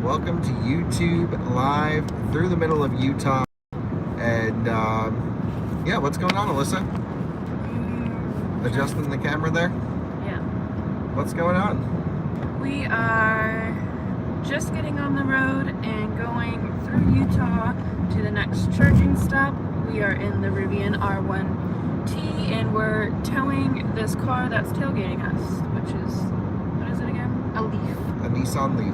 Welcome to YouTube live through the middle of Utah. And yeah, what's going on, Alyssa? Adjusting the camera there? Yeah. What's going on? We are just getting on the road and going through Utah to the next charging stop. We are in the Rivian R1T and we're towing this car that's tailgating us, which is, what is it again? A Leaf. A Nissan Leaf.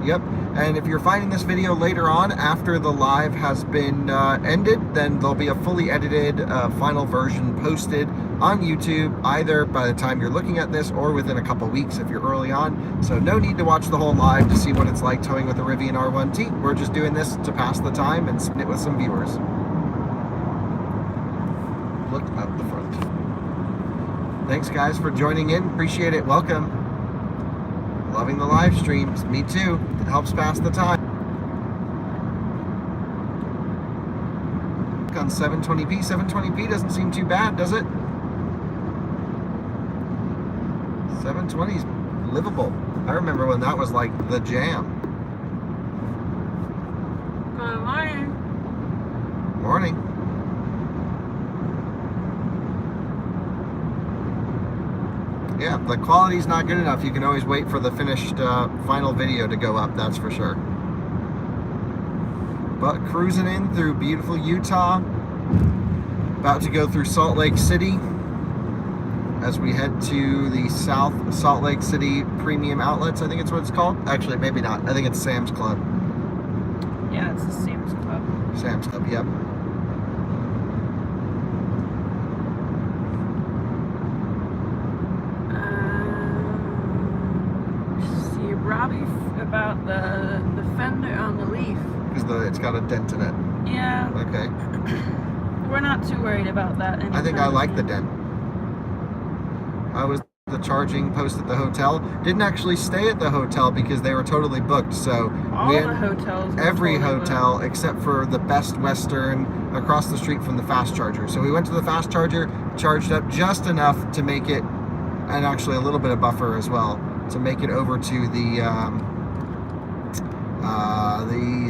Yep. And if you're finding this video later on, after the live has been ended, then there'll be a fully edited final version posted on YouTube, either by the time you're looking at this or within a couple weeks if you're early on. So no need to watch the whole live to see what it's like towing with the Rivian R1T. We're just doing this to pass the time and spin it with some viewers. Look out the front. Thanks guys for joining in. Appreciate it. Welcome. Loving the live streams. Me too. It helps pass the time. On 720p. 720p doesn't seem too bad, does it? 720 is livable. I remember when that was like the jam. Good morning. Morning. Yeah, the quality's not good enough. You can always wait for the finished final video to go up, that's for sure. But cruising in through beautiful Utah, about to go through Salt Lake City as we head to the South Salt Lake City Premium Outlets, I think it's what it's called. Actually, maybe not. I think it's Sam's Club. Yeah, it's the Sam's Club. Sam's Club, yep. Robbie about the fender on the Leaf. Because it's got a dent in it. Yeah. Okay. We're not too worried about that. I think I like the dent. I was at the charging post at the hotel. Didn't actually stay at the hotel because they were totally booked. So all the hotels. Every hotel except for the Best Western across the street from the fast charger. So we went to the fast charger, charged up just enough to make it, and actually a little bit of buffer as well, to make it over to the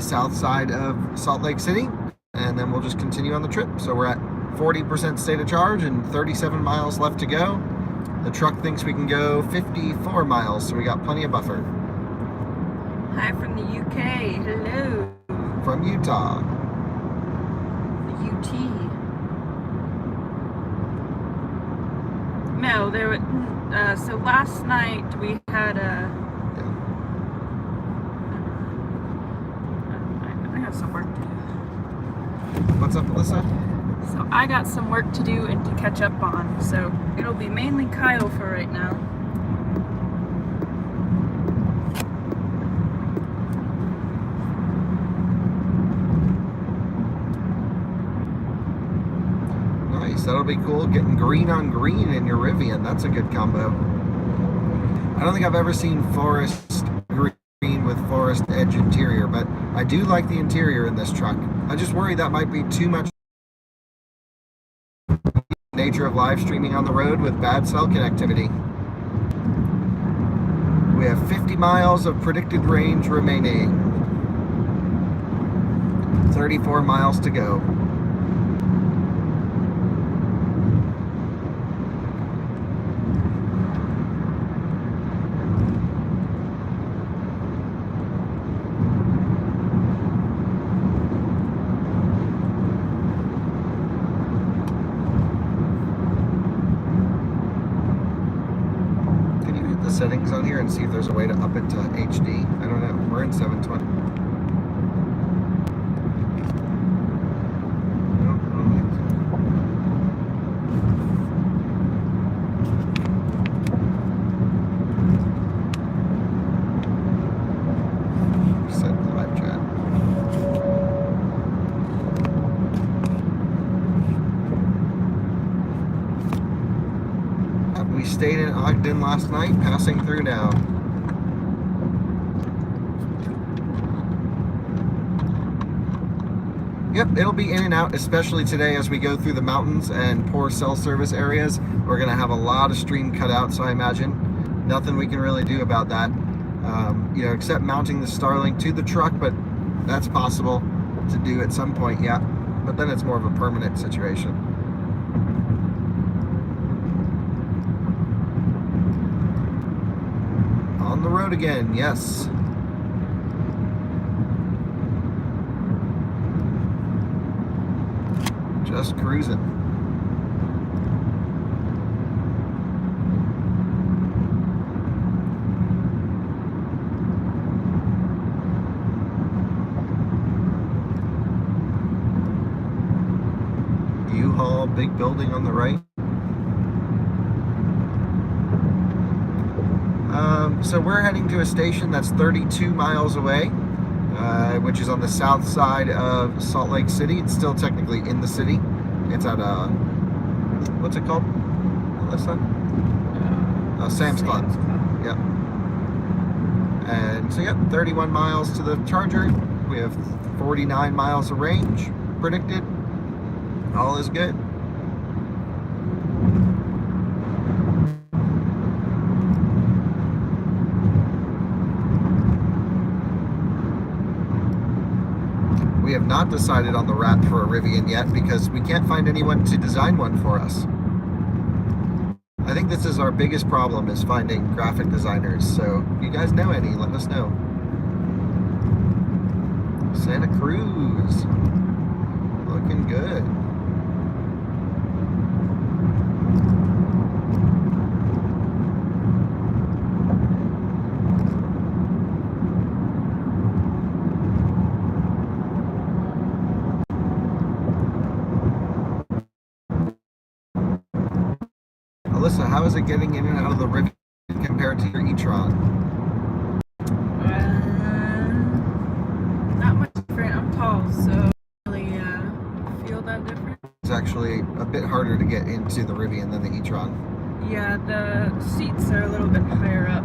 south side of Salt Lake City, and then we'll just continue on the trip. So we're at 40% state of charge and 37 miles left to go. The truck thinks we can go 54 miles, so we got plenty of buffer. Hi from the UK. Hello. From Utah. The UT. No, there were. So last night we had a. I have some work to do. What's up, Alyssa? So I got some work to do and to catch up on. So it'll be mainly Kyle for right now. Nice, that'll be cool. Getting green on green in your Rivian. That's a good combo. I don't think I've ever seen forest green with forest edge interior, but I do like the interior in this truck. I just worry that might be too much nature of live streaming on the road with bad cell connectivity. We have 50 miles of predicted range remaining. 34 miles to go. Settings on here and see if there's a way to up it to HD. I don't know. We're in 720. Set the live chat. We stayed in Ogden last night, passing through now. Yep, it'll be in and out, especially today as we go through the mountains and poor cell service areas. We're going to have a lot of stream cut out, so I imagine nothing we can really do about that. You know, except mounting the Starlink to the truck, but that's possible to do at some point, yeah. But then it's more of a permanent situation. On the road again, yes. Just cruising. U-Haul, big building on the right. So we're heading to a station that's 32 miles away, which is on the south side of Salt Lake City. It's still technically in the city. It's at what's it called, Alyssa? Sam's Club. Yep. And so, yep, 31 miles to the charger. We have 49 miles of range predicted. All is good. We have not decided on the wrap for a Rivian yet because we can't find anyone to design one for us. I think this is our biggest problem, is finding graphic designers. So if you guys know any, let us know. Santa Cruz. Looking good. Alyssa, how is it getting in and out of the Rivian compared to your e-tron? Not much different. I'm tall, so I don't really feel that different. It's actually a bit harder to get into the Rivian than the e-tron. Yeah, the seats are a little bit higher up.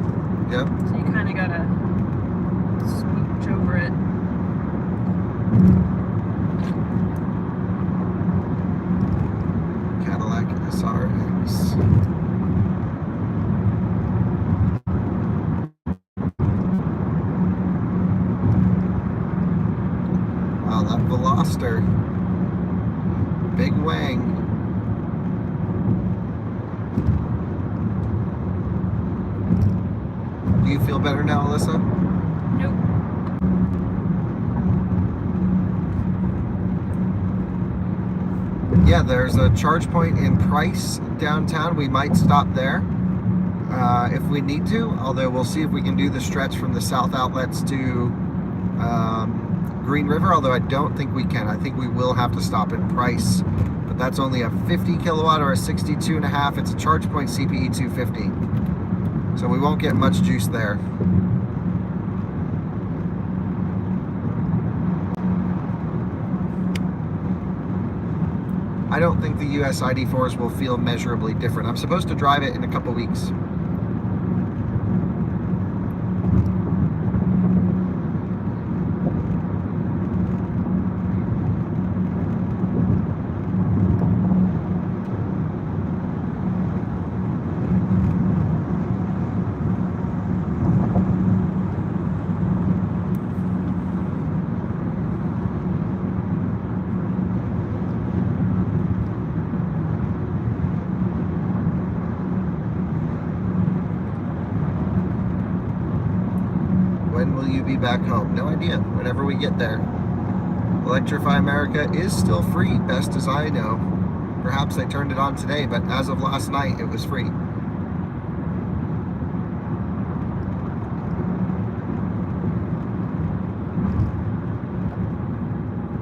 Yep. So you kind of gotta scooch over it. Cadillac SRX. Wow, that Veloster. Big wang. Do you feel better now, Alyssa? Nope. Yeah, there's a charge point in Price downtown. We might stop there if we need to, although we'll see if we can do the stretch from the south outlets to Green River, although I don't think we can. I think we will have to stop at Price, but that's only a 50 kilowatt or a 62.5. It's a charge point CPE 250, so we won't get much juice there. I don't think the US ID4s will feel measurably different. I'm supposed to drive it in a couple weeks. When will you be back home? No idea. Whenever we get there. Electrify America is still free, best as I know. Perhaps they turned it on today, but as of last night, it was free.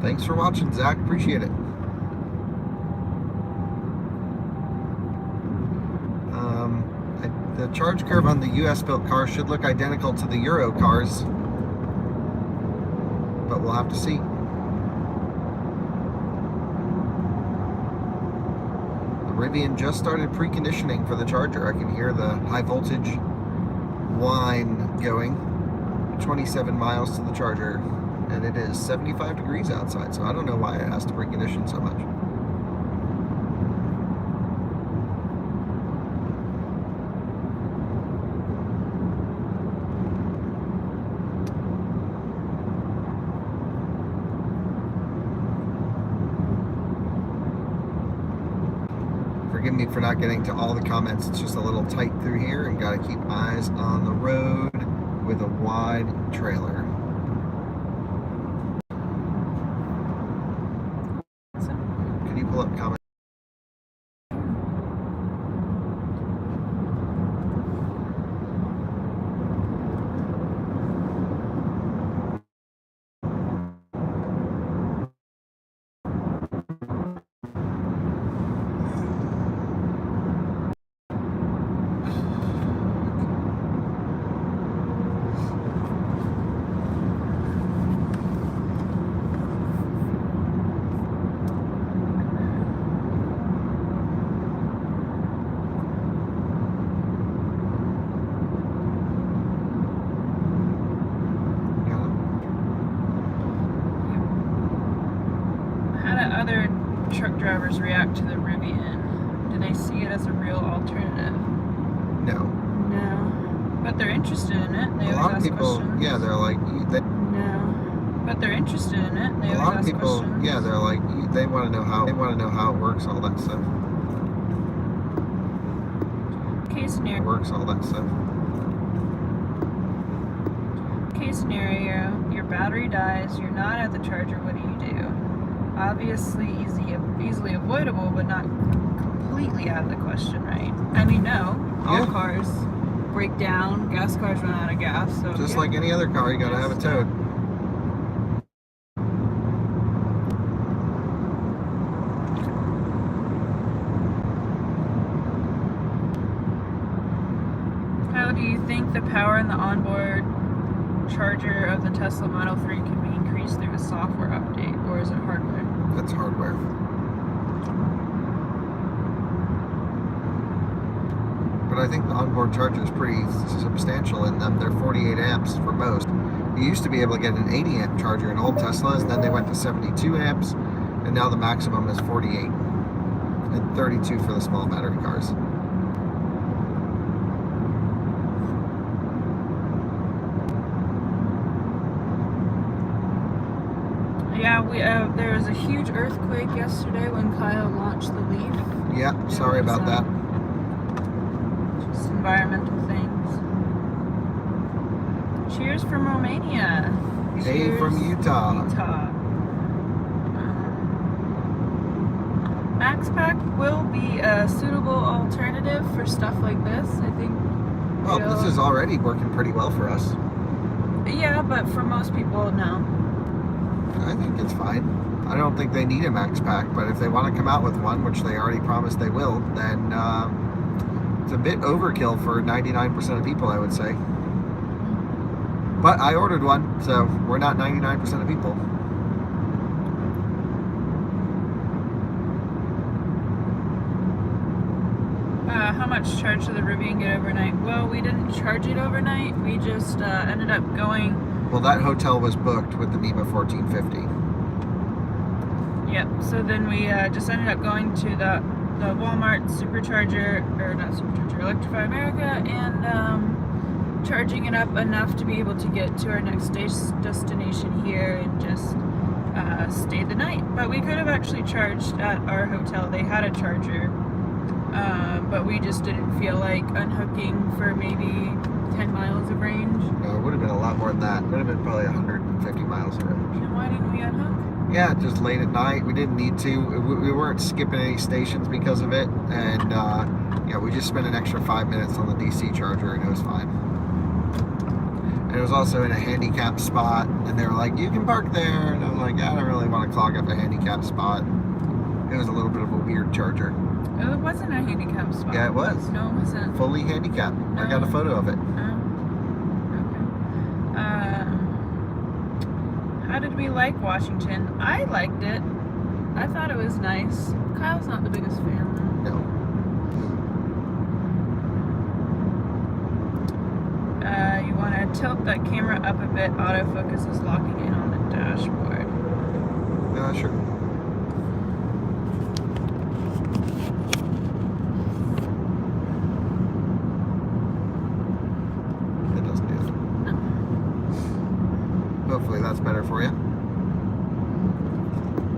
Thanks for watching, Zach. Appreciate it. The charge curve on the US built car should look identical to the Euro cars, but we'll have to see. The Rivian just started preconditioning for the charger. I can hear the high voltage whine going. 27 miles to the charger, and it is 75 degrees outside, so I don't know why it has to precondition so much. Forgive me for not getting to all the comments. It's just a little tight through here and got to keep eyes on the road with a wide trailer. Can you pull up comments? Other truck drivers react to the Rivian? Do they see it as a real alternative? No. No. But they're interested in it. They a lot of people, questions. yeah, they're like, no. But they're interested in it. They a lot of people, questions. yeah, they're like, they want to know how it works, all that stuff. Case scenario. Works, all that stuff. Case scenario: your battery dies. You're not at the charger. What do? Obviously easily avoidable, but not completely out of the question, right? I mean, no. All cars break down. Gas cars run out of gas. So just like any other car, you gotta have it towed. How do you think the power in the onboard charger of the Tesla Model 3 can be increased through a software update, or is it hardware? That's hardware. But I think the onboard charger is pretty substantial in them. They're 48 amps for most. You used to be able to get an 80 amp charger in old Teslas, then they went to 72 amps, and now the maximum is 48. And 32 for the small battery cars. Yeah, there was a huge earthquake yesterday when Kyle launched the Leaf. Yeah, sorry about that. Just environmental things. Cheers from Romania. Hey, Cheers from Utah. MaxPack will be a suitable alternative for stuff like this, I think. Well, this is already working pretty well for us. Yeah, but for most people, no. I think it's fine. I don't think they need a max pack, but if they want to come out with one, which they already promised they will, then it's a bit overkill for 99% of people, I would say. But I ordered one, so we're not 99% of people. How much charge did the Rivian get overnight? Well, we didn't charge it overnight. We just ended up going... Well, that hotel was booked with the NEMA 1450. Yep, so then we just ended up going to the Walmart Supercharger, or not Supercharger, Electrify America, and charging it up enough to be able to get to our next destination here and just stay the night. But we could have actually charged at our hotel. They had a charger, but we just didn't feel like unhooking for maybe 10 miles of range. No, it would have been a lot more than that. It would have been probably 150 miles of range. And why didn't we unhook? Yeah, just late at night. We didn't need to. We weren't skipping any stations because of it. And yeah, we just spent an extra 5 minutes on the DC charger and it was fine. And it was also in a handicapped spot. And they were like, you can park there. And I was like, I don't really want to clog up a handicapped spot. It was a little bit of a weird charger. Oh, it wasn't a handicapped spot. Yeah, it was. No, it wasn't. Fully handicapped. No. I got a photo of it. How did we like Washington? I liked it. I thought it was nice. Kyle's not the biggest fan, though. No. You want to tilt that camera up a bit. Autofocus is locking in on the dashboard. Sure. It doesn't do it. No. Hopefully that's better for you.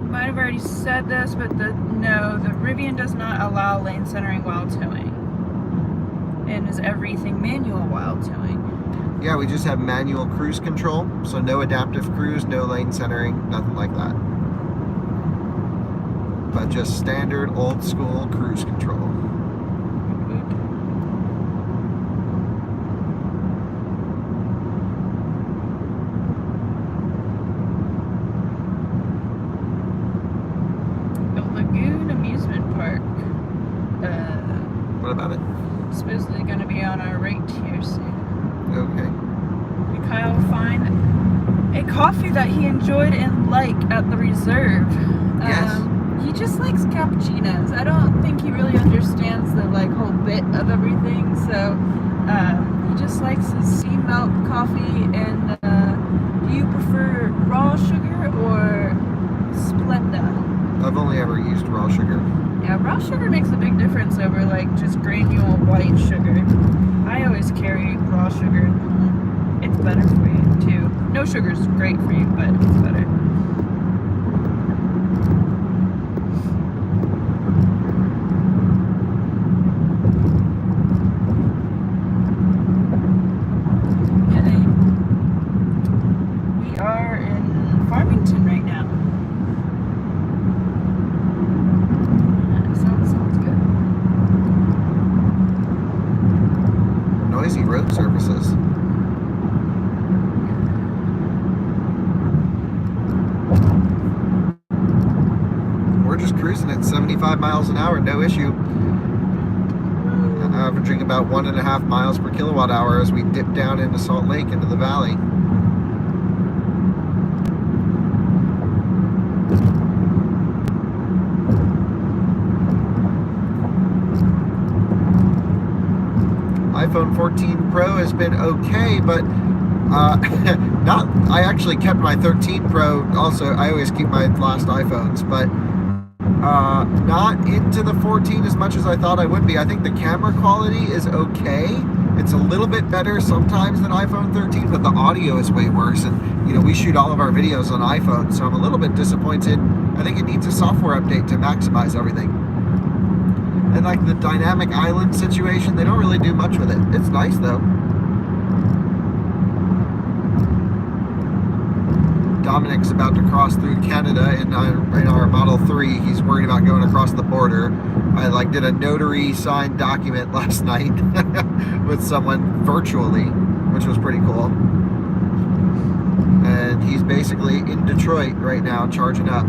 might have already said this, but the Rivian does not allow lane centering while towing, and is everything manual while towing. Yeah, we just have manual cruise control, so no adaptive cruise, no lane centering, nothing like that. But just standard old school cruise control. What about it? Supposedly going to be on our right here soon. Okay. Kyle will find a coffee that he enjoyed and liked at the reserve. Yes. He just likes cappuccinos. I don't think he really understands the whole bit of everything. So he just likes his sea melt coffee. And do you prefer raw sugar or Splenda? I've only ever used raw sugar. Yeah, raw sugar makes a big difference over just granule white sugar. I always carry raw sugar at home. It's better for you too. No sugar's great for you, but it's better. Okay. We are in Farmington right now. Noisy road services. We're just cruising at 75 miles an hour, no issue. Averaging about 1.5 miles per kilowatt hour as we dip down into Salt Lake, into the valley. iPhone 14 Pro has been okay, but I actually kept my 13 Pro also. I always keep my last iPhones, but not into the 14 as much as I thought I would be. I think the camera quality is okay. It's a little bit better sometimes than iPhone 13, but the audio is way worse. And we shoot all of our videos on iPhone, so I'm a little bit disappointed. I think it needs a software update to maximize everything. And the dynamic island situation, they don't really do much with it. It's nice though. Dominic's about to cross through Canada in our Model 3. He's worried about going across the border. I did a notary signed document last night with someone virtually, which was pretty cool. And he's basically in Detroit right now, charging up.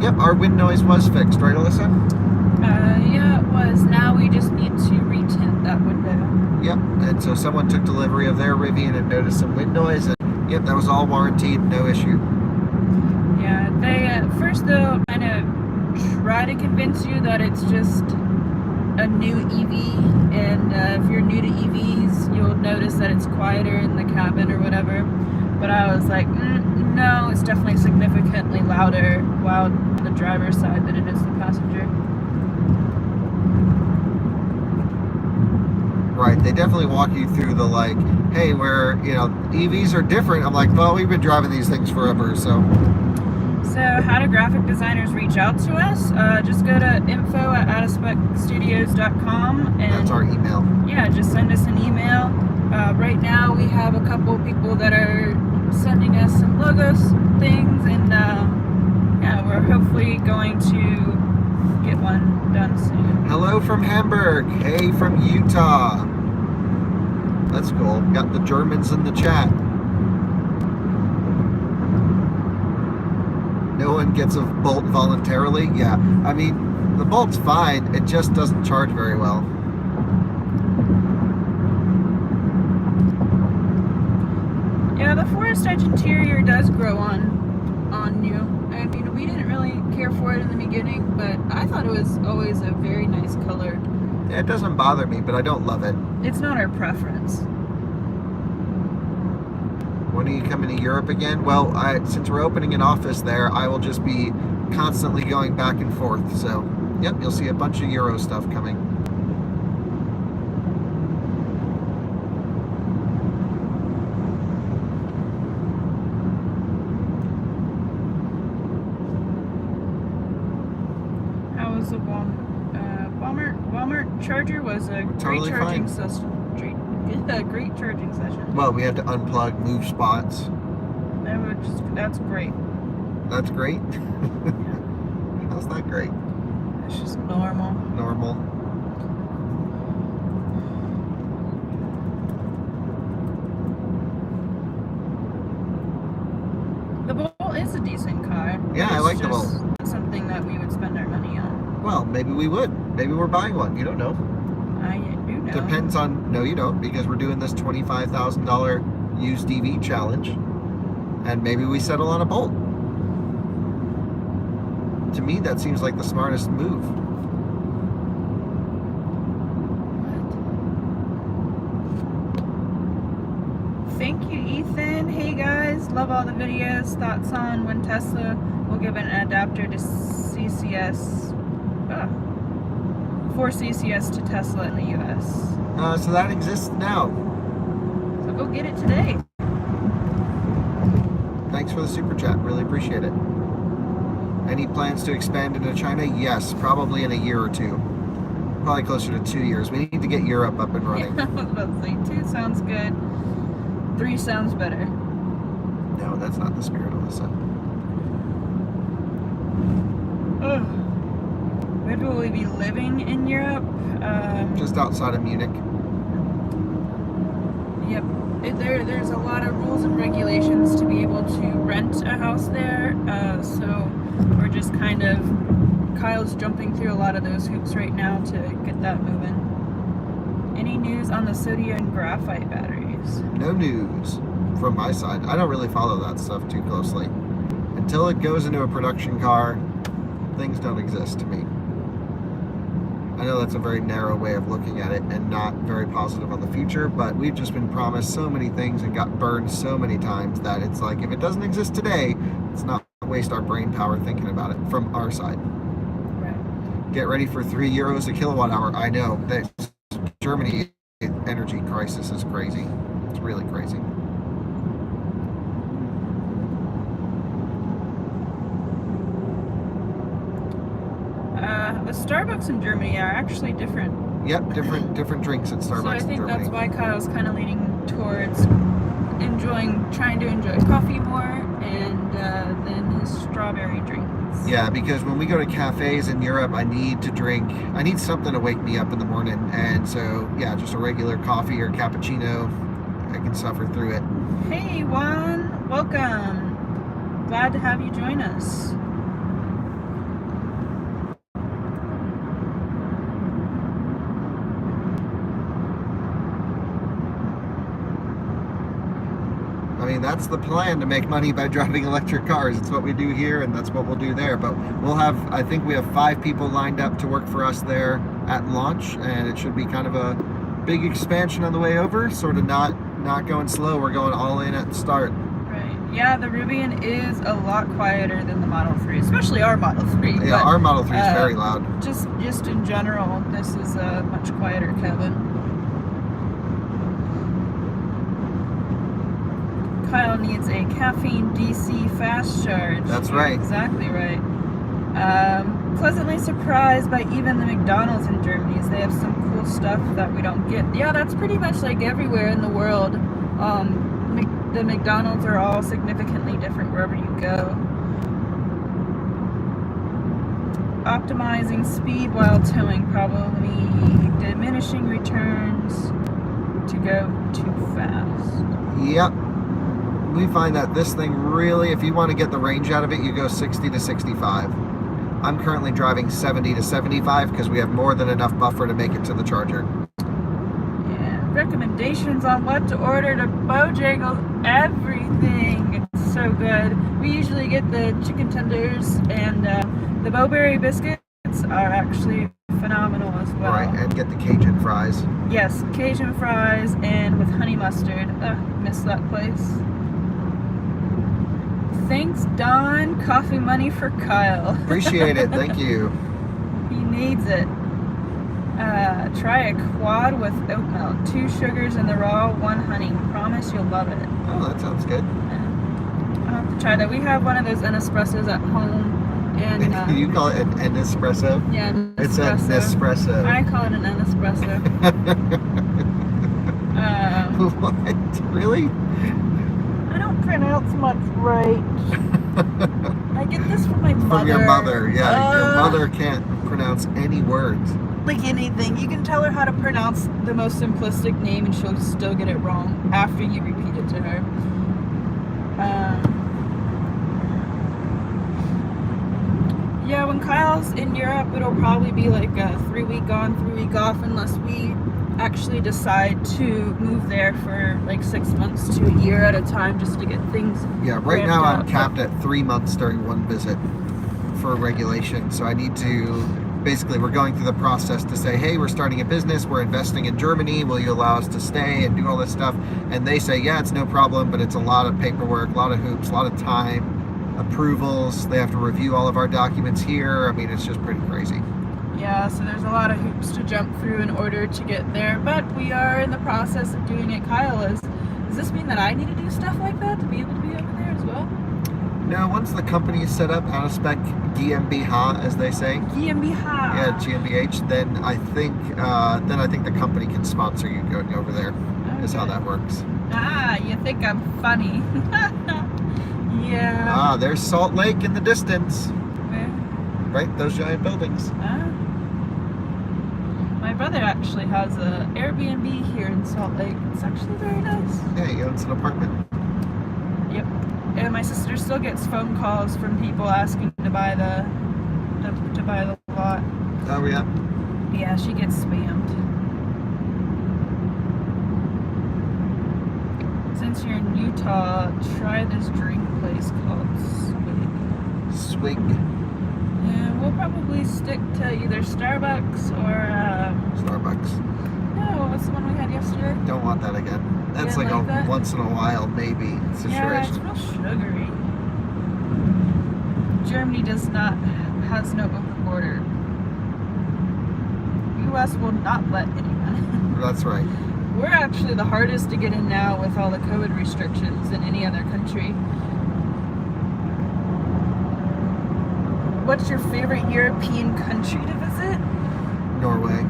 Yep, our wind noise was fixed, right, Alyssa? Yeah, it was. Now we just need to retint that window. Yep, and so someone took delivery of their Rivian and noticed some wind noise, and yep, that was all warranted, no issue. Yeah, they first they'll kind of try to convince you that it's just a new EV, and if you're new to EVs, you'll notice that it's quieter in the cabin or whatever. But I was like, no, it's definitely significantly louder while on the driver's side than it is the passenger. Right, they definitely walk you through the hey, where EVs are different. I'm like, well, we've been driving these things forever, so. So how do graphic designers reach out to us? Just go to info@outofspecstudios.com and that's our email. Yeah, just send us an email. Right now we have a couple people that are sending us some logos things, and yeah, we're hopefully going to get one done soon. Hello from Hamburg. Hey from Utah. That's cool. Got the Germans in the chat. No one gets a Bolt voluntarily. Yeah, I mean, the Bolt's fine. It just doesn't charge very well. Yeah, the forest edge interior does grow on you. I mean, we didn't really care for it in the beginning, but I thought it was always a very nice color. Yeah, it doesn't bother me, but I don't love it. It's not our preference. When are you coming to Europe again? Well, since we're opening an office there, I will just be constantly going back and forth. So, yep, you'll see a bunch of Euro stuff coming. Walmart charger was a Totally great charging fine. session. A great charging session. Well, we had to unplug, move spots. That's great. That's great. How's that great? It's just normal. Normal. The Bolt is a decent car. Yeah, I like the Bolt. It's just something that we would spend our money on. Well, maybe we would. Maybe we're buying one. You don't know. I do know. Depends on. No, you don't, because we're doing this $25,000 used EV challenge, and maybe we settle on a Bolt. To me, that seems like the smartest move. Thank you, Ethan. Hey guys, love all the videos. Thoughts on when Tesla will give an adapter to CCS, for CCS to Tesla in the US. So that exists now. So go get it today. Thanks for the super chat. Really appreciate it. Any plans to expand into China? Yes, probably in a year or two. Probably closer to 2 years. We need to get Europe up and running. Yeah, I was about to say 2 sounds good. 3 sounds better. No, that's not the spirit, Alyssa. Where will we be living in Europe? Just outside of Munich. Yep. There's a lot of rules and regulations to be able to rent a house there. So we're just kind of, Kyle's jumping through a lot of those hoops right now to get that moving. Any news on the sodium and graphite batteries? No news from my side. I don't really follow that stuff too closely. Until it goes into a production car, things don't exist to me. I know that's a very narrow way of looking at it and not very positive on the future, but we've just been promised so many things and got burned so many times that it's like, if it doesn't exist today, let's not waste our brain power thinking about it from our side. Right. Get ready for €3 a kilowatt hour. I know that Germany energy crisis is crazy. It's really crazy. The Starbucks in Germany are actually different. Yep, different drinks at Starbucks So I in think Germany. that's why Kyle's kind of leaning towards trying to enjoy coffee more, and then his strawberry drinks. Yeah, because when we go to cafes in Europe, I need something to wake me up in the morning, and so yeah, just a regular coffee or cappuccino, I can suffer through it. Hey Juan, welcome. Glad to have you join us. I mean, that's the plan, to make money by driving electric cars. It's what we do here, and that's what we'll do there. But I think we have 5 people lined up to work for us there at launch, and it should be kind of a big expansion on the way over, sort of not going slow. We're going all in at the start. Right. Yeah, the Rivian is a lot quieter than the Model 3, especially our Model 3. Yeah, but, our Model 3 is very loud. Just in general, this is a much quieter cabin. Kyle needs a caffeine DC fast charge. That's You're right. Exactly right. Pleasantly surprised by even the McDonald's in Germany. They have some cool stuff that we don't get. Yeah, that's pretty much like everywhere in the world. The McDonald's are all significantly different wherever you go. Optimizing speed while towing, probably diminishing returns to go too fast. Yep. We find that this thing really, if you want to get the range out of it, you go 60 to 65. I'm currently driving 70 to 75 because we have more than enough buffer to make it to the charger. Yeah, recommendations on what to order to Bojangles, everything. It's so good. We usually get the chicken tenders, and the Bowberry biscuits are actually phenomenal as well. Right, and get the Cajun fries. Yes, Cajun fries and with honey mustard. Miss that place. Thanks, Don. Coffee money for Kyle. Appreciate it. Thank you. He needs it. Try a quad with oat milk. 2 sugars in the raw, 1 honey. Promise you'll love it. Oh, that sounds good. I'll have to try that. We have one of those Nespressos at home, And You call it an espresso? yeah, an It's an espresso. espresso. I call it an espresso. What? Really? I don't pronounce much right. I get this from my mother. From your mother, yeah. Your mother can't pronounce any words. Like anything. You can tell her how to pronounce the most simplistic name and she'll still get it wrong after you repeat it to her. Yeah, when Kyle's in Europe, it'll probably be like a 3-week on, 3-week off, unless we actually decide to move there for like 6 months to a year at a time just to get things. Yeah, right now I'm up. capped at 3 months during one visit for regulation. So I need to, basically we're going through the process to say, hey, we're starting a business, we're investing in Germany, will you allow us to stay and do all this stuff? And they say, yeah, it's no problem, but it's a lot of paperwork, a lot of hoops, a lot of time, approvals. They have to review all of our documents here. I mean, it's just pretty crazy. Yeah, so there's a lot of hoops to jump through in order to get there, but we are in the process of doing it. Kyle is. Does this mean that I need to do stuff like that to be able to be over there as well? Now, once the company is set up, out of spec GmbH, as they say. GmbH. Yeah, GmbH. Then I think the company can sponsor you going over there. Okay. Is how that works. Ah, you think I'm funny? Yeah. Ah, there's Salt Lake in the distance. Where? Right, those giant buildings. Ah. My brother actually has a Airbnb here in Salt Lake. It's actually very nice. Yeah, he owns an apartment. Yep. And my sister still gets phone calls from people asking to buy the lot. Oh yeah. Yeah, she gets spammed. Since you're in Utah, try this drink place called Swig. Swig. Yeah, we'll probably stick to either Starbucks or Starbucks. no, what's the one we had yesterday? Don't want that again. That's You like don't a like that? once in a while, maybe Yeah, it's situation. real sugary. Germany has no open border. U.S. will not let anyone. That's right. We're actually the hardest to get in now with all the COVID restrictions in any other country. What's your favorite European country to visit? Norway.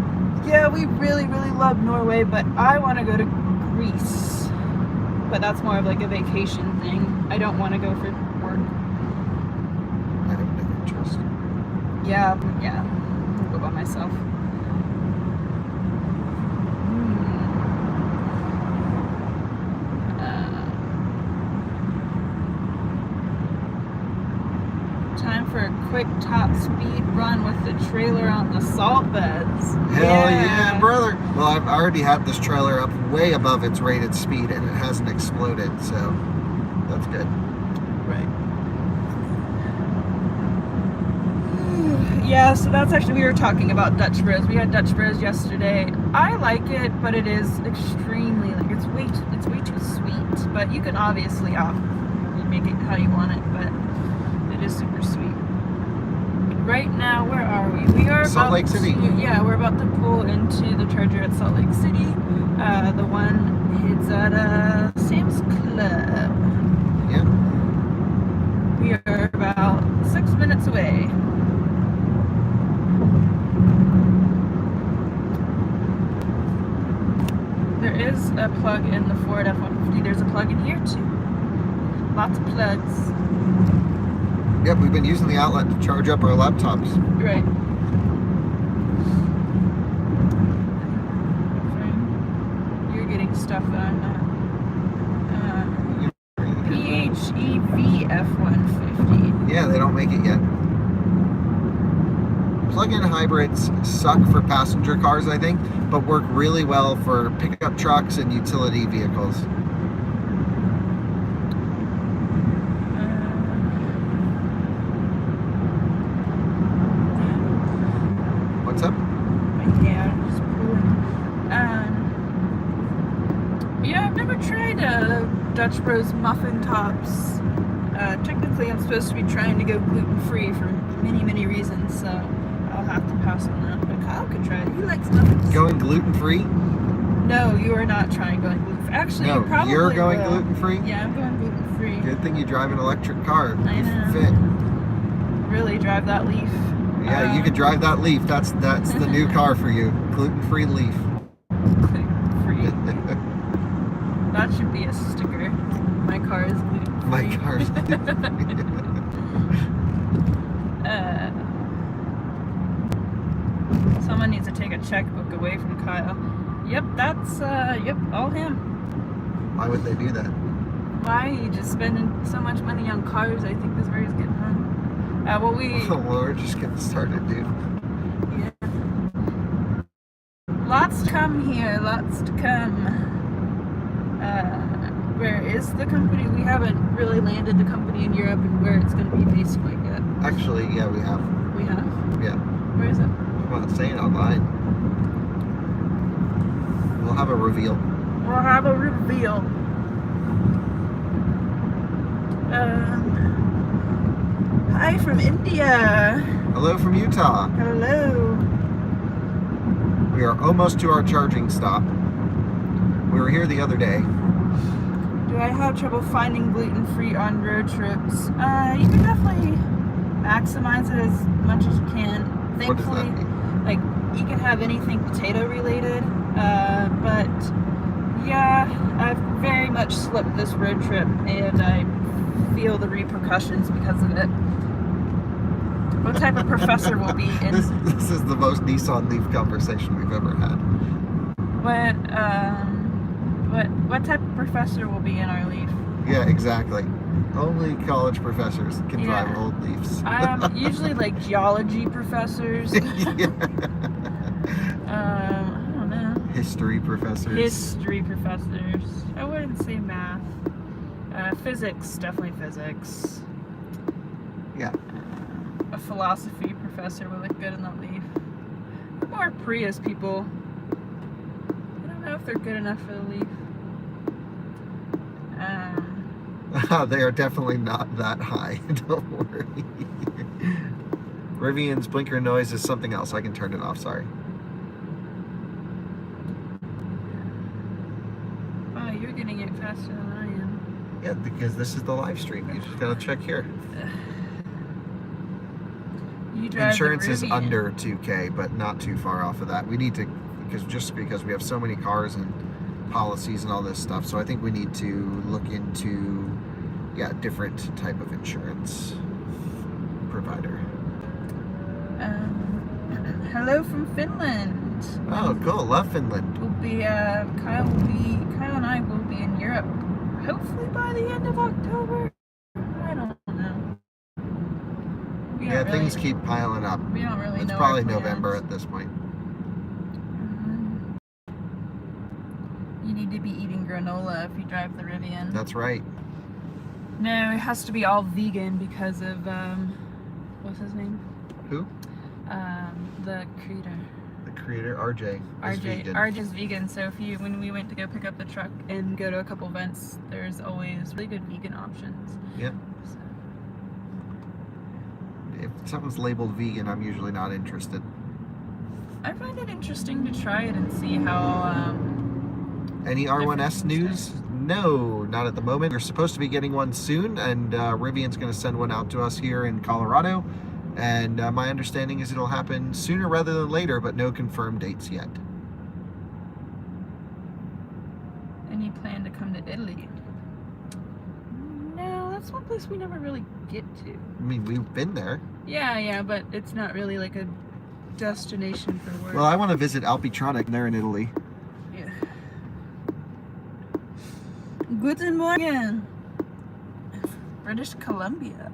Yeah, we really, really love Norway, but I want to go to Greece. But that's more of like a vacation thing. I don't want to go for work. I have no interest. Yeah, I'll go by myself. Time for a quick top speed run with the trailer on the salt beds. Hell yeah, brother. Well, I've already had this trailer up way above its rated speed and it hasn't exploded, so that's good. Right. Yeah, so that's actually, we were talking about Dutch Bros. We had Dutch Bros yesterday. I like it, but it is extremely, like, it's way too sweet. But you can obviously make it how you want it, but it is super sweet. Right now, where are we? We are Salt Lake City. We're about to pull into the charger at Salt Lake City. The one is at Sam's Club. Yeah. We are about 6 minutes away. There is a plug in the Ford F-150. There's a plug in here too. Lots of plugs. Yep, we've been using the outlet to charge up our laptops. Right. You're getting stuff on PHEV F-150. Yeah, they don't make it yet. Plug-in hybrids suck for passenger cars, I think, but work really well for pickup trucks and utility vehicles. What's up? Yeah, I'm just pulling. Yeah, I've never tried Dutch Bros muffin tops. Technically, I'm supposed to be trying to go gluten-free for many, many reasons, so I'll have to pass on that. But Kyle could try it. He likes muffins. Going gluten-free? No, you are not trying going gluten-free. Actually, No, you probably you're going will. gluten-free? Yeah, I'm going gluten-free. Good thing you drive an electric car. I You know. fit. really drive that Leaf. Yeah, you could drive that Leaf. That's the new car for you. Gluten-free Leaf. Gluten-free. That should be a sticker. My car is gluten-free. My car's gluten-free. Someone needs to take a checkbook away from Kyle. Yep, that's, all him. Why would they do that? Why? He's just spending so much money on cars. I think that's where he's getting from. Well, we're just getting started, dude. Yeah. Lots to come here, lots to come. Where is the company? We haven't really landed the company in Europe and where it's going to be based quite yet. Actually, yeah, we have. We have? Yeah. Where is it? Well, it's saying online. We'll have a reveal. We'll have a reveal. Hi from India. Hello from Utah. Hello. We are almost to our charging stop. We were here the other day. Do I have trouble finding gluten-free on road trips? You can definitely maximize it as much as you can. Thankfully, What does that mean? like, you can have anything potato related, but yeah, I've very much slipped this road trip and I feel the repercussions because of it. What type of professor will be in... This is the most Nissan Leaf conversation we've ever had. What type of professor will be in our Leaf? Yeah, exactly. Only college professors can drive old Leafs. Usually like geology professors. Yeah. I don't know. History professors. History professors. I wouldn't say math. Physics, definitely physics. Yeah. A philosophy professor would look good in the Leaf. More Prius people. I don't know if they're good enough for the Leaf. They are definitely not that high. Don't worry. Rivian's blinker noise is something else. I can turn it off, sorry. Oh, you're getting it faster than I am. Yeah, because this is the live stream. You just gotta check here. You drive Insurance the is Rivian. under 2K, but not too far off of that. We need to, because we have so many cars and policies and all this stuff, so I think we need to look into, different type of insurance provider. Hello from Finland. Oh, cool. Love Finland. We'll be, Kyle and I will be in Europe, hopefully by the end of October. I don't know. Yeah, things keep piling up. We don't really know. It's probably our plans. November at this point. You need to be eating granola if you drive the Rivian. That's right. No, it has to be all vegan because of, what's his name? Who? The creator. The creator, RJ. Is vegan. RJ's vegan, so when we went to go pick up the truck and go to a couple events, there's always really good vegan options. Yep. So. If something's labeled vegan, I'm usually not interested. I find it interesting to try it and see how, Any R1S news? No, not at the moment. We're supposed to be getting one soon, and Rivian's going to send one out to us here in Colorado. And my understanding is it'll happen sooner rather than later, but no confirmed dates yet. Any plan to come to Italy? No, that's one place we never really get to. I mean, we've been there. Yeah, but it's not really like a destination for work. Well, I want to visit Alpitronic there in Italy. Yeah. Guten Morgen. British Columbia.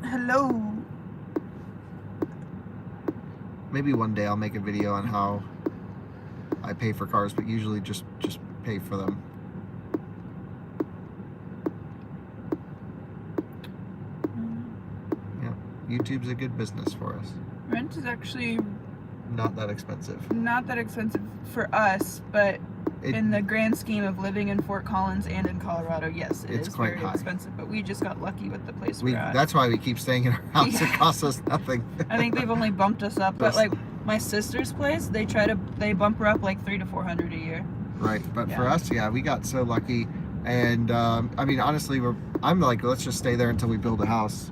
Hello. Maybe one day I'll make a video on how I pay for cars, but usually just pay for them. Yeah, YouTube's a good business for us. Rent is actually Not that expensive. not that expensive for us, but in the grand scheme of living in Fort Collins and in Colorado, yes, It's is quite very high. expensive. But we just got lucky with the place we're at. That's why we keep staying in our house. It costs us nothing. I think they've only bumped us up, but like my sister's place, they bump her up like $300 to $400 a year. Right, but for us, we got so lucky, and I mean, honestly, I'm like, let's just stay there until we build a house.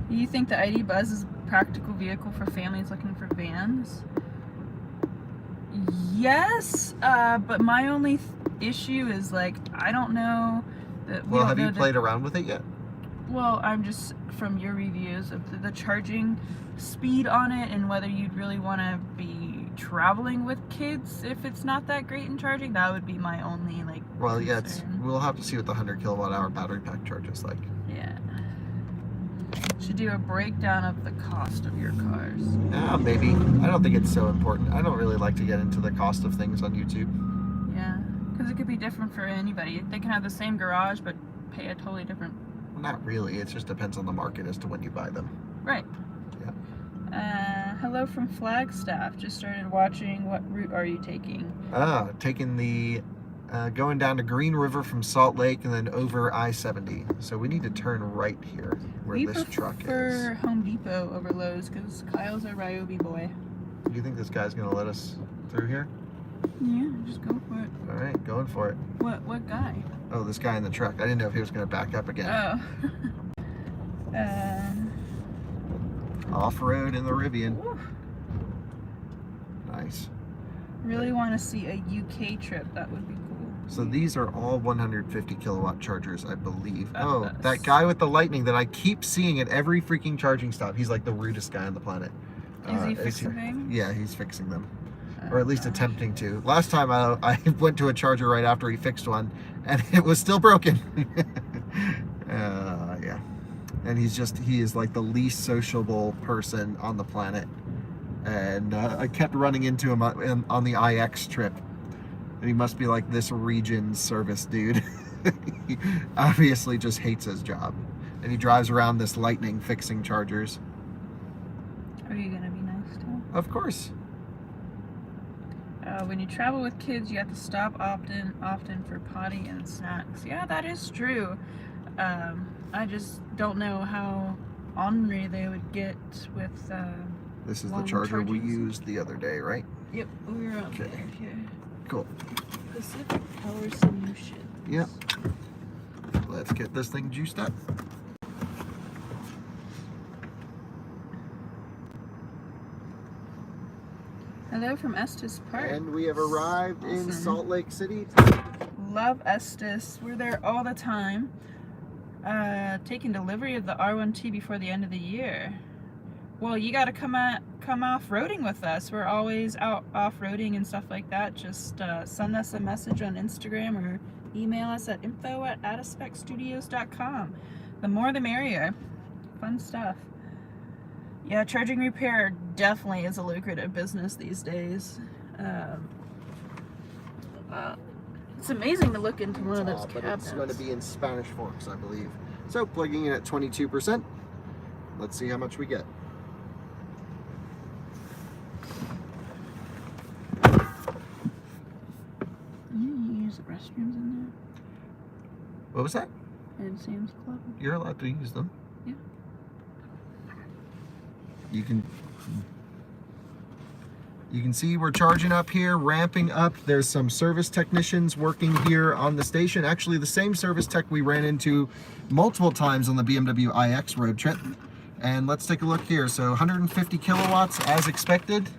You think the ID Buzz is a practical vehicle for families looking for vans? Yes, but my only issue is like I don't know that. Well, have you played around with it yet? Well, I'm just from your reviews of the charging speed on it and whether you'd really want to be traveling with kids if it's not that great in charging. That would be my only like. Well, yeah, concern. we'll have to see what the 100 kilowatt hour battery pack charge is like. Yeah. Should do a breakdown of the cost of your cars. Maybe. I don't think it's so important. I don't really like to get into the cost of things on YouTube. Yeah, because it could be different for anybody. They can have the same garage but pay a totally different. Well, not really. It just depends on the market as to when you buy them. Right. Yeah. Hello from Flagstaff. Just started watching. What route are you taking? Taking the going down to Green River from Salt Lake and then over I-70. So we need to turn right here where this truck is. We prefer Home Depot over Lowe's because Kyle's a Ryobi boy. Do you think this guy's going to let us through here? Yeah, just go for it. All right, going for it. What guy? Oh, this guy in the truck. I didn't know if he was going to back up again. Oh. Off-road in the Rivian. Oof. Nice. Really want to see a UK trip. That would be cool. So these are all 150 kilowatt chargers, I believe. Oh, that guy with the lightning that I keep seeing at every freaking charging stop. He's like the rudest guy on the planet. Is he fixing things? Yeah, he's fixing them. Or at least attempting to. Last time I went to a charger right after he fixed one, and it was still broken. Yeah. And he is like the least sociable person on the planet. And I kept running into him on the IX trip. And he must be like this region's service dude. He obviously just hates his job. And he drives around this lightning fixing chargers. Are you going to be nice to him? Of course. When you travel with kids, you have to stop often for potty and snacks. Yeah, that is true. I just don't know how ornery they would get with. This is the charger we used the other day, right? Yep, we were on Okay. there. Here. Cool. Pacific Power Solutions. Yep. Let's get this thing juiced up. Hello from Estes Park. And we have arrived in Awesome. Salt Lake City. Love Estes. We're there all the time. Taking delivery of the R1T before the end of the year. Well, you got to come off-roading with us. We're always out off-roading and stuff like that. Just send us a message on Instagram or email us at info@ataspecstudios.com. The more the merrier. Fun stuff. Yeah, charging repair definitely is a lucrative business these days. It's amazing to look into one of those But cabinets. it's going to be in Spanish Forks, I believe. So plugging in at 22%. Let's see how much we get. You use the restrooms in What was that? there at Sam's Club. You're allowed to use them. Yeah. You can see we're charging up here, ramping up. There's some service technicians working here on the station. Actually, the same service tech we ran into multiple times on the BMW iX road trip. And let's take a look here. So 150 kilowatts as expected.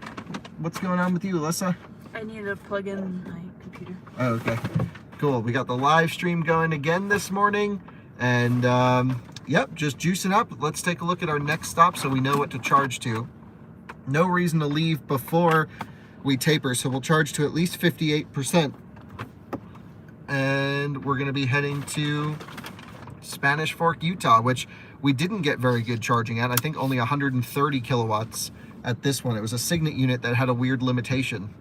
What's going on with you, Alyssa? I need to plug in my computer. Oh, okay. Cool. We got the live stream going again this morning. And yep, just juicing up. Let's take a look at our next stop so we know what to charge to. No reason to leave before we taper, so we'll charge to at least 58%. And we're going to be heading to Spanish Fork, Utah, which we didn't get very good charging at. I think only 130 kilowatts at this one. It was a Signet unit that had a weird limitation.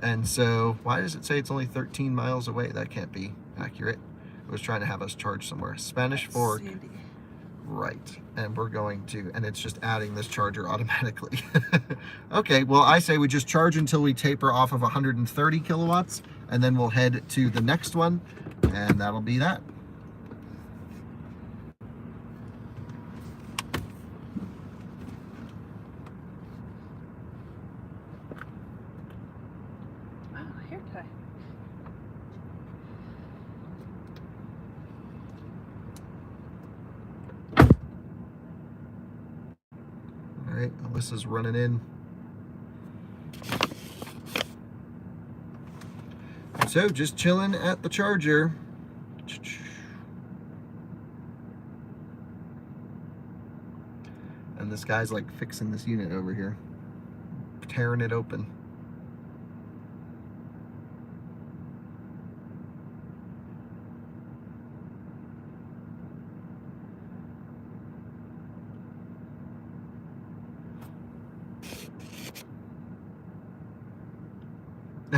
And so, why does it say it's only 13 miles away? That can't be accurate. It was trying to have us charge somewhere. Spanish Fork. Sandy. Right, and we're going to, and it's just adding this charger automatically. Okay, well, I say we just charge until we taper off of 130 kilowatts, and then we'll head to the next one, and that'll be that. Wow, hair tie. This is running in. So just chilling at the charger. And this guy's like fixing this unit over here, tearing it open.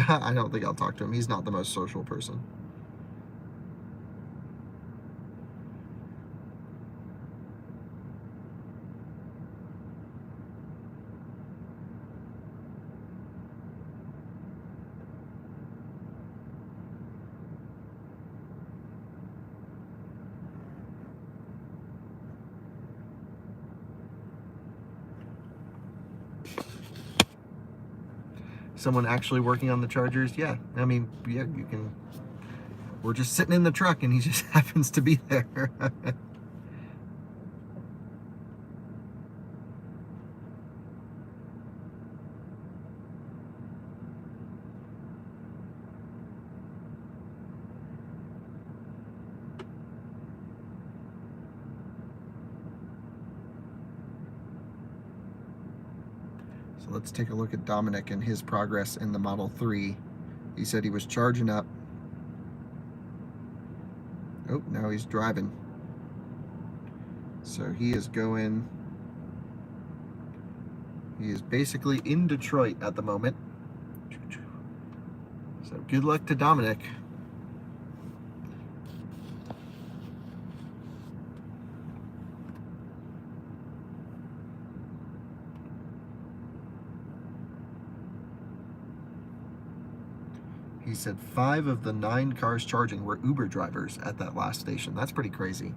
I don't think I'll talk to him. He's not the most social person. Someone actually working on the chargers? Yeah, I mean, yeah, you can. We're just sitting in the truck and he just happens to be there. So let's take a look at Dominic and his progress in the Model 3. He said he was charging up. Oh, now he's driving. So he is going. He is basically in Detroit at the moment. So good luck to Dominic. He said 5 of the 9 cars charging were Uber drivers at that last station. That's pretty crazy.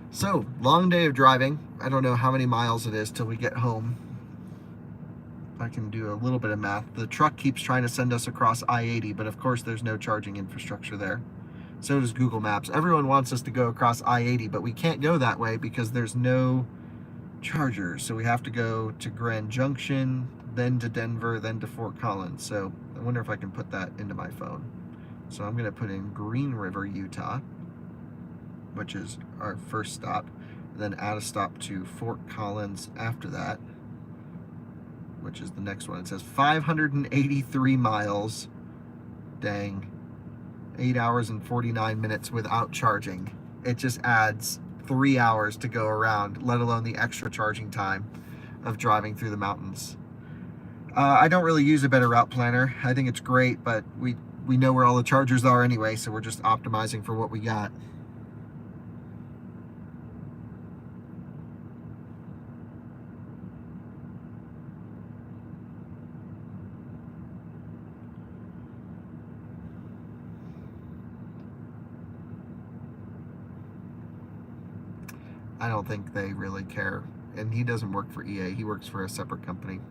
So, long day of driving. I don't know how many miles it is till we get home. I can do a little bit of math. The truck keeps trying to send us across I-80, but of course there's no charging infrastructure there. So does Google Maps. Everyone wants us to go across I-80, but we can't go that way because there's no chargers. So we have to go to Grand Junction, then to Denver, then to Fort Collins. So I wonder if I can put that into my phone. So I'm going to put in Green River, Utah, which is our first stop. And then add a stop to Fort Collins after that, which is the next one. It says 583 miles. Dang. 8 hours and 49 minutes without charging. It just adds 3 hours to go around, let alone the extra charging time of driving through the mountains. I don't really use a better route planner. I think it's great, but we know where all the chargers are anyway, so we're just optimizing for what we got. I don't think they really care. And he doesn't work for EA. He works for a separate company.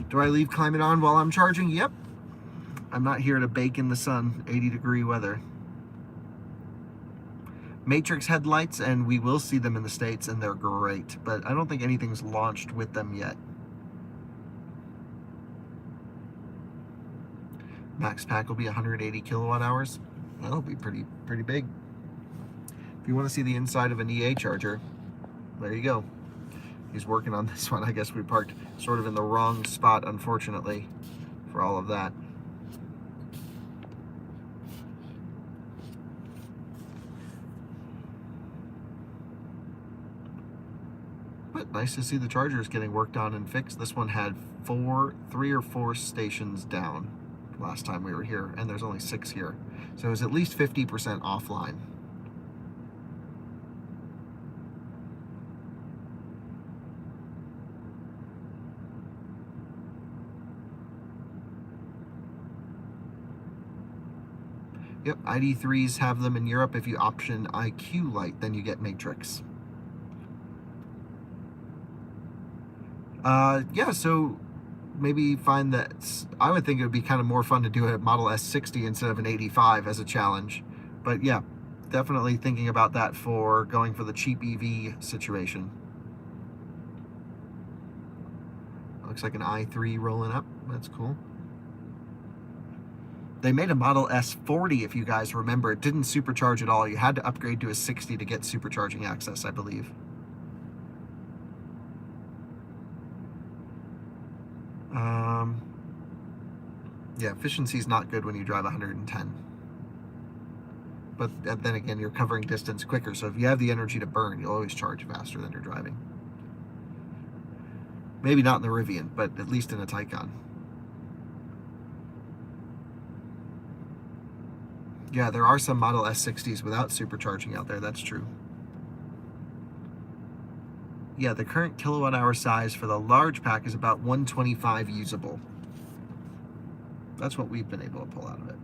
Do I leave climate on while I'm charging? Yep. I'm not here to bake in the sun, 80-degree weather. Matrix headlights, and we will see them in the States, and they're great, but I don't think anything's launched with them yet. Max pack will be 180 kilowatt hours. That'll be pretty big. If you want to see the inside of an EA charger, there you go. He's working on this one. I guess we parked sort of in the wrong spot, unfortunately, for all of that. But nice to see the chargers getting worked on and fixed. This one had 3 or 4 stations down. last time we were here, and there's only 6 here. So it was at least 50% offline. Yep, ID3s have them in Europe. If you option IQ Light, then you get Matrix. Yeah, so maybe find that, I would think it would be kind of more fun to do a Model S60 instead of an 85 as a challenge. But yeah, definitely thinking about that for going for the cheap EV situation. Looks like an i3 rolling up. That's cool. They made a Model S40, if you guys remember. It didn't supercharge at all. You had to upgrade to a 60 to get supercharging access, I believe. Yeah, efficiency is not good when you drive 110. But then again, you're covering distance quicker, so if you have the energy to burn, you'll always charge faster than you're driving. Maybe not in the Rivian, but at least in a Taycan. Yeah, there are some Model S60s without supercharging out there, that's true. Yeah, the current kilowatt hour size for the large pack is about 125 usable. That's what we've been able to pull out of it.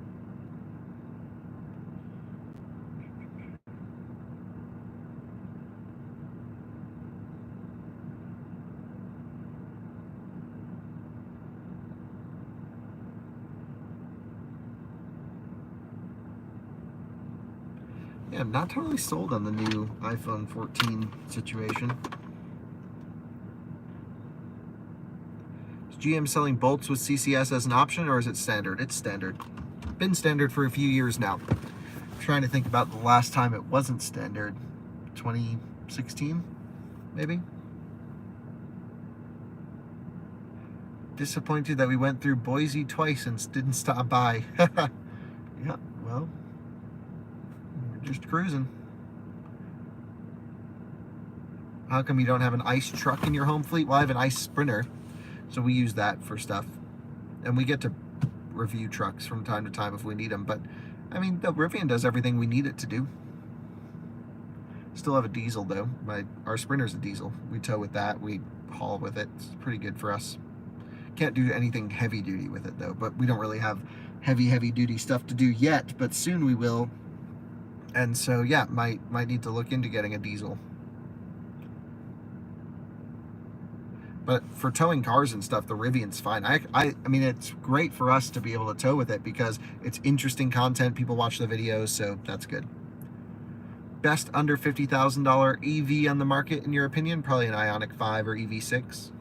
Yeah, I'm not totally sold on the new iPhone 14 situation. Is GM selling bolts with CCS as an option, or is it standard? It's standard. Been standard for a few years now. I'm trying to think about the last time it wasn't standard. 2016, maybe? Disappointed that we went through Boise twice and didn't stop by. Yeah, well, we're just cruising. How come you don't have an ICE truck in your home fleet? Well, I have an ICE Sprinter, so we use that for stuff. And we get to review trucks from time to time if we need them. But, I mean, the Rivian does everything we need it to do. Still have a diesel, though. Our Sprinter's a diesel. We tow with that. We haul with it. It's pretty good for us. Can't do anything heavy duty with it, though. But we don't really have heavy duty stuff to do yet. But soon we will. And so, yeah, might need to look into getting a diesel. But for towing cars and stuff, the Rivian's fine. I mean, it's great for us to be able to tow with it because it's interesting content. People watch the videos, so that's good. Best under $50,000 EV on the market, in your opinion? Probably an Ioniq 5 or EV6.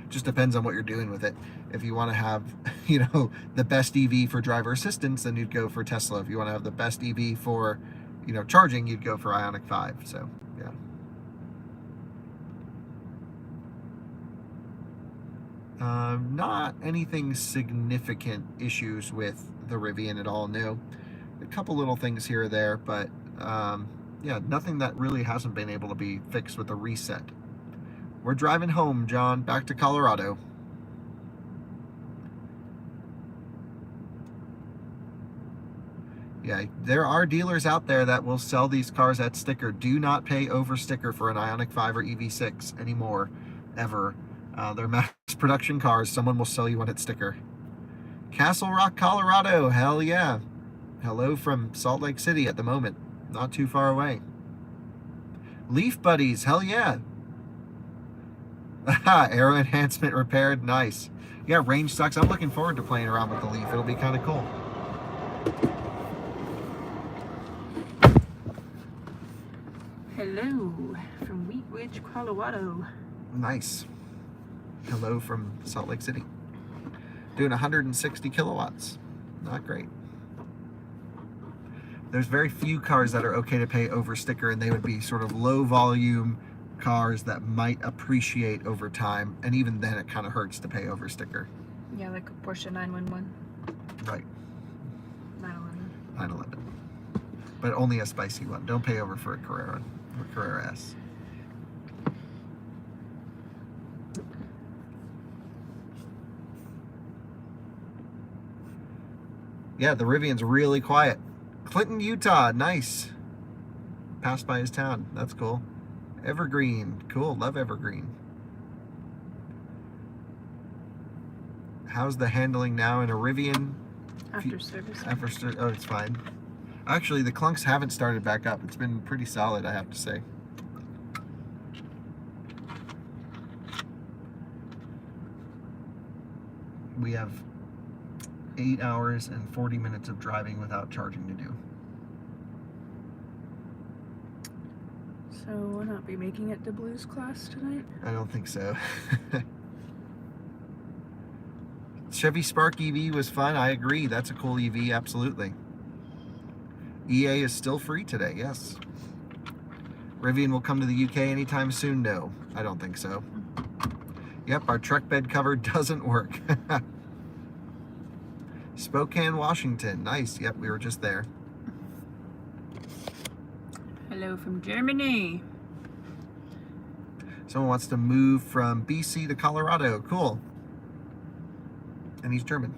Just depends on what you're doing with it. If you want to have, you know, the best EV for driver assistance, then you'd go for Tesla. If you want to have the best EV for, you know, charging, you'd go for Ioniq 5. So, yeah. Not anything significant issues with the Rivian at all, no. A couple little things here or there, but yeah, nothing that really hasn't been able to be fixed with a reset. We're driving home, John, back to Colorado. Yeah, there are dealers out there that will sell these cars at sticker. Do not pay over sticker for an Ioniq 5 or EV6 anymore, ever. They're mass production cars. Someone will sell you one at sticker. Castle Rock, Colorado. Hell yeah. Hello from Salt Lake City at the moment. Not too far away. Leaf Buddies. Hell yeah. Aero enhancement repaired. Nice. Yeah, range sucks. I'm looking forward to playing around with the Leaf. It'll be kind of cool. Hello from Wheat Ridge, Colorado. Nice. Hello from Salt Lake City. Doing 160 kilowatts. Not great. There's very few cars that are okay to pay over sticker, and they would be sort of low volume cars that might appreciate over time, and even then it kind of hurts to pay over sticker. Yeah, like a Porsche 911. Right. 911. 911. But only a spicy one. Don't pay over for a Carrera or Carrera S. Yeah, the Rivian's really quiet. Clinton, Utah, nice. Passed by his town, that's cool. Evergreen, cool, love Evergreen. How's the handling now in a Rivian? After service. Oh, it's fine. Actually, the clunks haven't started back up. It's been pretty solid, I have to say. We have 8 hours and 40 minutes of driving without charging to do. So we'll not be making it to Blues class tonight? I don't think so. Chevy Spark EV was fun. I agree. That's a cool EV, absolutely. EA is still free today, yes. Rivian will come to the UK anytime soon? No, I don't think so. Yep, our truck bed cover doesn't work. Spokane, Washington. Nice. Yep, we were just there. Hello from Germany. Someone wants to move from BC to Colorado. Cool. And he's German.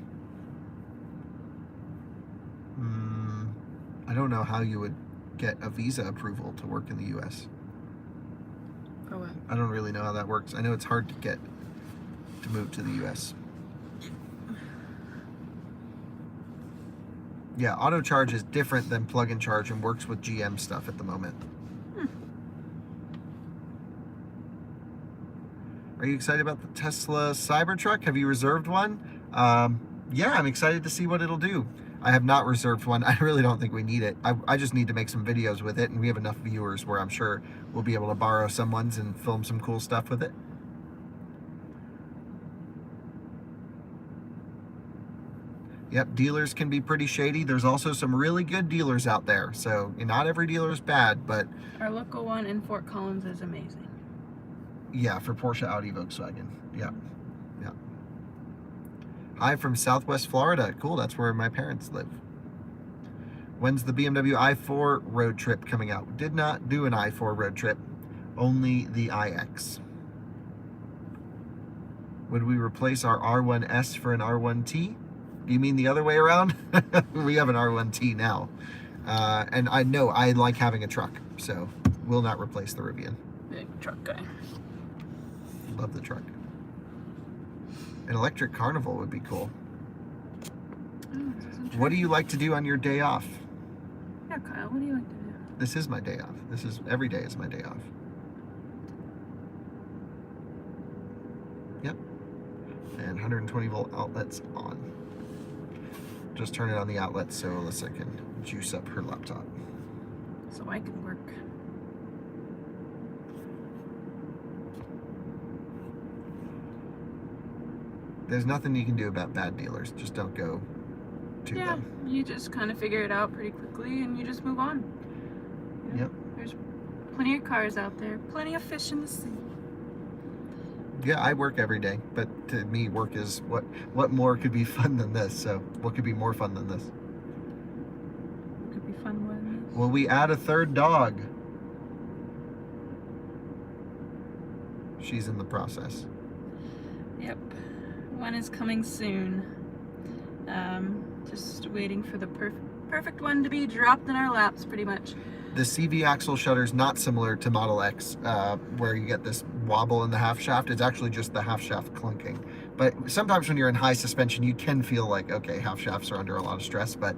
I don't know how you would get a visa approval to work in the US. For what? I don't really know how that works. I know it's hard to get to move to the US. Yeah, auto charge is different than plug-in charge and works with GM stuff at the moment. Are you excited about the Tesla Cybertruck? Have you reserved one? Yeah, I'm excited to see what it'll do. I have not reserved one. I really don't think we need it. I just need to make some videos with it, and we have enough viewers where I'm sure we'll be able to borrow someone's and film some cool stuff with it. Yep, dealers can be pretty shady. There's also some really good dealers out there. So not every dealer is bad, but... Our local one in Fort Collins is amazing. Yeah, for Porsche, Audi, Volkswagen. Yeah. Yeah. Hi from Southwest Florida. Cool, that's where my parents live. When's the BMW i4 road trip coming out? Did not do an i4 road trip, only the iX. Would we replace our R1S for an R1T? Do you mean the other way around? We have an R1T now. And I know I like having a truck, so will not replace the Rivian. Big truck guy. Love the truck. An electric Carnival would be cool. What do you like to do on your day off? Yeah, Kyle, what do you like to do? This is my day off. Every day is my day off. Yep. And 120 volt outlets on. Just turn it on the outlet so Alyssa can juice up her laptop. So I can work. There's nothing you can do about bad dealers. Just don't go to them. Yeah, you just kind of figure it out pretty quickly and you just move on. You know, Yep. There's plenty of cars out there, plenty of fish in the sea. Yeah, I work every day, but to me, work is what more could be fun than this? So, what could be more fun than this? Could be fun ones. Will we add a third dog? She's in the process. Yep, one is coming soon. Just waiting for the perfect one to be dropped in our laps, pretty much. The CV axle shutter is not similar to Model X, where you get this wobble in the half shaft. It's actually just the half shaft clunking. But sometimes when you're in high suspension, you can feel like, okay, half shafts are under a lot of stress. But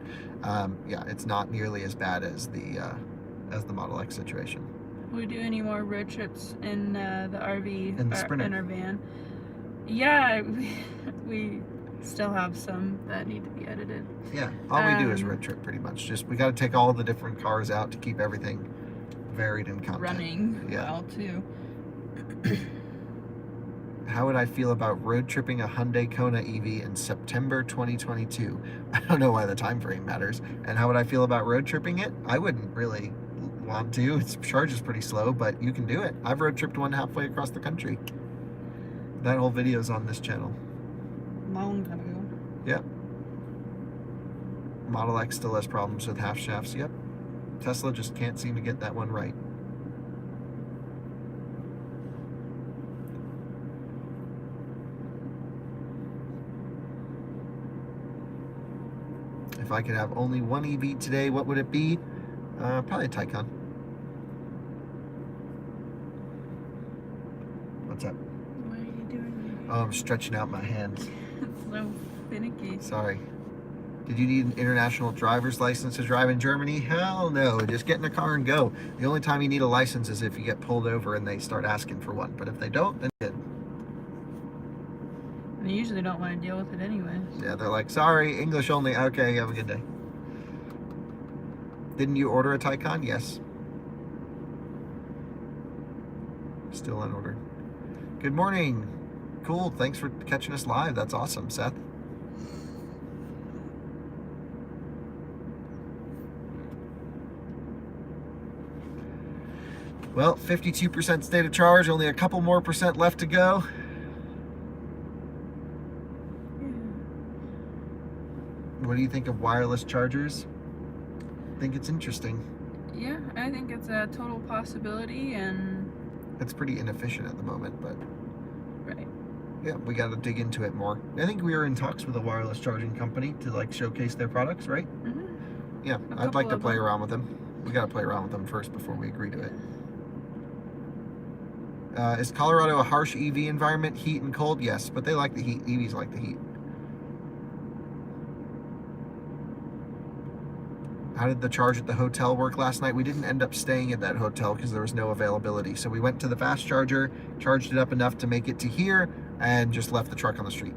yeah, it's not nearly as bad as the Model X situation. Will we do any more road trips in the RV? In the Sprinter. In our van? Yeah, we still have some that need to be edited. Yeah, all we do is road trip pretty much. Just we got to take all the different cars out to keep everything varied in content. Running Yeah. well too. How would I feel about road tripping a Hyundai Kona EV in September 2022? I don't know why the time frame matters. And how would I feel about road tripping it? I wouldn't really want to. Its charge is pretty slow, but you can do it. I've road tripped one halfway across the country. That whole video is on this channel. Long time ago. Yep. Model X still has problems with half shafts. Yep. Tesla just can't seem to get that one right. If I could have only one EV today, what would it be? Probably a Taycan. What's up? What are you doing? Oh, I'm stretching out my hands. It's so finicky. Sorry. Did you need an international driver's license to drive in Germany? Hell no. Just get in a car and go. The only time you need a license is if you get pulled over and they start asking for one. But if they don't, then good. They usually don't want to deal with it anyways. Yeah, they're like, sorry, English only. Okay, have a good day. Didn't you order a Taycan? Yes. Still on order. Good morning. Cool. Thanks for catching us live. That's awesome, Seth. Well, 52% state of charge, only a couple more percent left to go. What do you think of wireless chargers? I think it's interesting. Yeah, I think it's a total possibility, and It's pretty inefficient at the moment, but right. yeah, we got to dig into it more. I think we are in talks with a wireless charging company to like showcase their products, right? Mm-hmm. Yeah, I'd like to play around with them. We got to play around with them first before we agree to it. Is Colorado a harsh EV environment, heat and cold? Yes, but they like the heat. EVs like the heat. How did the charge at the hotel work last night? We didn't end up staying at that hotel because there was no availability. So we went to the fast charger, charged it up enough to make it to here, and just left the truck on the street.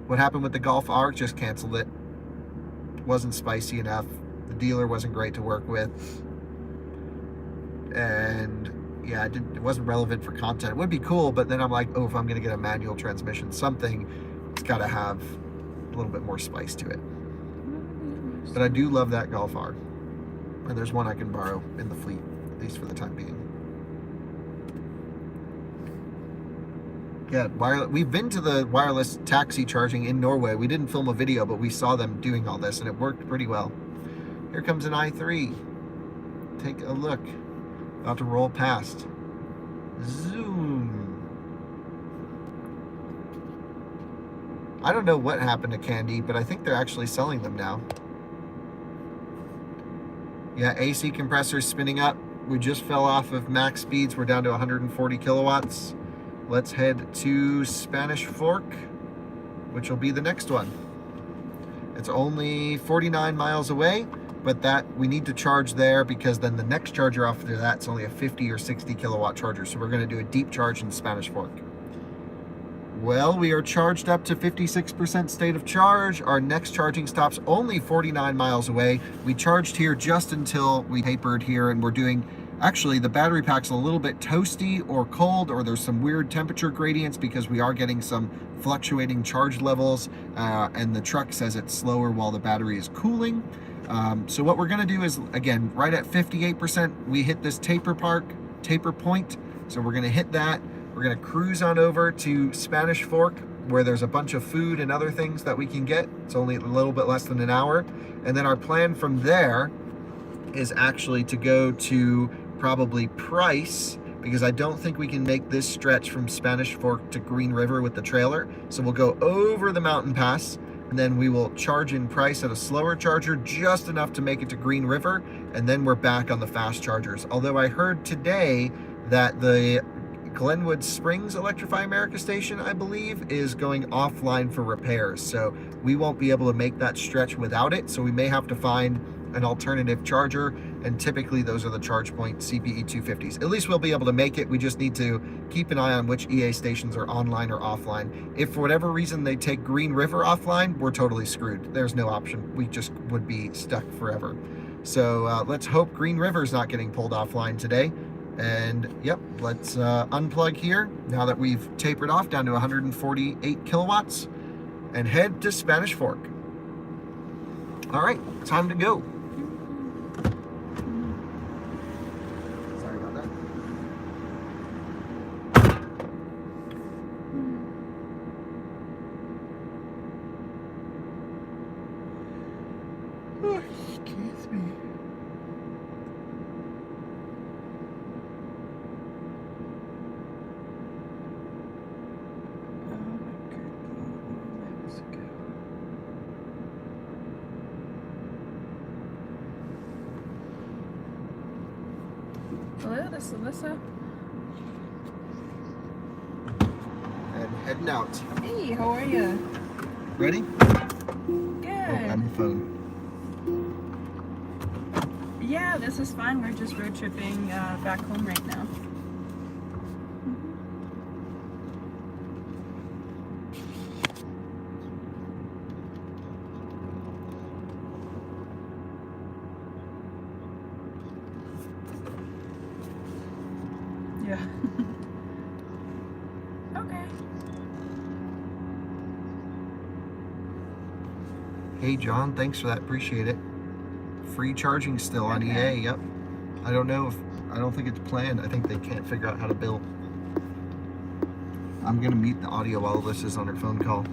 What happened with the Golf R? Just canceled it. Wasn't spicy enough. The dealer wasn't great to work with. And yeah, it wasn't relevant for content. It would be cool, but then I'm like, oh, if I'm going to get a manual transmission, something, it's got to have a little bit more spice to it. But I do love that Golf R. And there's one I can borrow in the fleet, at least for the time being. Yeah, we've been to the wireless taxi charging in Norway. We didn't film a video, but we saw them doing all this, and it worked pretty well. Here comes an i3. Take a look. About to roll past. Zoom. I don't know what happened to Candy, but I think they're actually selling them now. Yeah, AC compressors spinning up. We just fell off of max speeds. We're down to 140 kilowatts. Let's head to Spanish Fork, which will be the next one. It's only 49 miles away, but that we need to charge there because then the next charger after that's only a 50 or 60 kilowatt charger. So we're going to do a deep charge in Spanish Fork. Well, we are charged up to 56% state of charge. Our next charging stop's only 49 miles away. We charged here just until we tapered here, and we're doing, actually the battery pack's a little bit toasty or cold, or there's some weird temperature gradients because we are getting some fluctuating charge levels, and the truck says it's slower while the battery is cooling. So what we're gonna do is, again, right at 58%, we hit this taper point. So we're gonna hit that. We're gonna cruise on over to Spanish Fork, where there's a bunch of food and other things that we can get. It's only a little bit less than an hour. And then our plan from there is actually to go to probably Price, because I don't think we can make this stretch from Spanish Fork to Green River with the trailer. So we'll go over the mountain pass, and then we will charge in Price at a slower charger, just enough to make it to Green River, and then we're back on the fast chargers. Although I heard today that the Glenwood Springs Electrify America station, I believe, is going offline for repairs. So we won't be able to make that stretch without it. So we may have to find an alternative charger. And typically those are the ChargePoint CPE 250s. At least we'll be able to make it. We just need to keep an eye on which EA stations are online or offline. If for whatever reason they take Green River offline, we're totally screwed. There's no option. We just would be stuck forever. So let's hope Green River's not getting pulled offline today. And yep, let's unplug here now that we've tapered off down to 148 kilowatts and head to Spanish Fork. All right, time to go. Sorry about that. Oh, excuse me. this is Alyssa. And heading out. Hey, how are you? Ready? Good. Oh, and the phone. Yeah, this is fine. We're just road tripping back home right now. Yeah. Okay. Hey John, thanks for that. Appreciate it. Free charging still on Okay. EA. Yep. I don't think it's planned. I think they can't figure out how to bill. I'm gonna mute the audio while this is on her phone call.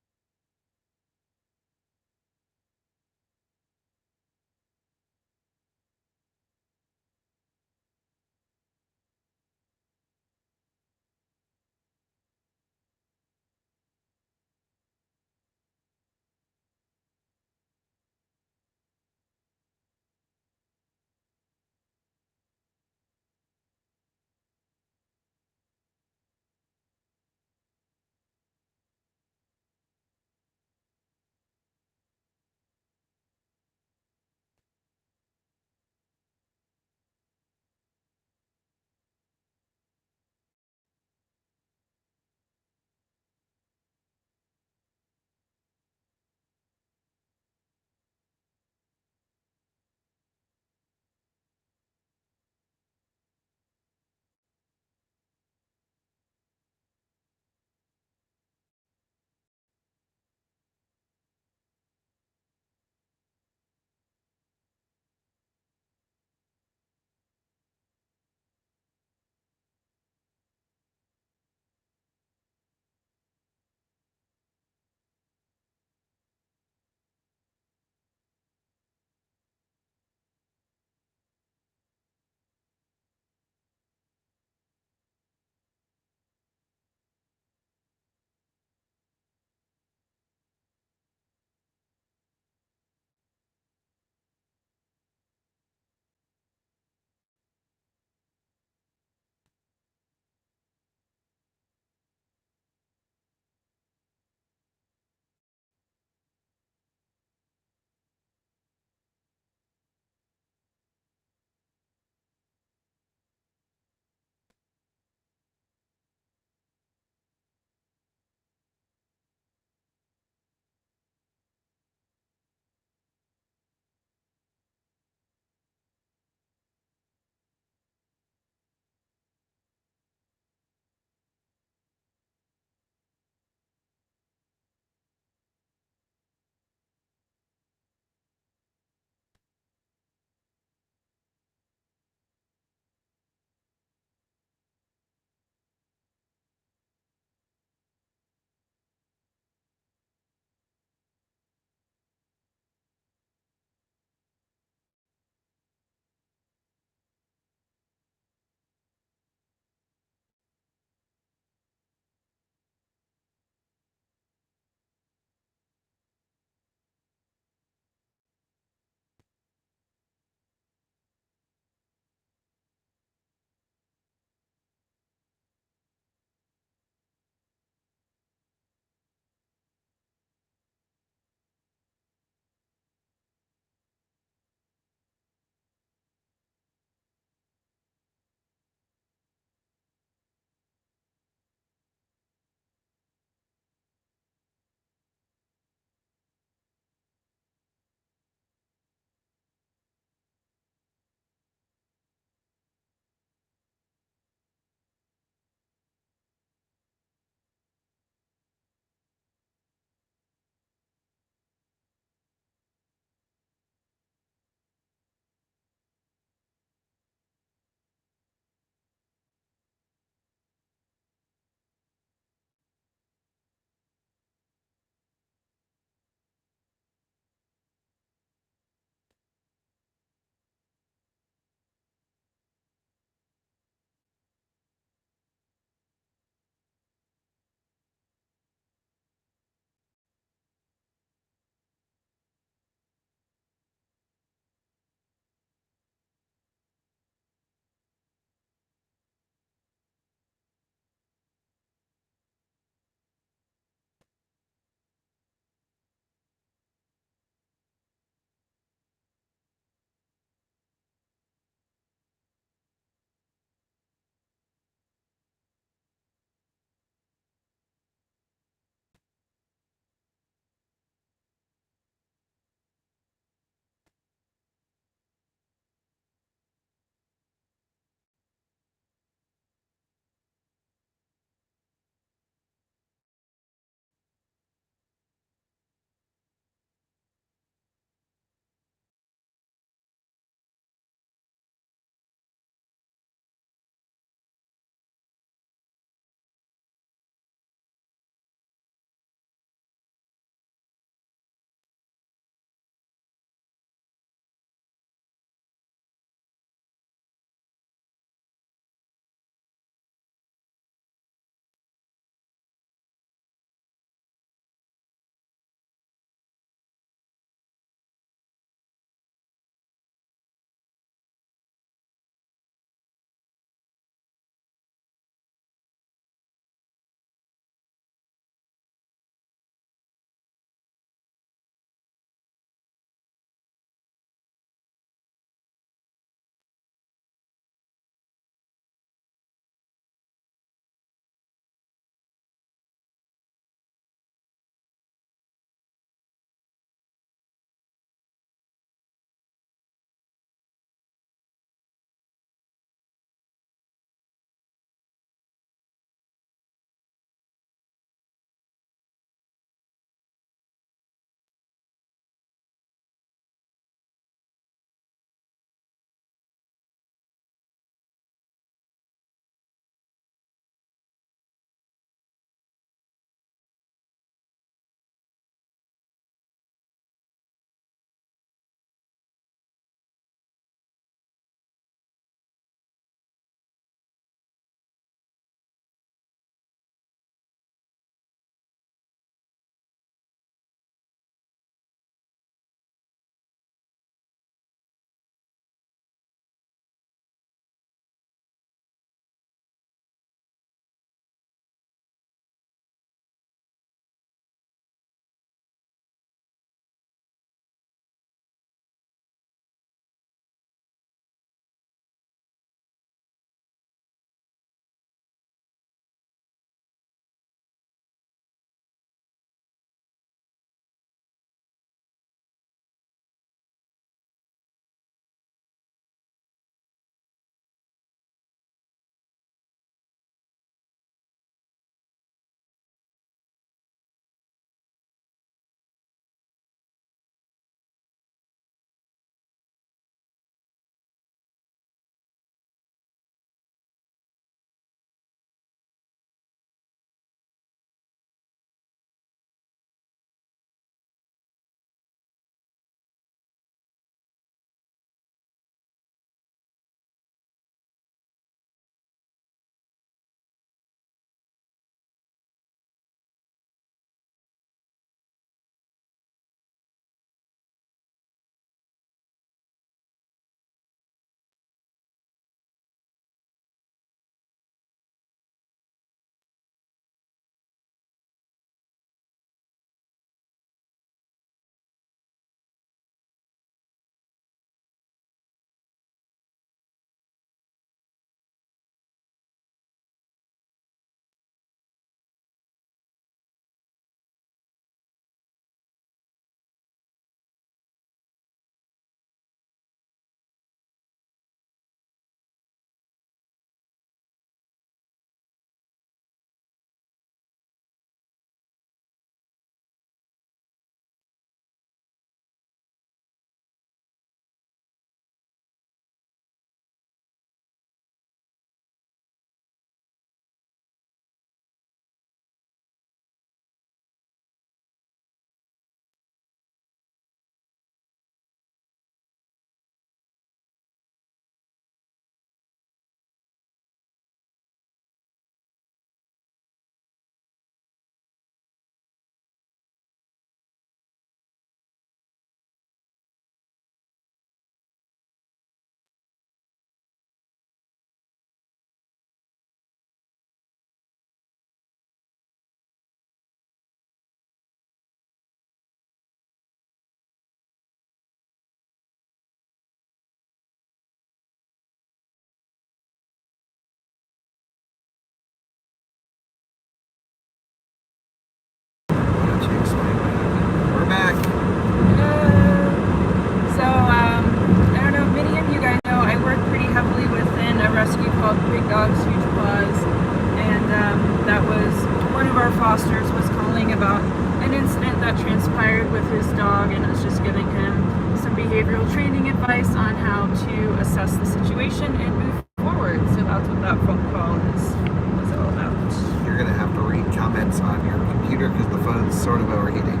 behavioral training advice on how to assess the situation and move forward. So that's what that phone call was all about. You're going to have to read comments on your computer because the phone's sort of overheating.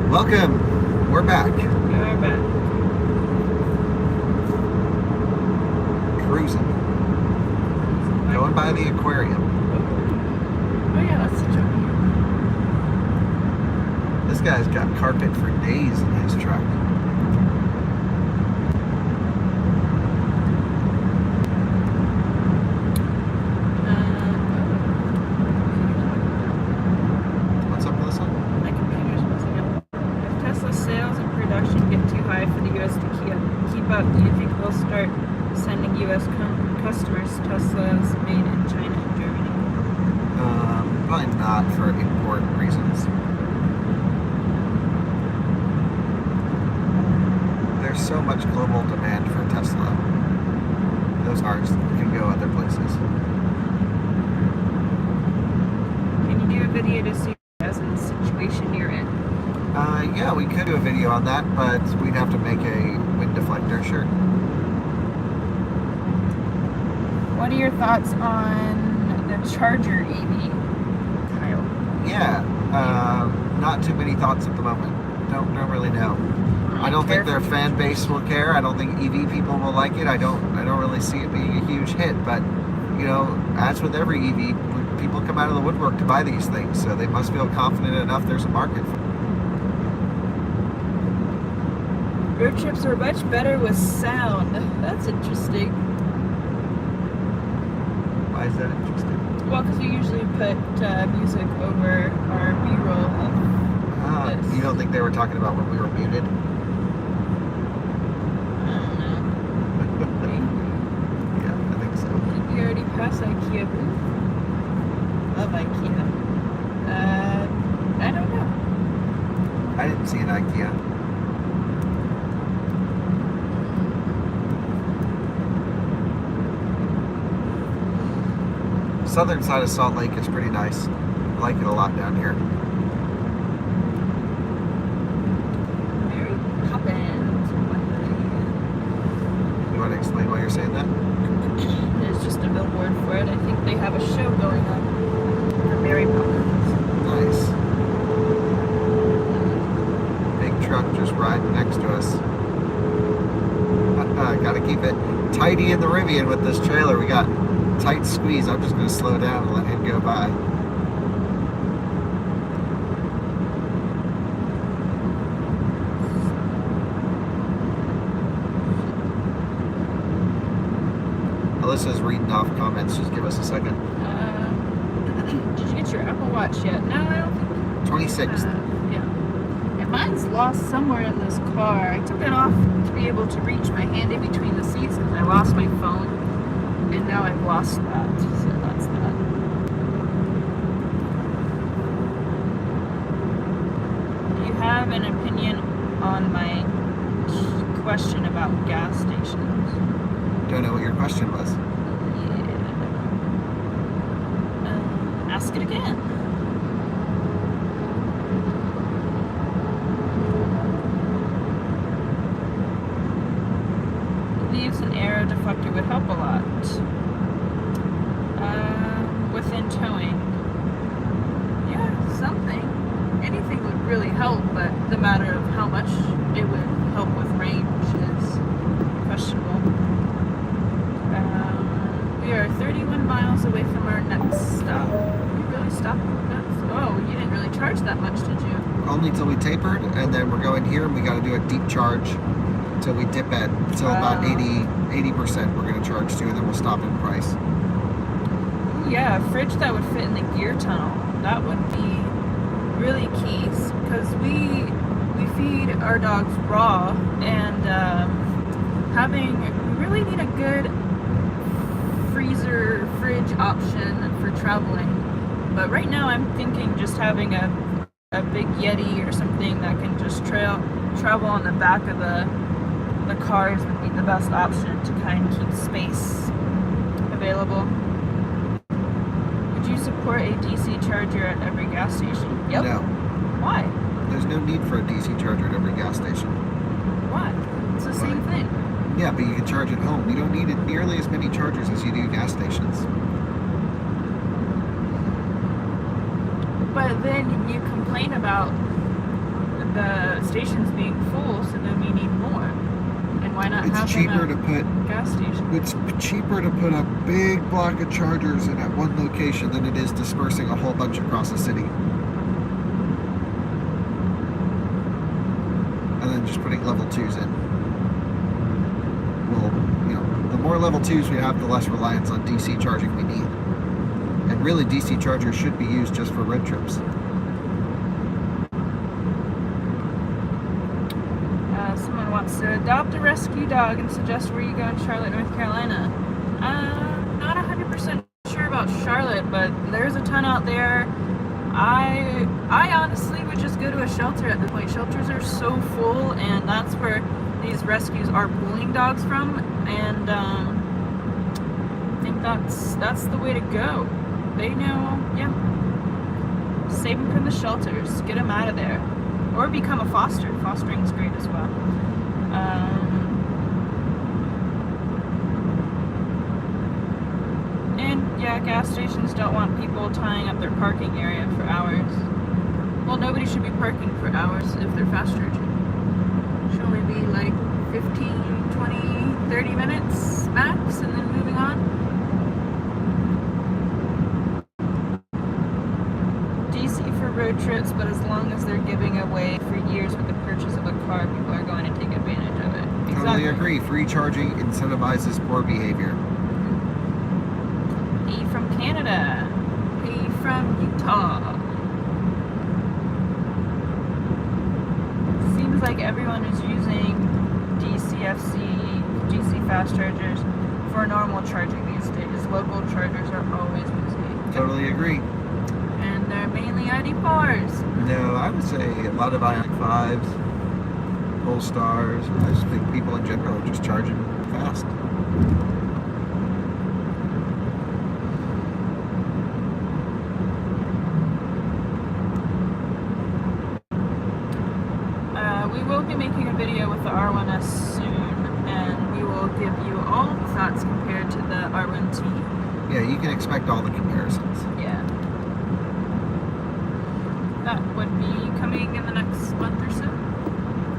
Welcome. We're back. We're back. Cruising. Going by the aquarium. Oh yeah, that's such a This guy's got carpet for days in his truck. What's up with this one? My computer's messing up. If Tesla sales and production get too high for the U.S. to keep up, do you think they'll start sending U.S. customers Teslas made in China and Germany? Probably not for import reasons. There's so much global demand for Tesla. Those cars can go other places. Can you do a video to see as in the situation you're in? Yeah, we could do a video on that, but we'd have to make a wind deflector shirt. What are your thoughts on the Charger EV, Kyle? Yeah, not too many thoughts at the moment. Don't really know. I don't think their fan base will care. I don't think EV people will like it. I don't really see it being a huge hit. But you know, as with every EV, people come out of the woodwork to buy these things, so they must feel confident enough there's a market for it. Road trips are much better with sound. That's interesting. Why is that interesting? Well, because we usually put music over our B-roll. You don't think they were talking about when we were muted? I don't know. Yeah, I think so. Did we already pass IKEA booth? Love IKEA. I don't know. I didn't see an IKEA. Southern side of Salt Lake is pretty nice. I like it a lot down here. Mary Poppins. You want to explain why you're saying that? There's just a billboard for it. I think they have a show going on for Mary Poppins. Nice. Big truck just riding next to us. Gotta keep it tidy in the Rivian with this trailer. We got tight squeeze. I'm just going to slow down and let him go by. Alyssa's reading off comments. Just give us a second. Did you get your Apple Watch yet? No, I don't think. 26th. Yeah. And mine's lost somewhere in this car. I took it off to be able to reach my hand in between the seats because I lost my phone. And now I've lost that, so that's that. Do you have an opinion on my question about gas stations? Don't know what your question was. Yeah. Ask it again. Believes an aero deflector would help a lot. Within towing. Yeah, something. Anything would really help, but the matter of how much it would help with range is questionable. We are 31 miles away from our next stop. We really stopped? Oh, you didn't really charge that much, did you? Only till we tapered, and then we're going here, and we got to do a deep charge till we dip at till about 80%. We're going to charge to, and then we'll stop in Price. Yeah, a fridge that would fit in the gear tunnel. That would be really key because we feed our dogs raw, and we really need a good fridge option for traveling. But right now I'm thinking just having a big Yeti or something that can just travel on the back of the cars would be the best option to kind of keep space available. Would you support a DC charger at every gas station? Yep. No. Why? There's no need for a DC charger at every gas station. What? It's the same thing. Yeah, but you can charge at home. You don't need nearly as many chargers as you do gas stations. But then you complain about the stations being full, so then you need more. And why not have cheaper them to put at gas stations? It's cheaper to put a big block of chargers in at one location than it is dispersing a whole bunch across the city. And then just putting level 2s in. Well, you know, the more level 2s we have, the less reliance on DC charging we need. And really, DC chargers should be used just for road trips. Someone wants to adopt a rescue dog and suggest where you go in Charlotte, North Carolina. Not 100% sure about Charlotte, but there's a ton out there. I honestly would just go to a shelter at this point. Shelters are so full, and that's where these rescues are pulling dogs from, and I think that's the way to go. They know, yeah. Save them from the shelters, get them out of there, or become a foster. Fostering's great as well. And yeah, gas stations don't want people tying up their parking area for hours. Well, nobody should be parking for hours if they're fast charging. Should only be like 15, 20, 30 minutes max, and then moving on. DC for road trips, but as long as they're giving away for years with the purchase of a car, people are going to take advantage of it. Totally agree. Free charging incentivizes poor behavior. P from Canada. P from Utah. Seems like everyone is using DC fast chargers for normal charging these days. Local chargers are always busy. Totally agree. And they're mainly ID4s. No, I would say a lot of Ioniq 5s, Polestars. I just think people in general are just charging fast. We will be making a video with the R1S soon, and we will give you all the thoughts compared to the R1T. Yeah, you can expect all the comparisons. Yeah. That would be coming in the next month or so.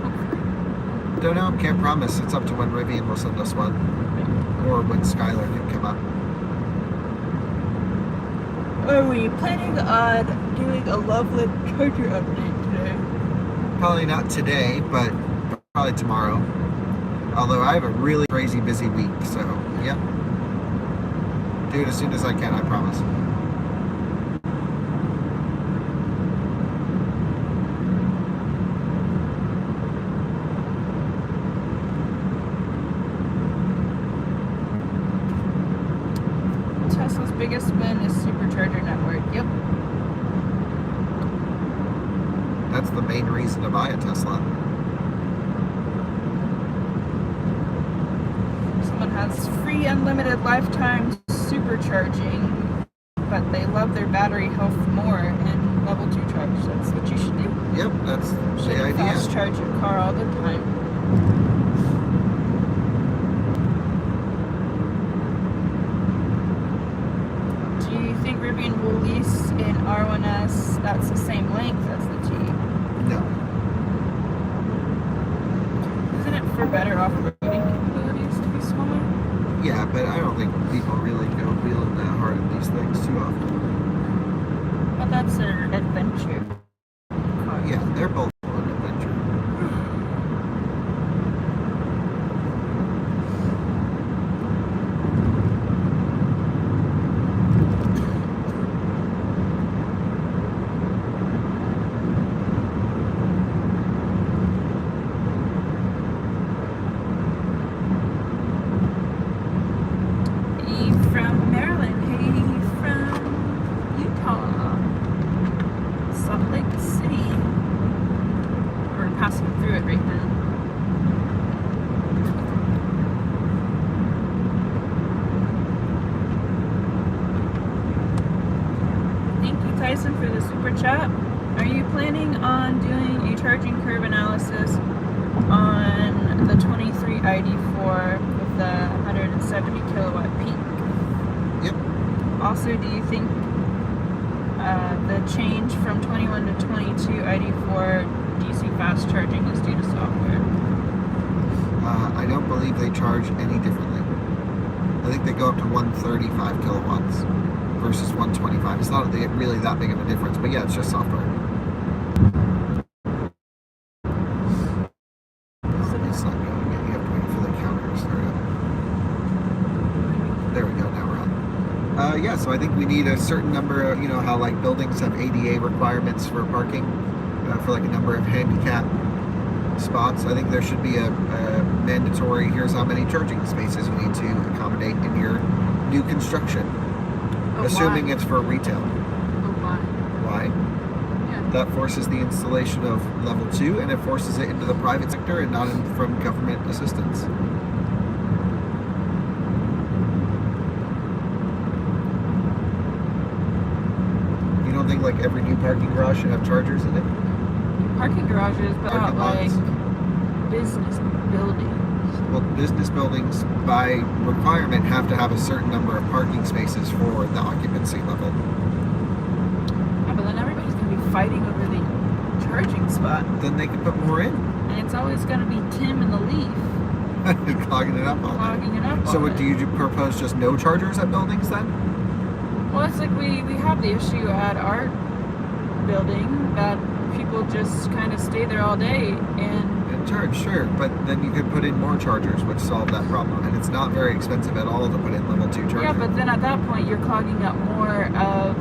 Hopefully. Don't know, can't promise. It's up to when Rivian will send us one. Or when Skylar can come up. Are we planning on doing a Loveland charger update today? Probably not today, but probably tomorrow. Although I have a really crazy busy week, so yep. Do it as soon as I can, I promise. Tesla's biggest win is supercharger network. Yep. That's the main reason to buy a Tesla. Someone has free unlimited lifetime supercharging, but they love their battery health more in level 2 charge. That's what you should do. Yep, that's the Should idea. fast charge your car all the time. Do you think Rivian will release an R1S that's the same length as the T? No. Isn't it for better off-roading capabilities to be smaller? Yeah, but I don't think people really go wheeling that hard in these things too often. But that's an adventure car. Yeah, they're both an adventure. From Maryland, hey from Utah, Salt Lake City. We're passing through it right now. Thank you, Tyson, for the super chat. Are you planning on doing a charging curve analysis on the 23 ID4 with the 170 kilowatt peak? Yep. Also, do you think the change from 21 to 22 ID4 DC fast charging is due to software? I don't believe they charge any differently. I think they go up to 135 kilowatts versus 125. It's not really that big of a difference, but yeah, it's just software. It's not going yet. You have to wait for the counter to start up. There we go. Now we're on. Yeah, so I think we need a certain number of, you know, how like buildings have ADA requirements for parking, for like a number of handicap spots. I think there should be a mandatory, here's how many charging spaces you need to accommodate in your new construction. Oh, assuming why? it's for retail. Oh, why? Why? Yeah. That forces the installation of level 2 and it forces it into the private sector and not from government assistance. You don't think like every new parking garage should have chargers in it? Parking garages, but not Parking like lots? business buildings. Well, business buildings by requirement have to have a certain number of parking spaces for the occupancy level. Yeah, but then everybody's going to be fighting over the charging spot. Then they can put more in. And it's always going to be Tim and the Leaf Clogging it up all day. clogging it up. So all what, do day. you propose just no chargers at buildings then? Well, it's like we have the issue at our building that people just kind of stay there all day and Charge, sure, but then you could put in more chargers, which solve that problem, and it's not very expensive at all to put in level 2 chargers. yeah, but then at that point you're clogging up more of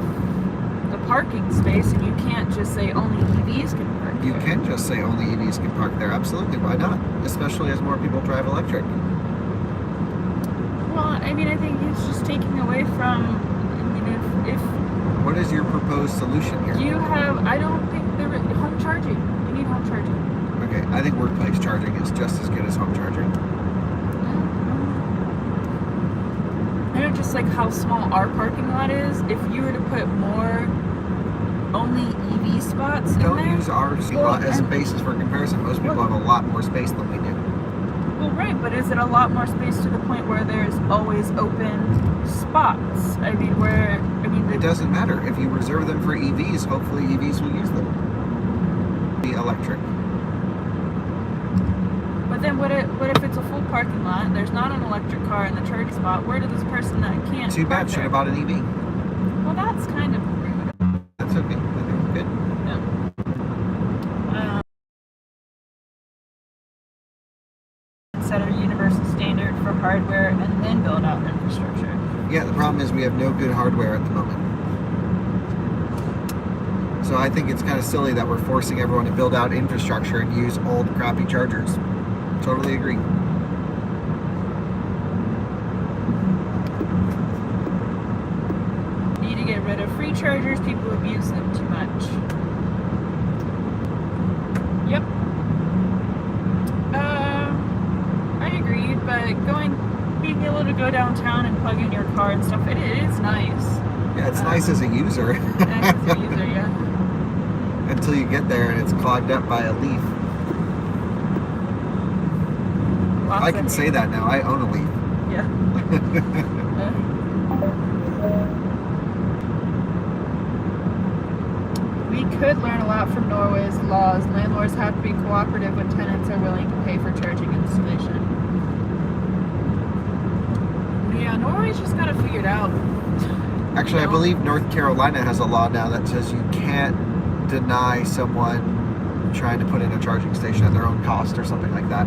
the parking space, and you can't just say only EVs can park You there. can just say only EVs can park there. Absolutely, why not? Especially as more people drive electric. Well, I mean, I think it's just taking away from. I mean, if What is your proposed solution here? you have, I don't think home charging. You need home charging. Okay, I think workplace charging is just as good as home charging. I know just like how small our parking lot is. If you were to put more only EV spots in Don't there, use our lot as a basis for comparison. Most people have a lot more space than we do. well, right, but is it a lot more space to the point where there's always open spots? I mean, It doesn't matter. If you reserve them for EVs, hopefully EVs will use them. Be electric. But then what if it's a full parking lot, there's not an electric car in the charge spot, where does this person that can't Too bad, park should there? have bought an EV. Well, that's kind of rude. That's okay. I think we're good. Set a universal standard for hardware and then build out infrastructure. Yeah, the problem is we have no good hardware at the moment. So I think it's kind of silly that we're forcing everyone to build out infrastructure and use old crappy chargers. Totally agree. Need to get rid of free chargers, people abuse them too much. Yep. I agreed, but being able to go downtown and plug in your car and stuff, it is nice. Yeah, it's nice as a user. Nice as a user, yeah. Until you get there and it's clogged up by a leaf. Lots I of can say people- that now. I own a leaf. Yeah. We could learn a lot from Norway's laws. Landlords have to be cooperative when tenants are willing to pay for charging installation. Yeah, Norway's just got to figure it out. Actually, I believe North Carolina has a law now that says you can't deny someone trying to put in a charging station at their own cost or something like that.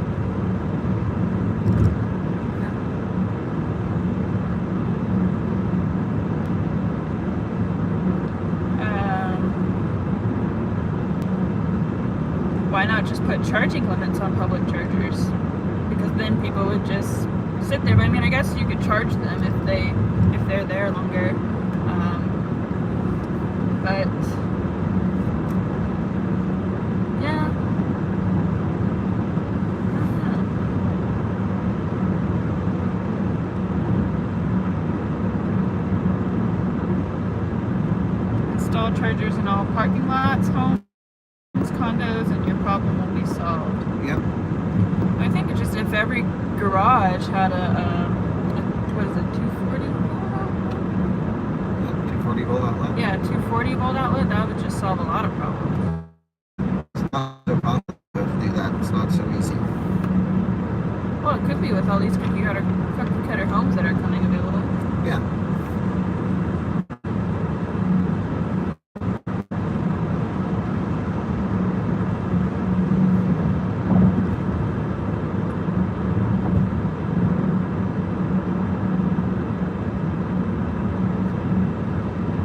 Why not just put charging limits on public chargers? Because then people would just sit there. But I mean, I guess you could charge them if they're there longer. But yeah, I don't know. Install chargers in all parking lots, homes. condos and your problem will be solved. Yep. I think it's just if every garage had what is it, 240 volt outlet? 240 volt outlet? Yeah, 240 volt outlet, that would just solve a lot of problems. It's not so possible to do that. It's not so easy. Well, it could be with all these cookie cutter homes that are coming available. Yeah.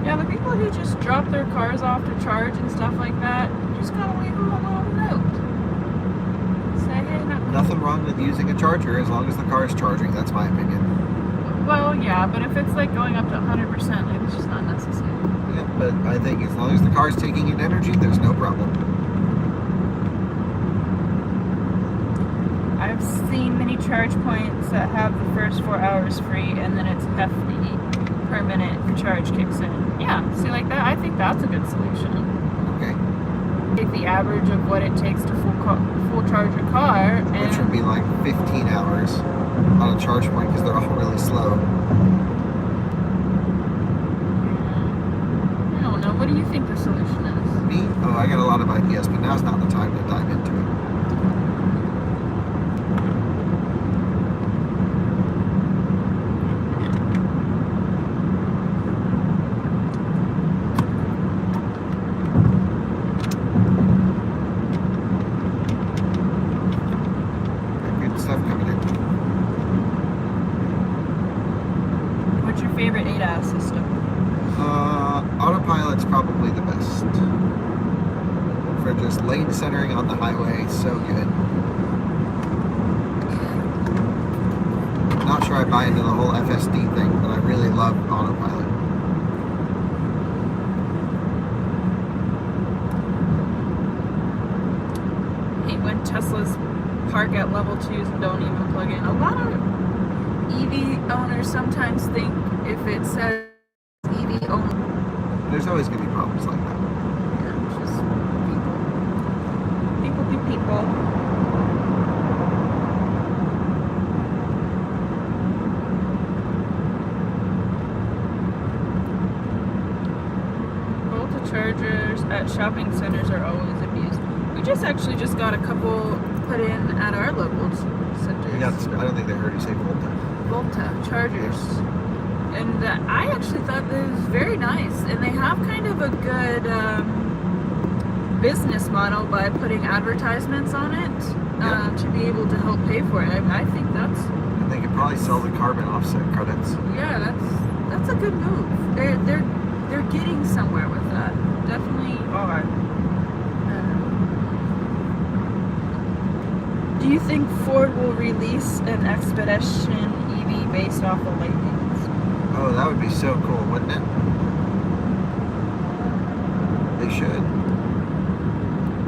Yeah, the people who just drop their cars off to charge and stuff like that, you just gotta leave them a little note. Say, hey, Nothing wrong with using a charger as long as the car is charging. That's my opinion. well, yeah, but if it's like going up to 100%, like, it's just not necessary. Yeah, but I think as long as the car is taking in energy, there's no problem. I've seen many charge points that have the first 4 hours free, and then it's hefty per minute the charge kicks in. Yeah, see, like that, I think that's a good solution. Okay. Take the average of what it takes to full charge a car, and Which would be like 15 hours on a charge point because they're all really slow. I don't know. What do you think the solution is? Me? Oh, I got a lot of ideas, but now's not the time to dive into it. Good stuff coming in. What's your favorite ADAS system? Autopilot's probably the best. For just lane centering on the highway, so good. Not sure I buy into the whole FSD thing, but I really love autopilot. I hate when Teslas park at level 2s and don't even plug in. A lot of EV owners sometimes think if it says EV only, There's always going to be problems like that. yeah, it's just people. People be people. Volta chargers at shopping centers are always abused. We actually just got a couple put in at our local centers. Yeah, I don't think they heard you say Volta. Volta chargers. And I actually thought that was very nice. And they have kind of a good business model by putting advertisements on it to be able to help pay for it. I think that's... And they could probably sell the carbon offset credits. Yeah, that's a good move. They're getting somewhere with that. Definitely are. Do you think Ford will release an Expedition EV based off of Lightnings? Oh, that would be so cool, wouldn't it? They should.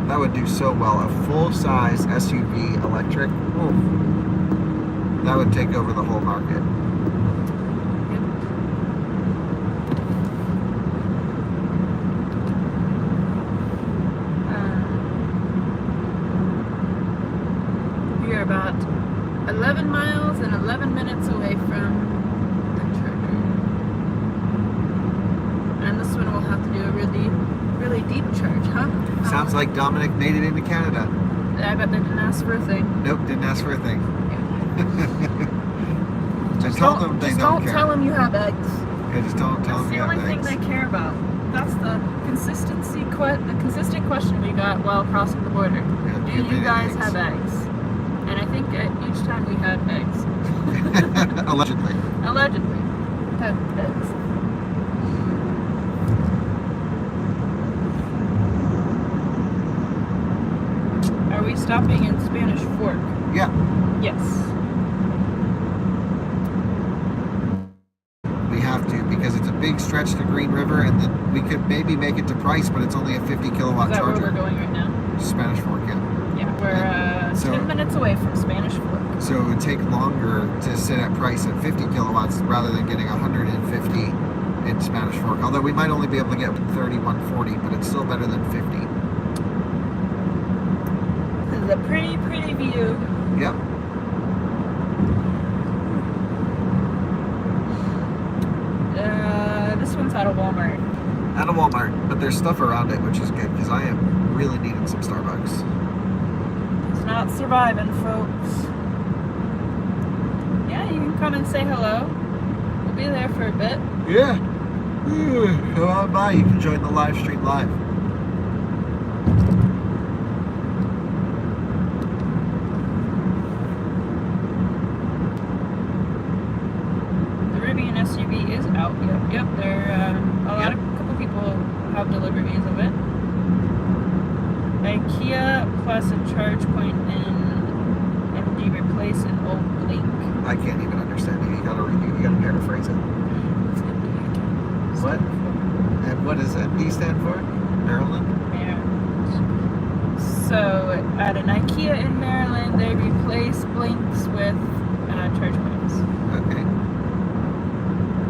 That would do so well. A full-size SUV electric. Ooh. That would take over the whole market. We are about 11 miles and 11 minutes away from the charger. And this one will have to do a really, really deep charge, huh? Sounds like Dominic made it into Canada. I bet they didn't ask for a thing. Nope, didn't ask for a thing. Just tell them they don't care. tell them you have eggs. Yeah, just don't tell That's them the you only have thing eggs. they care about. That's the consistent question we got while crossing the border. Yeah, Do give me you the guys eggs. have eggs? And I think each time we had eggs. Allegedly. Allegedly. Had eggs. Are we stopping in Spanish Fork? Yeah. Yes. We have to because it's a big stretch to Green River, and then we could maybe make it to Price, but it's only a 50 kilowatt Is that charger. where we're going right now? Spanish Fork, yeah. Yeah, we're So- 10 minutes away from Spanish Fork. So it would take longer to sit at Price at 50 kilowatts rather than getting 150 in Spanish Fork. Although we might only be able to get 30, 140, but it's still better than 50. a pretty, pretty view. Yep. This one's out of Walmart. At a Walmart, but there's stuff around it, which is good because I am really needing some Starbucks. It's not surviving, folks. Yeah, you can come and say hello. We'll be there for a bit. Yeah. Come on by. You can join the live stream live. The Rivian SUV is out. Yep. There, a couple people have deliveries of it. IKEA plus a charge point in MD replace an old Blink. I can't even understand it. You gotta paraphrase it. What? And what does MD stand for? Maryland? Yeah. So at an IKEA in Maryland, they replace Blinks with charge points. Okay.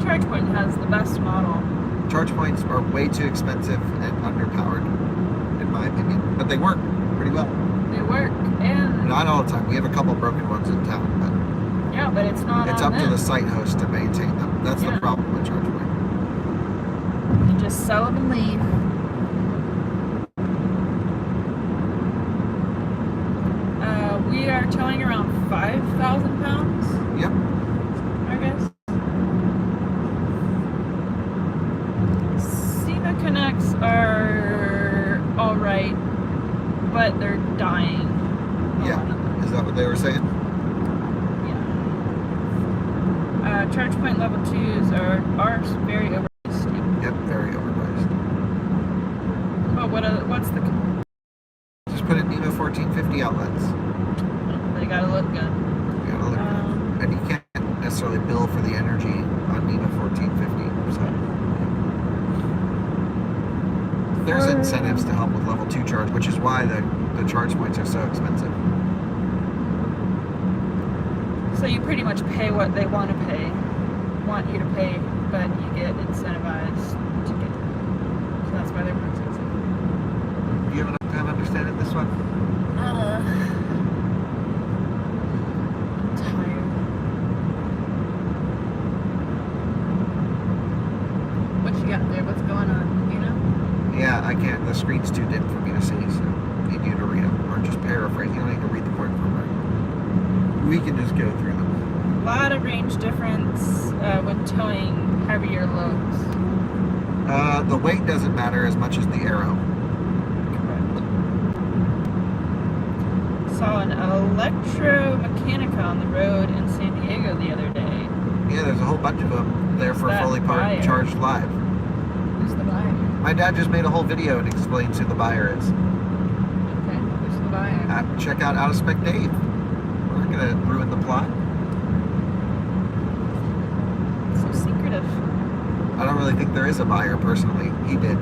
Charge point has the best model. Charge points are way too expensive and underpowered, in my opinion. But they work pretty well. They work, and Not all the time. We have a couple broken ones in town, but yeah, but it's not. it's on up to them. the site host to maintain them. That's the problem with charge point. You just sell them and leave. We are towing around 5,000 pounds. Yep. I guess. SEMA Connects are alright, but they're dying. Yeah. Is that what they were saying? Yeah. Charge point level 2s are very overpriced. Yep, very overpriced. But what's the... Just put it in NEMA 1450 outlets. They gotta look good. You gotta look good. And you can't necessarily bill for the energy on NEMA 1450. So there's incentives to help with level 2 charge, which is why the charge points are so expensive. So you pretty much pay what they want you to pay, but you get incentivized to get it. So that's why they're more expensive. Do you have enough time understanding this one? I'm tired. What you got there? What's going on? You know? Yeah, I can't. The screen's too dim for me to see, so I need you to read them. Or just paraphrase. You don't need to read the word for word. We can just go through them. A lot of range difference when towing heavier loads. The weight doesn't matter as much as the arrow. Saw an electromechanica on the road in San Diego the other day. Yeah, there's a whole bunch of them there for fully charged live. Who's the buyer? My dad just made a whole video and explains who the buyer is. Okay, who's the buyer? Check out Out of Spec Dave. We're not gonna ruin the plot. So secretive. I don't really think there is a buyer personally. He did.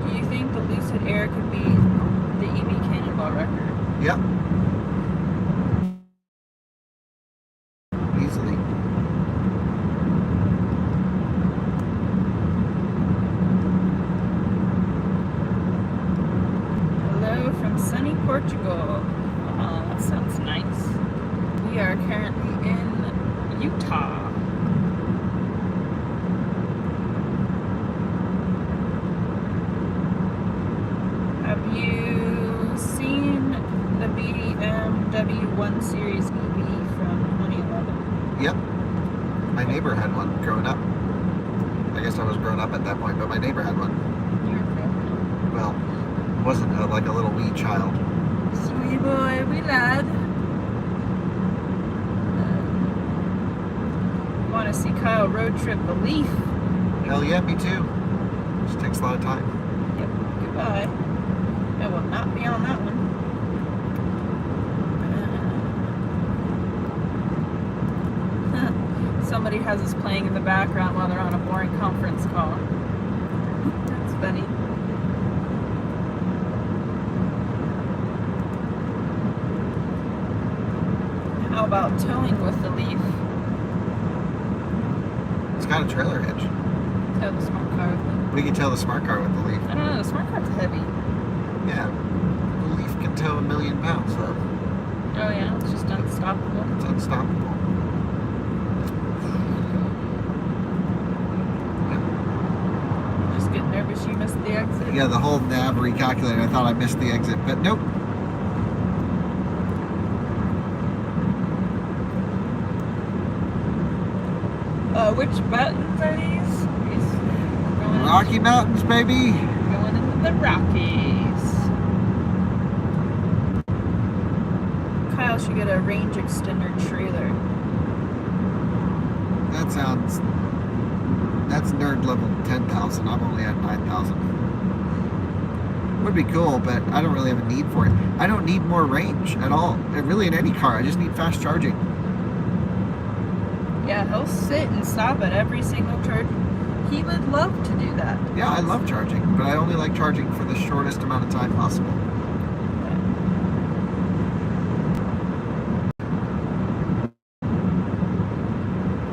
Do you think the Lucid Air could be the EV Cannonball record? Yep. Easily. Hello from sunny Portugal. That sounds nice. We are currently in Utah. Have you seen the BMW 1 Series EV from 2011? Yep. My neighbor had one growing up. I guess I was grown up at that point, but my neighbor had one. You're grown. Well, wasn't like a little wee child. Sweet boy, wee lad. Want to see Kyle road trip the Leaf? Hell yeah, me too. Just takes a lot of time. Yep. Goodbye. I will not be on that one. Somebody has us playing in the background while they're on a boring conference call. That's funny. How about towing with the Leaf? It's got a trailer hitch. Tell the smart car with it. We can tow the smart car with the Leaf. I don't know, the smart car's heavy. Yeah. The Leaf can tow 1,000,000 pounds, though. Oh yeah, it's just unstoppable. It's unstoppable. Just get nervous you missed the exit. Yeah, the whole nav recalculator. I thought I missed the exit, but nope. Which buttons are these? Rocky Mountains, baby. Going into the Rockies. Kyle should get a range extender trailer. That's nerd level 10,000. I'm only at 9,000. Would be cool, but I don't really have a need for it. I don't need more range at all. Really, in any car, I just need fast charging. Yeah, he'll sit and stop at every single charge. He would love to do that. Yeah, I love charging, but I only like charging for the shortest amount of time possible.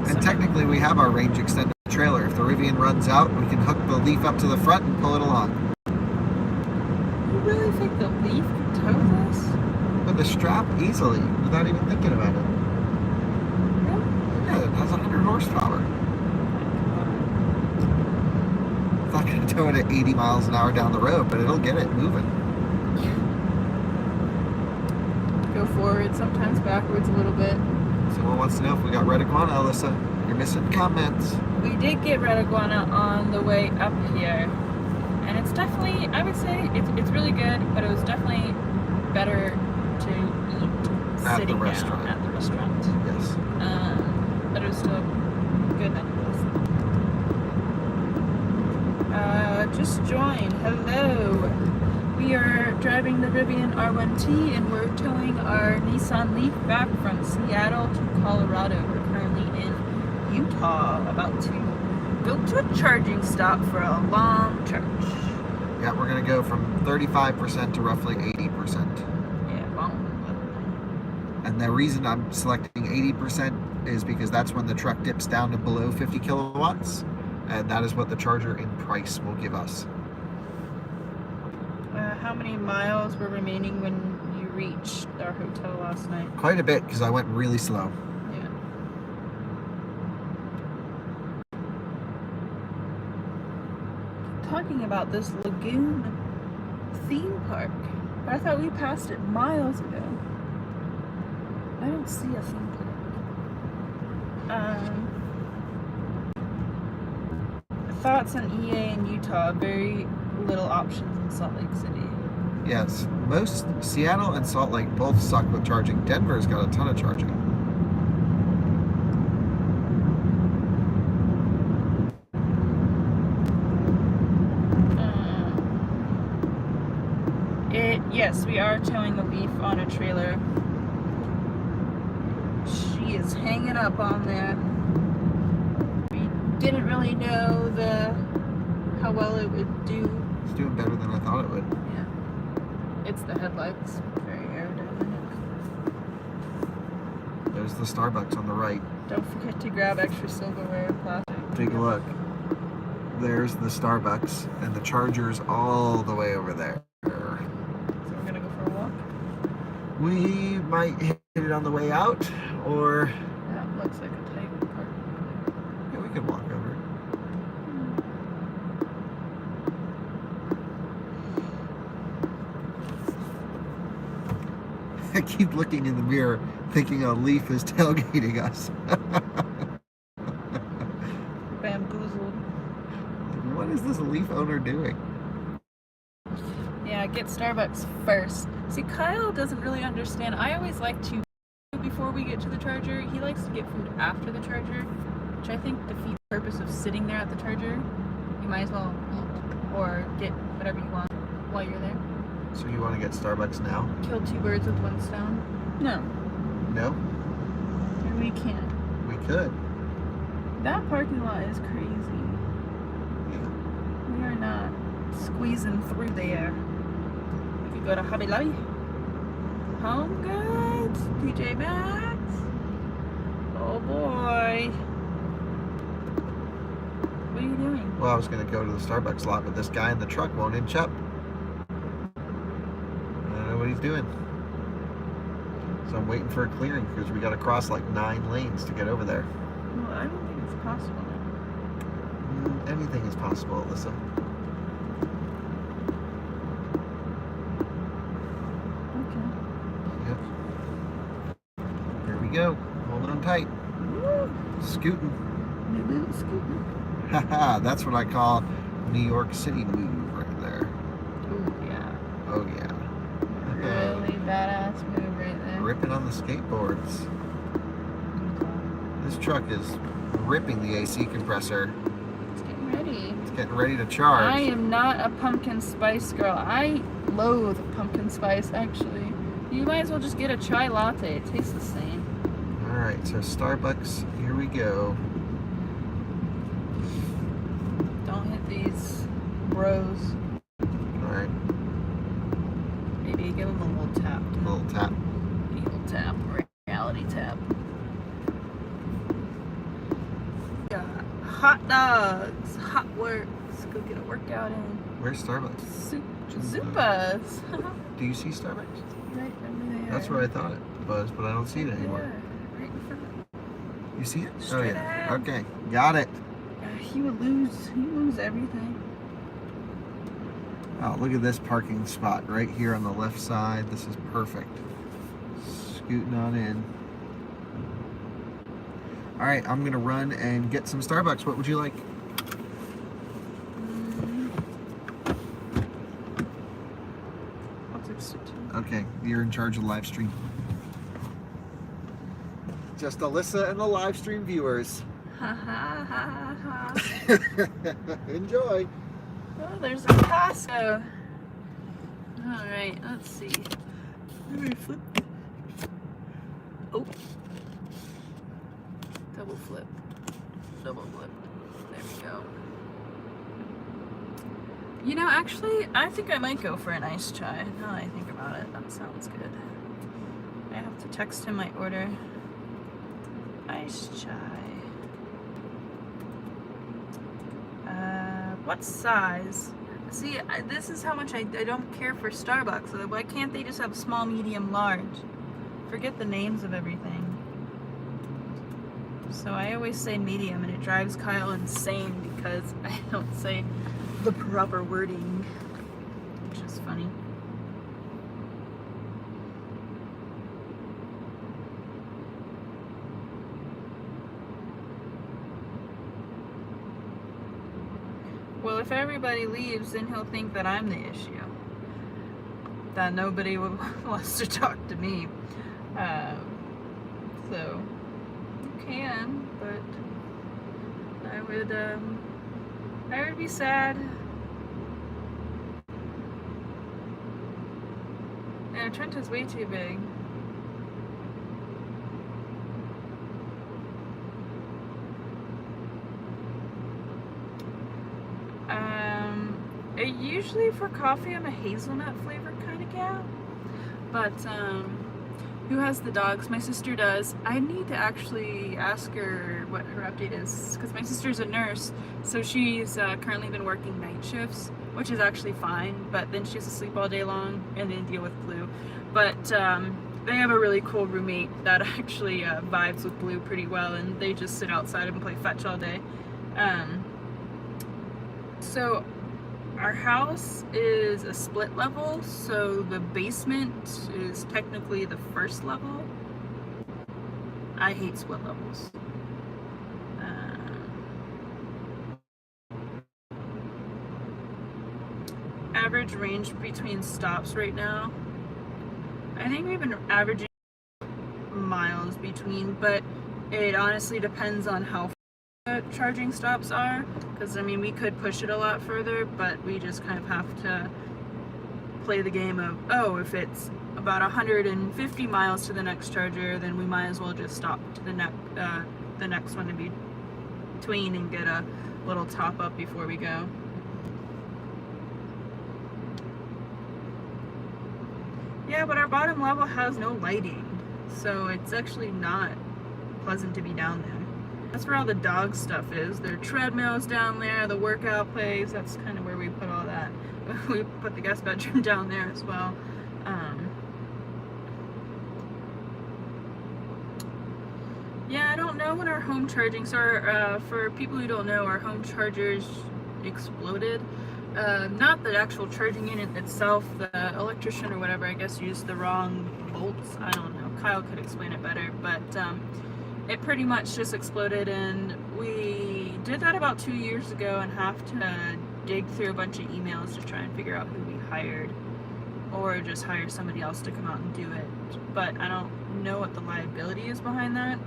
And technically, we have our range extender trailer. If the Rivian runs out, we can hook the Leaf up to the front and pull it along. You really think the Leaf can tow this? With the strap, easily, without even thinking about it. Really? Yeah, it has 100 horsepower. It's not going to tow it at 80 miles an hour down the road, but it'll get it moving. Go forward, sometimes backwards a little bit. Someone wants to know if we got red iguana, Alyssa. You're missing comments. We did get red iguana on the way up here. And it's definitely, I would say, it's really good, but it was definitely better to eat sitting down at the restaurant. Yes. But it was still good nonetheless. Just joined. Hello. We are driving the Rivian R1T and we're towing our Nissan Leaf back from Seattle to Colorado. We're currently in Utah, about to go to a charging stop for a long charge. Yeah, we're going to go from 35% to roughly 80%. Yeah, long. And the reason I'm selecting 80% is because that's when the truck dips down to below 50 kilowatts. And that is what the charger in price will give us. How many miles were remaining when you reached our hotel last night? Quite a bit, because I went really slow. Yeah. Talking about this lagoon theme park, but I thought we passed it miles ago. I don't see a theme park. Thoughts on EA in Utah? Very little options in Salt Lake City. Yes, most Seattle and Salt Lake both suck with charging. Denver's got a ton of charging. Yes, we are towing the Leaf on a trailer. She is hanging up on there. We didn't really know how well it would do. It's doing better than I thought it would. Yeah. It's the headlights. Very aerodynamic. There's the Starbucks on the right. Don't forget to grab extra silverware and plastic. Take a look. There's the Starbucks, and the charger's all the way over there. So we're gonna go for a walk? We might hit it on the way out, or... That looks like a tight park. Yeah, we could walk over. I keep looking in the mirror, thinking a Leaf is tailgating us. Bamboozled. What is this Leaf owner doing? Yeah, get Starbucks first. See, Kyle doesn't really understand. I always like to before we get to the charger. He likes to get food after the charger, which I think defeats the purpose of sitting there at the charger. You might as well eat or get whatever you want while you're there. So you want to get Starbucks now? Kill two birds with one stone? No. No? We can't. We could. That parking lot is crazy. Yeah. We are not squeezing through there. We could go to Hobby Lobby, Home Goods, TJ Maxx. Oh boy. are you doing? Well, I was going to go to the Starbucks lot, but this guy in the truck won't inch up. I don't know what he's doing. So I'm waiting for a clearing because we got to cross like 9 lanes to get over there. Well, I don't think it's possible. Anything is possible, Alyssa. Okay. Yep. Here we go. Hold on tight. Woo! Scooting. Maybe it's scooting. Haha, that's what I call New York City move right there. Ooh, yeah. Oh yeah. Really badass move right there. Ripping on the skateboards. This truck is ripping the AC compressor. It's getting ready. It's getting ready to charge. I am not a pumpkin spice girl. I loathe pumpkin spice, actually. You might as well just get a chai latte. It tastes the same. Alright, so Starbucks, here we go. Don't hit these bros. Alright, Maybe give them a little tap. a little tap. Little tap. Reality tap. Got hot dogs. Hot work. Let's go get a workout in. Where's Starbucks? Zupas. Do you see Starbucks? Right over there. That's where I thought it was, but I don't see it anymore. Yeah, right in front. You see it? Straight oh yeah. ahead. Okay, got it. He would lose. He lose everything. Oh, look at this parking spot right here on the left side. This is perfect. Scooting on in. All right, I'm gonna run and get some Starbucks. What would you like? I'll text it to you. Okay, you're in charge of the live stream. Just Alyssa and the live stream viewers. Ha ha ha ha. Enjoy. Oh, there's a Costco. All right, let's see. Let me flip. Oh. Double flip. Double flip. There we go. You know, actually, I think I might go for an iced chai. Now that I think about it, that sounds good. I have to text him my order. Iced chai. What size? See, this is how much I don't care for Starbucks. Why can't they just have small, medium, large? Forget the names of everything. So I always say medium, and it drives Kyle insane because I don't say the proper wording, which is funny. Well, if everybody leaves, then he'll think that I'm the issue. That nobody wants to talk to me. So, you can, but I would be sad. Yeah, Trent is way too big. Usually for coffee, I'm a hazelnut flavored kind of gal. But, who has the dogs? My sister does. I need to actually ask her what her update is, because my sister's a nurse, so she's currently been working night shifts, which is actually fine, but then she has to sleep all day long and then deal with Blue. But they have a really cool roommate that actually vibes with Blue pretty well, and they just sit outside and play fetch all day. So our house is a split level, so the basement is technically the first level. I hate split levels. Average range between stops right now, I think we've been averaging miles between, but it honestly depends on how charging stops are, because I mean we could push it a lot further, but we just kind of have to play the game of, oh, if it's about 150 miles to the next charger, then we might as well just stop to the next one in between and get a little top up before we go. Yeah, but our bottom level has no lighting, so it's actually not pleasant to be down there. That's where all the dog stuff is. There are treadmills down there, the workout place. That's kind of where we put all that. We put the guest bedroom down there as well. Yeah, I don't know when our home charging. So for people who don't know, our home chargers exploded. Not the actual charging unit itself. The electrician or whatever, I guess, used the wrong bolts. I don't know. Kyle could explain it better, but it pretty much just exploded, and we did that about 2 years ago and have to dig through a bunch of emails to try and figure out who we hired, or just hire somebody else to come out and do it. But I don't know what the liability is behind that.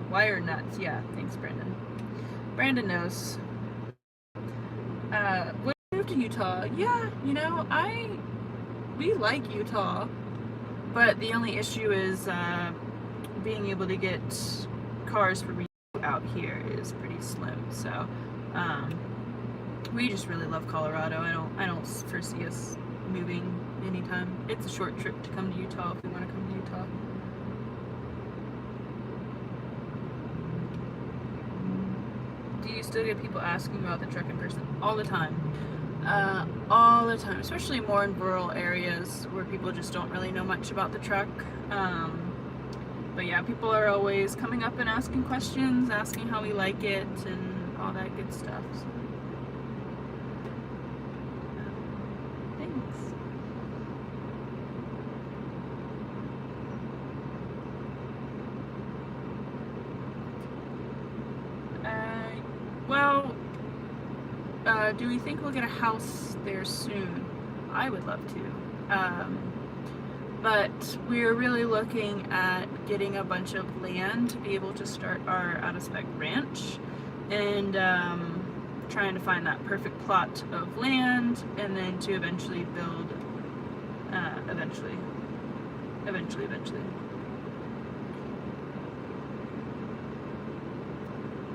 Wire nuts, yeah, thanks Brandon. Brandon knows. When we moved to Utah, yeah, you know, we like Utah, but the only issue is being able to get cars for review out here is pretty slim. So we just really love Colorado. I don't foresee us moving anytime. It's a short trip to come to Utah if we want to come to Utah. Do you still get people asking about the truck in person? All the time. All the time, especially more in rural areas where people just don't really know much about the truck. But yeah, people are always coming up and asking questions, asking how we like it and all that good stuff. So, thanks. Well, do we think we'll get a house there soon? I would love to. But we're really looking at getting a bunch of land to be able to start our out-of-spec ranch, and trying to find that perfect plot of land, and then to eventually build, eventually.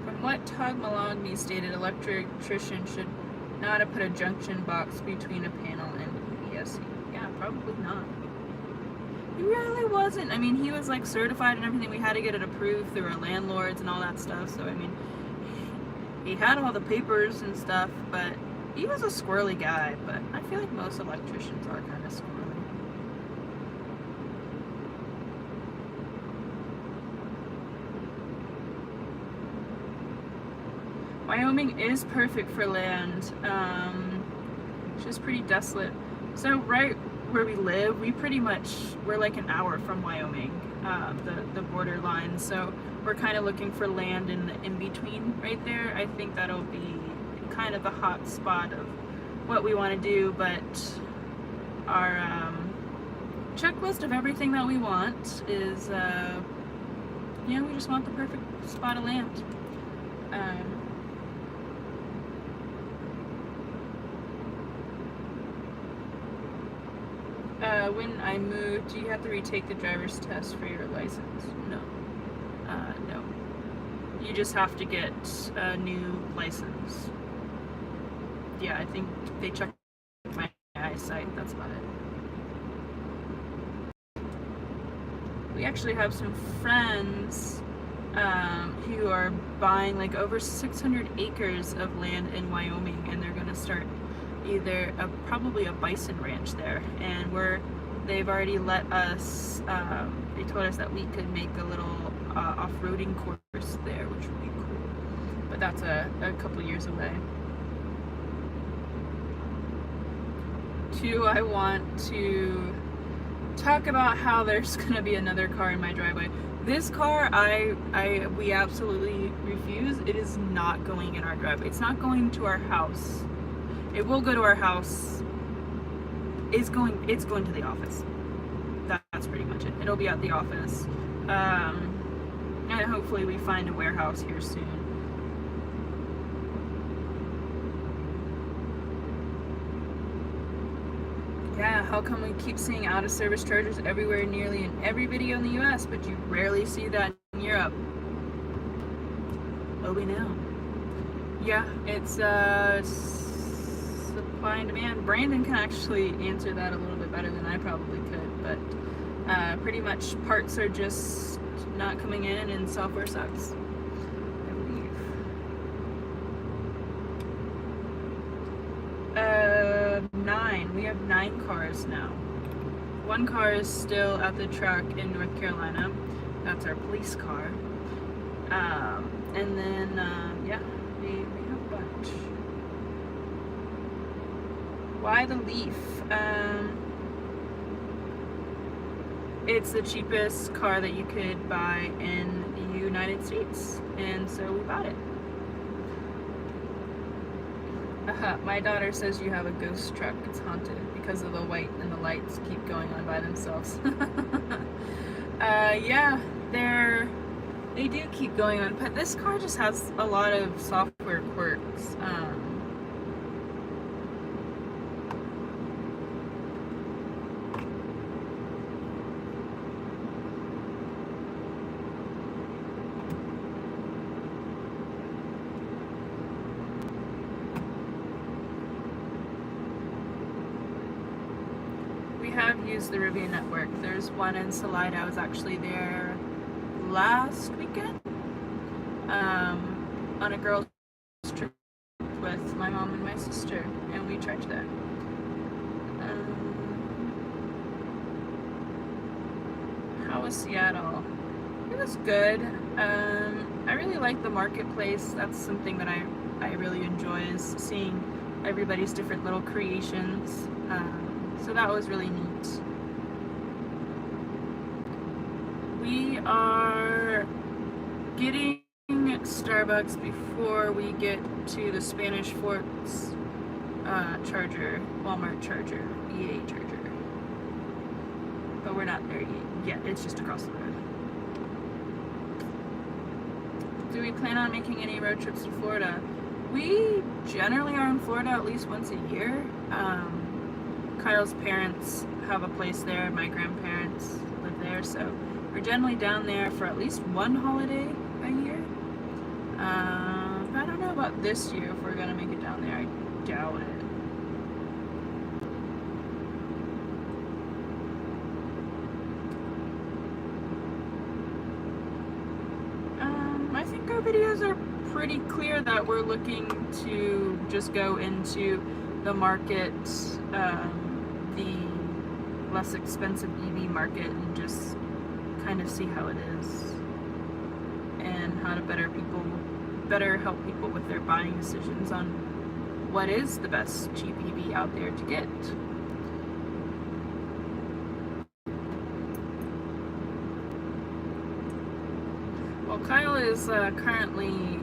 From what Todd Malogny stated, electrician should not have put a junction box between a panel and ESC. Yeah, probably not. He really wasn't. I mean, he was like certified and everything. We had to get it approved through our landlords and all that stuff. So, I mean, he had all the papers and stuff, but he was a squirrely guy. But I feel like most electricians are kind of squirrely. Wyoming is perfect for land. It's just pretty desolate. So right where we live, we're like an hour from Wyoming, the border line. So we're kind of looking for land in the in-between right there. I think that'll be kind of the hot spot of what we want to do, but our checklist of everything that we want is, yeah, we just want the perfect spot of land. When I moved, do you have to retake the driver's test for your license? No. No. You just have to get a new license. Yeah, I think they checked my eyesight. That's about it. We actually have some friends who are buying like over 600 acres of land in Wyoming, and they're going to start either probably a bison ranch there, and they've already let us, they told us that we could make a little off-roading course there, which would be cool, but that's a couple years away. Two, I want to talk about how there's gonna be another car in my driveway. This car, we absolutely refuse. It is not going in our driveway. It's not going to our house. It will go to our house. It's going to the office. That's pretty much it. It'll be at the office. And hopefully we find a warehouse here soon. Yeah, how come we keep seeing out-of-service chargers everywhere, nearly in every video in the US, but you rarely see that in Europe? Oh, we know. Yeah, it's supply and demand. Brandon can actually answer that a little bit better than I probably could, but pretty much parts are just not coming in and software sucks. 9. We have 9 cars now. 1 car is still at the truck in North Carolina. That's our police car. And then, yeah, we have a bunch. Why the Leaf? It's the cheapest car that you could buy in the United States, and so we bought it. My daughter says you have a ghost truck. It's haunted because of the white and the lights keep going on by themselves. Yeah, they do keep going on, but this car just has a lot of software quirks. We have used the Rivian network. There's one in Salida. I was actually there last weekend on a girls' trip with my mom and my sister, and we charged there. How was Seattle? It was good. I really like the marketplace. That's something that I really enjoy, is seeing everybody's different little creations. So that was really neat. We are getting Starbucks before we get to the Spanish Forks charger, Walmart charger, EA charger. But we're not there yet. It's just across the road. Do we plan on making any road trips to Florida? We generally are in Florida at least once a year. Kyle's parents have a place there. My grandparents live there, so we're generally down there for at least one holiday a year. I don't know about this year if we're gonna make it down there. I doubt it. I think our videos are pretty clear that we're looking to just go into the market, the less expensive EV market, and just kind of see how it is and how to better help people with their buying decisions on what is the best cheap EV out there to get. Well, Kyle is currently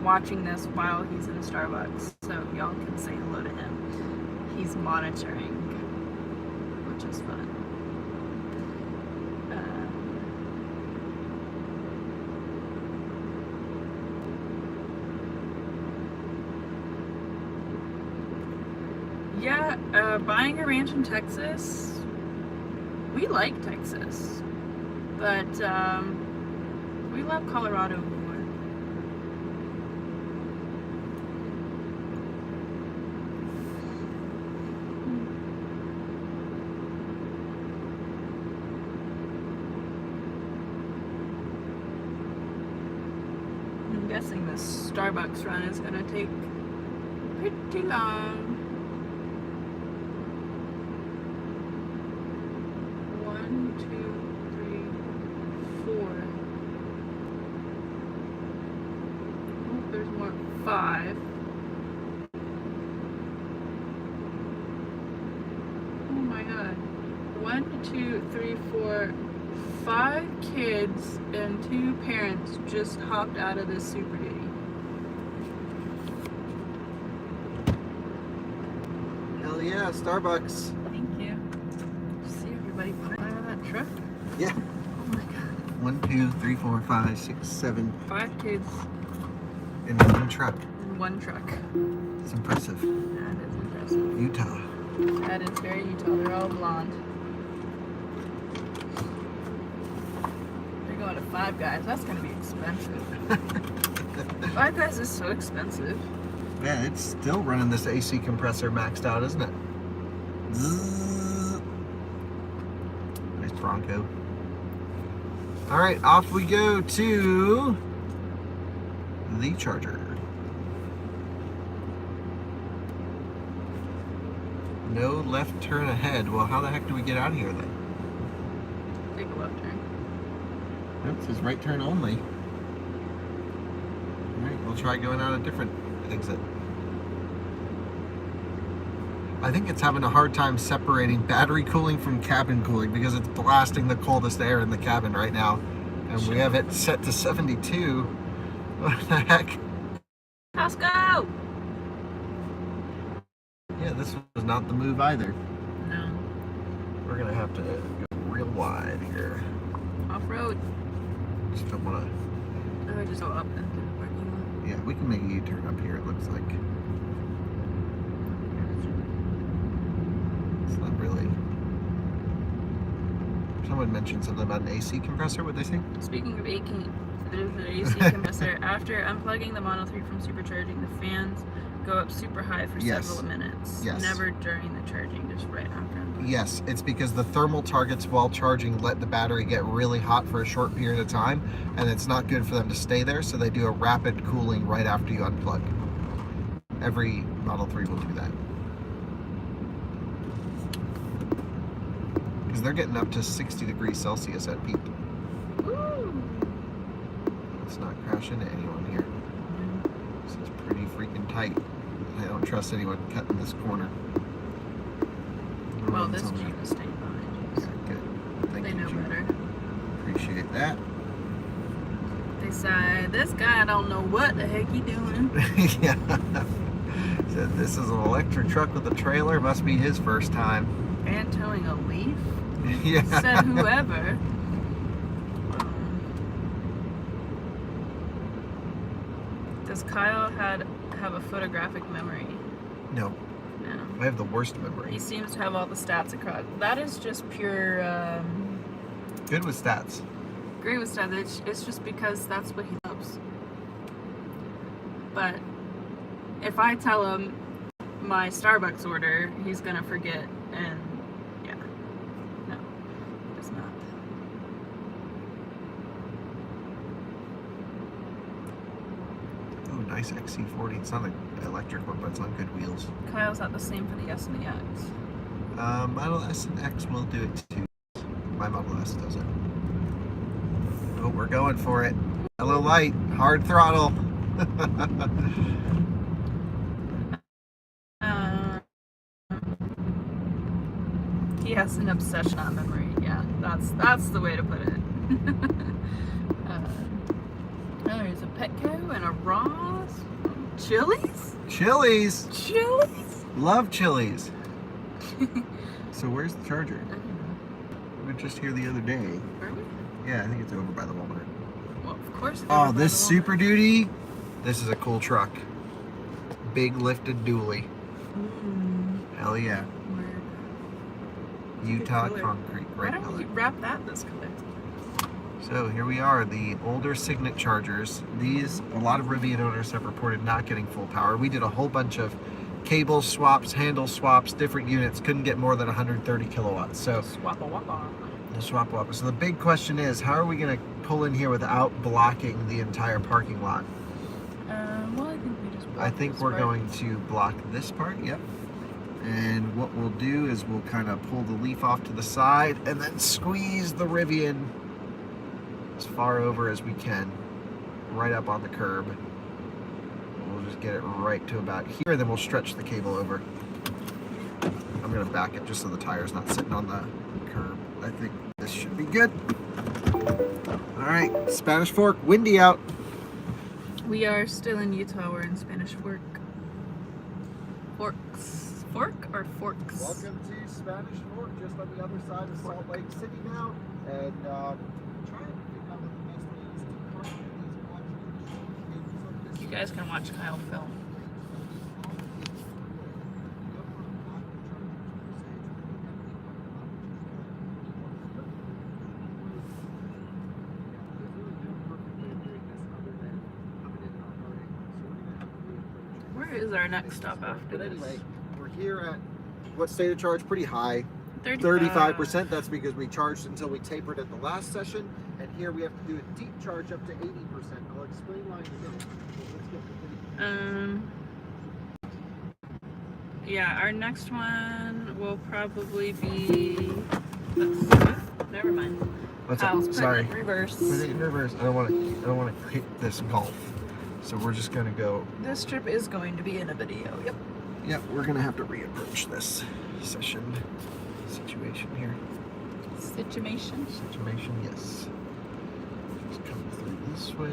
watching this while he's in Starbucks, so y'all can say hello to him. He's monitoring, which is fun. Yeah, buying a ranch in Texas, we like Texas, but we love Colorado more. I'm guessing this Starbucks run is gonna take pretty long. 1, 2, 3, 4. Oh, there's more. 5. Oh my god. 1, 2, 3, 4, 5 kids and 2 parents just hopped out of this Super Duty. Hell yeah, Starbucks. Thank you. See everybody put out of that truck? Yeah. Oh my god. 1, 2, 3, 4, 5, 6, 7. 5 kids In one truck. in one truck. It's impressive. That is impressive. Utah. That is very Utah. They're all blonde. They're going to Five Guys. That's going to be expensive. Five Guys is so expensive. Yeah, it's still running this AC compressor maxed out, isn't it? Zzz. Nice Bronco. All right, off we go to the charger. No left turn ahead. Well, how the heck do we get out of here then? Take a left turn. Nope, it says right turn only. Alright, we'll try going out a different exit. I think it's having a hard time separating battery cooling from cabin cooling because it's blasting the coldest air in the cabin right now. And we have it set to 72. What the heck? Let's go! Yeah, this was not the move either. No. We're gonna have to go real wide here. Off-road. Just don't wanna... Or just go up into the parking lot. Yeah, we can make a U-turn up here, it looks like. It's not really... Someone mentioned something about an AC compressor, what'd they say? Speaking of AC compressor, after unplugging the Model 3 from supercharging, the fans go up super high for several minutes. Yes. Never during the charging, just right after unplugging. Yes, it's because the thermal targets while charging let the battery get really hot for a short period of time, and it's not good for them to stay there, so they do a rapid cooling right after you unplug. Every Model 3 will do that. Because they're getting up to 60 degrees Celsius at peak. Woo! Let's not crash into anyone here. This is pretty freaking tight. I don't trust anyone cutting this corner. Well, this Jeep is staying behind you. Yeah, good. Thank They you, know Jeep. better. Appreciate that. They said, this guy don't know what the heck he doing. Yeah. Said this is an electric truck with a trailer. Must be his first time. And towing a leaf? Yeah. Said whoever. Does Kyle have a photographic memory? No, No. I have the worst memory. He seems to have all the stats across. That is just pure Good with stats. great with stats. It's just because that's what he loves. But if I tell him my Starbucks order, he's gonna forget, and yeah, no, he does not. Oh, nice XC40. It's not an electric one, but it's on good wheels. Kyle's not the same for the S and the X. Model S and X will do it too. My Model S doesn't. Oh, we're going for it. Hello, light. Hard throttle. He has an obsession on memory. Yeah, that's the way to put it. There's a Petco and a Ross. Chili's? Chili's. Chili's? Love Chili's. So where's the charger? We were just here the other day. Are we? Yeah, I think it's over by the Walmart. Well, of course. Oh, this Super Duty. This is a cool truck. Big lifted dually. Hell yeah. Utah color. concrete. Why Great don't color. we wrap that this color? So here we are, the older Signet Chargers. These, a lot of Rivian owners have reported not getting full power. We did a whole bunch of cable swaps, handle swaps, different units. Couldn't get more than 130 kilowatts. So Swappa wappa. the swap wappa. So the big question is, how are we going to pull in here without blocking the entire parking lot? Well, I think we just. I think we're going to block this part. Yep. And what we'll do is we'll kind of pull the leaf off to the side and then squeeze the Rivian as far over as we can, right up on the curb. We'll just get it right to about here, then we'll stretch the cable over. I'm gonna back it just so the tire's not sitting on the curb. I think this should be good. All right, Spanish Fork, windy out. We are still in Utah. We're in Spanish Fork. Forks. Fork or forks? Welcome to Spanish Fork, just on the other side of Salt Lake City now, and trying to figure out what the best way is to park these. You guys can watch Kyle film. Where is our next stop after But this? anyway, we're here at what state of charge? Pretty high, 35. 35%. That's because we charged until we tapered at the last session, and here we have to do a deep charge up to 80%. I'll explain why in a minute. So let's get the video. Yeah, our next one will probably be. Never mind. What's Kyle's up? putting Sorry. it in reverse. Put it in reverse. I don't want to hit this golf. So we're just gonna go. This trip is going to be in a video. Yep. Yep, we're gonna have to reapproach this situation here. Situation. Yes. Just come through this way.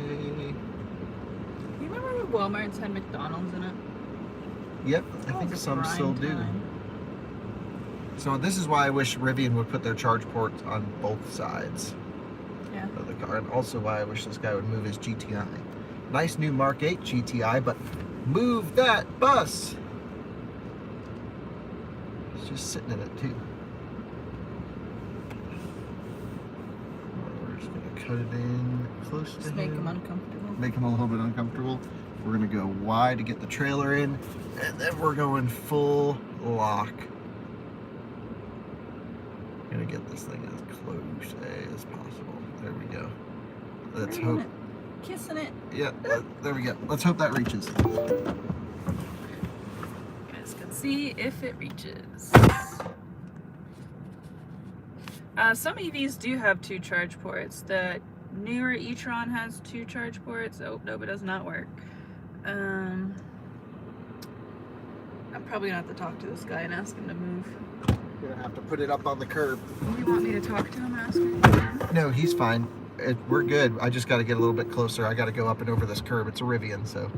You remember when Walmart's had McDonald's in it? Yep, I think some still do. So this is why I wish Rivian would put their charge ports on both sides of the car, and also why I wish this guy would move his GTI. Nice new Mark 8 GTI, but move that bus! It's just sitting in it too. We're just gonna cut it in close to him. Make him uncomfortable. Make him a little bit uncomfortable. We're gonna go wide to get the trailer in, and then we're going full lock. Gonna get this thing as close as possible. There we go. Let's hope. Kissing it. Yeah, there we go. Let's hope that reaches. You guys can see if it reaches. Some EVs do have 2 charge ports. The newer e-tron has 2 charge ports. Oh, no, it does not work. I'm probably gonna have to talk to this guy and ask him to move. You're gonna have to put it up on the curb. You want me to talk to him and ask him? No, he's fine. We're good. I just got to get a little bit closer. I got to go up and over this curb. It's a Rivian, so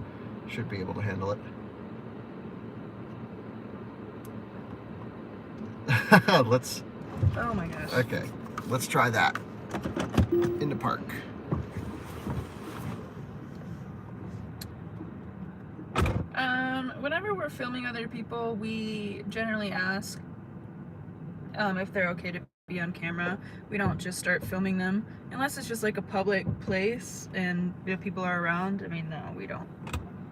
should be able to handle it. Let's. Oh my gosh. Okay, let's try that. In the park. Whenever we're filming other people, we generally ask if they're okay to be on camera. We don't just start filming them unless it's just like a public place and people are around. I mean, no, we don't.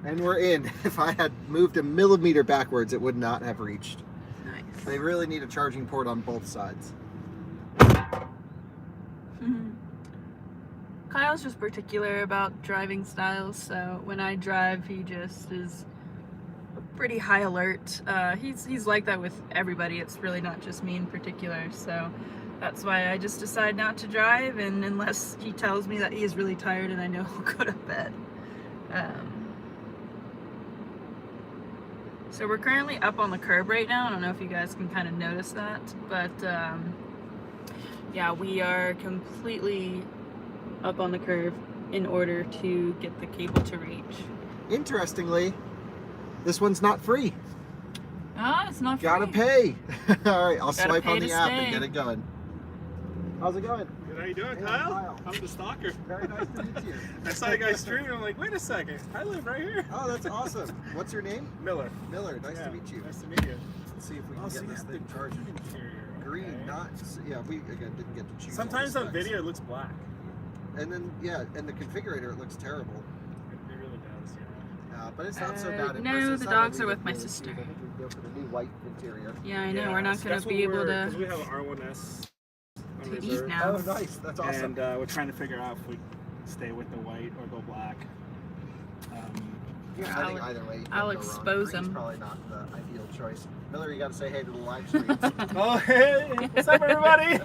And we're in. If I had moved a millimeter backwards, it would not have reached. Nice. They really need a charging port on both sides. Kyle's just particular about driving styles, so when I drive, he just is pretty high alert. He's like that with everybody. It's really not just me in particular, so that's why I just decide not to drive, and unless he tells me that he is really tired and I know he'll go to bed. So we're currently up on the curb right now. I don't know if you guys can kind of notice that, but yeah, we are completely up on the curb in order to get the cable to reach. Interestingly, this one's not free. Ah, it's not free. Gotta pay. All right, I'll Gotta swipe pay on to the app stay. and get it going. How's it going? Good, how you doing, Hey, Kyle? Kyle. I'm the stalker. Very nice to meet you. I saw you guys streaming. I'm like, wait a second. I live right here. Oh, that's awesome. What's your name? Miller. Miller. Nice to meet you. Nice to meet you. Let's see if we can Oh, so get you this have thing the charging. interior. Green, Okay. not. Yeah, we again didn't get to choose. Sometimes all on the video it looks black. specs. And then yeah, and the configurator it looks terrible. It really does, yeah. But it's not so bad. In no, person. the It's not dogs what are we with my would do. sister. I think we'd go for the new white interior. Yeah, I know. We're not going to be able to Because we have an R1S on eat reserve. now. Oh, nice. That's awesome. And we're trying to figure out if we stay with the white or go black. I think either way. you can't I'll go wrong. expose Green's him. Probably not the ideal choice. Miller, you got to say hey to the live stream. Oh, hey! What's up, everybody?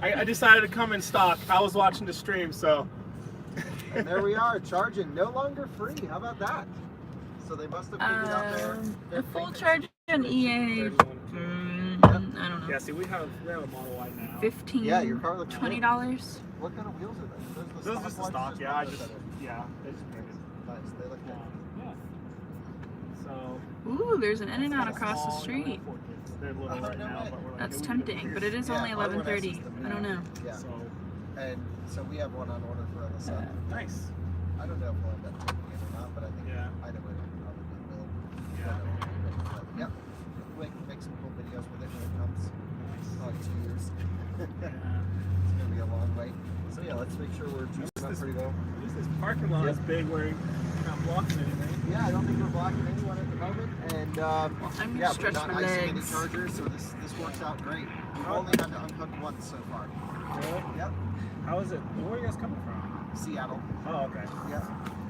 I decided to come in stock. I was watching the stream, so. And there we are, charging. No longer free. How about that? So they must have figured out their A full fingers. charge on EA. 31. I don't know. Yeah, see, we have a Model Y now. $15, Yeah, your car looks $20. What kind of wheels are those? Those are just the ones? stock, yeah. They just painted. Nice. They look good. Yeah. So. Ooh, there's an In-N-Out Kinda across the small, street. They're little Oh, right no now, way. but we're like, That's maybe we tempting, can but it is Yeah, only R1S 11:30. is the I don't know. Yeah. So And so we have one on order for the side. nice. I don't know if we'll end up taking it or not, but I think Yeah. either way we probably will. Yeah. But, yep. We can make some cool videos with it when it comes. Like 2 years. Yeah. It's gonna be a long wait. So yeah, let's make sure we're juicing up pretty well. At least this parking lot is big where you're not blocking anything. Yeah, I don't think we're blocking anyone at the moment, and I'm gonna yeah, we're stretch not my icing any legs. chargers, so this works out great. We've only had to unhook once so far. Yeah. Yep. How is it? Where are you guys coming from? Seattle. Oh, okay. Yeah.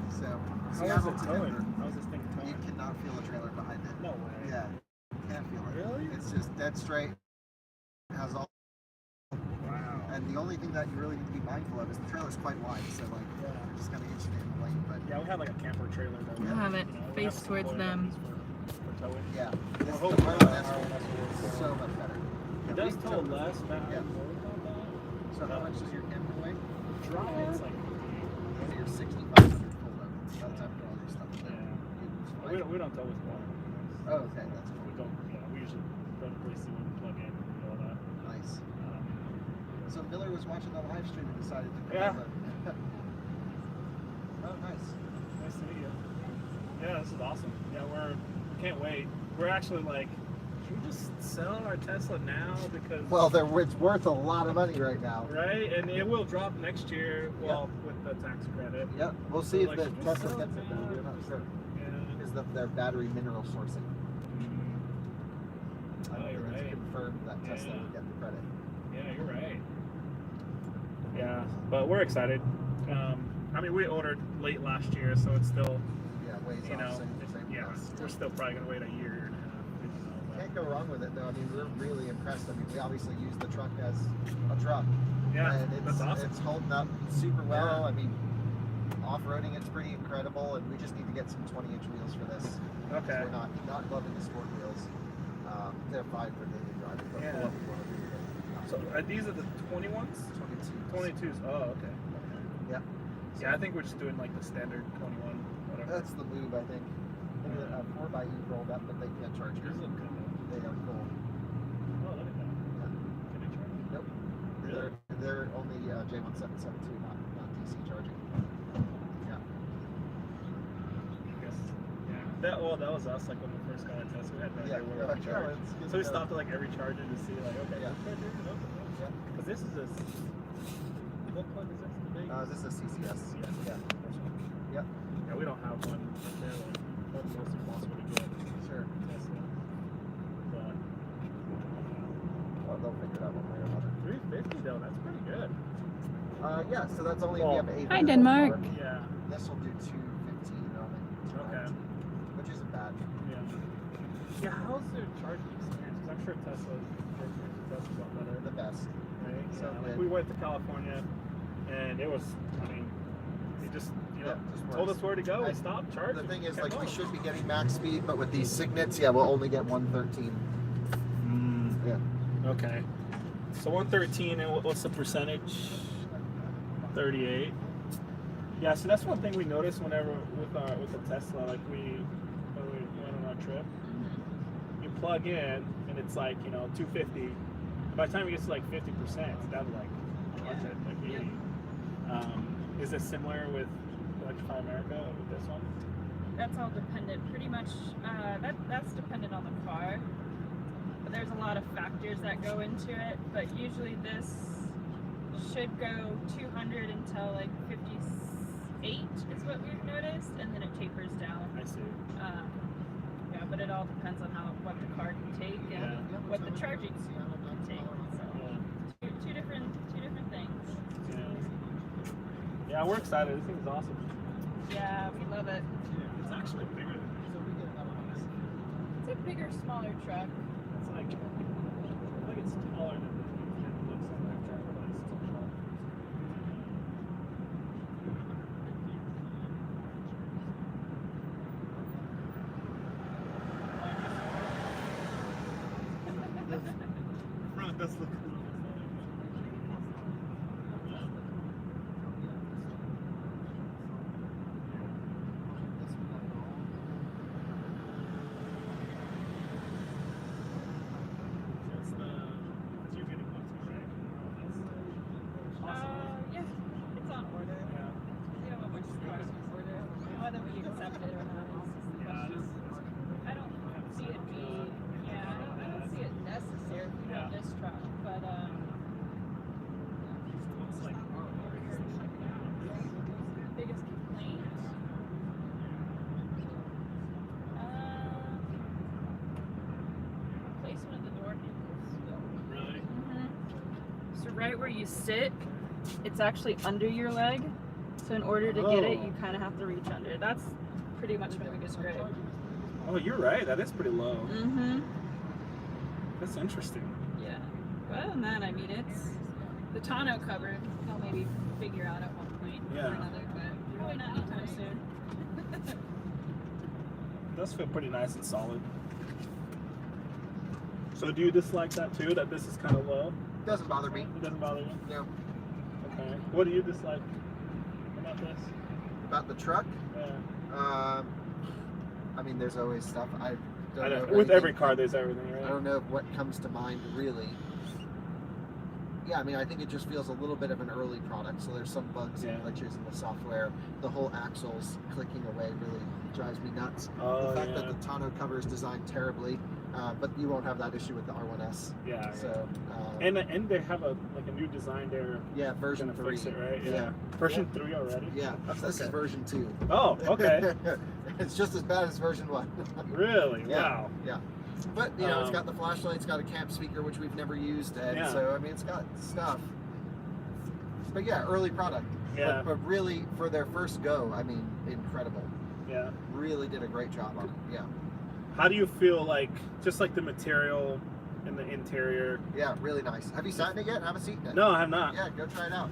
So How is Seattle it to towing? Denver. How is this thing You towing? cannot feel a trailer behind it. No way. Yeah. Can't feel it. Really? It's just dead straight. Has all. Wow. And the only thing that you really need to be mindful of is the trailer's quite wide, so like Yeah. you're just kind of inching in the lane. But Yeah, we had like a camper trailer that we I have it you know, we face have towards some them. for towing. yeah, We're this, the hoping R1S that our will R1S will work. so much better. It does tow less, but Yeah. So how Yeah. much does your camper weigh? It's like You're 6,500 full load. By the time you do all your stuff. yeah. We don't tow with water. Oh, okay, that's We cool. don't. Yeah, we usually don't really see when we plug in and all that. Nice. Um, So Miller was watching the live stream and decided to come Yeah. over. Oh, nice. Nice to meet you. Yeah, this is awesome. Yeah, we can't wait. We're actually like, should we just sell our Tesla now because Well, it's worth a lot of money right now. right, and it will drop next year. Well, with the tax credit. Yep, we'll see So, if like, the should we Tesla sell gets it it though. now? We're not sure. Yeah. Because their battery mineral sourcing. I don't Oh, you're think it's right. confirmed that Tesla Yeah. would get the credit. Yeah, you're right. Yeah, but we're excited. I mean, we ordered late last year, so it's still, Yeah, ways you know, off. Same with yeah, us. we're still probably gonna wait a year and a half. You know, Can't go wrong with it though. I mean, we're really impressed. I mean, we obviously use the truck as a truck. yeah, And it's, that's awesome. it's holding up super well. Yeah. I mean, off-roading it's pretty incredible, and we just need to get some 20-inch wheels for this. Okay. We're not loving the sport wheels. They're fine for daily driving, but Yeah. for what we want to do with So these are the 21s? 22. 22s. Oh, okay. Yep. Yeah, I think we're just doing like the standard 21, whatever. That's the move, I think. Look at that 4xe rolled up, but they can't charge These here. look good. They are full. Oh, look at that. Can they charge? Nope. Really? They're only J1772, not DC charging. Yeah. I guess. Yeah. That was us like when we first got a Tesla. We had no idea where we charge. So we stopped at like every charger to see like, okay, Yeah. which charger is it? Yeah. Because this is a. What plug is this? The big? This is a CCS. Yes. Yeah. Yep. Yeah, we don't have one. They're like almost impossible to get. Sure. Tesla. But Well, they'll figure it out one way or another. 350 though, that's pretty good. Yeah, so that's only if you have an 800 Hi, Denmark. horsepower. Yeah. This will do 215 on it. Okay. Which isn't bad. Yeah. Yeah, how's their charging experience? 'Cause I'm sure Tesla's a lot better. The best. Right? So Yeah, like good. we went to California and it was, I mean, it just, you know, Yeah, just told works. us where to go I- and stop charging. The thing is, Kept like, we going. should be getting max speed, but with these signets, yeah, we'll only get 113. Yeah. Okay. So 113, and what's the percentage? 38. Yeah, so that's one thing we noticed whenever with the Tesla, like when we went on our trip. You plug in and it's like, you know, 250. By the time it gets to like 50%, it's down to like 100, like 80. Is it similar with Electrify America with this one? That's all dependent. Pretty much, that's dependent on the car. But there's a lot of factors that go into it. But usually this should go 200 until like 58 is what we've noticed, and then it tapers down. I see. Yeah, but it all depends on what the car can take and what the charging can take. So two different things. Yeah, we're excited. This thing is awesome. Yeah, we love it. It's actually bigger than this. It's a bigger, smaller truck. It's like, I think it's taller than it looks on that truck, but it's too short. Front does look cool. Yeah, it's on order. We don't know which cars we order. Whether we accept it or not is the question. I don't see it being, I don't see it necessary if we have this truck, but biggest complaint. Placement of the door handles. Really? So right where you sit, it's actually under your leg. So in order to get it, you kind of have to reach under. That's pretty much my biggest gripe. Oh, you're right. That is pretty low. Mm-hmm. That's interesting. Yeah. But other than that, I mean, it's the tonneau cover. I'll maybe figure out at one point or another, but probably not anytime soon. It does feel pretty nice and solid. So do you dislike that too? That this is kind of low? Doesn't bother me. It doesn't bother you? No. Okay. What do you dislike about this? About the truck? Yeah. I mean, there's always stuff. I I don't know. know. With every car, there's everything, right? I don't know what comes to mind really. Yeah, I mean, I think it just feels a little bit of an early product, so there's some bugs and glitches in the software. The whole axles clicking away really drives me nuts. Oh, the fact that the tonneau cover is designed terribly, but you won't have that issue with the R1S. Yeah. So. And they have a new design there. Yeah, version Gonna 3. fix it, right? Yeah. Version 3 already? Yeah. This is version 2. Oh, okay. It's just as bad as version 1. Really? Yeah. Wow. Yeah. But you know, it's got the flashlight, it's got a camp speaker, which we've never used, and so I mean, it's got stuff. But yeah, early product. Yeah. But really, for their first go, I mean, incredible. Yeah. Really did a great job on it. Yeah. How do you feel like, just like the material in the interior? Yeah, really nice. Have you sat in it yet? Have a seat in it? No, I have not. Yeah, go try it out.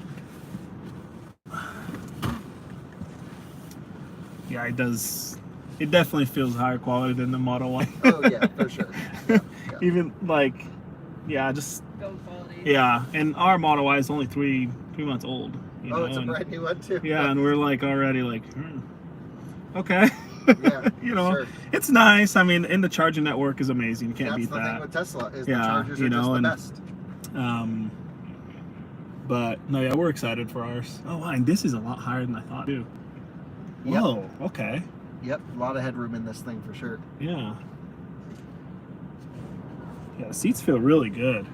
Yeah, it does. It definitely feels higher quality than the Model Y. Oh yeah, for sure. Yeah, yeah. Even like, yeah, just Build quality. yeah. And our Model Y is only three months old. You know? It's a brand new one too. Yeah, and we're like already like, okay. Yeah, you know, sure. It's nice. I mean, and the charging network is amazing. Can't beat That's the thing that. with Tesla is the chargers are just the best. But no, yeah, we're excited for ours. Oh, wow, and this is a lot higher than I thought too. Whoa. Yep. Okay. Yep, a lot of headroom in this thing for sure. Yeah. Yeah, the seats feel really good.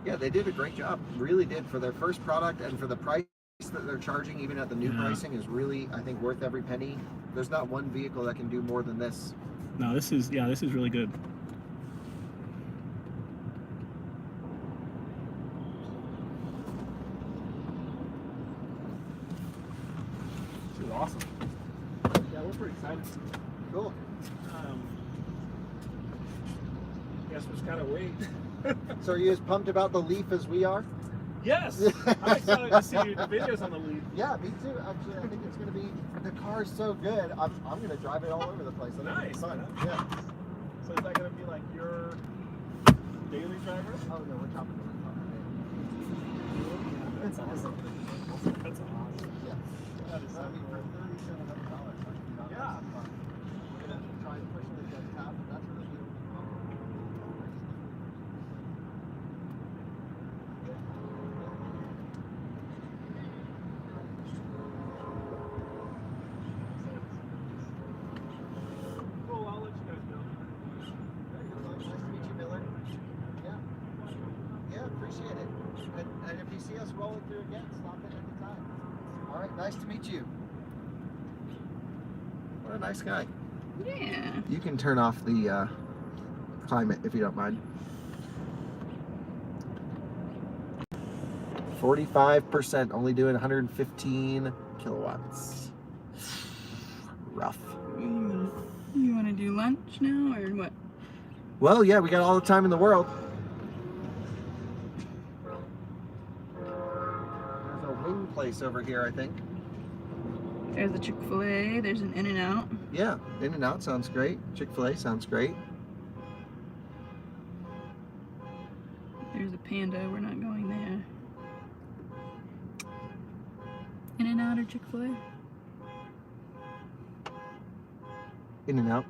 Yeah, they did a great job. Really did for their first product, and for the price that they're charging, even at the new pricing, is really, I think, worth every penny. There's not one vehicle that can do more than this. No, this is really good. This is awesome. Yeah, we're pretty excited. Cool. Guess we just gotta wait. So are you as pumped about the Leaf as we are? Yes! I'm excited to see the videos on the Leaf. Yeah, me too. Actually, I think it's going to be, the car's so good, I'm going to drive it all over the place. I think it'll be Nice. fun. Yeah. So is that gonna be like your daily driver? Oh, no, we're chopping the roof off. That's awesome. That's awesome. Yeah. That is so I mean, for cool. $3,700, Yeah. we're going to try and push the jet top. That's really cool. Cool, I'll let you guys go. Nice to meet you, Miller. Yeah. Yeah, appreciate it. And if you see us rolling through again, stop in anytime. All right, nice to meet you. What a nice guy. Yeah. You can turn off the climate if you don't mind. 45%, only doing 115 kilowatts. Rough. You want to do lunch now or what? Well, yeah, we got all the time in the world. There's a wing place over here, I think. There's a Chick-fil-A. There's an In-N-Out. Yeah, In-N-Out sounds great. Chick-fil-A sounds great. There's a Panda. We're not going there. In-N-Out or Chick-fil-A? In-N-Out.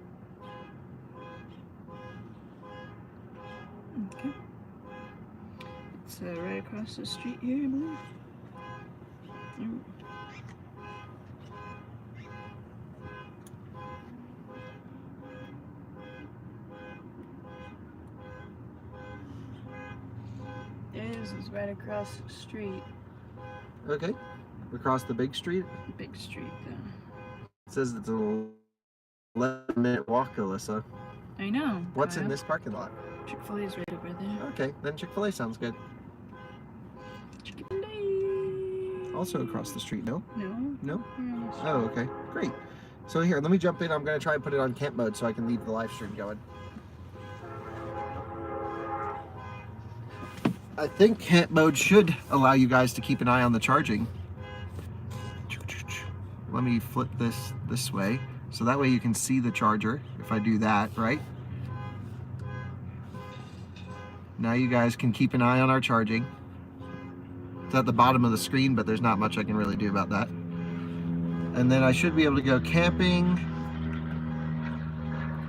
Okay. It's right across the street here, I believe. Mm. This is right across the street. Okay. Across the big street. Big street, though. It says it's a 11-minute walk, Alyssa. I know. What's in Kyle. this parking lot? Chick-fil-A is right over there. Okay, then Chick-fil-A sounds good. Chick-fil-A. Also across the street, no? No. No? Mm. Oh, okay. Great. So here, let me jump in. I'm going to try and put it on camp mode so I can leave the live stream going. I think camp mode should allow you guys to keep an eye on the charging. Let me flip this way. So that way you can see the charger if I do that, right? Now you guys can keep an eye on our charging. It's at the bottom of the screen, but there's not much I can really do about that. And then I should be able to go camping,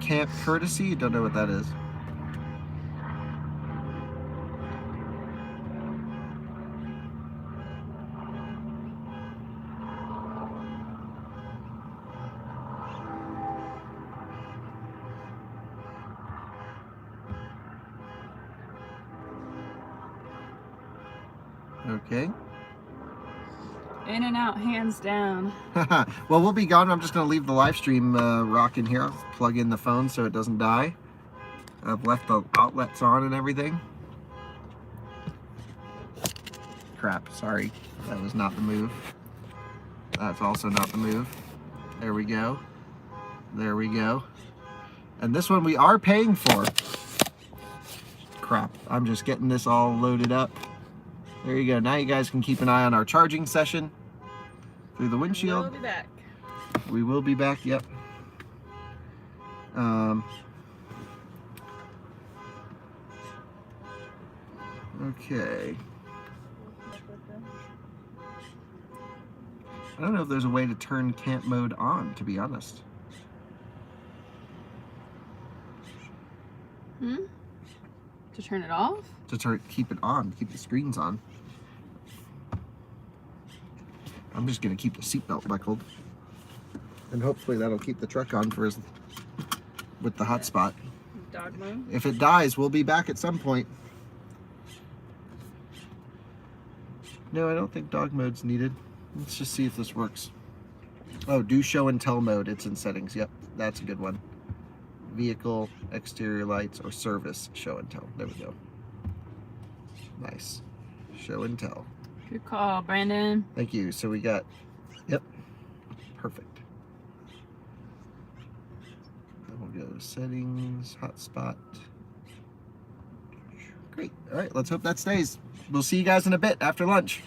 camp courtesy, don't know what that is. Okay. In and out, hands down. Well, we'll be gone. I'm just going to leave the live stream rocking here. I'll plug in the phone so it doesn't die. I've left the outlets on and everything. Crap, sorry. That was not the move. That's also not the move. There we go. There we go. And this one we are paying for. Crap, I'm just getting this all loaded up. There you go. Now you guys can keep an eye on our charging session through the windshield. We'll be back. We will be back, yep. Okay. I don't know if there's a way to turn camp mode on, to be honest. To turn it off? To keep it on, keep the screens on. I'm just gonna keep the seatbelt buckled. And hopefully that'll keep the truck on for with the hotspot. Dog mode? If it dies, we'll be back at some point. No, I don't think dog mode's needed. Let's just see if this works. Oh, do show and tell mode. It's in settings. Yep, that's a good one. Vehicle, exterior lights, or service show and tell. There we go. Nice. Show and tell. Good call, Brandon. Thank you. So we got, yep, perfect. Then we'll go to settings, hotspot. Great. All right, let's hope that stays. We'll see you guys in a bit after lunch.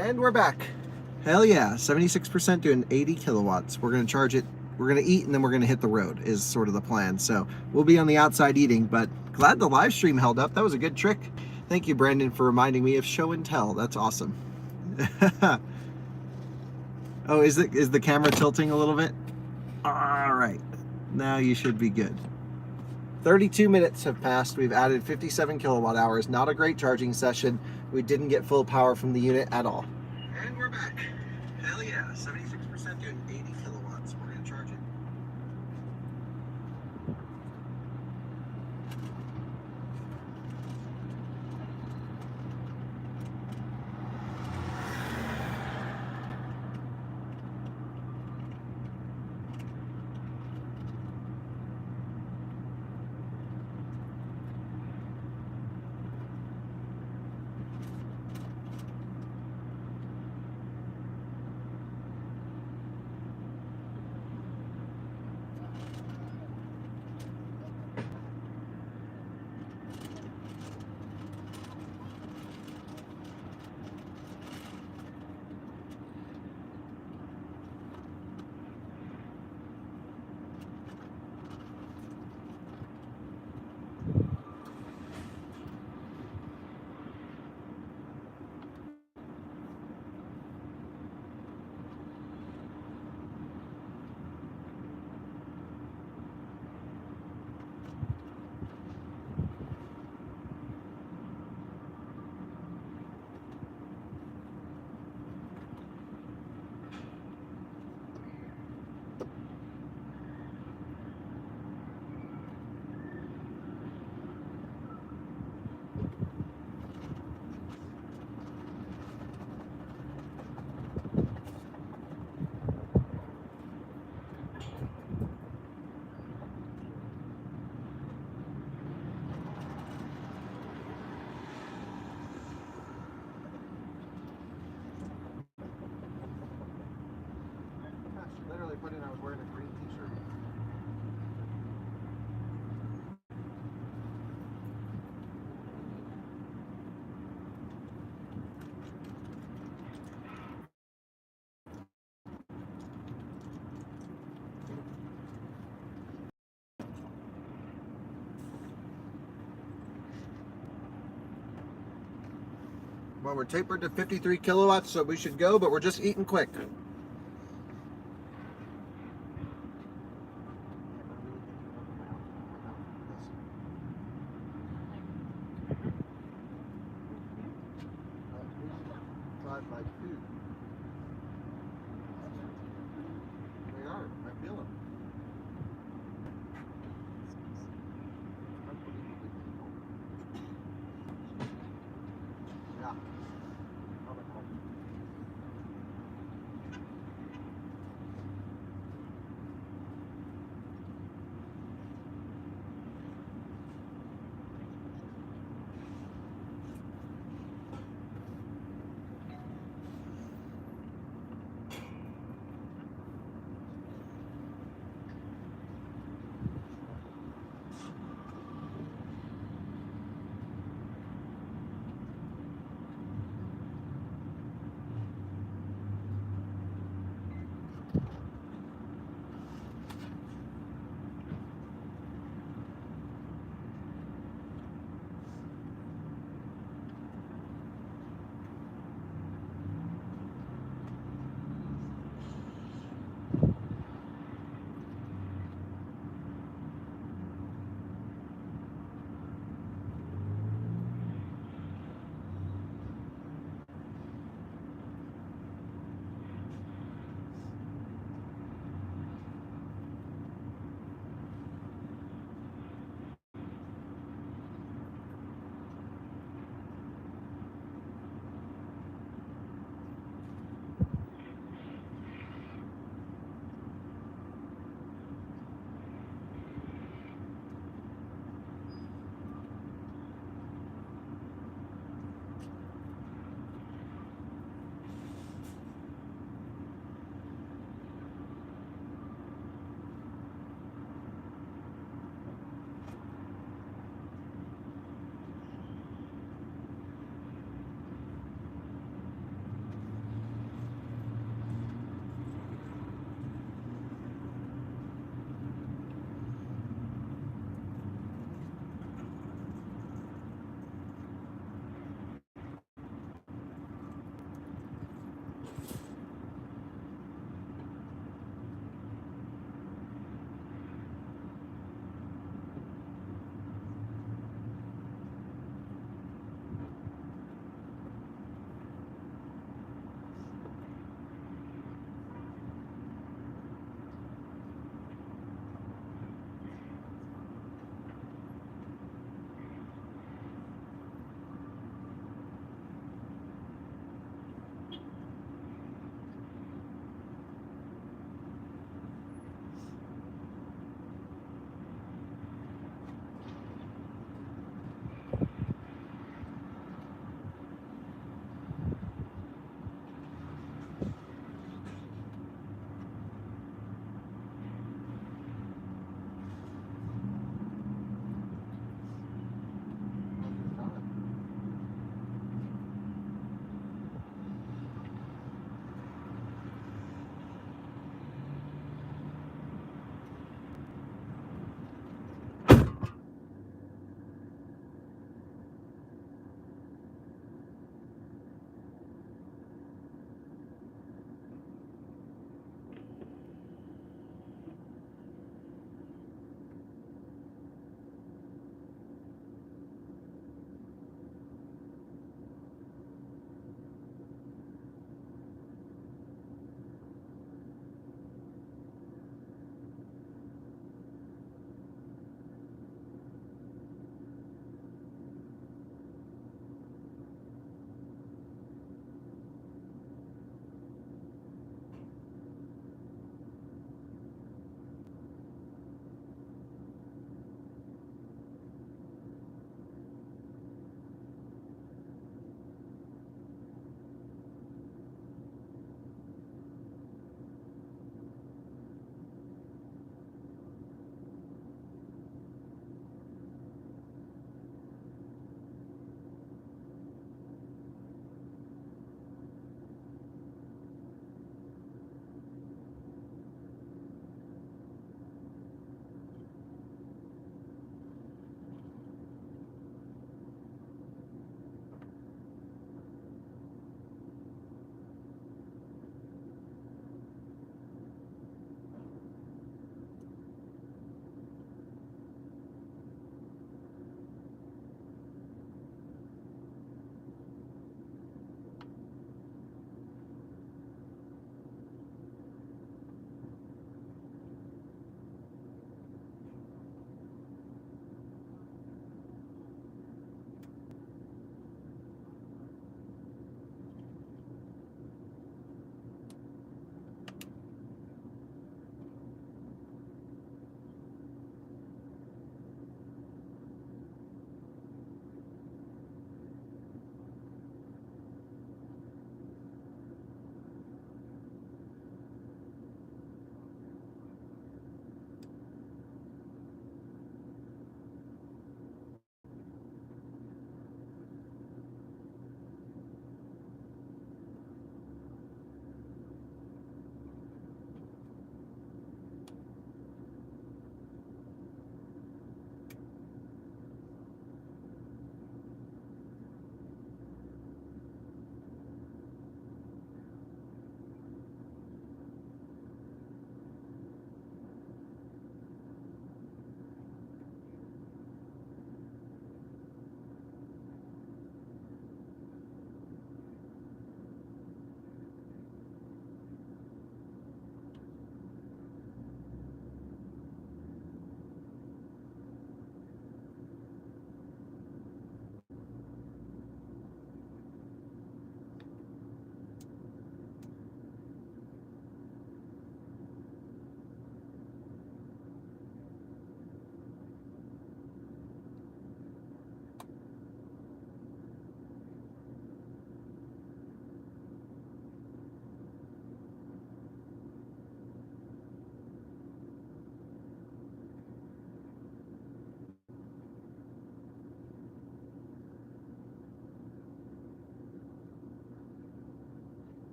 And we're back. Hell yeah, 76% doing 80 kilowatts. We're gonna charge it, we're gonna eat, and then we're gonna hit the road is sort of the plan. So we'll be on the outside eating, but glad the live stream held up. That was a good trick. Thank you, Brandon, for reminding me of show and tell. That's awesome. Oh, is the camera tilting a little bit? All right, now you should be good. 32 minutes have passed. We've added 57 kilowatt hours. Not a great charging session. We didn't get full power from the unit at all. And we're back. Hell yeah, 76% doing 80 kilowatts. We're gonna charge it. Literally put in, I was wearing a green t-shirt. Well, we're tapered to 53 kilowatts, so we should go, but we're just eating quick. Like food. They are. I feel them. Yeah.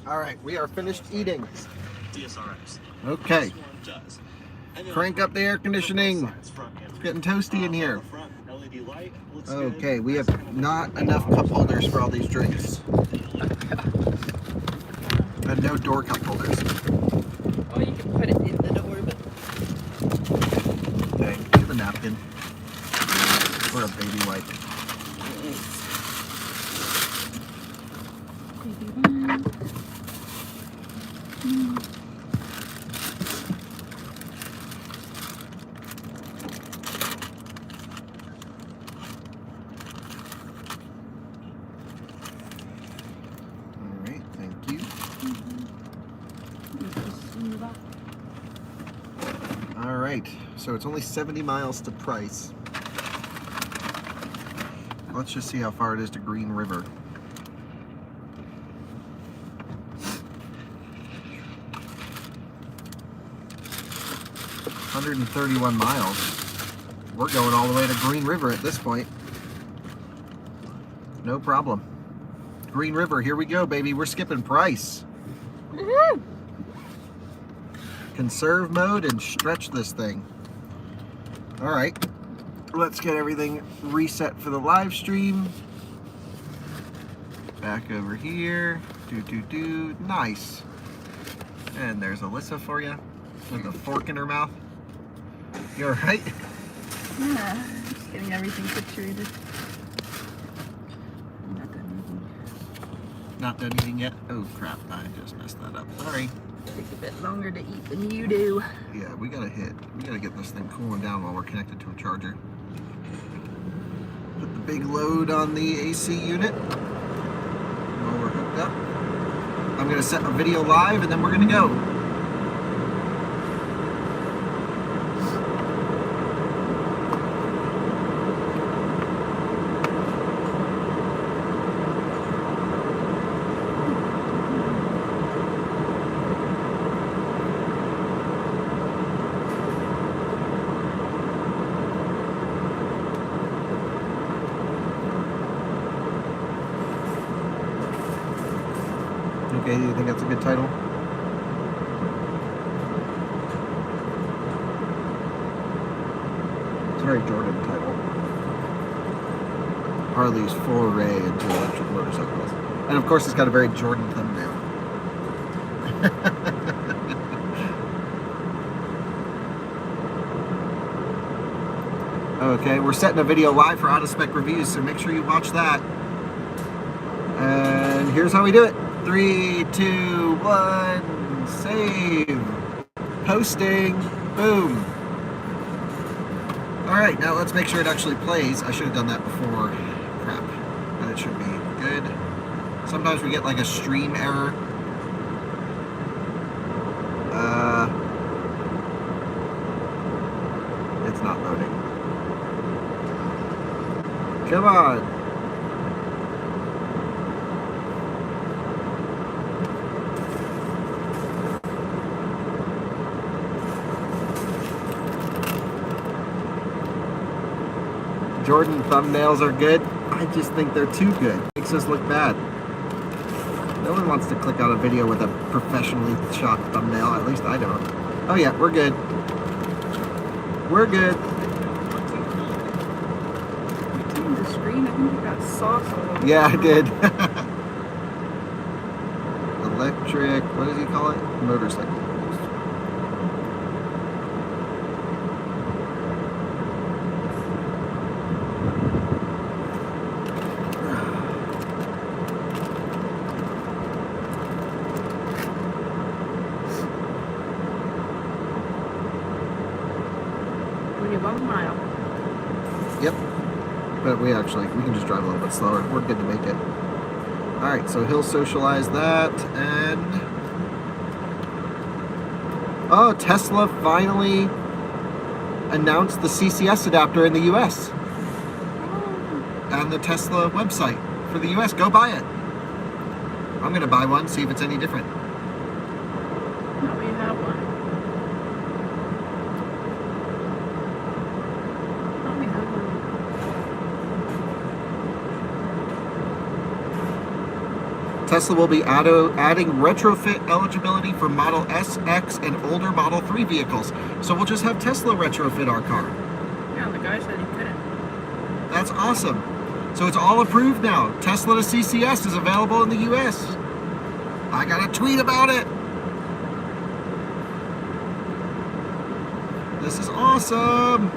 All right, we are finished eating. Okay. Crank up the air conditioning. It's getting toasty in here. Okay, we have not enough cup holders for all these drinks. And no door cup holders. Oh, you can put it in the door, but... Okay, do you have a napkin? Or a baby wipe? Alright, thank you. Alright, so it's only 70 miles to Price. Let's just see how far it is to Green River. $131 miles. We're going all the way to Green River at this point. No problem. Green River, here we go, baby. We're skipping Price. Woohoo! Conserve mode and stretch this thing. All right, let's get everything reset for the live stream. Back over here. Nice. And there's Alyssa for you with a fork in her mouth. You all right? Yeah, just getting everything situated. Not done eating. Not done eating yet? Oh crap, I just messed that up. Sorry. Take a bit longer to eat than you do. Yeah, we gotta get this thing cooling down while we're connected to a charger. Put the big load on the AC unit while we're hooked up. I'm gonna set a video live and then we're gonna go. Okay, do you think that's a good title? It's a very Jordan title. Harley's foray into electric motorcycles. And of course it's got a very Jordan thumbnail. Okay, we're setting a video live for out-of-spec reviews, so make sure you watch that. And here's how we do it. 3, 2, 1, save. Posting. Boom. Alright, now let's make sure it actually plays. I should have done that before. Crap. But it should be good. Sometimes we get like a stream error. It's not loading. Come on. Jordan thumbnails are good. I just think they're too good. Makes us look bad. No one wants to click on a video with a professionally shot thumbnail. At least I don't. Oh yeah, we're good. We're good. The screen, I think you got sauce all over. Yeah, I did. Electric, what does he call it? Motorcycle. Only 1 mile. Yep. But we can just drive a little bit slower. We're good to make it. Alright, so he'll socialize that, and... Oh, Tesla finally announced the CCS adapter in the US. On the Tesla website for the US. Go buy it. I'm going to buy one, see if it's any different. No, we have one. Oh, we have one. Tesla will be adding retrofit eligibility for Model S, X, and older Model 3 vehicles. So we'll just have Tesla retrofit our car. Yeah, the guy said he couldn't. That's awesome. So it's all approved now. Tesla to CCS is available in the US. I got a tweet about it. This is awesome.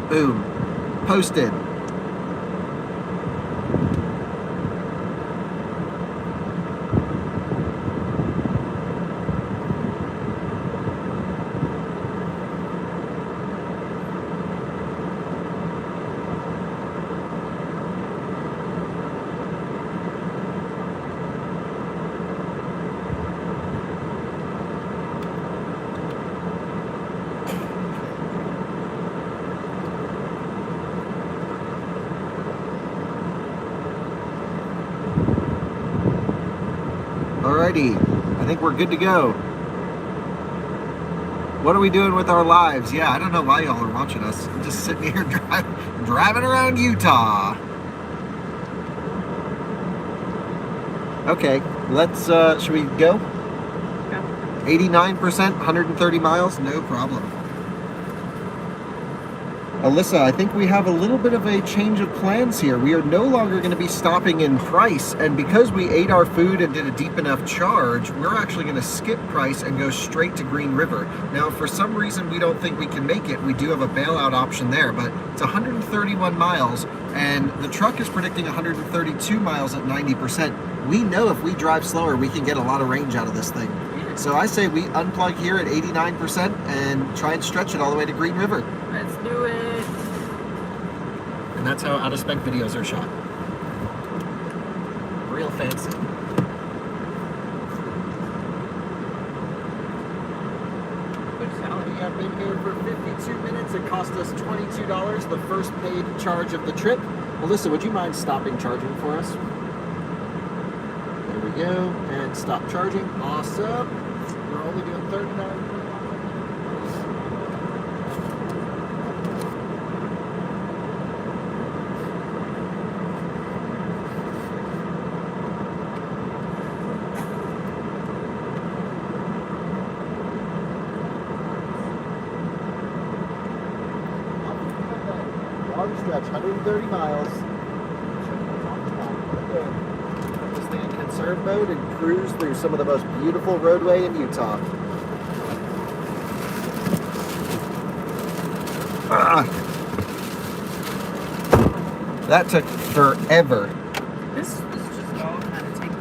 Boom. Posted. Alrighty, I think we're good to go. What are we doing with our lives? Yeah, I don't know why y'all are watching us. I'm just sitting here driving around Utah. Okay, let's, should we go? Yeah. 89%, 130 miles, no problem. Alyssa, I think we have a little bit of a change of plans here. We are no longer going to be stopping in Price, and because we ate our food and did a deep enough charge, we're actually going to skip Price and go straight to Green River. Now, if for some reason we don't think we can make it, we do have a bailout option there, but it's 131 miles, and the truck is predicting 132 miles at 90%. We know if we drive slower, we can get a lot of range out of this thing. So I say we unplug here at 89% and try and stretch it all the way to Green River. Let's do it. And that's how out-of-spec videos are shot. Real fancy. We have been here for 52 minutes. It cost us $22, the first paid charge of the trip. Melissa, would you mind stopping charging for us? There we go. And stop charging. Awesome. We're only doing 39. Long stretch, 130 miles. Put this thing in conserve mode and cruise through some of the most beautiful roadway in Utah. That took forever. This is just all kind of taking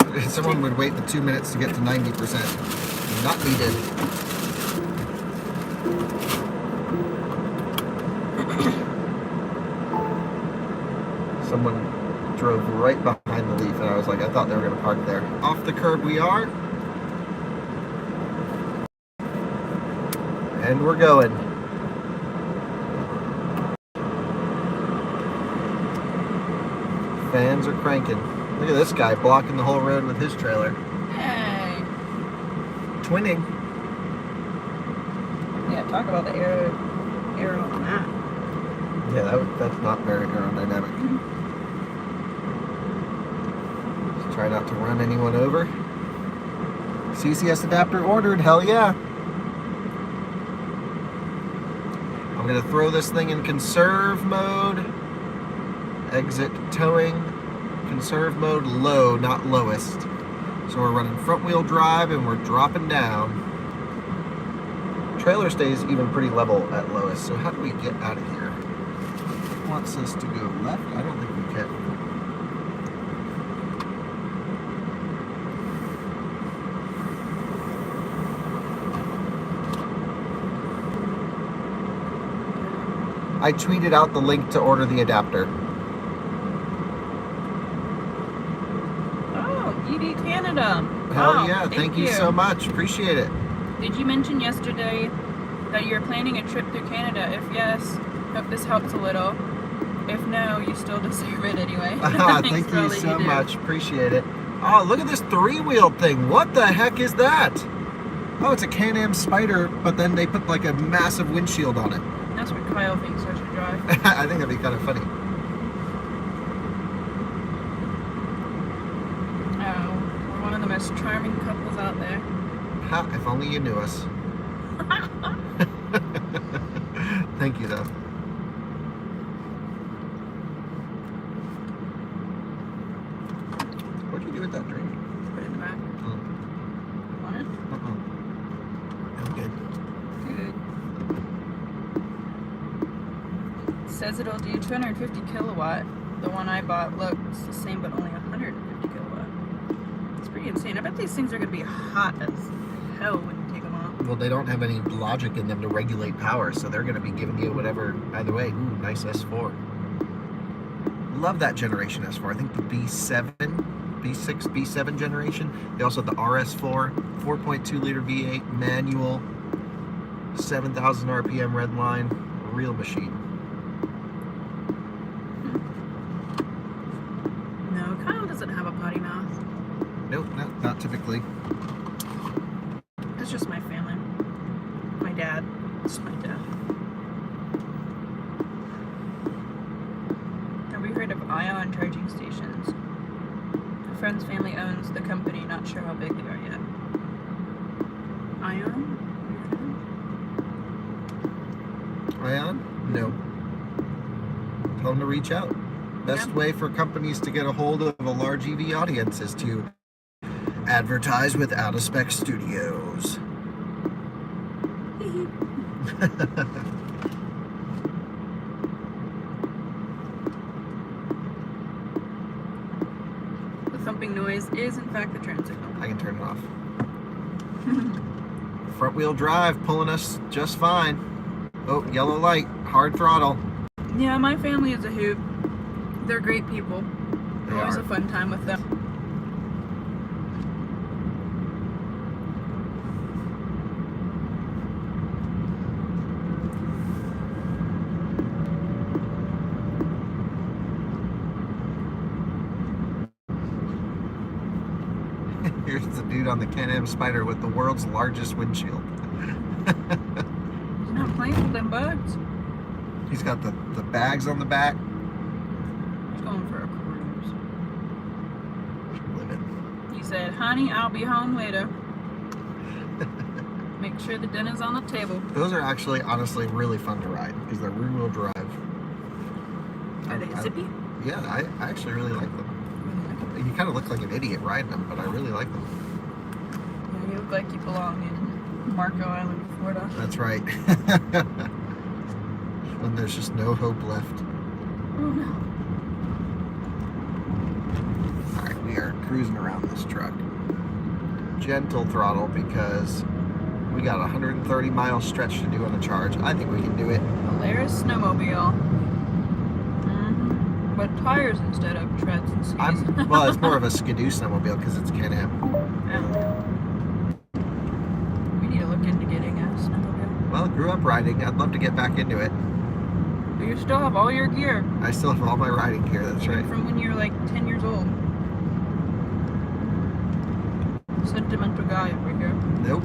forever. Someone would wait the 2 minutes to get to 90%. Not needed. Someone drove right behind the Leaf, and I was like, I thought they were going to park there. Off the curb we are. And we're going. Fans are cranking. Look at this guy blocking the whole road with his trailer. Hey. Twinning. Yeah, talk about the arrow on that. Yeah, that's not very aerodynamic. Just try not to run anyone over. CCS adapter ordered, hell yeah. I'm gonna throw this thing in conserve mode. Exit towing. Conserve mode low, not lowest. So we're running front wheel drive and we're dropping down. Trailer stays even pretty level at lowest. So how do we get out of here? Wants us to go left? I don't think we can. I tweeted out the link to order the adapter. Oh, ED10 Canada. Hell Wow, yeah, thank you so much. Appreciate it. Did you mention yesterday that you're planning a trip through Canada? If yes, hope this helps a little. If no, you still deserve it anyway. Thank you so much. Appreciate it. Oh, look at this three-wheeled thing. What the heck is that? Oh, it's a Can-Am Spider, but then they put like a massive windshield on it. That's what Kyle thinks I should drive. I think that'd be kind of funny. Oh, we're one of the most charming couples out there. Ha, if only you knew us. Thank you, though. What'd you do with that drink? Put it in the back. Oh. Want it? I'm good. Good. It says it'll do 250 kilowatt. The one I bought looks the same, but only 150 kilowatt. It's pretty insane. I bet these things are going to be hot as hell when you take them off. Well, they don't have any logic in them to regulate power, so they're going to be giving you whatever either way. Ooh, nice S4. Love that generation S4. I think the B7, B6, B7 generation. They also have the RS4, 4.2 liter V8 manual, 7,000 RPM red line, real machine. No, Kyle doesn't have a potty mouth. Nope, not typically. It's just my family. My dad. It's my dad. Have we heard of ion charging stations? A friend's family owns the company, not sure how big they are yet. Ion? Ion? No. Tell them to reach out. Best way for companies to get a hold of a large EV audience is to advertise with out-of-spec studios. The thumping noise is in fact the turn signal. I can turn it off. Front wheel drive pulling us just fine. Oh, yellow light, hard throttle. Yeah, my family is a hoot. They're great people. They Always are. a fun time with them. Here's the dude on the Can-Am Spider with the world's largest windshield. He's not playing with them bugs. He's got the bags on the back. He's going for a cruise. Living. He said, honey, I'll be home later. Make sure the dinner's on the table. Those are actually, honestly, really fun to ride because they're rear-wheel drive. Are they zippy? Yeah, I actually really like them. You kind of look like an idiot riding them, but I really like them. Yeah, you look like you belong in Marco Island, Florida. That's right. When there's just no hope left. Oh no. Alright, we are cruising around this truck. Gentle throttle because we got a 130 mile stretch to do on the charge. I think we can do it. Polaris snowmobile. But tires instead of treads and skis. Well, it's more of a skidoo snowmobile because it's Can-Am. We need to look into getting a snowmobile. Well, grew up riding. I'd love to get back into it. But you still have all your gear. I still have all my riding gear, that's right. From when you were like 10 years old. Sentimental guy over here. Nope.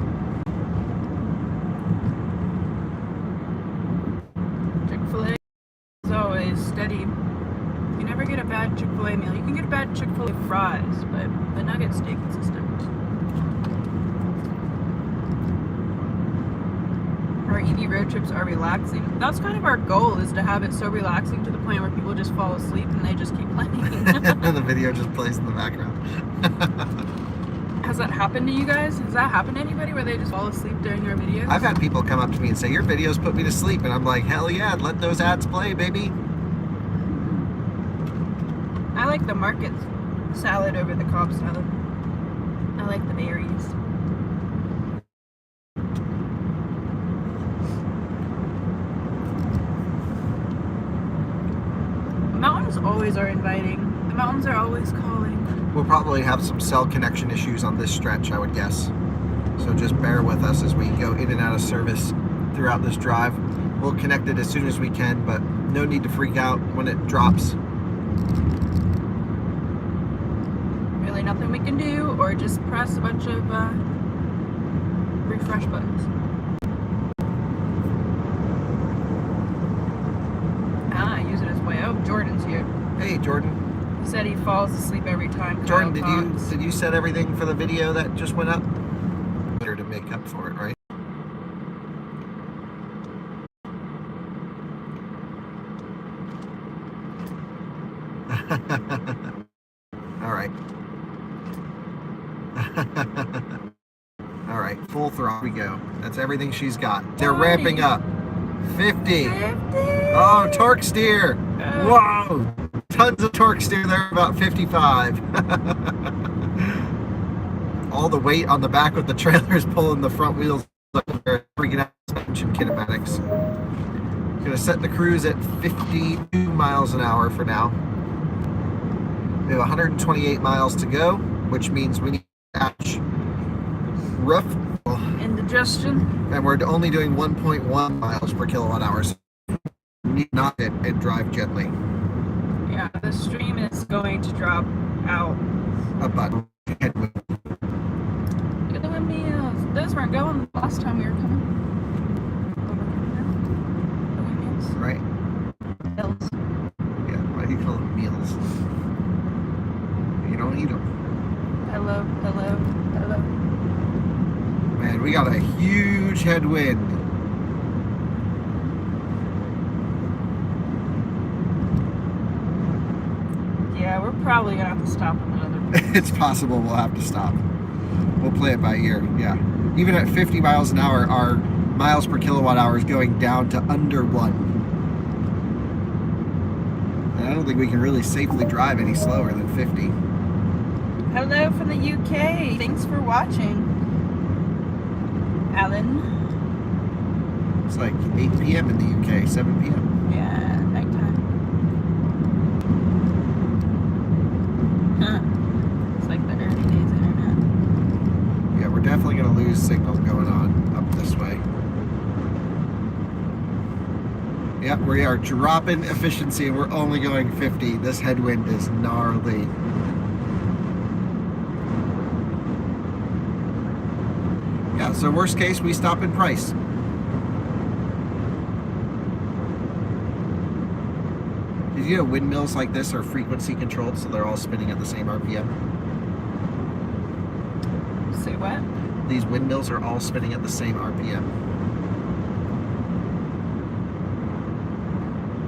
Chick-fil-A is always steady. You never get a bad Chick-fil-A meal. You can get a bad Chick-fil-A fries, but the nuggets stay consistent. Our EV road trips are relaxing. That's kind of our goal, is to have it so relaxing to the point where people just fall asleep and they just keep playing. The video just plays in the background. Has that happened to you guys? Has that happened to anybody where they just fall asleep during your videos? I've had people come up to me and say, your videos put me to sleep. And I'm like, hell yeah, let those ads play, baby. I like the market salad over the Cobb salad. I like the berries. The mountains always are inviting. The mountains are always calling. We'll probably have some cell connection issues on this stretch, I would guess. So just bear with us as we go in and out of service throughout this drive. We'll connect it as soon as we can, but no need to freak out when it drops. Really nothing we can do, or just press a bunch of refresh buttons. Use it as way. Oh, Jordan's here. Hey, Jordan. He said he falls asleep every time. Jordan, Kyle talks. did you set everything for the video that just went up? Better to make up for it, right? All right. All right, full throttle we go. That's everything she's got. They're ramping up. 50. 50. Oh, torque steer. Oh. Whoa. Tons of torque steer there, about 55. All the weight on the back of the trailer is pulling the front wheels up there, freaking out suspension kinematics. Gonna set the cruise at 52 miles an hour for now. We have 128 miles to go, which means we need to patch rough. Indigestion. And we're only doing 1.1 miles per kilowatt hours. We need not it and drive gently. Yeah, the stream is going to drop out. A button. Headwind. Look at the windmills. Those weren't going last time we were coming. The windmills. Right? Hills. Yeah, why do you call them meals? You don't eat them. Hello, hello, hello. Man, we got a huge headwind. Yeah, we're probably gonna have to stop in another place. It's possible we'll have to stop. We'll play it by ear, yeah. Even at 50 miles an hour, our miles per kilowatt hour is going down to under 1. And I don't think we can really safely drive any slower than 50. Hello from the UK. Thanks for watching, Alan. It's like 8 p.m. in the UK, 7 p.m. Yeah, nighttime. Huh. It's like the early days internet. Yeah, we're definitely going to lose signal going on up this way. Yep, we are dropping efficiency and we're only going 50. This headwind is gnarly. Yeah, so worst case, we stop in Price. Did you know windmills like this are frequency controlled, so they're all spinning at the same RPM? Say what? These windmills are all spinning at the same RPM.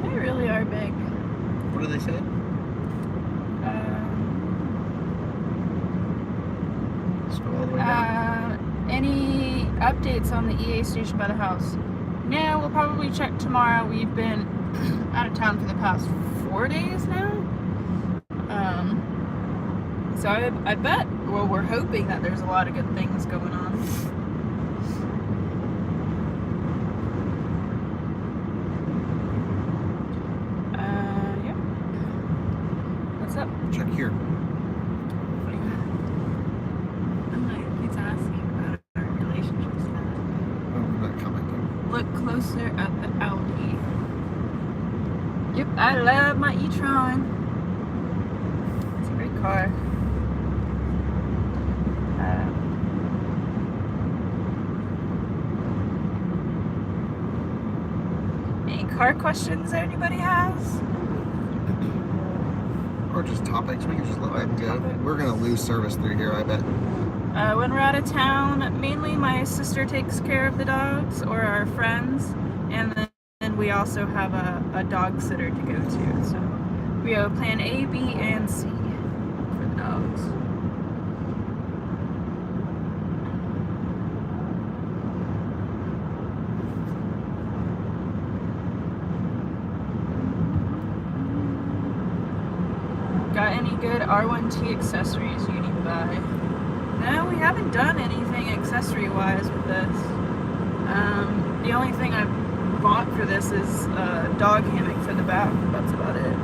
They really are big. What do they say? Let's go all the way down. Any updates on the EA station by the house? No, we'll probably check tomorrow. We've been out of town for the past 4 days now. So I bet, well, we're hoping that there's a lot of good things going on. Yeah. What's up? Check here. I'm like, he's asking about our relationship status. Oh, I'm not commenting. Look closer at the Audi. Yep, I love my e-tron. It's a great car. Any car questions that anybody has? Or just topics, we can just let them go. Topics. We're going to lose service through here, I bet. When we're out of town, mainly my sister takes care of the dogs or our friends, and then we also have a dog sitter to go to. So we have plan A, B, and C for the dogs. Got any good R1T accessories you need to buy? No, we haven't done anything accessory-wise with this. The only thing I've bought for this is a dog hammock for the back. That's about it.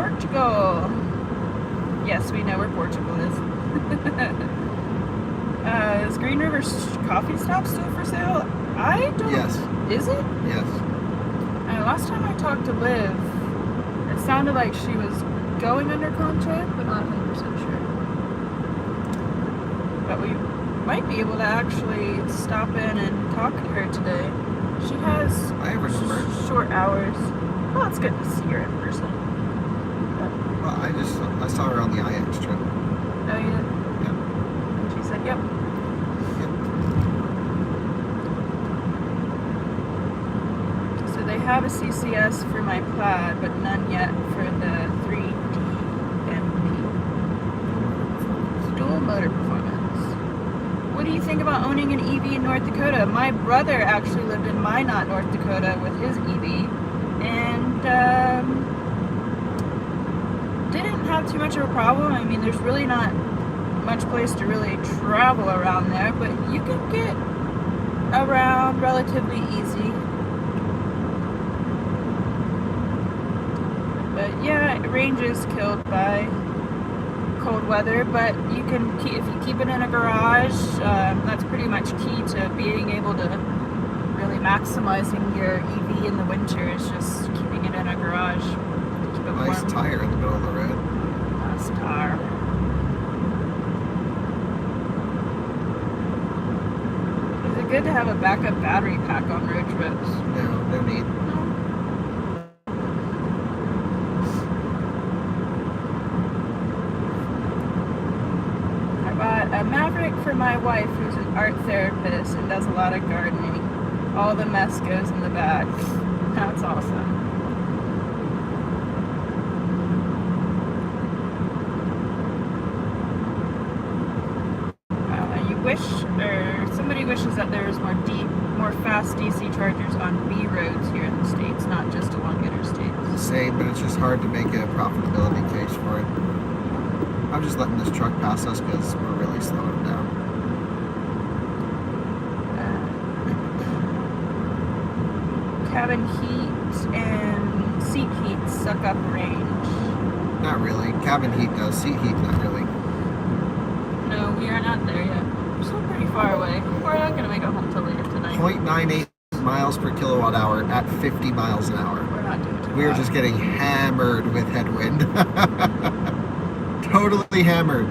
Portugal. Yes, we know where Portugal is. Is Green River Coffee Stop still for sale? I don't. Yes. Is it? Yes. Last time I talked to Liv, it sounded like she was going under contract, but not 100% sure. But we might be able to actually stop in and talk to her today. She has I have her number. short hours. Well, it's good to see her in person. Well, I saw her on the IX trip. Oh, yeah? Yep. And she said, yep. So they have a CCS for my Plaid, but none yet for the 3D MP. Dual motor performance. What do you think about owning an EV in North Dakota? My brother actually lived in Minot, North Dakota with his EV, and didn't have too much of a problem. I mean, there's really not much place to really travel around there, but you can get around relatively easy. But yeah, range is killed by cold weather, but you can if you keep it in a garage, that's pretty much key to being able to really maximizing your EV in the winter, is just keeping it in a garage to keep it Nice warm. tire in the middle of the road. Nice tire. Is it good to have a backup battery pack on road trips? No need. A Maverick for my wife, who's an art therapist and does a lot of gardening. All the mess goes in the back. That's awesome. Somebody wishes that there was more fast DC chargers on B roads here in the States, not just along interstates. Same, but it's just hard to make a profitability case for it. I'm just letting this truck pass us because we're really slowing down. Cabin heat and seat heat suck up range. Not really. Cabin heat does. Seat heat, not really. No, we are not there yet. We're still pretty far away. We're not going to make it home till later tonight. 0.98 miles per kilowatt hour at 50 miles an hour. We're not doing too We are bad. just getting hammered with headwind. Totally hammered.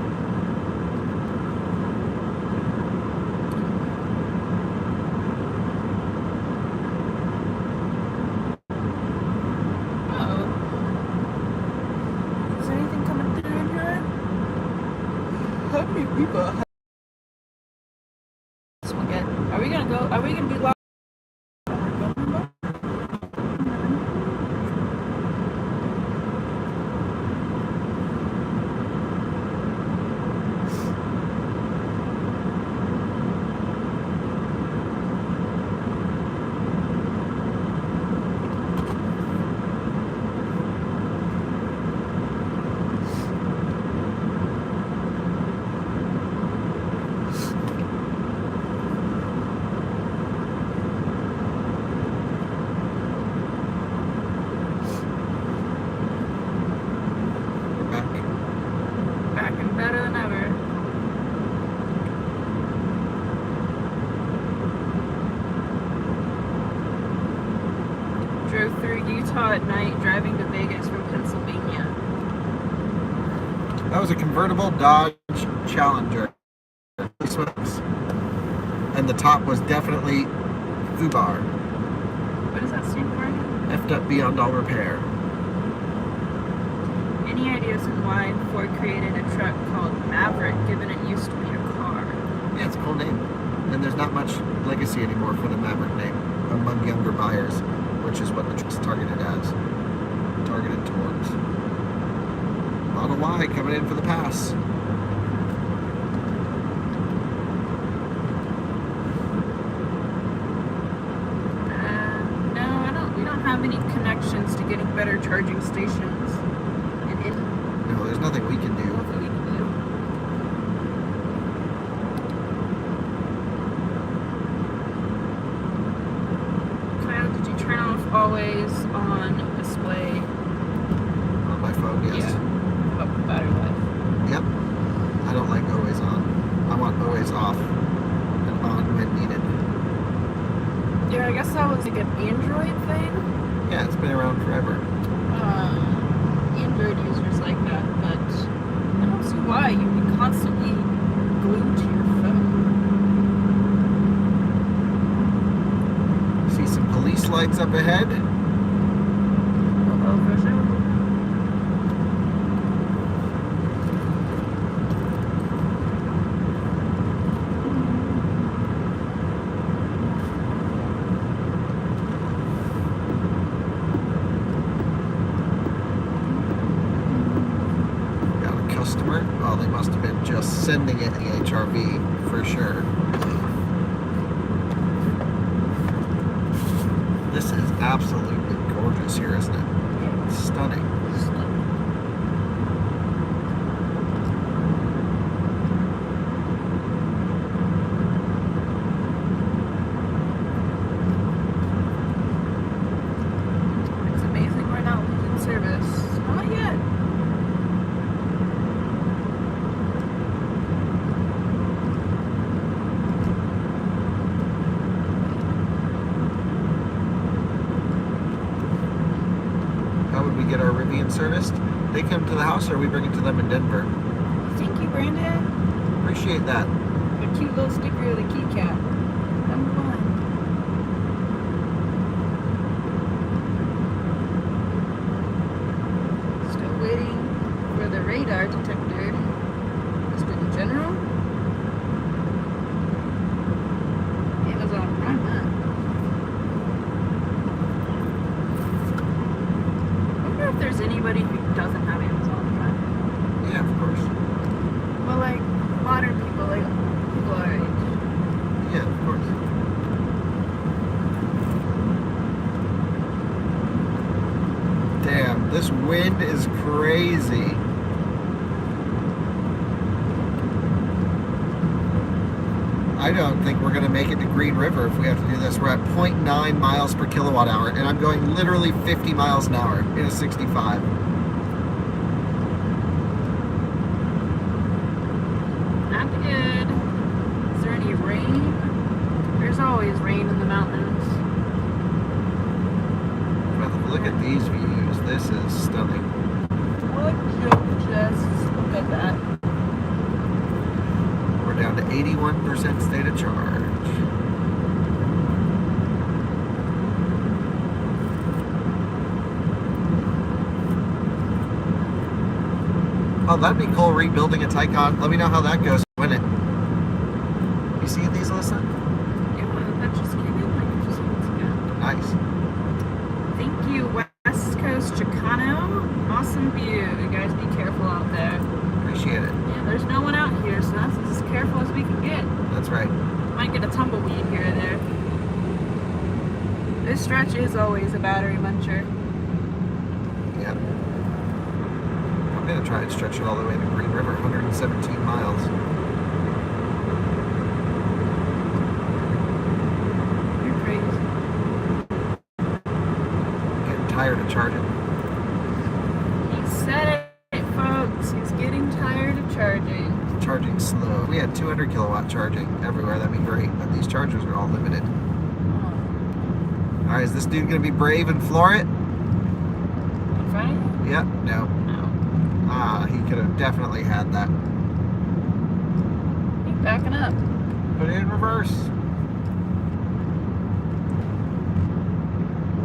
Uh-oh. Is there anything coming through in here? How many people? This one get. Are we gonna go? Are we gonna be live? We're back. Back and better than ever. Drove through Utah at night, driving to Vegas from Pennsylvania. That was a convertible Dodge Challenger. And the top was definitely FUBAR. What does that stand for again? Effed up beyond all repair. Any ideas on why Ford created a truck called Maverick, given it used to be a car? Yeah, it's a cool name. And there's not much legacy anymore for the Maverick name among younger buyers, which is what the truck's targeted towards. Model Y coming in for the pass. No, we don't have any connections to getting better charging stations. No, there's nothing we can do. Nothing we can do. Kyle, did you turn off always on display? On my phone, guess that was like an Android thing. Yeah, it's been around forever. Android users like that, but I don't see why you'd be constantly glued to your phone. See some police lights up ahead. Oh, for sure. Customer. Well, they must have been just sending it the HRV for sure. This is absolutely gorgeous here, isn't it? It's stunning. It's amazing we're not losing service. Not yet. How would we get our Rivian serviced? They come to the house or we bring it to them in Denver? Thank you, Brandon. Appreciate that. A cute little sticker of the key cap. Number 1. Still waiting for the radar detector. Just in general. Amazon Prime that. I wonder if there's anybody who doesn't have Amazon Prime. Yeah, of course. Well, like modern people, like people our age. Yeah, of course. Damn, this wind is crazy. I don't think we're going to make it to Green River if we have to do this. We're at 0.9 miles per kilowatt hour, and I'm going literally 50 miles an hour in a 65. Not good. Is there any rain? There's always rain in the mountains. But look at these views. This is stunning. Would you just look at that? We're down to 81% state of charge. Oh, that'd be cool, rebuilding a Taycan. Let me know how that goes. Win it. You see these, Alyssa? Yeah, that just came in like just minutes ago. Nice. Thank you, West Coast Chicano. Awesome view. You guys be careful out there. Appreciate it. Yeah, there's no one out here, so that's as careful as we can get. That's right. Might get a tumbleweed here or there. This stretch is always a battery muncher. Yeah. I'm going to try and stretch it all the way to Green River, 117 miles. You're crazy. Getting tired of charging. He said it, folks. He's getting tired of charging. Charging slow. If we had 200 kilowatt charging everywhere, that'd be great, but these chargers are all limited. Alright, is this dude going to be brave and floor it? In front of you? Yep, no. No. Ah, he could have definitely had that. He's backing up. Put it in reverse.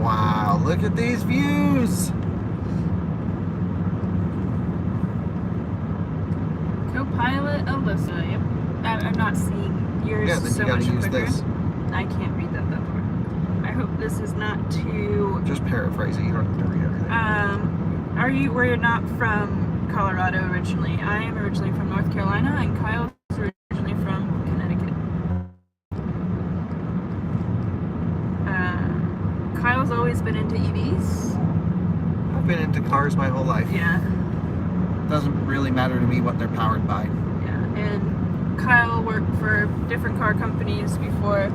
Wow, look at these views. Co-pilot Alyssa. Yep. I'm not seeing yours Yeah, then so you gotta much use quicker. this. I can't read that far. I hope this is not too. Just paraphrasing, you don't have to read everything. We're not from Colorado originally. I am originally from North Carolina, and Kyle's originally from Connecticut. Kyle's always been into EVs. I've been into cars my whole life. Yeah. Doesn't really matter to me what they're powered by. Yeah, and Kyle worked for different car companies before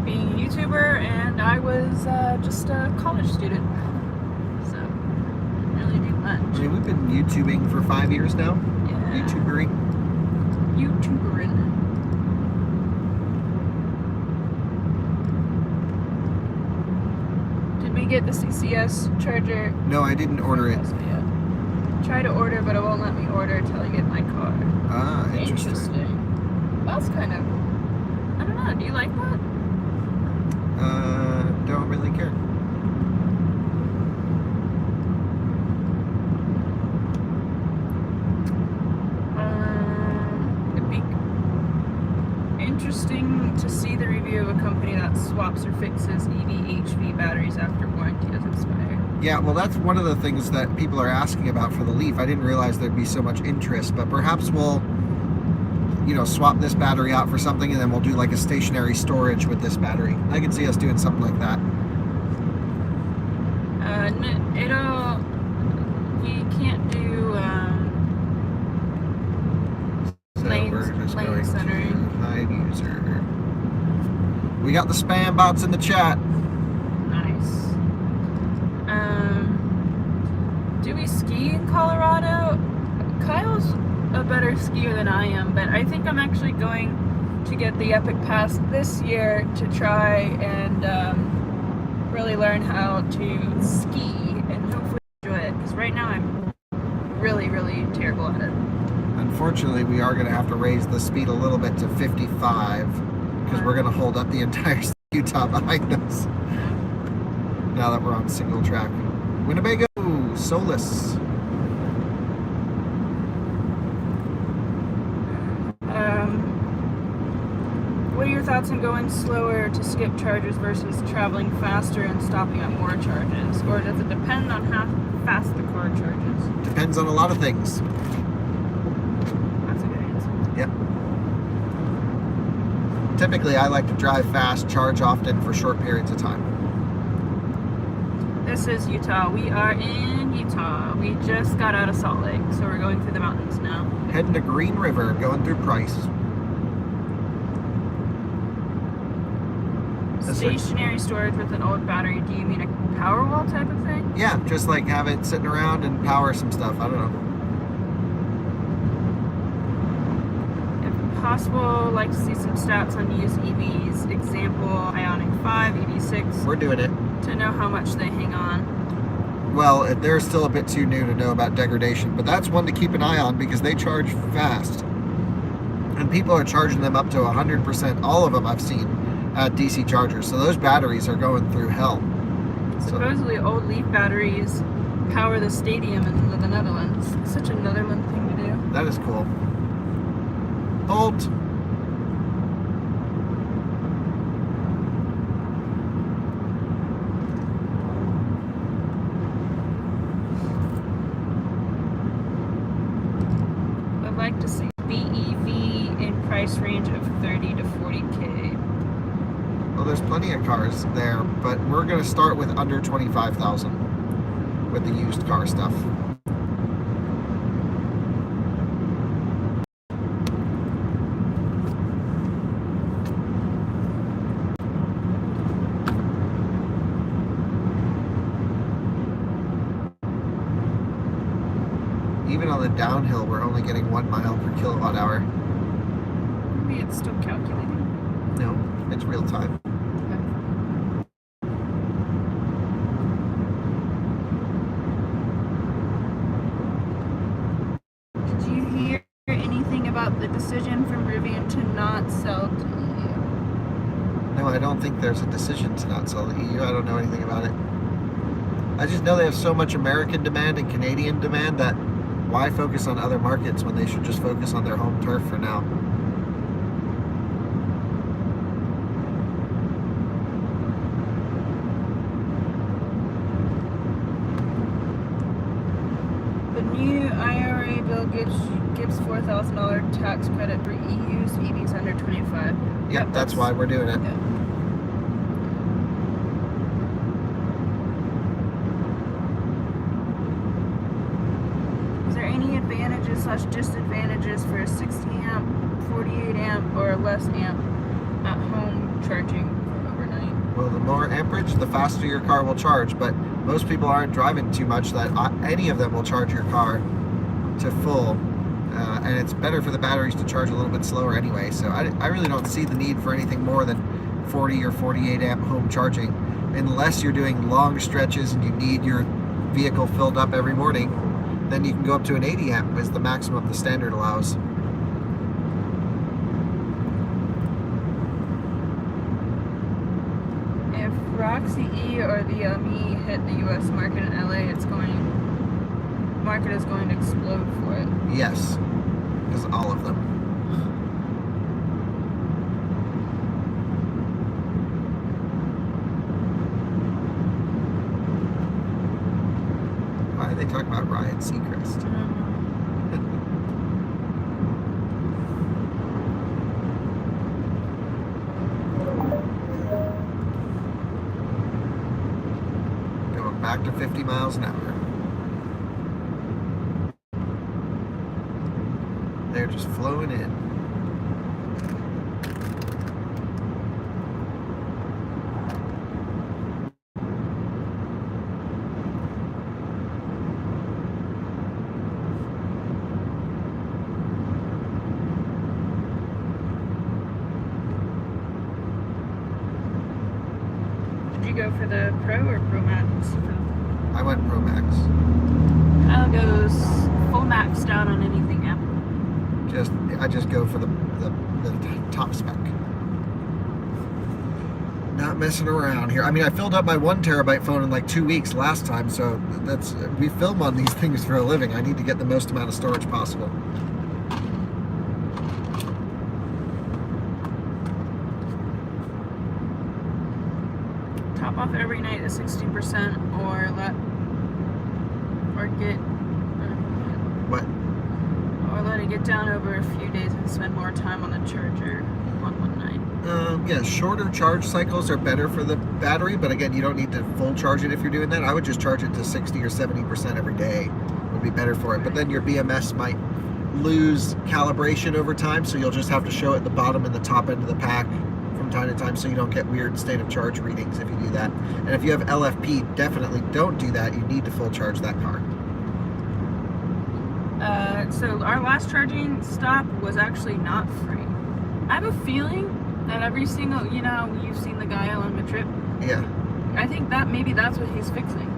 being a YouTuber, and I was just a college student, so didn't really do much. I mean, we've been YouTubing for 5 years now. Yeah. YouTubering. get the CCS charger? No, I didn't order it. Yeah. Try to order, but it won't let me order until I get my car. Ah, interesting. That's kind of, I don't know, do you like that? Don't really care. It'd be interesting to see the review of a company that swaps or fixes EV/HV batteries after warranty has expired. Yeah, well, that's one of the things that people are asking about for the Leaf. I didn't realize there'd be so much interest, but perhaps we'll, you know, swap this battery out for something, and then we'll do like a stationary storage with this battery. I can see us doing something like that. We can't do So lane we're just going centering. to hide user. We got the spam bots in the chat. Nice. Do we ski in Colorado? Kyle's a better skier than I am, but I think I'm actually going to get the Epic Pass this year to try and really learn how to ski and hopefully enjoy it, because right now I'm really, really terrible at it. Unfortunately, we are going to have to raise the speed a little bit to 55 because we're going to hold up the entire Utah behind us now that we're on single track. Winnebago, Solus. What are your thoughts on going slower to skip charges versus traveling faster and stopping at more charges? Or does it depend on how fast the car charges? Depends on a lot of things. That's a good answer. Yep. Typically, I like to drive fast, charge often for short periods of time. This is Utah. We are in Utah. We just got out of Salt Lake, so we're going through the mountains now. Heading to Green River, going through Price. Stationary storage with an old battery. Do you mean a Powerwall type of thing? Yeah, just like have it sitting around and power some stuff. I don't know. If possible, like to see some stats on used EVs. Example, Ioniq 5, EV6. We're doing it. To know how much they hang on. Well, they're still a bit too new to know about degradation, but that's one to keep an eye on because they charge fast. And people are charging them up to 100%. All of them I've seen at DC chargers. So those batteries are going through hell. Supposedly old Leaf batteries power the stadium in the Netherlands. Such a Netherlands thing to do. That is cool. Bolt. I'd like to see BEV in price range of 30 to 40K. Well, there's plenty of cars there, but we're going to start with under 25,000 with the used car stuff. Even on the downhill, we're only getting 1 mile per kilowatt hour. Maybe it's still calculating. No, it's real time. Did you hear anything about the decision from Rivian to not sell to EU? No, I don't think there's a decision to not sell the EU. I don't know anything about it. I just know they have so much American demand and Canadian demand that why focus on other markets when they should just focus on their home turf for now? The new IRA bill gives $4,000 tax credit for EU's EVs under 25. Yep, that's why we're doing it. Yeah. Is there any advantages/disadvantages for a 60 amp, 48 amp, or less amp at home charging for overnight? Well, the more amperage, the faster your car will charge, but most people aren't driving too much that any of them will charge your car to full. And it's better for the batteries to charge a little bit slower anyway, so I really don't see the need for anything more than 40 or 48 amp home charging. unless you're doing long stretches and you need your vehicle filled up every morning, then you can go up to an 80 amp is the maximum the standard allows. If Roxy E or the E hit the U.S. market in LA, market is going to explode for it. Yes, because all of them. Why are they talking about Ryan Seacrest? Going back to 50 miles an hour. They're just flowing in. Did you go for the Pro or Pro Max? I went Pro Max. Kyle goes full max down on anything Apple. I just go for the top spec. Not messing around here. I mean, I filled up my 1 terabyte phone in like 2 weeks last time, so we film on these things for a living. I need to get the most amount of storage possible. Top off every night at 60% or get What? or let it get down over a few days and spend more time on the charger on one night. Yeah, shorter charge cycles are better for the battery, but again, you don't need to full charge it if you're doing that. I would just charge it to 60 or 70% every day. Would be better for it. But then your BMS might lose calibration over time, so you'll just have to show it at the bottom and the top end of the pack from time to time, so you don't get weird state of charge readings if you do that. And if you have LFP, definitely don't do that. You need to full charge that car. So our last charging stop was actually not free. I have a feeling that every single, you've seen the guy on the trip. Yeah. I think that maybe that's what he's fixing.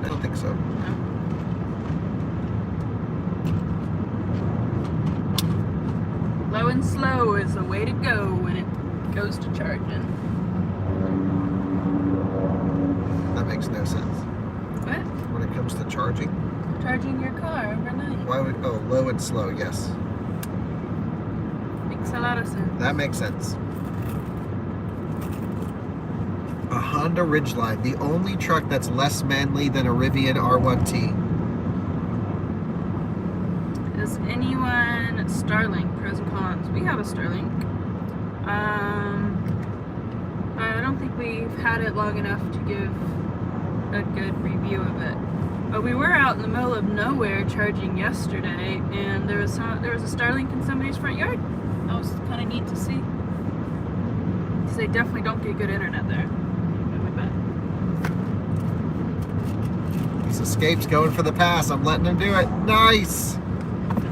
I don't think so. No. Low and slow is the way to go when it goes to charging. That makes no sense. What? When it comes to charging? Charging your car overnight. Why would, low and slow, yes. Makes a lot of sense. That makes sense. A Honda Ridgeline, the only truck that's less manly than a Rivian R1T. Is anyone Starlink? Pros and cons. We have a Starlink. I don't think we've had it long enough to give a good review of it. But we were out in the middle of nowhere charging yesterday, and there was a Starlink in somebody's front yard. That was kind of neat to see. Because they definitely don't get good internet there. These escapes going for the pass. I'm letting him do it. Nice!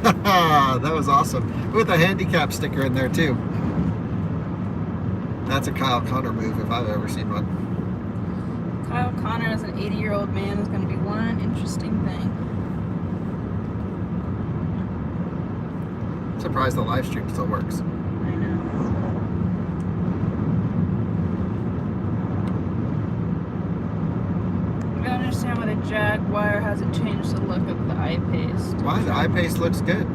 That was awesome. With a handicap sticker in there too. That's a Kyle Connor move if I've ever seen one. Kyle Connor as an 80-year-old man is going to be one interesting thing. I'm surprised the live stream still works. I know. I don't understand why the Jaguar hasn't changed the look of the I-Pace. Why? The I-Pace looks good.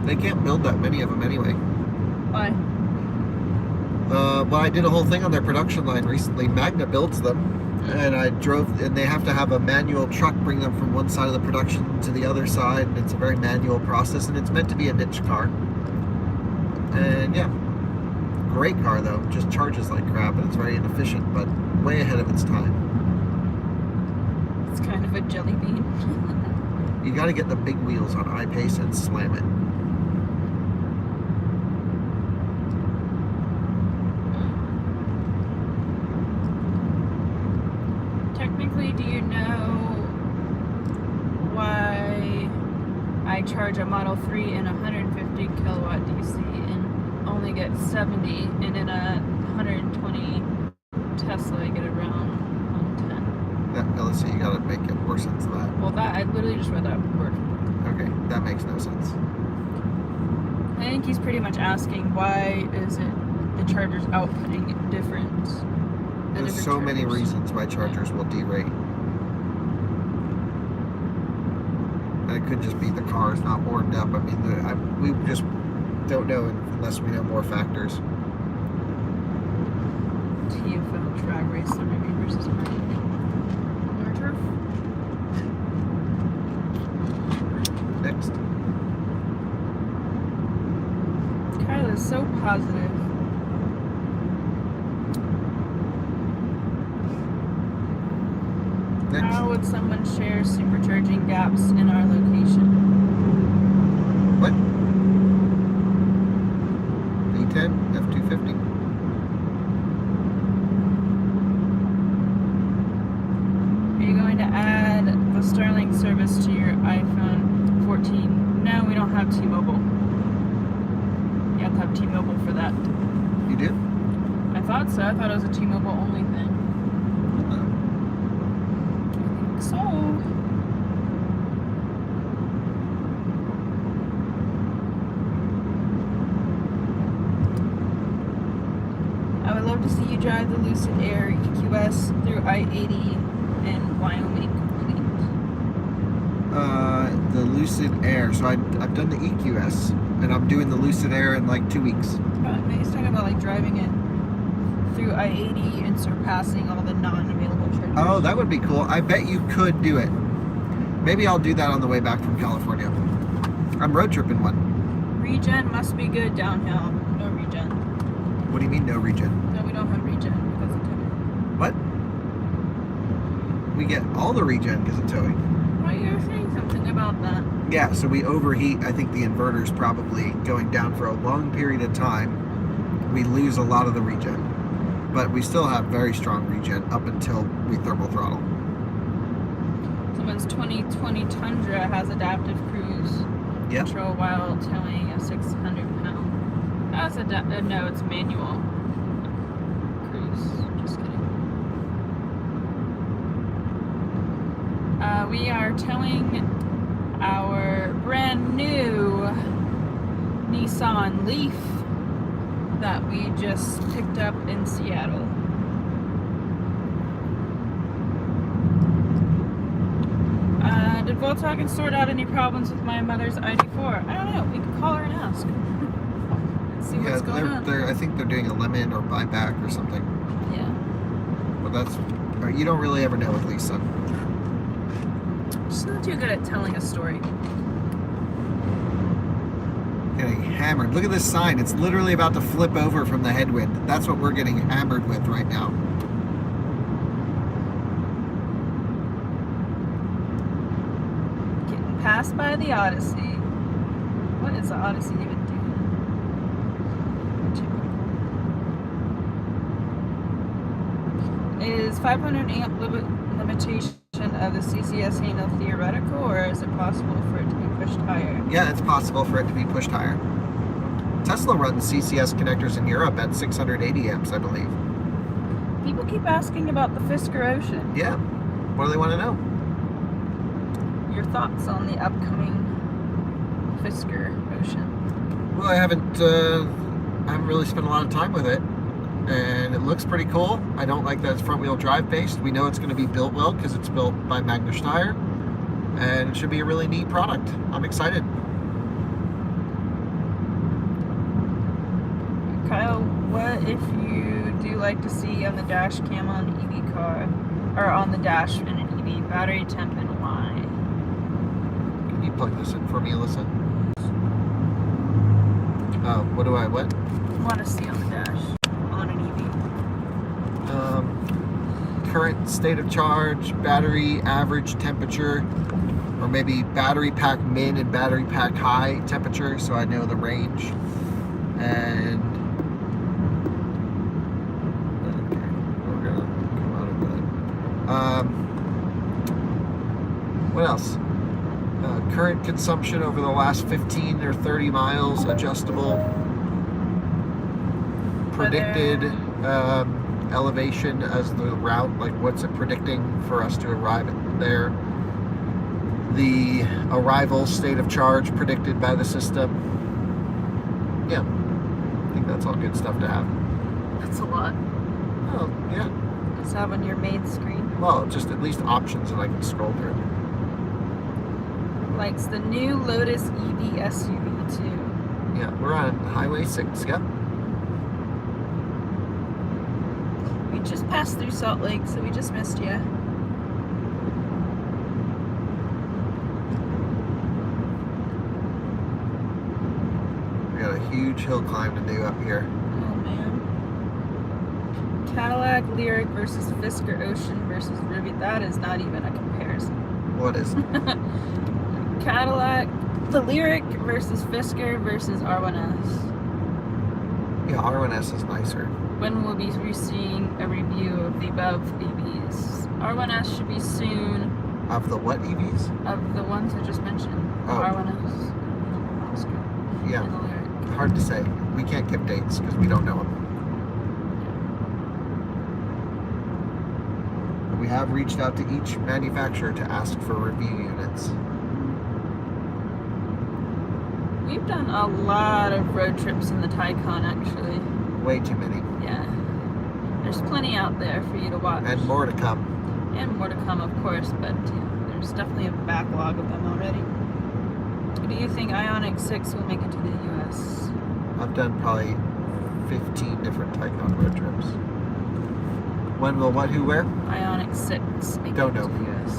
They can't build that many of them anyway. Why? Well, I did a whole thing on their production line recently. Magna builds them, and and they have to have a manual truck bring them from one side of the production to the other side, and it's a very manual process, and it's meant to be a niche car. And yeah, great car though, just charges like crap, and it's very inefficient, but way ahead of its time. It's kind of a jelly bean. You got to get the big wheels on I-Pace and slam it. Technically, do you know why I charge a Model 3 in 150 kilowatt DC and only get 70, and in a 120 Tesla, I get around 110. Yeah, let's see, you gotta make it more sense of that. Well, that I literally just read that word. Okay, that makes no sense. I think he's pretty much asking why is it the charger's outputting different. There's so many reasons why chargers will derate. And it could just be the car is not warmed up. I mean, we just don't know unless we know more factors. TFL drag race, the Rivian versus R1T. Next. Kyle is so positive. Next. How would someone share supercharging gaps in our location? What? V10, F250. Are you going to add the Starlink service to your iPhone 14? No, we don't have T-Mobile. You have to have T-Mobile for that. You do? I thought so. I thought it was a T-Mobile only thing. So, I would love to see you drive the Lucid Air EQS through I-80 in Wyoming complete. The Lucid Air. So I've done the EQS, and I'm doing the Lucid Air in like 2 weeks. He's talking about like driving it through I-80 and surpassing all the non-available chargers. Oh, that would be cool. I bet you could do it. Maybe I'll do that on the way back from California. I'm road tripping one. Regen must be good downhill. No regen. What do you mean no regen? No, we don't have regen because of towing. What? We get all the regen because of towing. Well, you were saying something about that. Yeah, so we overheat. I think the inverter's probably going down for a long period of time. We lose a lot of the regen. But we still have very strong regen up until we thermal throttle. Someone's 2020 Tundra has adaptive cruise control while towing a 600-pound. That's no, it's manual cruise. Just kidding. We are towing our brand new Nissan Leaf that we just picked up in Seattle. Did Volkswagen sort out any problems with my mother's ID4? I don't know. We could call her and ask. And see what's going on. I think they're doing a lemon or buyback or something. Yeah. But you don't really ever know with Lisa. She's not too good at telling a story. Getting hammered. Look at this sign. It's literally about to flip over from the headwind. That's what we're getting hammered with right now. Getting passed by the Odyssey. What is the Odyssey even doing? Is 500 amp limitation of the CCS handle theoretical, or is it possible for it to be pushed higher? Yeah, it's possible for it to be pushed higher. Tesla runs CCS connectors in Europe at 680 amps, I believe. People keep asking about the Fisker Ocean. Yeah. What do they want to know? Your thoughts on the upcoming Fisker Ocean? Well, I haven't really spent a lot of time with it, and it looks pretty cool. I don't like that it's front-wheel drive based. We know it's going to be built well because it's built by Magna Steyr, and it should be a really neat product. I'm excited. Kyle, what if you do like to see on the dash cam on an EV car, or on the dash in an EV, battery temp and why? Can you plug this in for me, Alyssa? What? Want to see on the dash on an EV? Current state of charge, battery average temperature, or maybe battery pack min and battery pack high temperature, so I know the range. And okay, we're gonna come out of that. What else? Current consumption over the last 15 or 30 miles, adjustable. Predicted elevation as the route, like what's it predicting for us to arrive there, the arrival state of charge predicted by the system. Yeah, I think that's all good stuff to have. That's a lot. Oh, yeah. Just have on your main screen. Well, just at least options that I can scroll through. Likes the new Lotus EV SUV too. Yeah, we're on Highway 6, yep. We just passed through Salt Lake, so we just missed you. We got a huge hill climb to do up here. Oh man. Cadillac Lyric versus Fisker Ocean versus Rivian. That is not even a comparison. What is it? Cadillac, the Lyric versus Fisker versus R1S. Yeah, R1S is nicer. When will we be seeing a review of the above EVs? R1S should be soon. Of the what EVs? Of the ones I just mentioned. Oh. R1S. Fisker, Yeah, and the Lyric. hard to say. We can't give dates because we don't know them. But we have reached out to each manufacturer to ask for review units. We've done a lot of road trips in the Taycan, actually. Way too many. Yeah. There's plenty out there for you to watch. And more to come. And more to come, of course, but there's definitely a backlog of them already. Do you think Ioniq 6 will make it to the US? I've done probably 15 different Taycan road trips. When will what, who, where? Ioniq 6 make Don't it know. to the US.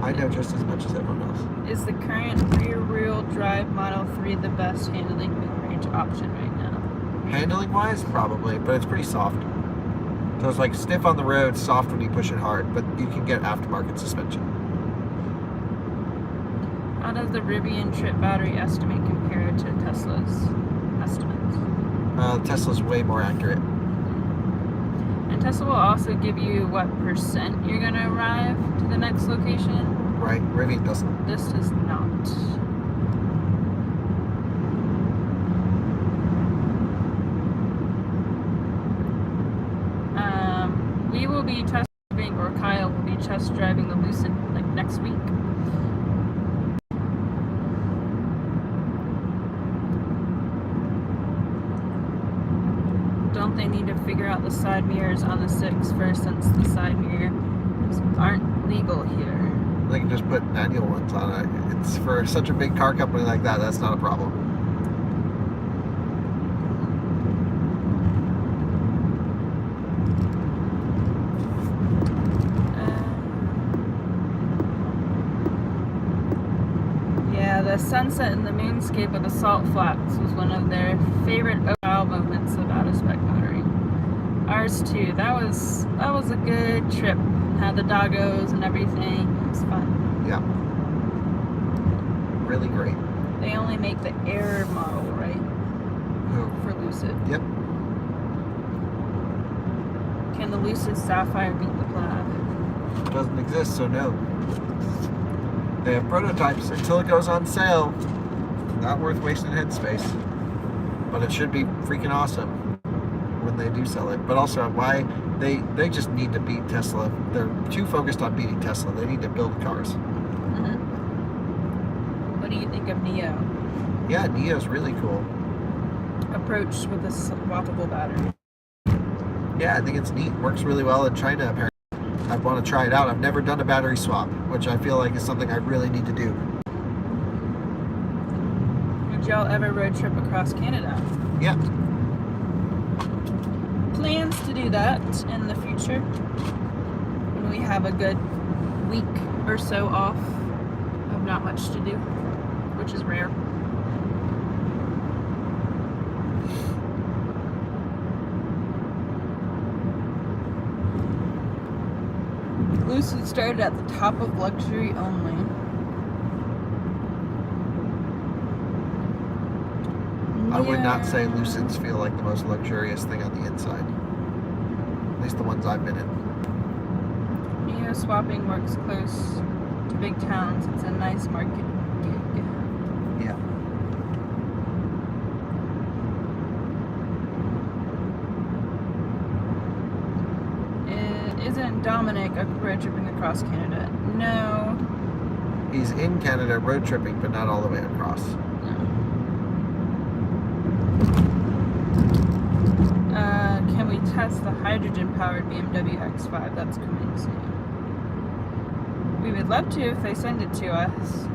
I know just as much as everyone else. Is the current rear-wheel drive Model 3 the best handling mid-range option right now? Handling wise, probably, but it's pretty soft. So it's like stiff on the road, soft when you push it hard, but you can get aftermarket suspension. How does the Rivian trip battery estimate compare to Tesla's estimates? Tesla's way more accurate. And Tesla will also give you what percent you're going to arrive to the next location. Right? Rivian doesn't. This does not. We will be test driving, or Kyle will be test driving the Lucid like next week. Don't they need to figure out the side mirrors on the 6 first, since the side mirrors aren't legal here? They can just put manual ones on it. It's for such a big car company like that, that's not a problem. Yeah, the sunset and the moonscape of the Salt Flats was one of their favorite overall moments of out-of-spec motoring. Ours too. That was a good trip. Had the doggos and everything. It was fun. Yeah. Really great. They only make the Air model, right? Oh, For Lucid. yep. Can the Lucid Sapphire beat the Plaid? It doesn't exist, so no. They have prototypes until it goes on sale. Not worth wasting headspace. But it should be freaking awesome when they do sell it. But also, why they just need to beat Tesla. They're too focused on beating Tesla. They need to build cars. Mm-hmm. What do you think of Neo? Yeah, Neo's really cool. Approach with a swappable battery. Yeah, I think it's neat. Works really well in China, apparently. I want to try it out. I've never done a battery swap, which I feel like is something I really need to do. Would y'all ever road trip across Canada? Yeah. Plans to do that in the future when we have a good week or so off of not much to do, which is rare. Lucid started at the top of luxury only. I would not say Lucids feel like the most luxurious thing on the inside. At least the ones I've been in. Neo swapping works close to big towns. It's a nice market gig. Yeah. and Dominic are road tripping across Canada. No. He's in Canada road tripping, but not all the way across. Can we test the hydrogen-powered BMW X5 that's coming soon? We would love to if they send it to us,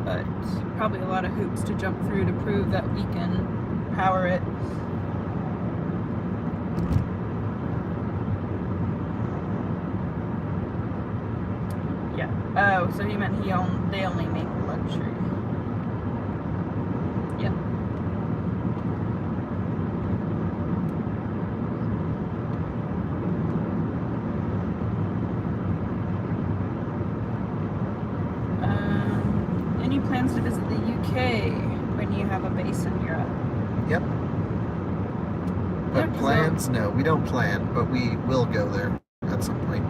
but probably a lot of hoops to jump through to prove that we can power it. Yeah. Oh, so he meant they only make luxury. Yep. Any plans to visit the UK when you have a base in Europe? Yep. But Yeah, plans? No, we don't plan, but we will go there at some point.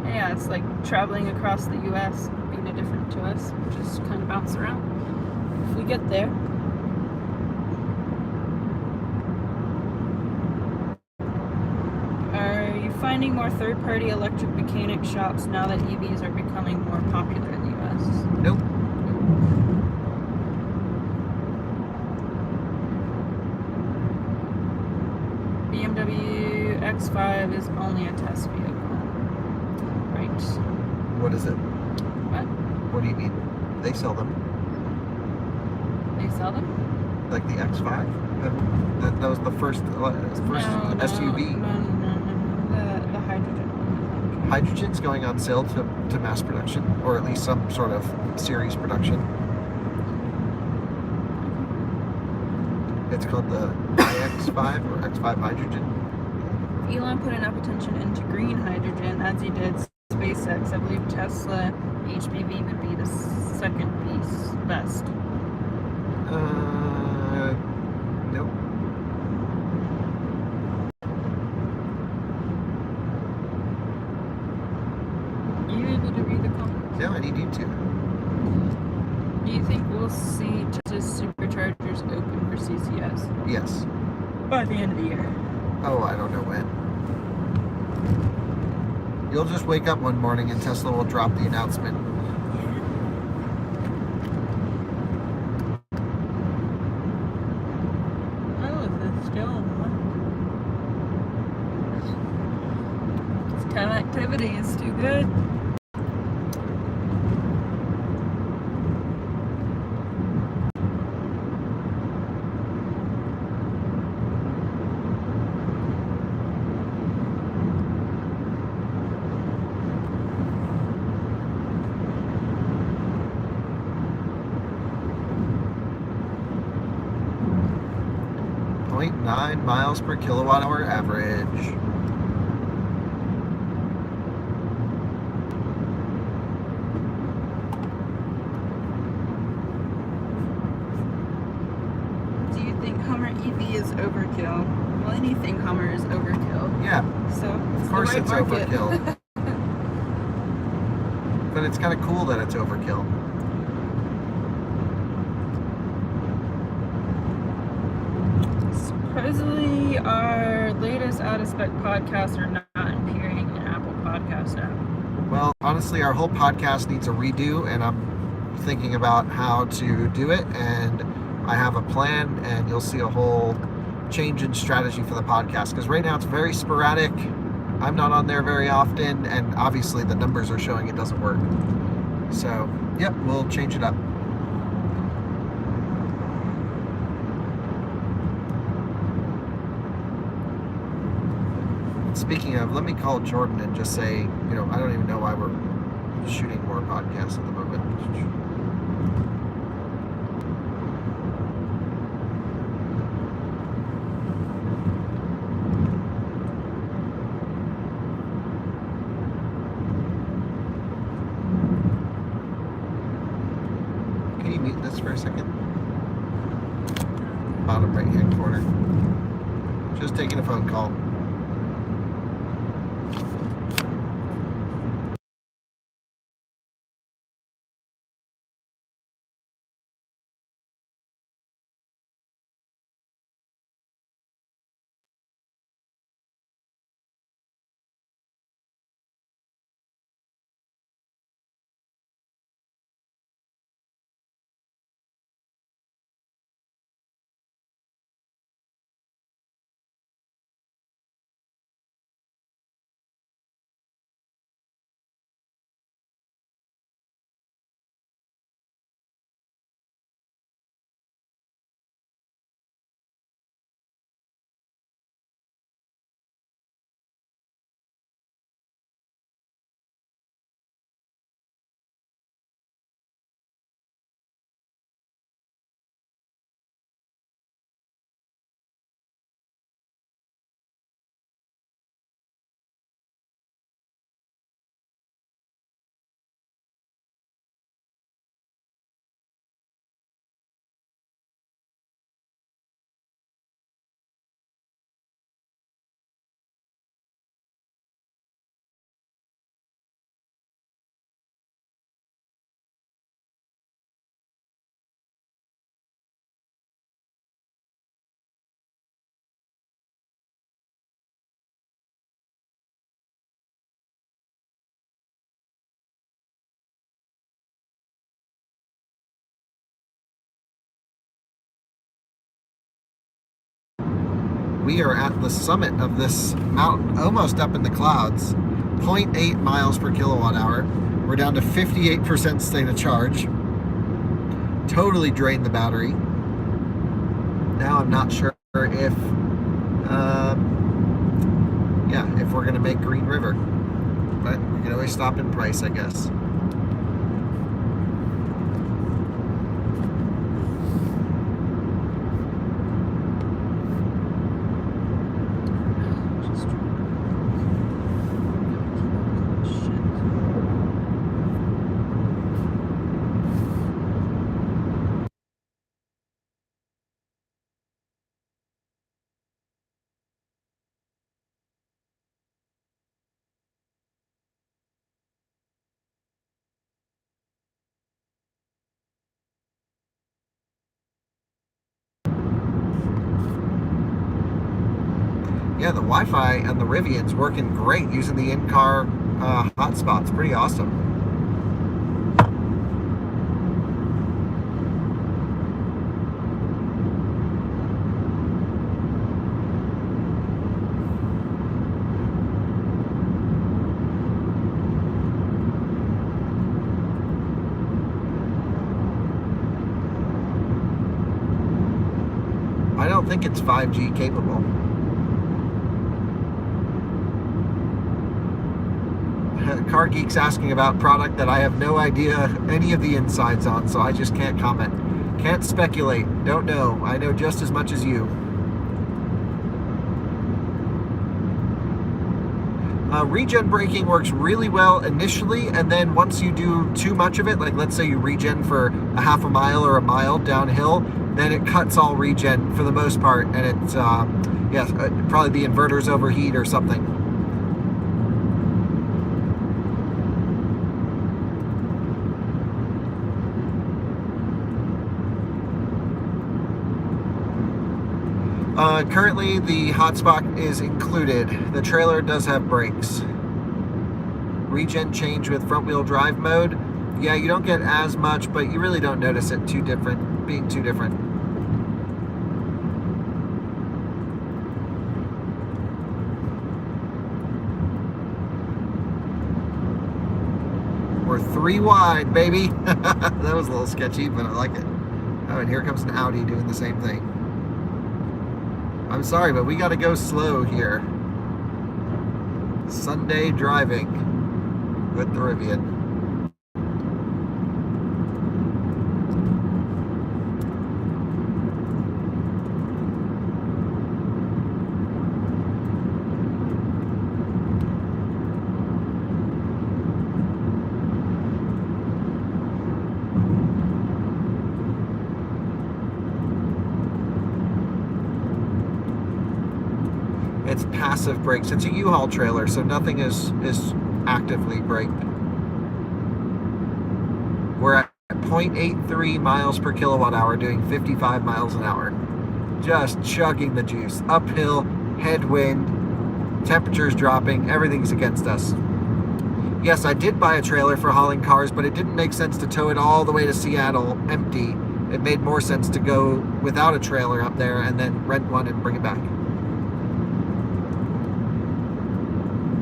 Yeah, it's like traveling across the US, being no different to us. Just kind of bounce around if we get there. Are you finding more third-party electric mechanic shops now that EVs are becoming more popular in the US? Nope. BMW X5 is only a test vehicle. Right. What is it? What? What do you mean? They sell them. They sell them? Like the X5? That was the first SUV. No. The hydrogen one. Hydrogen's going on sale to mass production, or at least some sort of series production. It's called the iX5 or X5 Hydrogen. Elon put enough attention into green hydrogen as he did SpaceX. I believe Tesla HPV would be the second best. Nope. Are you able to read the comments? No, I need you to. Do you think we'll see Tesla superchargers open for CCS Yes. by the end of the year? Oh, I don't know when. You'll just wake up one morning and Tesla will drop the announcement. Oh, it's still on. This kind of activity is too good. .9 miles per kilowatt hour average. Do you think Hummer EV is overkill? Well, anything Hummer is overkill. Yeah, So of course it's overkill. But it's kind of cool that it's overkill. Supposedly, our latest out-of-spec podcasts are not appearing in Apple Podcast app. Well, honestly, our whole podcast needs a redo, and I'm thinking about how to do it, and I have a plan, and you'll see a whole change in strategy for the podcast, because right now it's very sporadic. I'm not on there very often, and obviously the numbers are showing it doesn't work. So, yep, we'll change it up. Speaking of, let me call Jordan and just say, I don't even know why we're shooting more podcasts at the moment. Can you mute this for a second? Bottom right hand corner. Just taking a phone call. we are at the summit of this mountain, almost up in the clouds. 0.8 miles per kilowatt hour. We're down to 58% state of charge. Totally drained the battery. Now I'm not sure if, if we're gonna make Green River. But we can always stop in Price, I guess. Yeah, the Wi-Fi and the Rivian's working great using the in-car hotspots. Pretty awesome. I don't think it's 5G capable. Car Geek's asking about product that I have no idea any of the insides on, so I just can't comment. Can't speculate. Don't know. I know just as much as you. Regen braking works really well initially, and then once you do too much of it, like let's say you regen for a half a mile or a mile downhill, then it cuts all regen for the most part, and it's, probably the inverters overheat or something. Currently, the hotspot is included. The trailer does have brakes. Regen change with front-wheel drive mode. Yeah, you don't get as much, but you really don't notice it being too different. We're 3 wide, baby. That was a little sketchy, but I like it. Oh, and here comes an Audi doing the same thing. I'm sorry, but we got to go slow here. Sunday driving with the Rivian. It's passive brakes. It's a U-Haul trailer, so nothing is actively braked. We're at 0.83 miles per kilowatt hour doing 55 miles an hour. Just chugging the juice. Uphill, headwind, temperatures dropping, everything's against us. Yes, I did buy a trailer for hauling cars, but it didn't make sense to tow it all the way to Seattle empty. It made more sense to go without a trailer up there and then rent one and bring it back.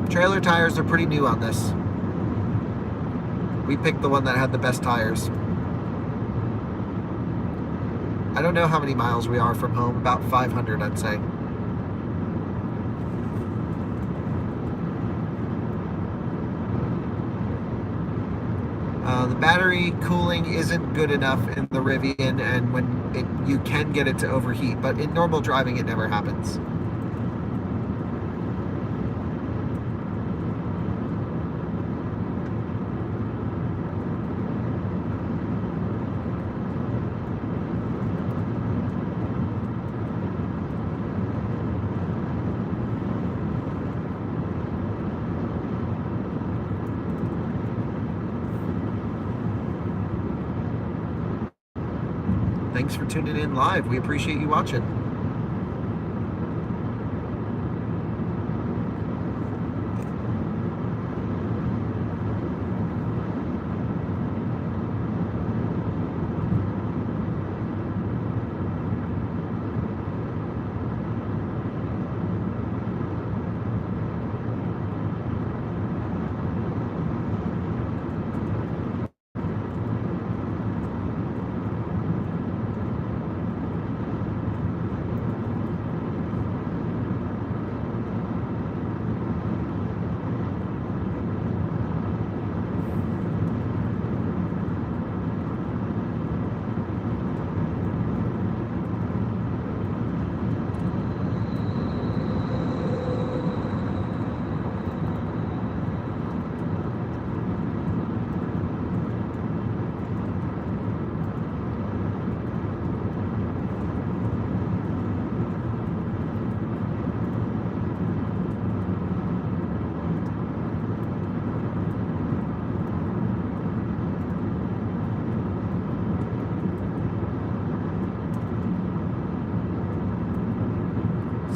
Trailer tires are pretty new on this. We picked the one that had the best tires. I don't know how many miles we are from home, about 500 I'd say. The battery cooling isn't good enough in the Rivian, and when you can get it to overheat, but in normal driving it never happens. Thanks for tuning in live. We appreciate you watching.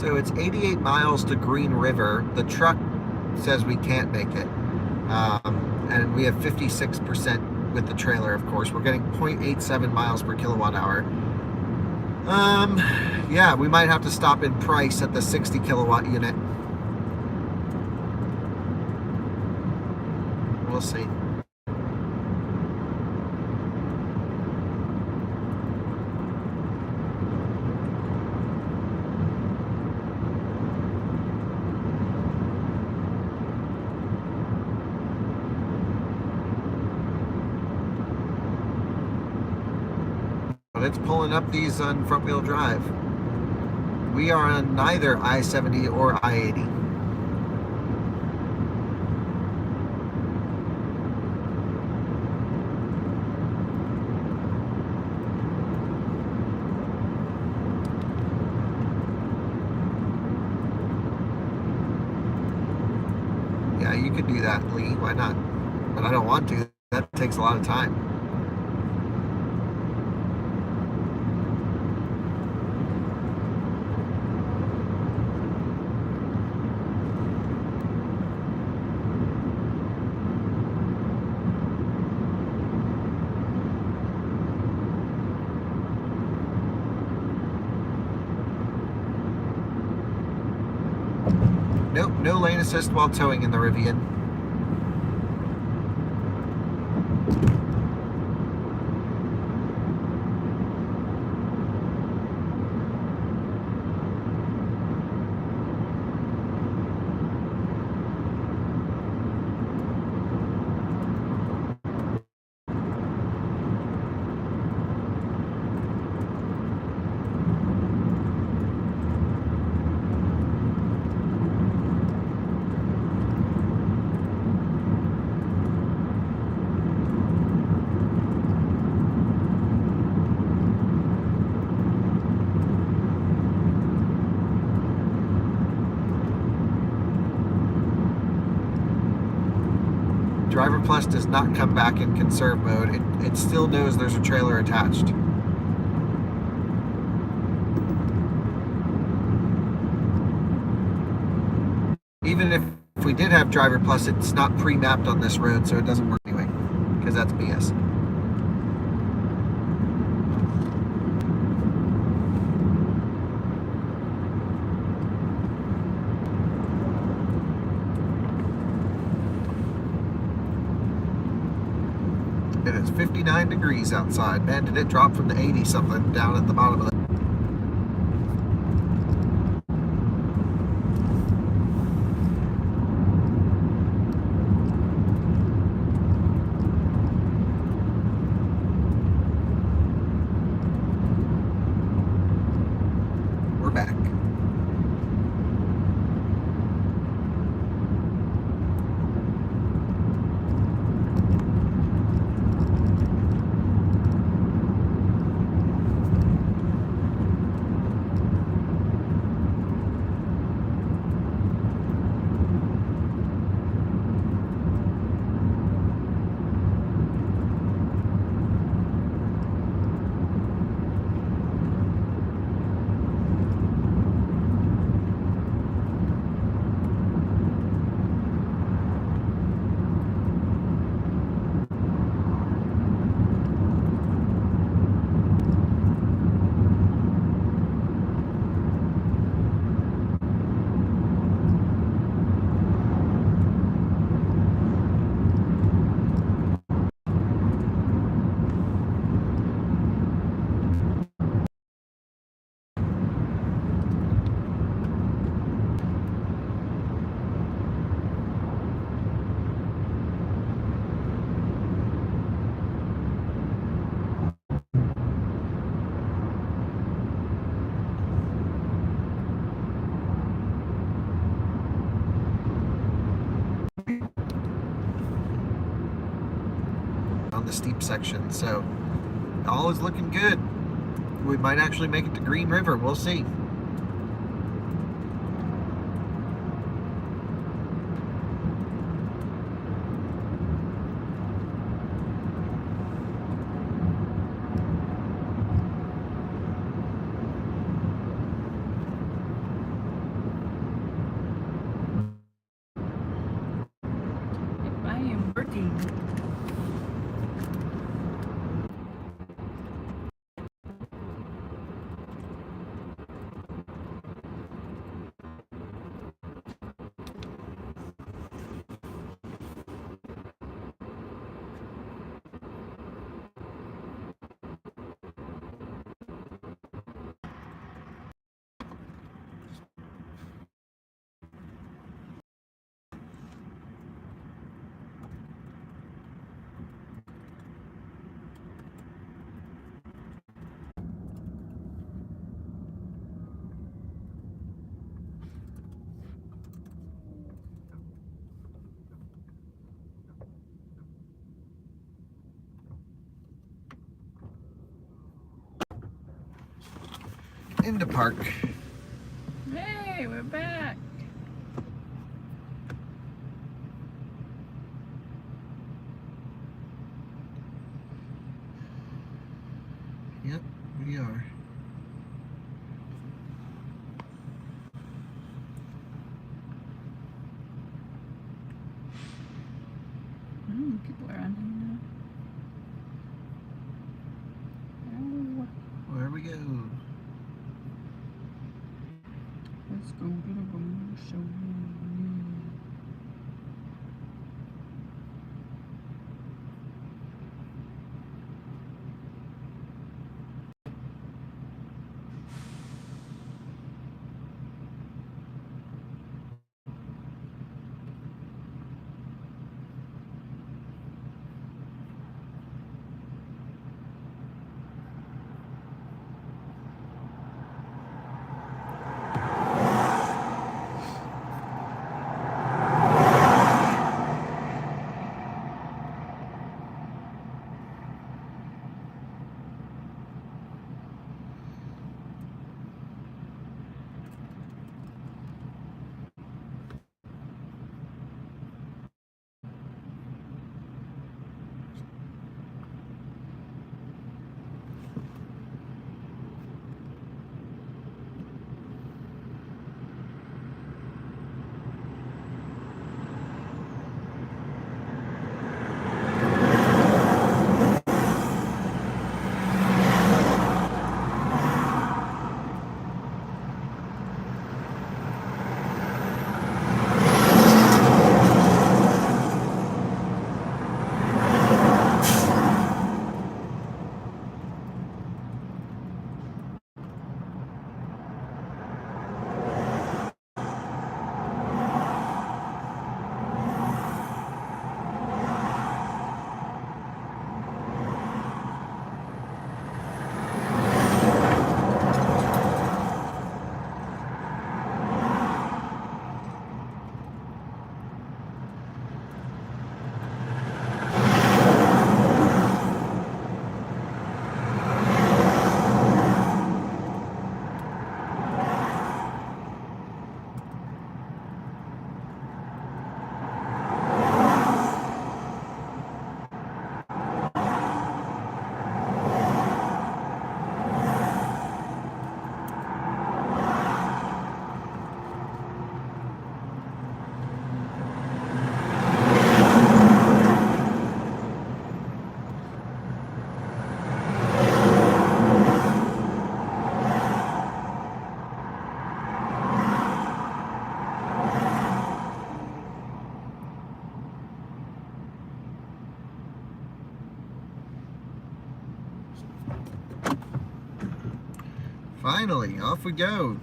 So it's 88 miles to Green River. The truck says we can't make it. And we have 56% with the trailer, of course. We're getting 0.87 miles per kilowatt hour. Yeah, we might have to stop in Price at the 60 kilowatt unit. We'll see. But it's pulling up these on front-wheel drive. We are on neither I-70 or I-80. Yeah, you could do that, Lee. Why not? But I don't want to. That takes a lot of time. Nope, no lane assist while towing in the Rivian. Driver Plus does not come back in conserve mode. It still knows there's a trailer attached. Even if we did have Driver Plus, it's not pre-mapped on this road, so it doesn't work anyway, because that's BS. It is 59 degrees outside. Man, did it drop from the 80 something down at the bottom of the... We're back. On the steep section, so all is looking good. We might actually make it to Green River. We'll see. into park. Hey, we're back. Yep, we are. People are on here now. Oh, Where we go? let's go to the boom show. Finally, off we go.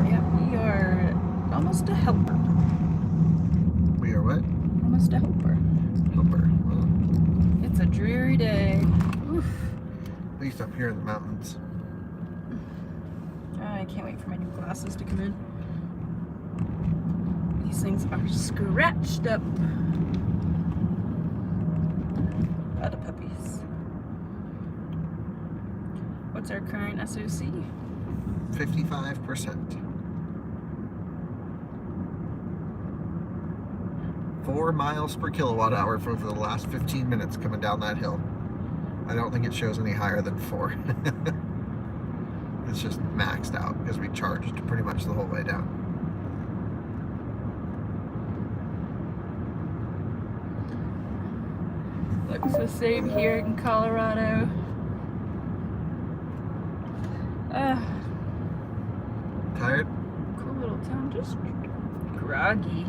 Yeah, we are almost a helper. We are what? Almost a helper. Helper. Well, It's a dreary day. Oof. at least up here in the mountains. I can't wait for my new glasses to come in. These things are scratched up by the puppies. What's our current SOC? 55%. 4 miles per kilowatt hour for the last 15 minutes coming down that hill. I don't think it shows any higher than 4. It's just maxed out because we charged pretty much the whole way down. Looks the same here in Colorado. Tired? Cool little town, just groggy.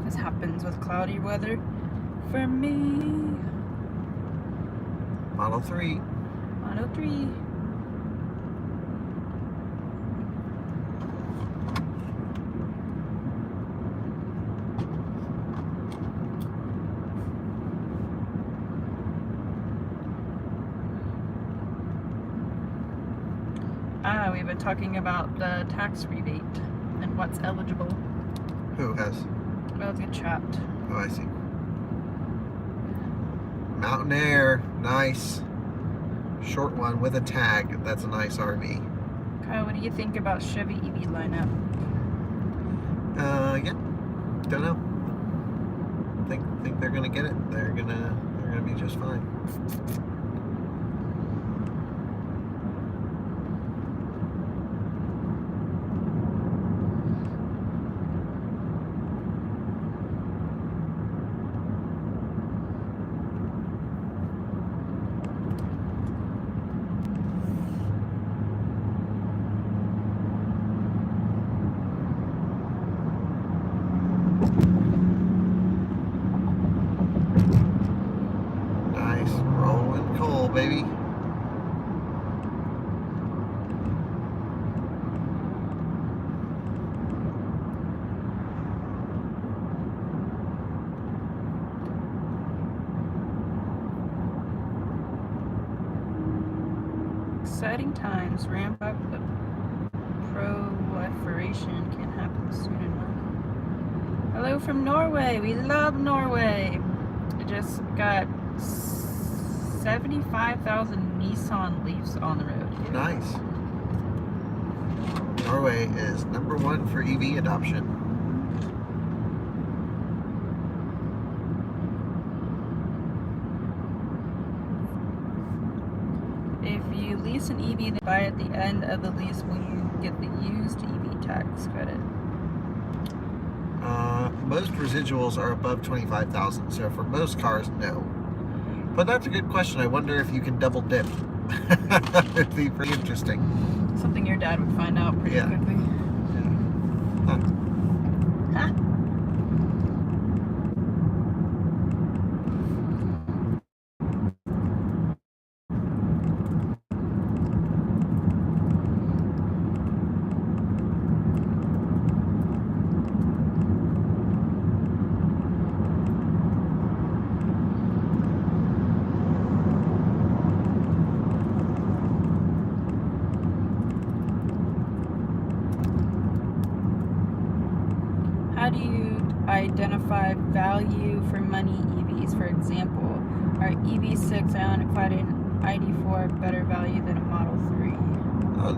This happens with cloudy weather for me. Model 3. Model 3. We've been talking about the tax rebate and what's eligible. Who has? Well, it's get chopped. Oh, I see. Mountain Air, nice. Short one with a tag. That's a nice RV. Kyle, what do you think about Chevy EV lineup? Yeah. Don't know. Think they're gonna get it. They're gonna be just fine. Nice. Rolling coal, baby. Exciting times. Ramp up the proliferation can happen soon enough. Hello from Norway. We love Norway. I just got 75,000 Nissan Leafs on the road here. Nice. Norway is #1 for EV adoption. If you lease an EV, then buy at the end of the lease when you get the used EV tax credit. Most residuals are above 25,000, so for most cars, no. But that's a good question. I wonder if you can double dip. It'd be pretty interesting. Something your dad would find out pretty quickly. Huh. Huh? How do you identify value for money EVs? For example, are EV6 Ioniq 5 and ID4 better value than a Model 3?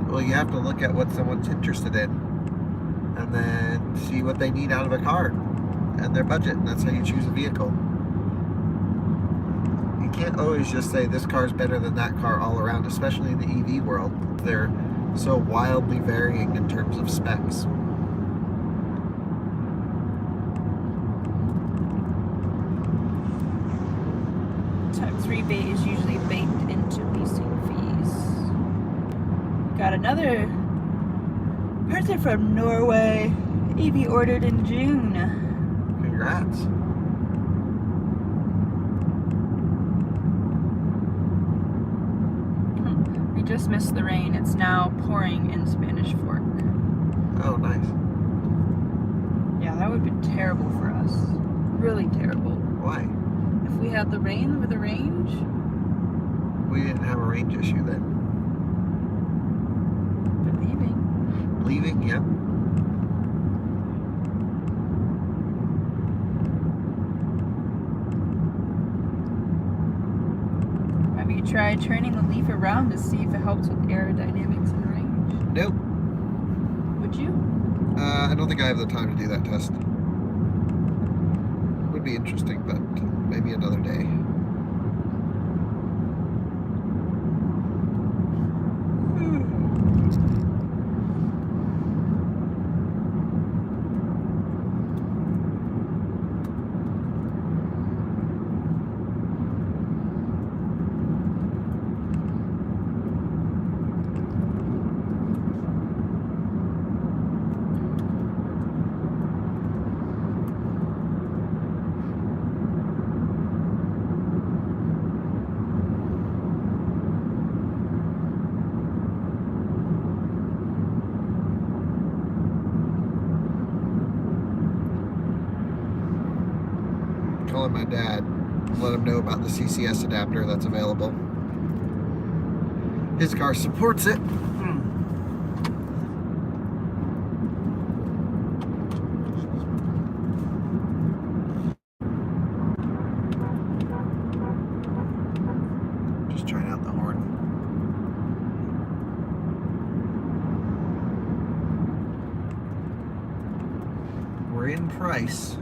Well, you have to look at what someone's interested in and then see what they need out of a car and their budget. And that's how you choose a vehicle. You can't always just say this car's better than that car all around, especially in the EV world. They're so wildly varying in terms of specs. Tax rebate is usually baked into leasing fees. Got another person from Norway. EV ordered in June. Congrats. We just missed the rain. It's now pouring in Spanish Fork. Oh, nice. Yeah, that would be terrible for us. Really terrible. Why? If we had the rain with the range, We didn't have a range issue then. but leaving. Leaving, yep. Have you tried turning the leaf around to see if it helps with aerodynamics and range? Nope. Would you? I don't think I have the time to do that test. Would be interesting, but maybe another day. Calling my dad, let him know about the CCS adapter that's available. His car supports it. Price.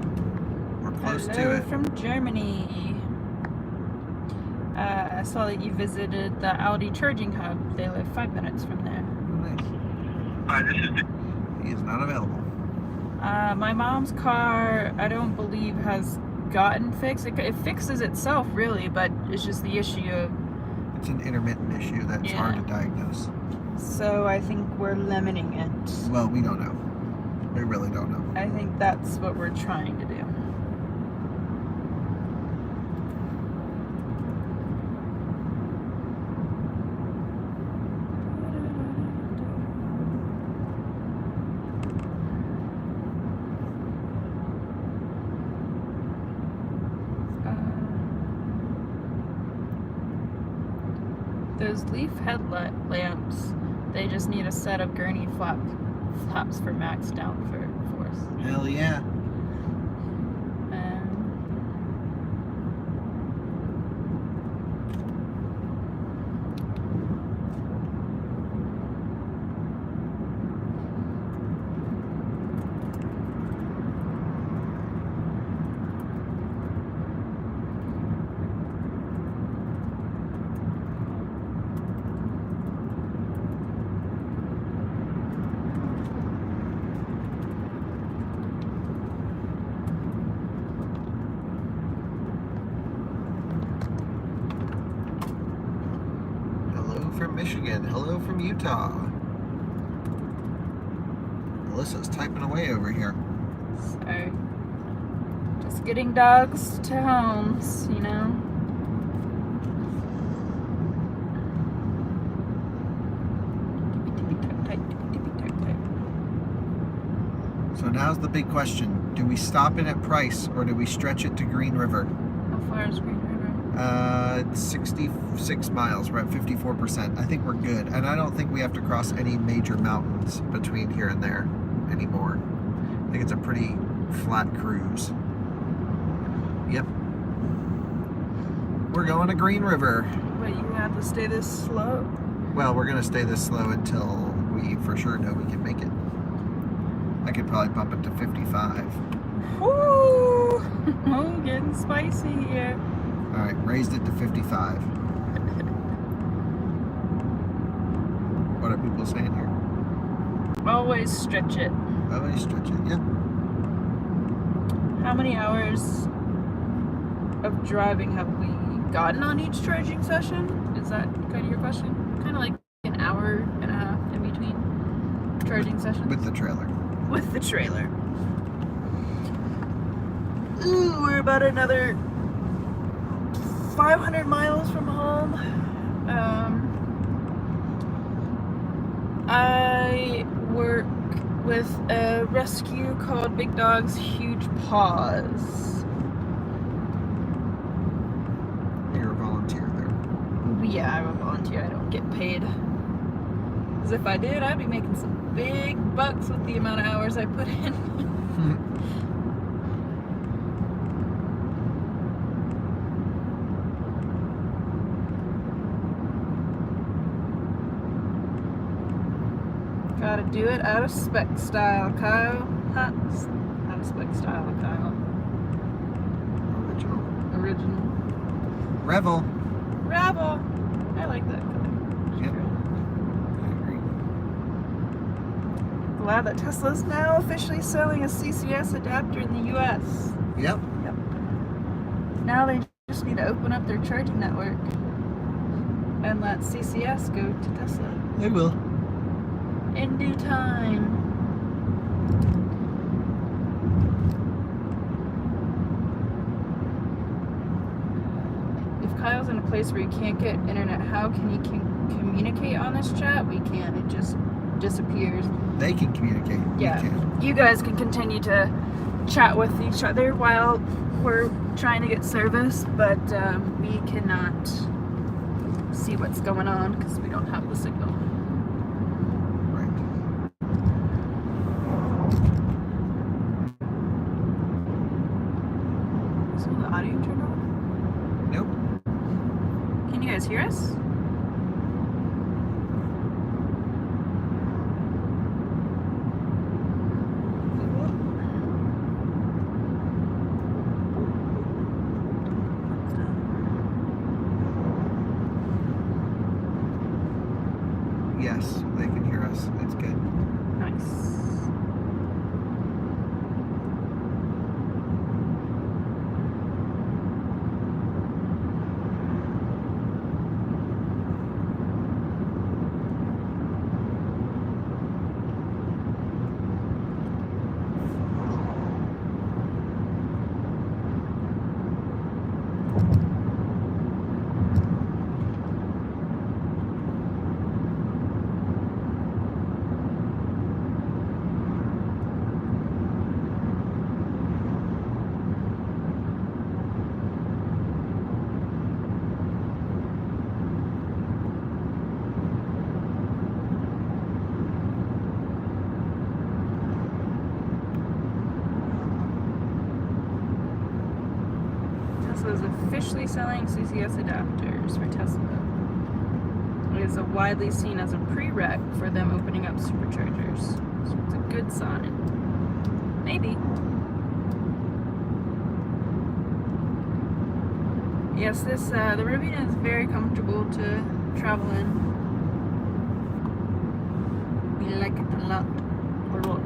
We're close to Hello it. from Germany. I saw that you visited the Audi charging hub. They live 5 minutes from there. Hi, this is. He is not available. My mom's car, I don't believe, has gotten fixed. It fixes itself, really, but it's just the issue of... It's an intermittent issue that's hard to diagnose. So I think we're limiting it. Well, we don't know. We really don't know. I think that's what we're trying to do. Those leaf headlamps, they just need a set of gurney flaps for max down force. Hell yeah. From Michigan. Hello from Utah. Melissa's typing away over here. So, just getting dogs to homes, you know. So now's the big question. Do we stop in at Price or do we stretch it to Green River? How far is Green River? It's 66 miles. We're at 54%. I think we're good. And I don't think we have to cross any major mountains between here and there anymore. I think it's a pretty flat cruise. Yep. We're going to Green River. Wait, you have to stay this slow? Well, we're going to stay this slow until we for sure know we can make it. I could probably bump it to 55. Woo! Oh, getting spicy here. All right, raised it to 55. What are people saying here? Always stretch it. Always stretch it, yeah. How many hours of driving have we gotten on each charging session? Is that kind of your question? Kind of like an hour and a half in between charging sessions? With the trailer. With the trailer. Ooh, we're about another 500 miles from home. I work with a rescue called Big Dog's Huge Paws. You're a volunteer there. Yeah, I'm a volunteer. I don't get paid. Because if I did, I'd be making some big bucks with the amount of hours I put in. Gotta do it out of spec style, Kyle. Huh? Out of spec style, Kyle. Original. Revel. Ravel. I like that color. Yep. I agree. Glad that Tesla's now officially selling a CCS adapter in the US. Yep. Yep. Now they just need to open up their charging network and let CCS go to Tesla. They will. In due time. If Kyle's in a place where he can't get internet, how can he communicate on this chat? We can't. It just disappears. They can communicate. Yeah. We can't. You guys can continue to chat with each other while we're trying to get service, but we cannot see what's going on because we don't have the signal. The audio turned off? Nope. Can you guys hear us? Tesla is officially selling CCS adapters for Tesla. It is widely seen as a prereq for them opening up superchargers. So it's a good sign. Maybe. Yes, the Rivian is very comfortable to travel in. We like it a lot. A lot.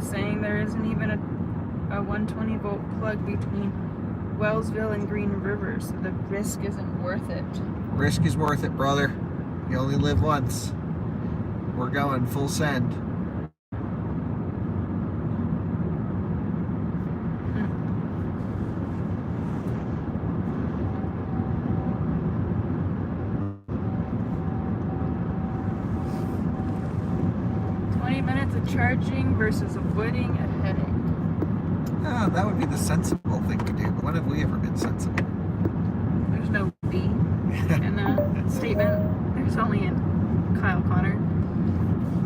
Saying there isn't even a 120 volt plug between Wellsville and Green River, so the risk isn't worth it. Risk is worth it, brother. You only live once. We're going full send. Charging versus avoiding a headache. Ah, that would be the sensible thing to do, but when have we ever been sensible? There's no B in the statement. There's only in Kyle Connor.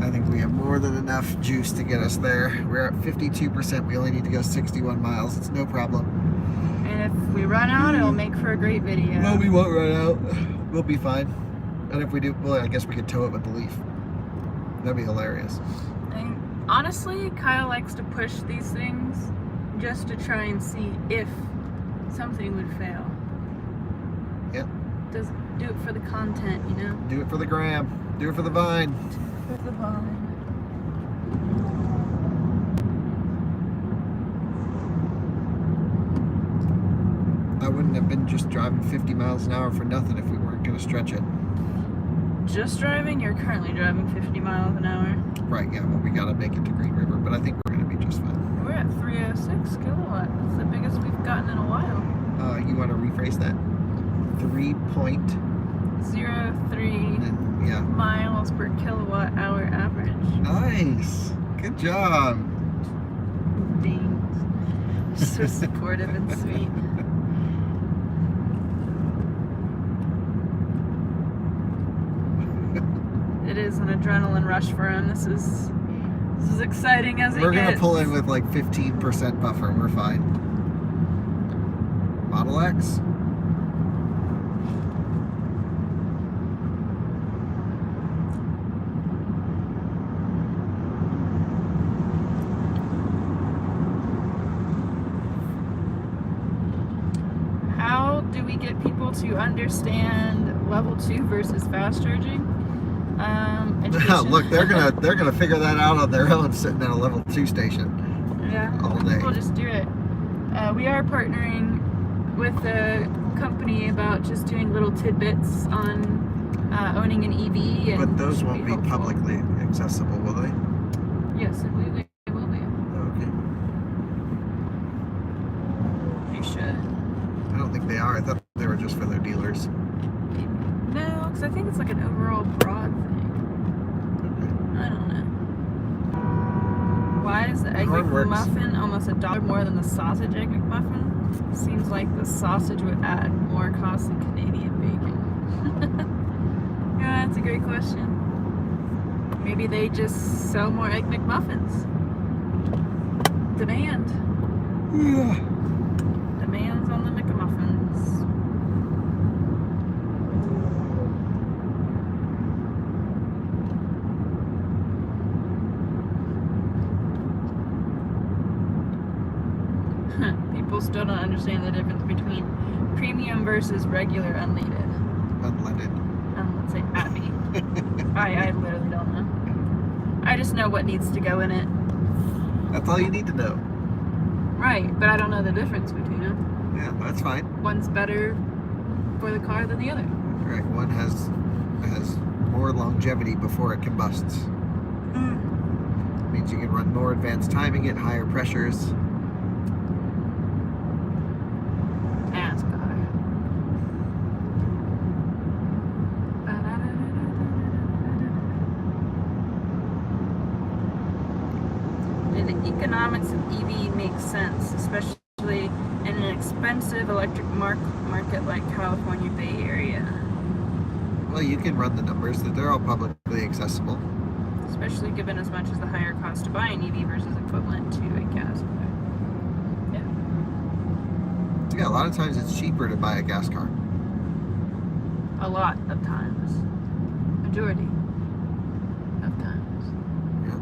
I think we have more than enough juice to get us there. We're at 52%. We only need to go 61 miles. It's no problem. And if we run out, it'll make for a great video. Well, we won't run out. We'll be fine. And if we do, well, I guess we could tow it with the Leaf. That'd be hilarious. Honestly, Kyle likes to push these things just to try and see if something would fail. Yep. Doesn't do it for the content, you know? Do it for the gram. Do it for the Vine. For the Vine. I wouldn't have been just driving 50 miles an hour for nothing if we weren't going to stretch it. Just driving? You're currently driving 50 miles an hour. Right, yeah, well, we gotta make it to Green River, but I think we're gonna be just fine. We're at 306 kilowatt. That's the biggest we've gotten in a while. You want to rephrase that? 3.03 yeah. miles per kilowatt hour average. Nice. Good job. Thanks. So supportive and sweet. It is an adrenaline rush for him. This is exciting as it gets. We're gonna pull in with like 15% buffer. We're fine. Model X. How do we get people to understand level 2 versus fast charging? Look, they're gonna figure that out on their own, sitting at a level 2 station. Yeah, all day. We'll just do it. We are partnering with a company about just doing little tidbits on owning an EV. And but those won't be publicly accessible, will they? Yes, I believe they will be. Okay. They should. I don't think they are. I thought they were just for their dealers. No, because I think it's like an overall broad thing. I don't know. Why is the Egg McMuffin almost $1 more than the sausage Egg McMuffin? Seems like the sausage would add more cost than Canadian bacon. Yeah, that's a great question. Maybe they just sell more Egg McMuffins. Demand. Yeah. Demands on the McMuffins. People still don't understand the difference between premium versus regular unleaded. Unleaded. Let's say Abby. I literally don't know. I just know what needs to go in it. That's all you need to know. Right, but I don't know the difference between them. Yeah, that's fine. One's better for the car than the other. Correct. One has more longevity before it combusts. Means you can run more advanced timing at higher pressures. economics of EV makes sense, especially in an expensive electric market like California Bay Area. Well, you can run the numbers, that they're all publicly accessible. Especially given as much as the higher cost to buy an EV versus equivalent to a gas car. Yeah, a lot of times it's cheaper to buy a gas car. A lot of times. Majority of times. Yeah.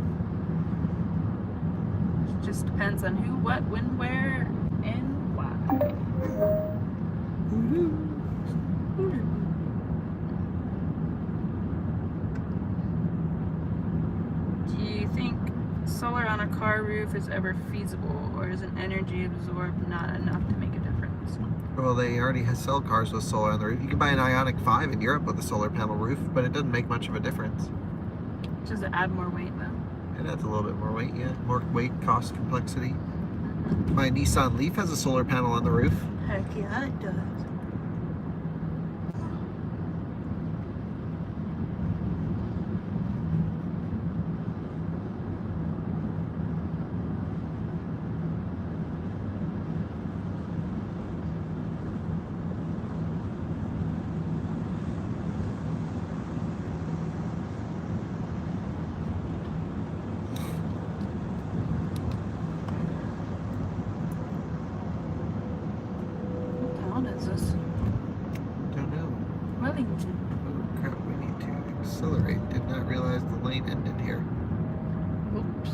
It just depends on who, what, when, where, and why. Do you think solar on a car roof is ever feasible, or is an energy absorbed not enough to make a difference? Well, they already sell cars with solar on the roof. You can buy an Ioniq 5 in Europe with a solar panel roof, but it doesn't make much of a difference. Does it add more weight though? It adds a little bit more weight, yeah. More weight, cost, complexity. My Nissan Leaf has a solar panel on the roof. Heck yeah, it does. Is this? Don't know. Wellington. Oh crap, we need to accelerate. Did not realize the lane ended here. Oops.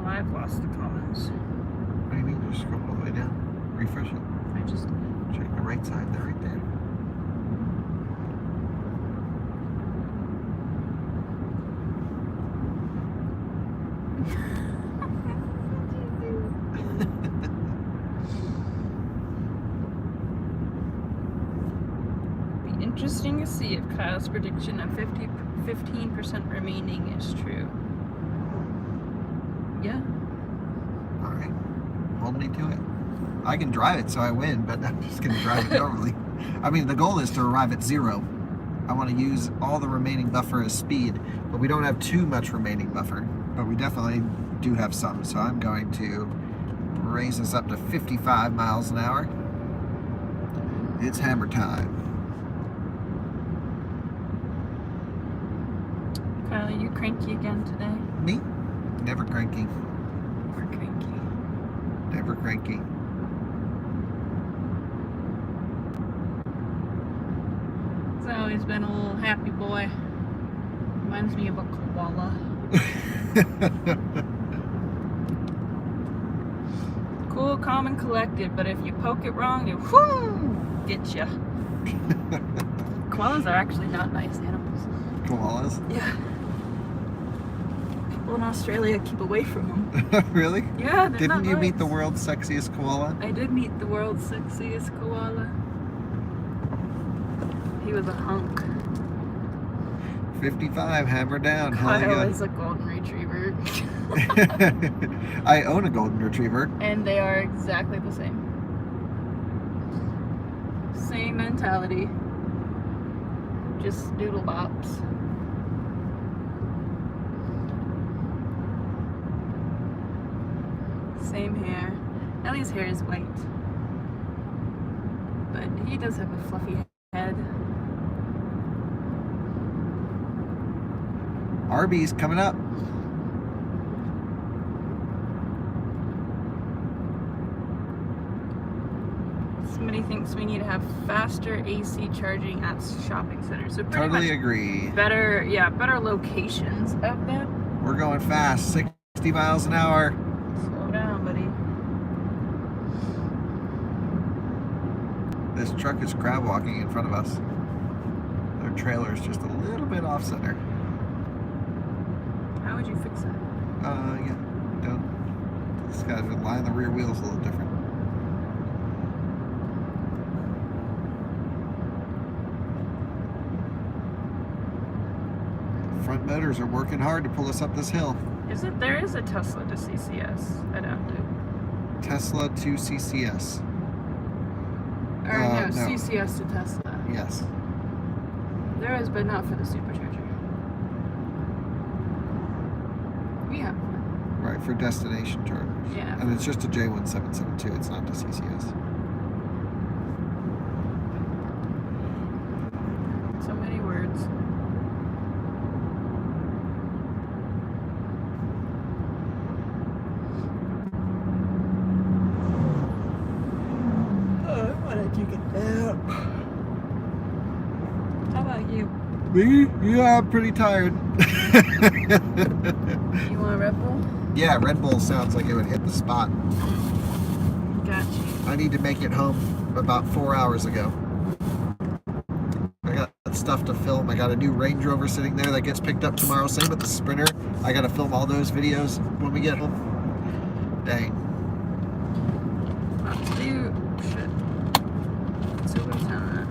I've lost the comments. What do you mean? Just scroll all the way down. Refresh it. I just Check the right side. They're right there. be interesting to see if Kyle's prediction of 15% remaining is true. Yeah. All right. Hold me to it. I can drive it so I win, but I'm just going to drive it normally. I mean, the goal is to arrive at 0. I want to use all the remaining buffer as speed, but we don't have too much remaining buffer. But we definitely do have some, so I'm going to raise this up to 55 miles an hour. It's hammer time. Kyle, are you cranky again today? Me? Never cranky. Or cranky? Never cranky. He's always been a little happy boy. Reminds me of a koala. Cool, calm, and collected, but if you poke it wrong, it get ya. Koalas are actually not nice animals. Koalas? Yeah. People in Australia keep away from them. Really? Yeah, they're Didn't not you meet nice. the world's sexiest koala? I did meet the world's sexiest koala. He was a hunk. 55, hammer down. Hell Kyle yeah. is a golden retriever. I own a golden retriever. And they are exactly the same. Same mentality. Just doodle bops. Same hair. Ellie's hair is white. But he does have a fluffy head. Arby's coming up. Somebody thinks we need to have faster AC charging at shopping centers. So pretty Totally much agree. better locations of them. We're going fast, 60 miles an hour. Slow down, buddy. This truck is crab walking in front of us. Their trailer is just a little bit off center. How would you fix that? Yeah. Down. This guy's been lying the rear wheel's a little different. Front motors are working hard to pull us up this hill. There is a Tesla to CCS adapted. Tesla to CCS. Or no, no. CCS to Tesla. Yes. There is, but not for the supercharger. We have one. Right, for destination chargers. Yeah. And it's just a J1772, it's not to CCS. So many words. I want to take a nap. How about you? Me? Yeah, I'm pretty tired. You want a Red Bull? Yeah, Red Bull sounds like it would hit the spot. Gotcha. I need to make it home about 4 hours ago. I got stuff to film. I got a new Range Rover sitting there that gets picked up tomorrow. Same with the Sprinter. I got to film all those videos when we get home. Dang. Shit. So what's that?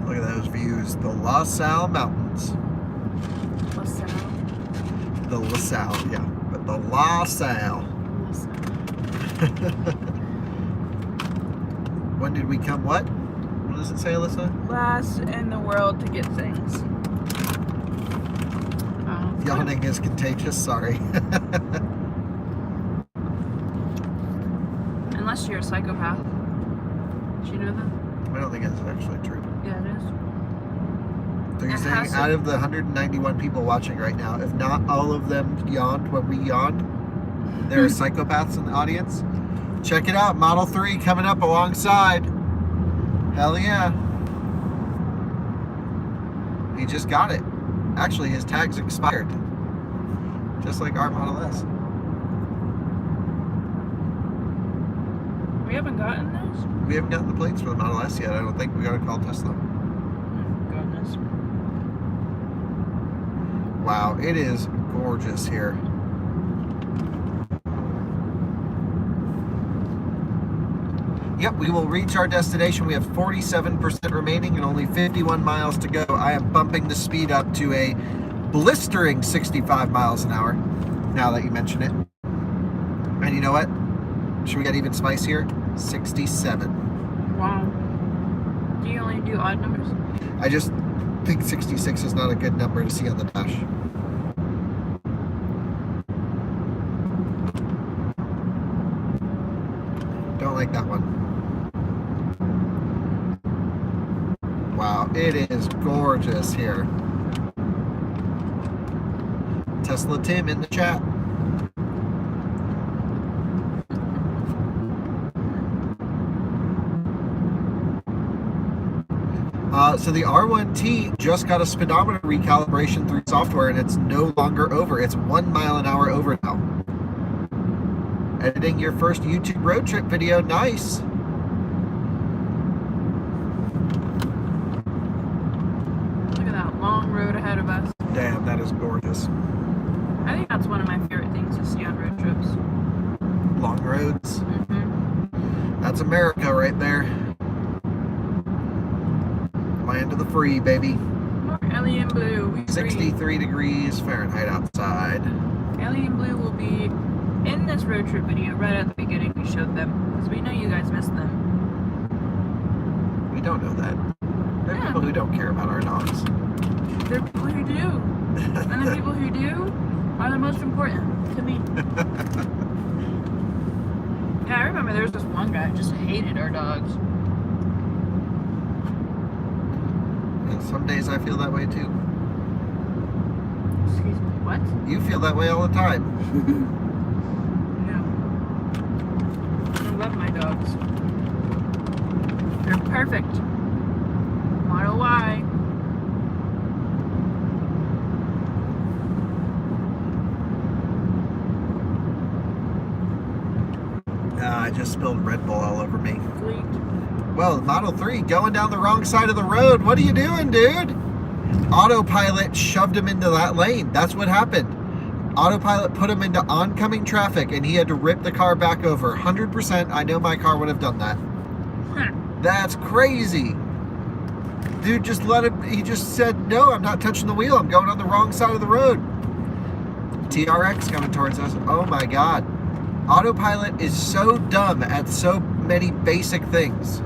Look at those views. The La Salle Mountains. LaSalle. The La Salle, yeah. But the La Salle. When did we come what? What does it say, Alyssa? Last in the world to get things. Yawning is contagious, sorry. Unless you're a psychopath. Did you know that? I don't think that's actually true. Yeah, it is. So you're It saying has to- out of the 191 people watching right now, if not all of them yawned when we yawned, there are psychopaths in the audience? Check it out, Model 3 coming up alongside. Hell yeah. He just got it. Actually, his tag's expired. Just like our Model S. We haven't gotten those? We haven't gotten the plates for the Model S yet. I don't think we got to call Tesla. Oh, goodness. Wow, it is gorgeous here. Yep, we will reach our destination. We have 47% remaining and only 51 miles to go. I am bumping the speed up to a blistering 65 miles an hour, now that you mention it. And you know what? Should we get even spicier? 67. Wow. Do you only do odd numbers? I just think 66 is not a good number to see on the dash. Don't like that one. Wow, it is gorgeous here. Tesla Tim in the chat. So the R1T just got a speedometer recalibration through software, and it's no longer over. It's 1 mile an hour over now. Editing your first YouTube road trip video. Nice. Look at that long road ahead of us. Damn, that is gorgeous. I think that's one of my favorite things to see on road trips. Long roads. Mm-hmm. That's America right there. Land of the free, baby. More alien blue. We 63 degrees Fahrenheit outside. Alien blue will be in this road trip video right at the beginning. We showed them because we know you guys missed them. We don't know that. There are Yeah. people who don't care about our dogs. There are people who do, and the people who do are the most important to me. Yeah, I remember there was this one guy who just hated our dogs. And some days I feel that way too. Excuse me, what? You feel that way all the time. No. I love my dogs. They're perfect. Model Y. I just spilled Red Bull all over me. Fleet. Well, Model 3 going down the wrong side of the road. What are you doing, dude? Autopilot shoved him into that lane. That's what happened. Autopilot put him into oncoming traffic, and he had to rip the car back over. 100%, I know my car would have done that. That's crazy. Dude just let him, he just said, no, I'm not touching the wheel. I'm going on the wrong side of the road. TRX coming towards us. Oh my God. Autopilot is so dumb at so many basic things.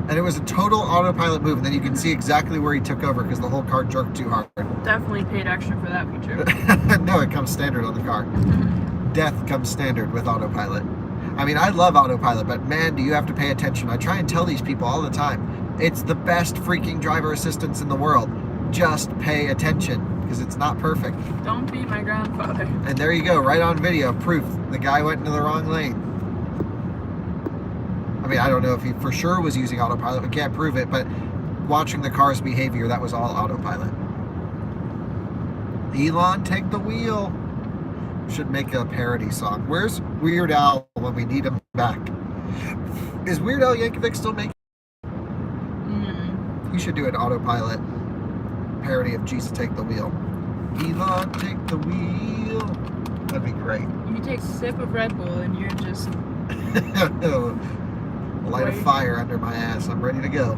And it was a total autopilot move, and then you can see exactly where he took over because the whole car jerked too hard. Definitely paid extra for that feature. No, it comes standard on the car. Death comes standard with autopilot. I mean, I love autopilot, but man, do you have to pay attention. I try and tell these people all the time, it's the best freaking driver assistance in the world. Just pay attention, because it's not perfect. Don't be my grandfather. And there you go, right on video, proof. The guy went into the wrong lane. I mean, I don't know if he for sure was using autopilot. We can't prove it, but watching the car's behavior, that was all autopilot. Elon, take the wheel. Should make a parody song. Where's Weird Al when we need him back? Is Weird Al Yankovic still making? He should do an autopilot parody of Jesus Take the Wheel. Elon, take the wheel. That'd be great. You take a sip of Red Bull and you're just... Light a fire under my ass. I'm ready to go.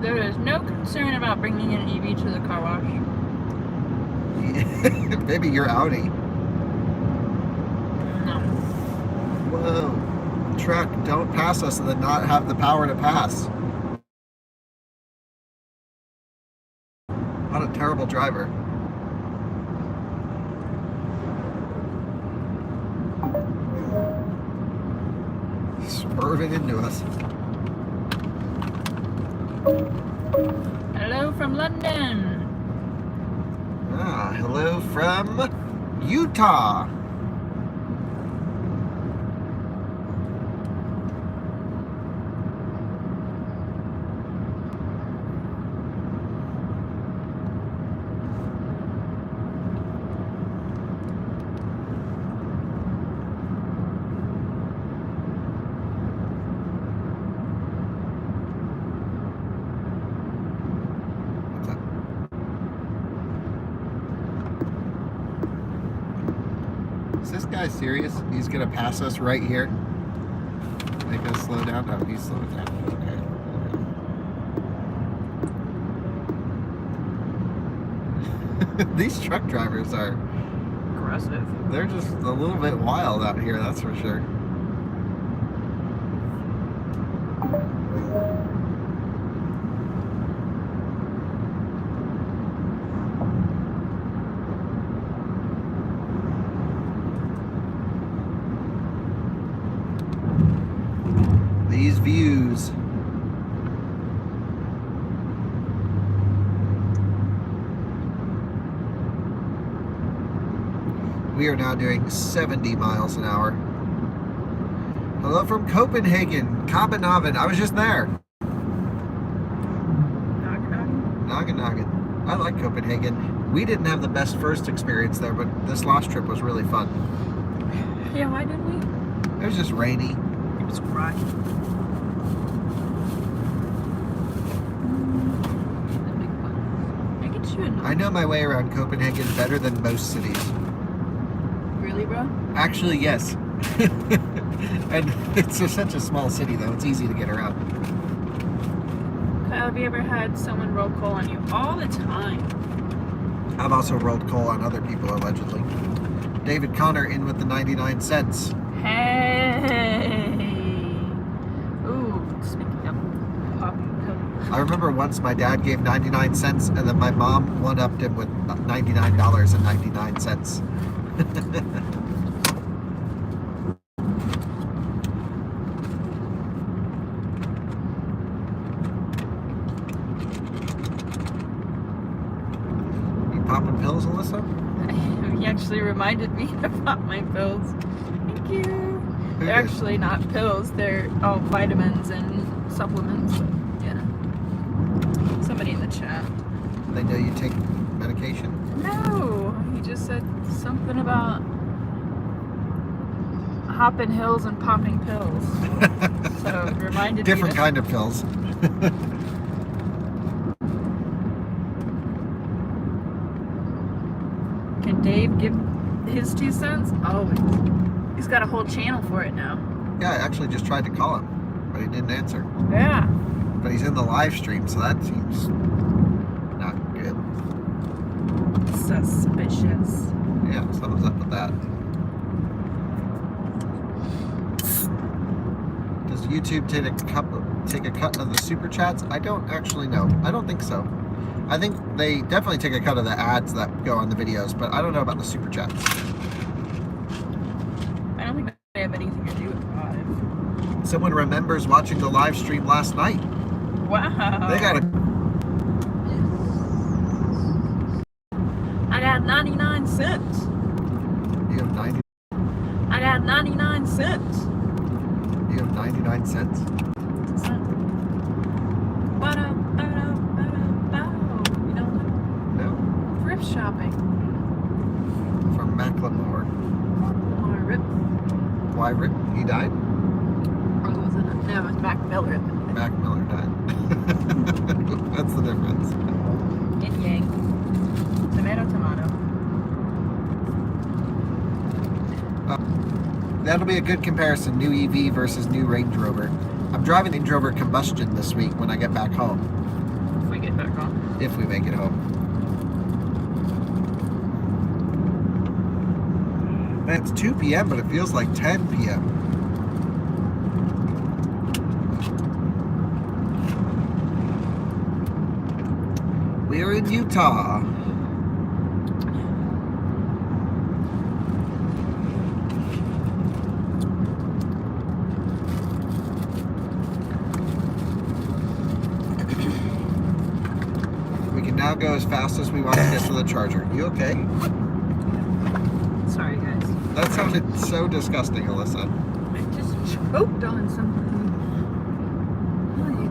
There is no concern about bringing an EV to the car wash. Maybe you're Audi. No. Whoa. Truck, don't pass us and then not have the power to pass. What a terrible driver. Swerving into us. Hello from London. Ah, hello from Utah. Is this guy serious? He's gonna pass us right here? Make us slow down? No, he's slowing down. Okay. These truck drivers are Aggressive. they're just a little bit wild out here, that's for sure. These views. We are now doing 70 miles an hour. Hello from Copenhagen, Copenhagen. I was just there. Noggin. I like Copenhagen. We didn't have the best first experience there, but this last trip was really fun. Yeah, why didn't we? It was just rainy. It was dry. I know my way around Copenhagen better than most cities. Really, bro? Actually, yes. And it's such a small city, though. It's easy to get around. Kyle, have you ever had someone roll coal on you? All the time. I've also rolled coal on other people, allegedly. David Connor in with the 99 cents. Hey! Ooh, speaking of popping pills. I remember once my dad gave 99 cents, and then my mom one-upped him with $99.99. You popping pills, Alyssa? He actually reminded me to pop my pills. Thank you. They're actually not pills. They're all vitamins and supplements. Yeah. Somebody in the chat. They know you take medication? No. He just said something about hopping hills and popping pills. So it reminded Different me. kind of pills. Can Dave give his 2 cents? Always. He's got a whole channel for it now. Yeah, I actually just tried to call him, but he didn't answer. Yeah. But he's in the live stream, so that seems not good. Suspicious. Yeah, something's up with that. Does YouTube take a cut of the super chats? I don't actually know. I don't think so. I think they definitely take a cut of the ads that go on the videos, but I don't know about the super chats. I don't think they have anything to do with live. Someone remembers watching the live stream last night. Wow. They got a. I got 99 cents. You have 90. I got 99 cents. You have 99 cents. What's that? You know what? No, Thrift shopping. from Macklemore. Or rip. Why Rick? He died. Or was it? No, it was Mac Miller. Mac Miller died. That's the difference. Yin yang. Tomato, tomato. That'll be a good comparison, new EV versus new Range Rover. I'm driving Range Rover combustion this week when I get back home, If we get back on. if we make it home. Man, it's 2 p.m., but it feels like 10 p.m. We're in Utah. We can now go as fast as we want to get to the charger. You okay? Sorry, guys. That sounded so disgusting, Alyssa. I just choked on something. What do you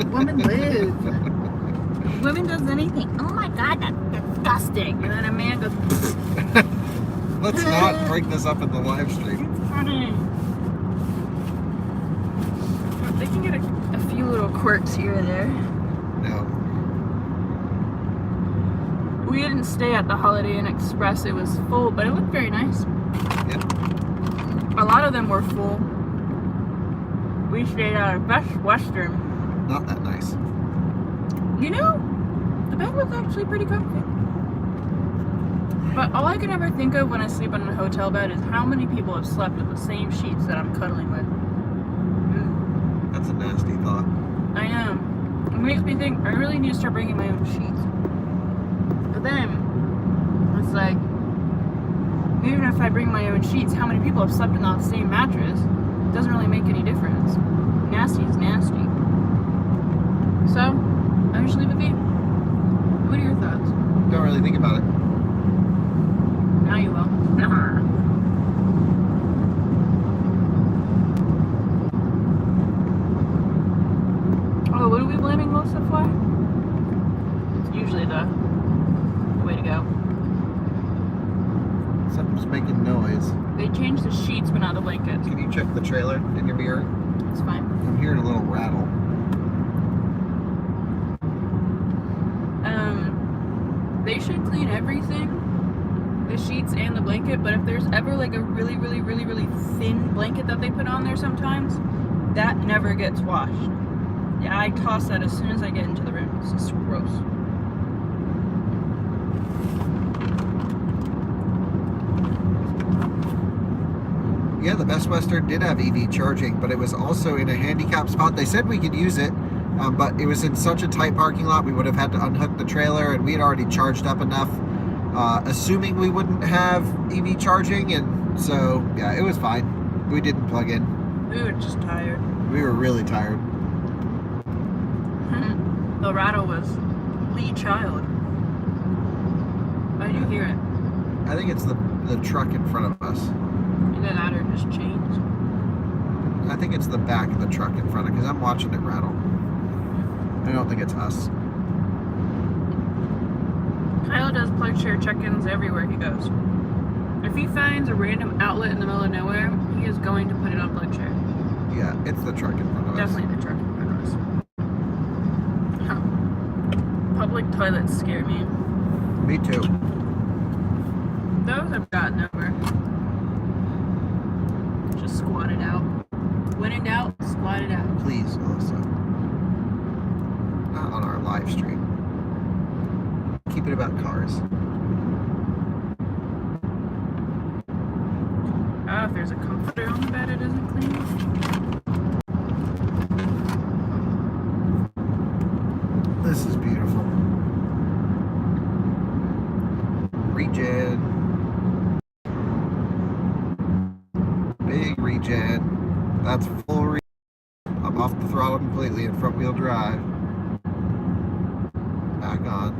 do? Women live. Women does anything. Oh my god, that's disgusting. And then a man goes, Let's not break this up in the live stream. it's funny. They can get a few little quirks here or there. No. We didn't stay at the Holiday Inn Express. It was full, but it looked very nice. Yep. A lot of them were full. We stayed at our Best Western. Not that nice. You know, the bed was actually pretty comfy. But all I can ever think of when I sleep in a hotel bed is how many people have slept with the same sheets that I'm cuddling with. That's a nasty thought. I know. It makes me think I really need to start bringing my own sheets. But then, it's like, even if I bring my own sheets, how many people have slept in the same mattress? It doesn't really make any difference. Nasty is nasty. So, I just leave it be. What are your thoughts? Don't really think about it. Now you will. Oh, what are we blaming Melissa for? It's usually the way to go. Something's making noise. They changed the sheets but not the blankets. Can you check the trailer in your mirror? It's fine. I'm hearing a little rattle. They should clean everything, the sheets and the blanket, but if there's ever like a really thin blanket that they put on there sometimes, that never gets washed. Yeah, I toss that as soon as I get into the room. It's just gross. Yeah, the Best Western did have EV charging, but it was also in a handicap spot. They said we could use it, but it was in such a tight parking lot, we would have had to unhook the trailer, and we had already charged up enough, assuming we wouldn't have EV charging, and so, yeah, it was fine. We didn't plug in. We were just tired. We were really tired. The rattle was Lee Child. I do hear it. I think it's the truck in front of us. Either that or just chains. I think it's the back of the truck in front of, because I'm watching it rattle. I don't think it's us. Kyle does plug share check-ins everywhere he goes. If he finds a random outlet in the middle of nowhere, he is going to put it on plug share. Yeah. It's the truck in front of us. Definitely the truck in front of us. Huh. Public toilets scare me. Me too. Those I've gotten over. Just squat it out. When in doubt, squat it out. Please, Alyssa. Not on our live stream. Keep it about cars. Oh, if there's a comforter on the bed, it isn't clean. This is beautiful. Regen. Big regen. That's full regen. I'm off the throttle completely in front wheel drive. Back on.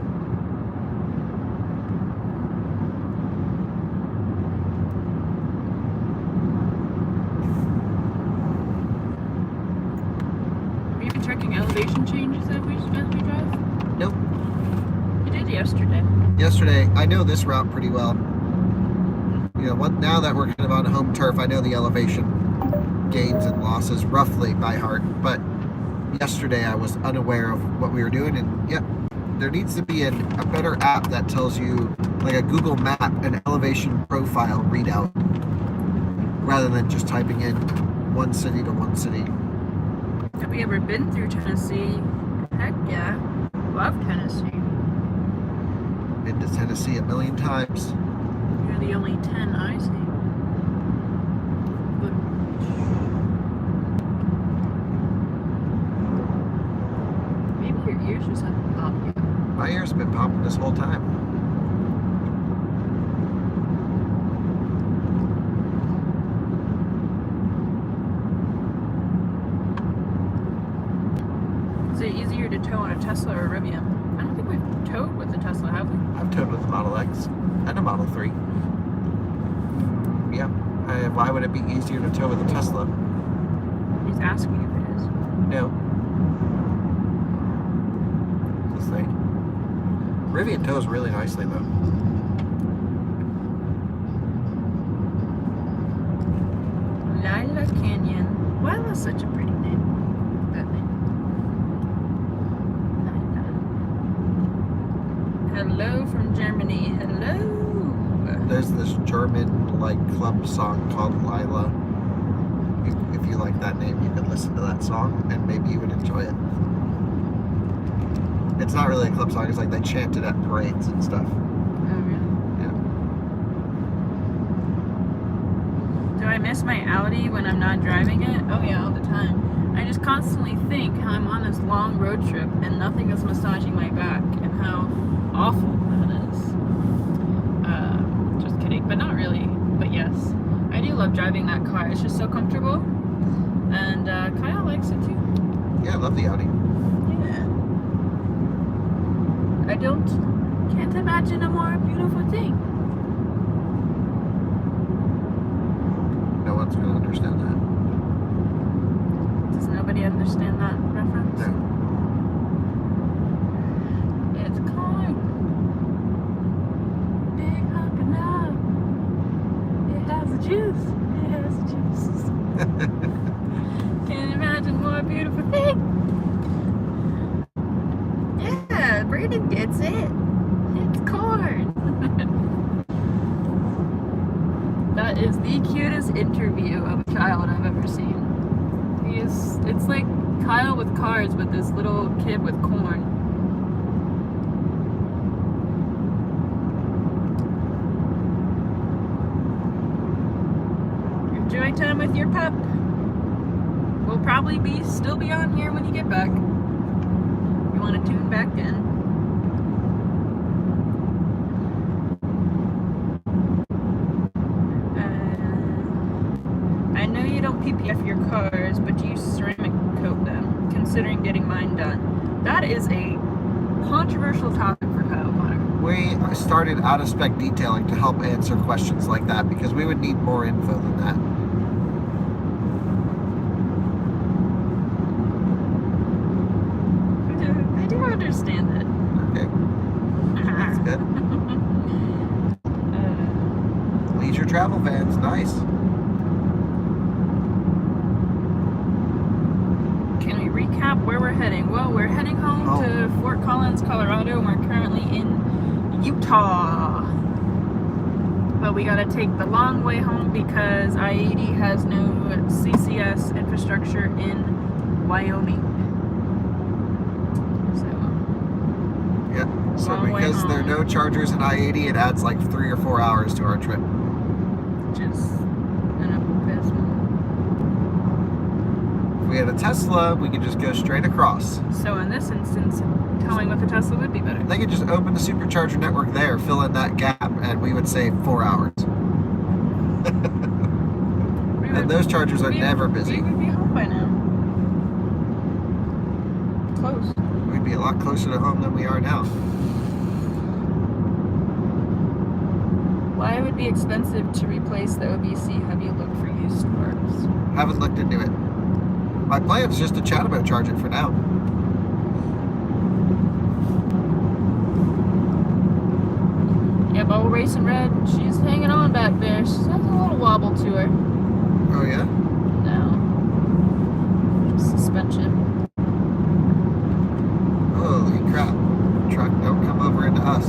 Have you been checking elevation changes as we drive? Nope. You did yesterday. Yesterday, I know this route pretty well. You know, now that we're kind of on home turf, I know the elevation gains and losses roughly by heart. But yesterday, I was unaware of what we were doing, and yep, there needs to be a better app that tells you, like a Google Map, an elevation profile readout, rather than just typing in one city to one city. Have you ever been through Tennessee? Heck yeah. Love Tennessee. Been to Tennessee a million times. You're the only 10 I see. Maybe your ears just haven't popped yet. My ears have been popping this whole time. Is it easier to tow on a Tesla or a Rivian? I don't think we've towed with the Tesla, have we? I've towed with the Model X and a Model 3. Yeah. Why would it be easier to tow with a Tesla? He's asking if it is. No. This thing. Rivian tows really nicely though. Lila Canyon. Wow, that's such a pretty name. That name. Lila. Hello from Germany. Hello. There's this German like club song called Lila. If you like that name, you could listen to that song and maybe you would enjoy it. It's not really a club song, it's like they chant it at parades and stuff. Oh, really? Yeah. Do I miss my Audi when I'm not driving it? Oh yeah, all the time. I just constantly think how I'm on this long road trip and nothing is massaging my back and how awful that is. Just kidding, but not really. But yes, I do love driving that car. It's just so comfortable, and Kyle likes it too. Yeah, I love the Audi. Yeah. Can't imagine a more beautiful thing. No one's gonna understand that. Does nobody understand that reference? No. It's corn. Big hunk of love. It has a juice. It has a juice. Can't imagine more beautiful thing. Yeah, Braden gets it. It's corn. That is the cutest interview of a child I've ever seen. It's like Kyle with cars with this little kid with corn. Enjoy time with your pup. We'll probably still be on here when you get back. You want to tune back in. I know you don't PPF your cars, but do you ceramic coat them, considering getting mine done? That is a controversial topic for Kyle Connor. We started out of spec detailing to help answer questions like that because we would need more info than that. I do understand it. Okay. That's good. Leisure travel vans, nice. recap where we're heading. Well, we're heading home to Fort Collins, Colorado, and we're currently in Utah. But we gotta take the long way home because I-80 has no CCS infrastructure in Wyoming. Yep. So Long way because there are home. no chargers in I-80, it adds like 3 or 4 hours to our trip. Which is an abysmal. If we had a Tesla, we could just go straight across. So in this instance, towing with a Tesla would be better. They could just open the supercharger network there, fill in that gap, and we would save 4 hours. And those chargers are never busy. We would be home by now. Close. We'd be a lot closer to home than we are now. Why it would be expensive to replace the OBC? Have you looked for used parts? Haven't looked into it. My plan is just to chat about charge it for now. Yeah, Bubble Racing Red, she's hanging on back there. She has a little wobble to her. Oh yeah? No. Suspension. Holy crap. Truck, don't come over into us.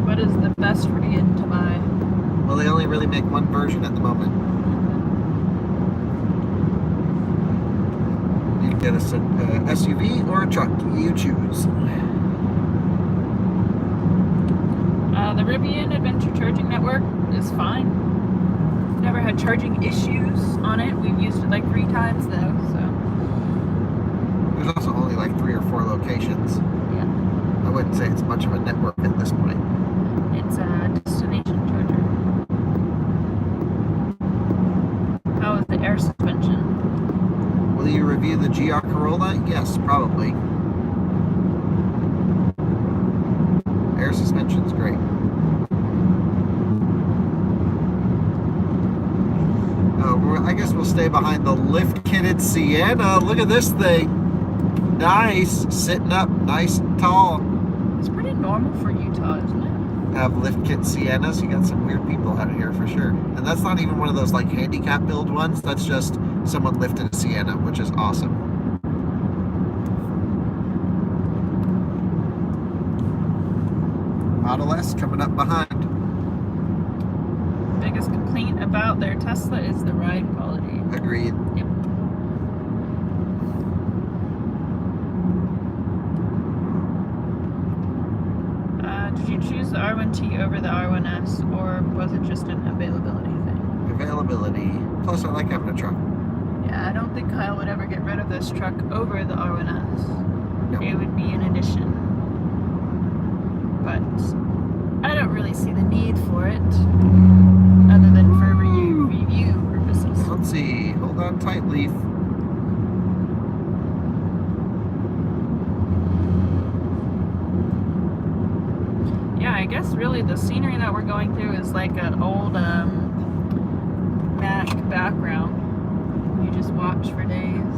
What is the best Rivian to buy? Well, they only really make one version at the moment. You can get us an SUV or a truck. You choose. The Rivian Adventure Charging Network is fine. Never had charging issues on it. We've used it like 3 times though, so. There's also only like 3 or 4 locations. Yeah. I wouldn't say it's much of a network at this point. It's a destination charger. How is the air suspension? Will you review the GR Corolla? Yes, probably. Air suspension's great. I guess we'll stay behind the lift-kitted Sienna. Look at this thing. Nice. Sitting up nice and tall. It's pretty normal for Utah, isn't it? Have lift kit Siennas. You got some weird people out here for sure. And that's not even one of those like handicap build ones. That's just someone lifted a Sienna, which is awesome. Model S coming up behind. Biggest complaint about their Tesla is the ride quality. Agreed. Yep. Did you choose the R1T over the R1S, or was it just an availability thing? Availability. Plus, I like having a truck. Yeah, I don't think Kyle would ever get rid of this truck over the R1S. No. It would be an addition. But I don't really see the need for it, other than for review purposes. Let's see. Hold on tight, Leaf. Yeah, I guess really the scenery that we're going through is like an old Mac background. You just watch for days.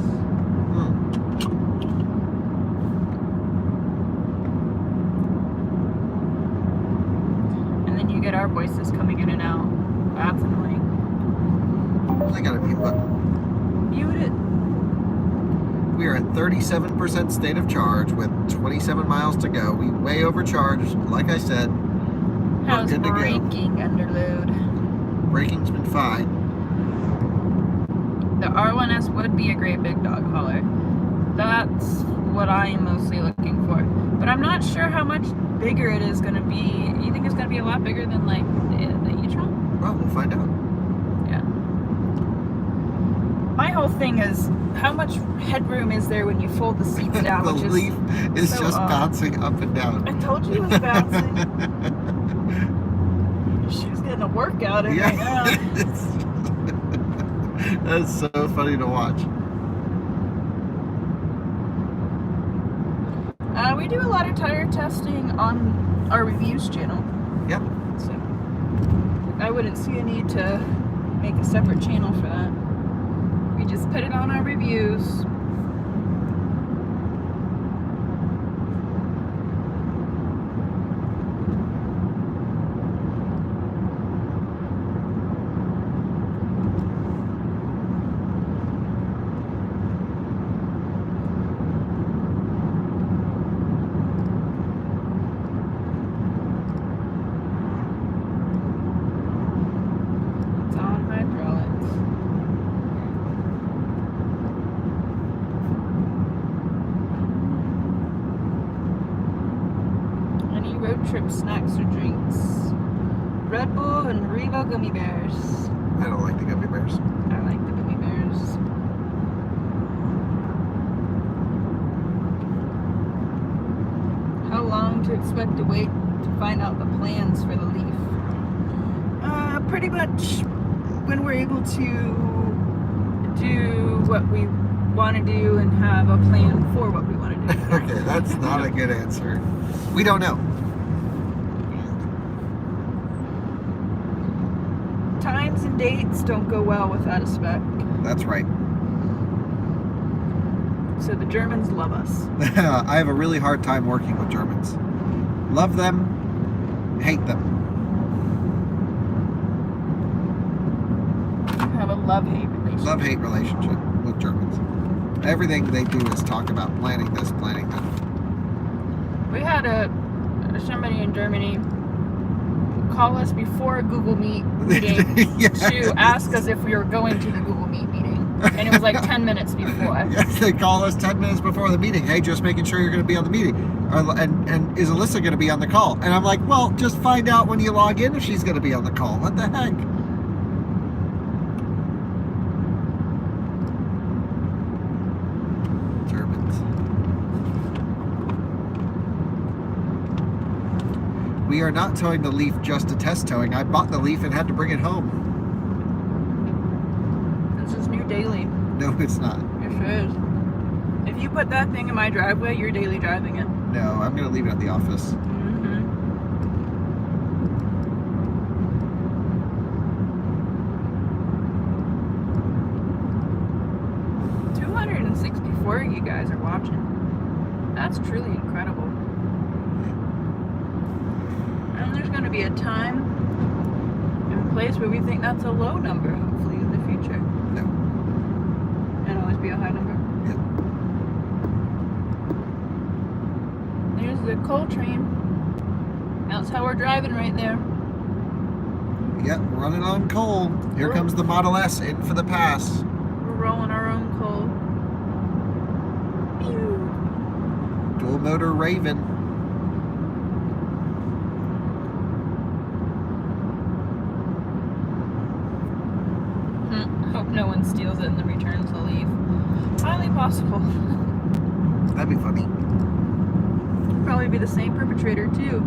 And then you get our voices coming in and out. That's annoying. I got a mute button. Mute it. We are at 37% state of charge with 27 miles to go. We way overcharged, like I said. How's good to go. braking under load? Braking's been fine. The R1S would be a great big dog hauler. That's what I am mostly looking for. But I'm not sure how much bigger it is going to be. You think it's going to be a lot bigger than like the e-tron? Well, we'll find out. Yeah. My whole thing is, how much headroom is there when you fold the seats down? The which Leaf is so just odd. bouncing up and down. I told you it was bouncing. She was getting a workout in right now. That's so funny to watch. We do a lot of tire testing on our reviews channel. Yep. So I wouldn't see a need to make a separate channel for that. We just put it on our reviews. chips, snacks, or drinks. Red Bull and Haribo gummy bears. I don't like the gummy bears. I like the gummy bears. How long to expect to wait to find out the plans for the Leaf? Pretty much when we're able to do what we want to do and have a plan for what we want to do. Okay, that's not a good answer. We don't know. Times and dates don't go well without a spec. That's right. So the Germans love us. I have a really hard time working with Germans. Love them, hate them. Have a love-hate relationship. Love-hate relationship with Germans. Everything they do is talk about planning this, planning that. We had somebody in Germany call us before a Google Meet meeting Yeah. to ask us if we were going to the Google Meet meeting. And it was like 10 minutes before. Yes, they call us 10 minutes before the meeting. Hey, just making sure you're going to be on the meeting. And is Alyssa going to be on the call? And I'm like, well, just find out when you log in if she's going to be on the call. What the heck? Germans. We are not towing the Leaf just to test towing. I bought the Leaf and had to bring it home. This is new daily. No, it's not. It is. If you put that thing in my driveway, you're daily driving it. No, I'm going to leave it at the office. Mm-hmm. 264 of you guys are watching. That's truly incredible. And there's going to be a time and a place where we think that's a low number, hopefully, in the future. No. And always be a high number. Yeah. There's the coal train. That's how we're driving right there. Yep, running on coal. Here comes the Model S in for the pass. We're rolling our own coal. Pew. Dual motor Raven. Hope no one steals it and then returns the Leaf. Highly possible. That'd be funny. Probably be the same perpetrator too.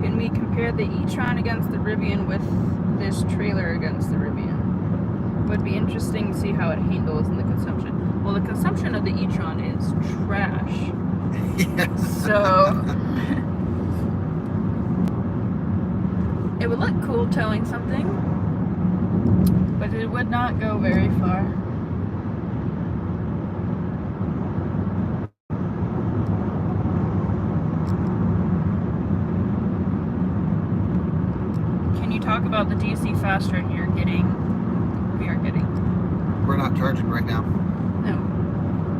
Can we compare the e-tron against the Rivian with this trailer against the Rivian? Would be interesting to see how it handles in the consumption. Well, the consumption of the e-tron is trash. Yes. So it would look cool towing something, but it would not go very far. Can you talk about the DC fast charge we are getting? We're not charging right now. No.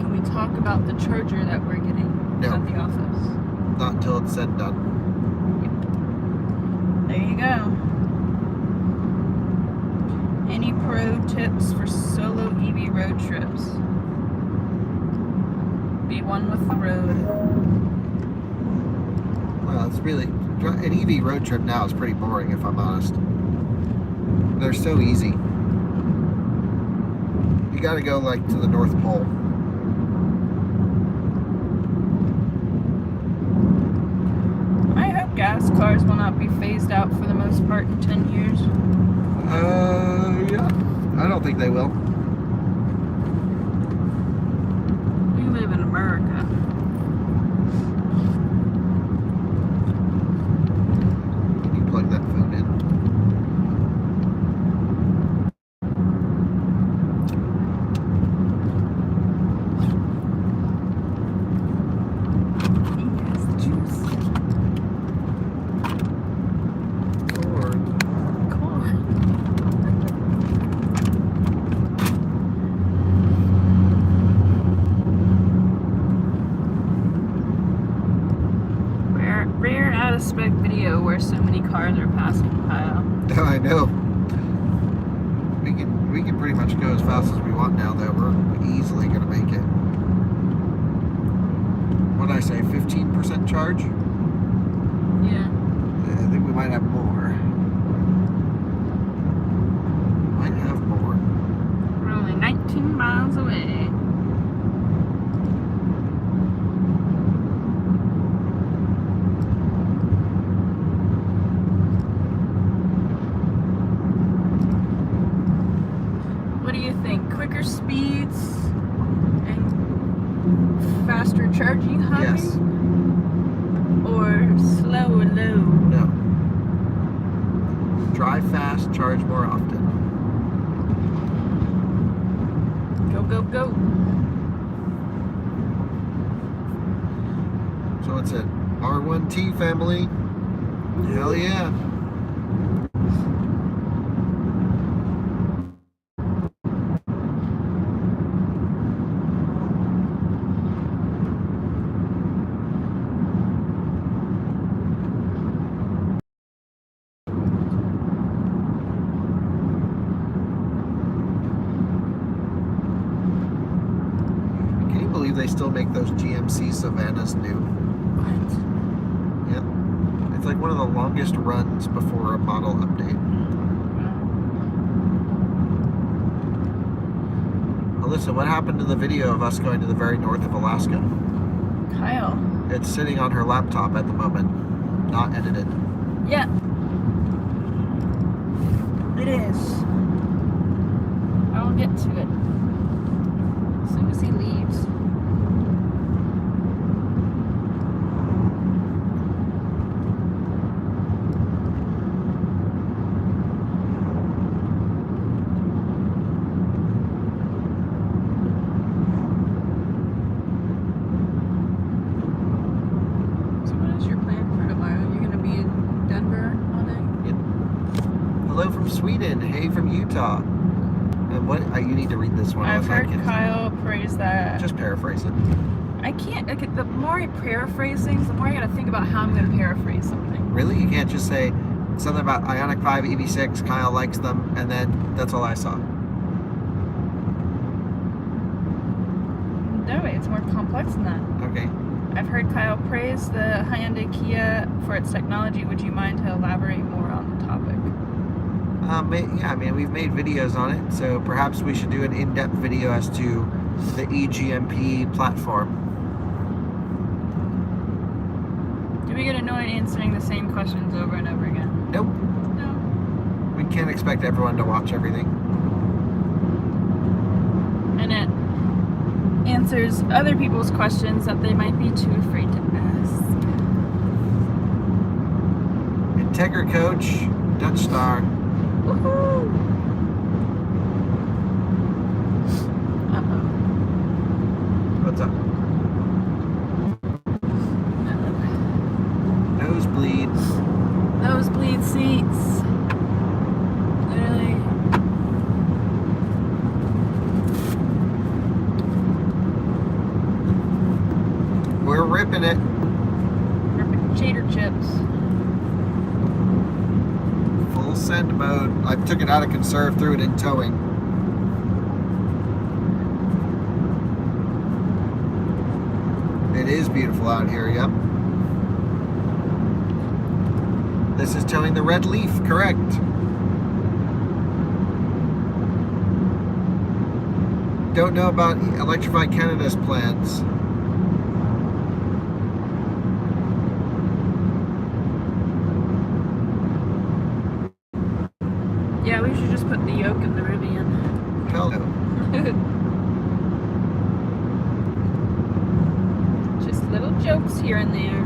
Can we talk about the charger that we're getting No. at the office? Not until it's said and done. There you go. Any pro tips for solo EV road trips? Be one with the road. Well, it's really... An EV road trip now is pretty boring, if I'm honest. They're so easy. You gotta go, like, to the North Pole. I hope gas cars will not be phased out for the most part in 10 years. Yeah. I don't think they will. We live in America. You plug that phone in. Yes, juice. Corn. Corn. Rare out of spec video where so many cars are passing by. I know. We can pretty much go as fast as we want now, though. We're easily going to make it. What did I say, 15% charge? Yeah. I think we might have more. Might have more. We're only 19 miles away. What do you think? Quicker speeds and faster charging hopping? Yes. Or slow and low? No. Drive fast, charge more often. Go, go, go. So what's it? R1T family. Hell yeah. Can you believe they still make those GMC Savannas new? What? Yep. It's like one of the longest runs before a model update. Alyssa, what happened to the video of us going to the very north of Alaska? Kyle. It's sitting on her laptop at the moment, not edited. Yeah. It is. I'll get to it as soon as he leaves. So what is your plan for tomorrow? You're going to be in Denver all day? Hello from Sweden. Hey from Utah. And what? You need to read this one. I've Alyssa, I heard can't- Kyle praise that. Just paraphrase it. I can't. Okay, the more I paraphrase things, the more I got to think about how I'm going to paraphrase something. Really? You can't just say something about Ioniq 5 EV6, Kyle likes them, and then that's all I saw. No, it's more complex than that. Okay. I've heard Kyle praise the Hyundai Kia for its technology. Would you mind to elaborate more on the topic? Yeah, I mean, we've made videos on it, so perhaps we should do an in-depth video as to the eGMP platform. Do we get annoyed answering the same questions over and over again? Nope. No. We can't expect everyone to watch everything. And it answers other people's questions that they might be too afraid to ask. Integra Coach, Dutch Star. Woohoo! Uh-oh. What's up? Nosebleed. Nosebleed seats. Literally. We're ripping it. Perfect cheater chips. Full send mode. I took it out of conserve, threw it in towing. It is beautiful out here, yep. This is towing the red leaf, correct. Don't know about Electrify Canada's plans. Yeah, we should just put the yoke in the Rivian. Hell no. Just little jokes here and there.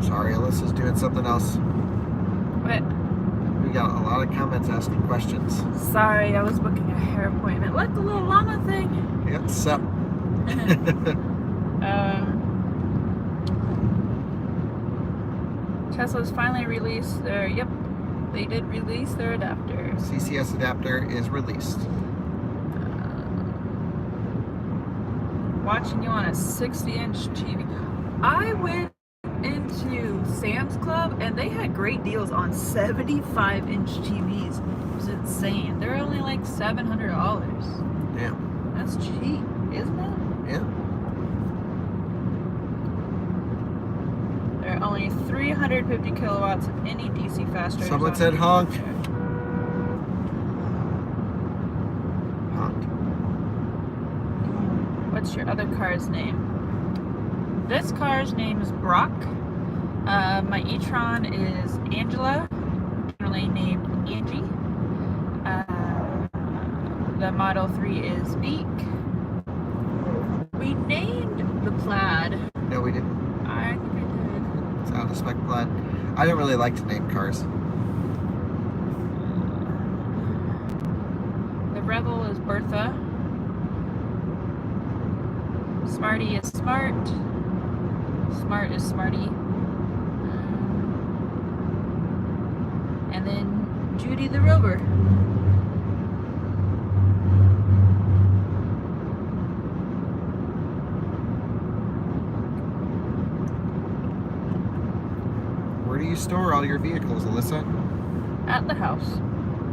Sorry, Alyssa's doing something else. What? We got a lot of comments asking questions. Sorry, I was booking a hair appointment. What, the little llama thing? Yep, sup. Tesla's finally released their, yep, they did release their adapter. CCS adapter is released. Watching you on a 60-inch TV. I went into Sam's Club and they had great deals on 75-inch TVs. It was insane. They're only like $700. Yeah. That's cheap, isn't it? Yeah. There are only 350 kilowatts of any DC fast chargers. Someone on said the honk. adapter. Honked. What's your other car's name? This car's name is Brock. My e-tron is Angela, generally named Angie. The Model 3 is Beak. We named the Plaid. No, we didn't. I think I did. It's out of spec Plaid. I don't really like to name cars. The Rebel is Bertha. Smarty is Smart. Smart is Smarty. And then Judy the Rover. Where do you store all your vehicles, Alyssa? At the house.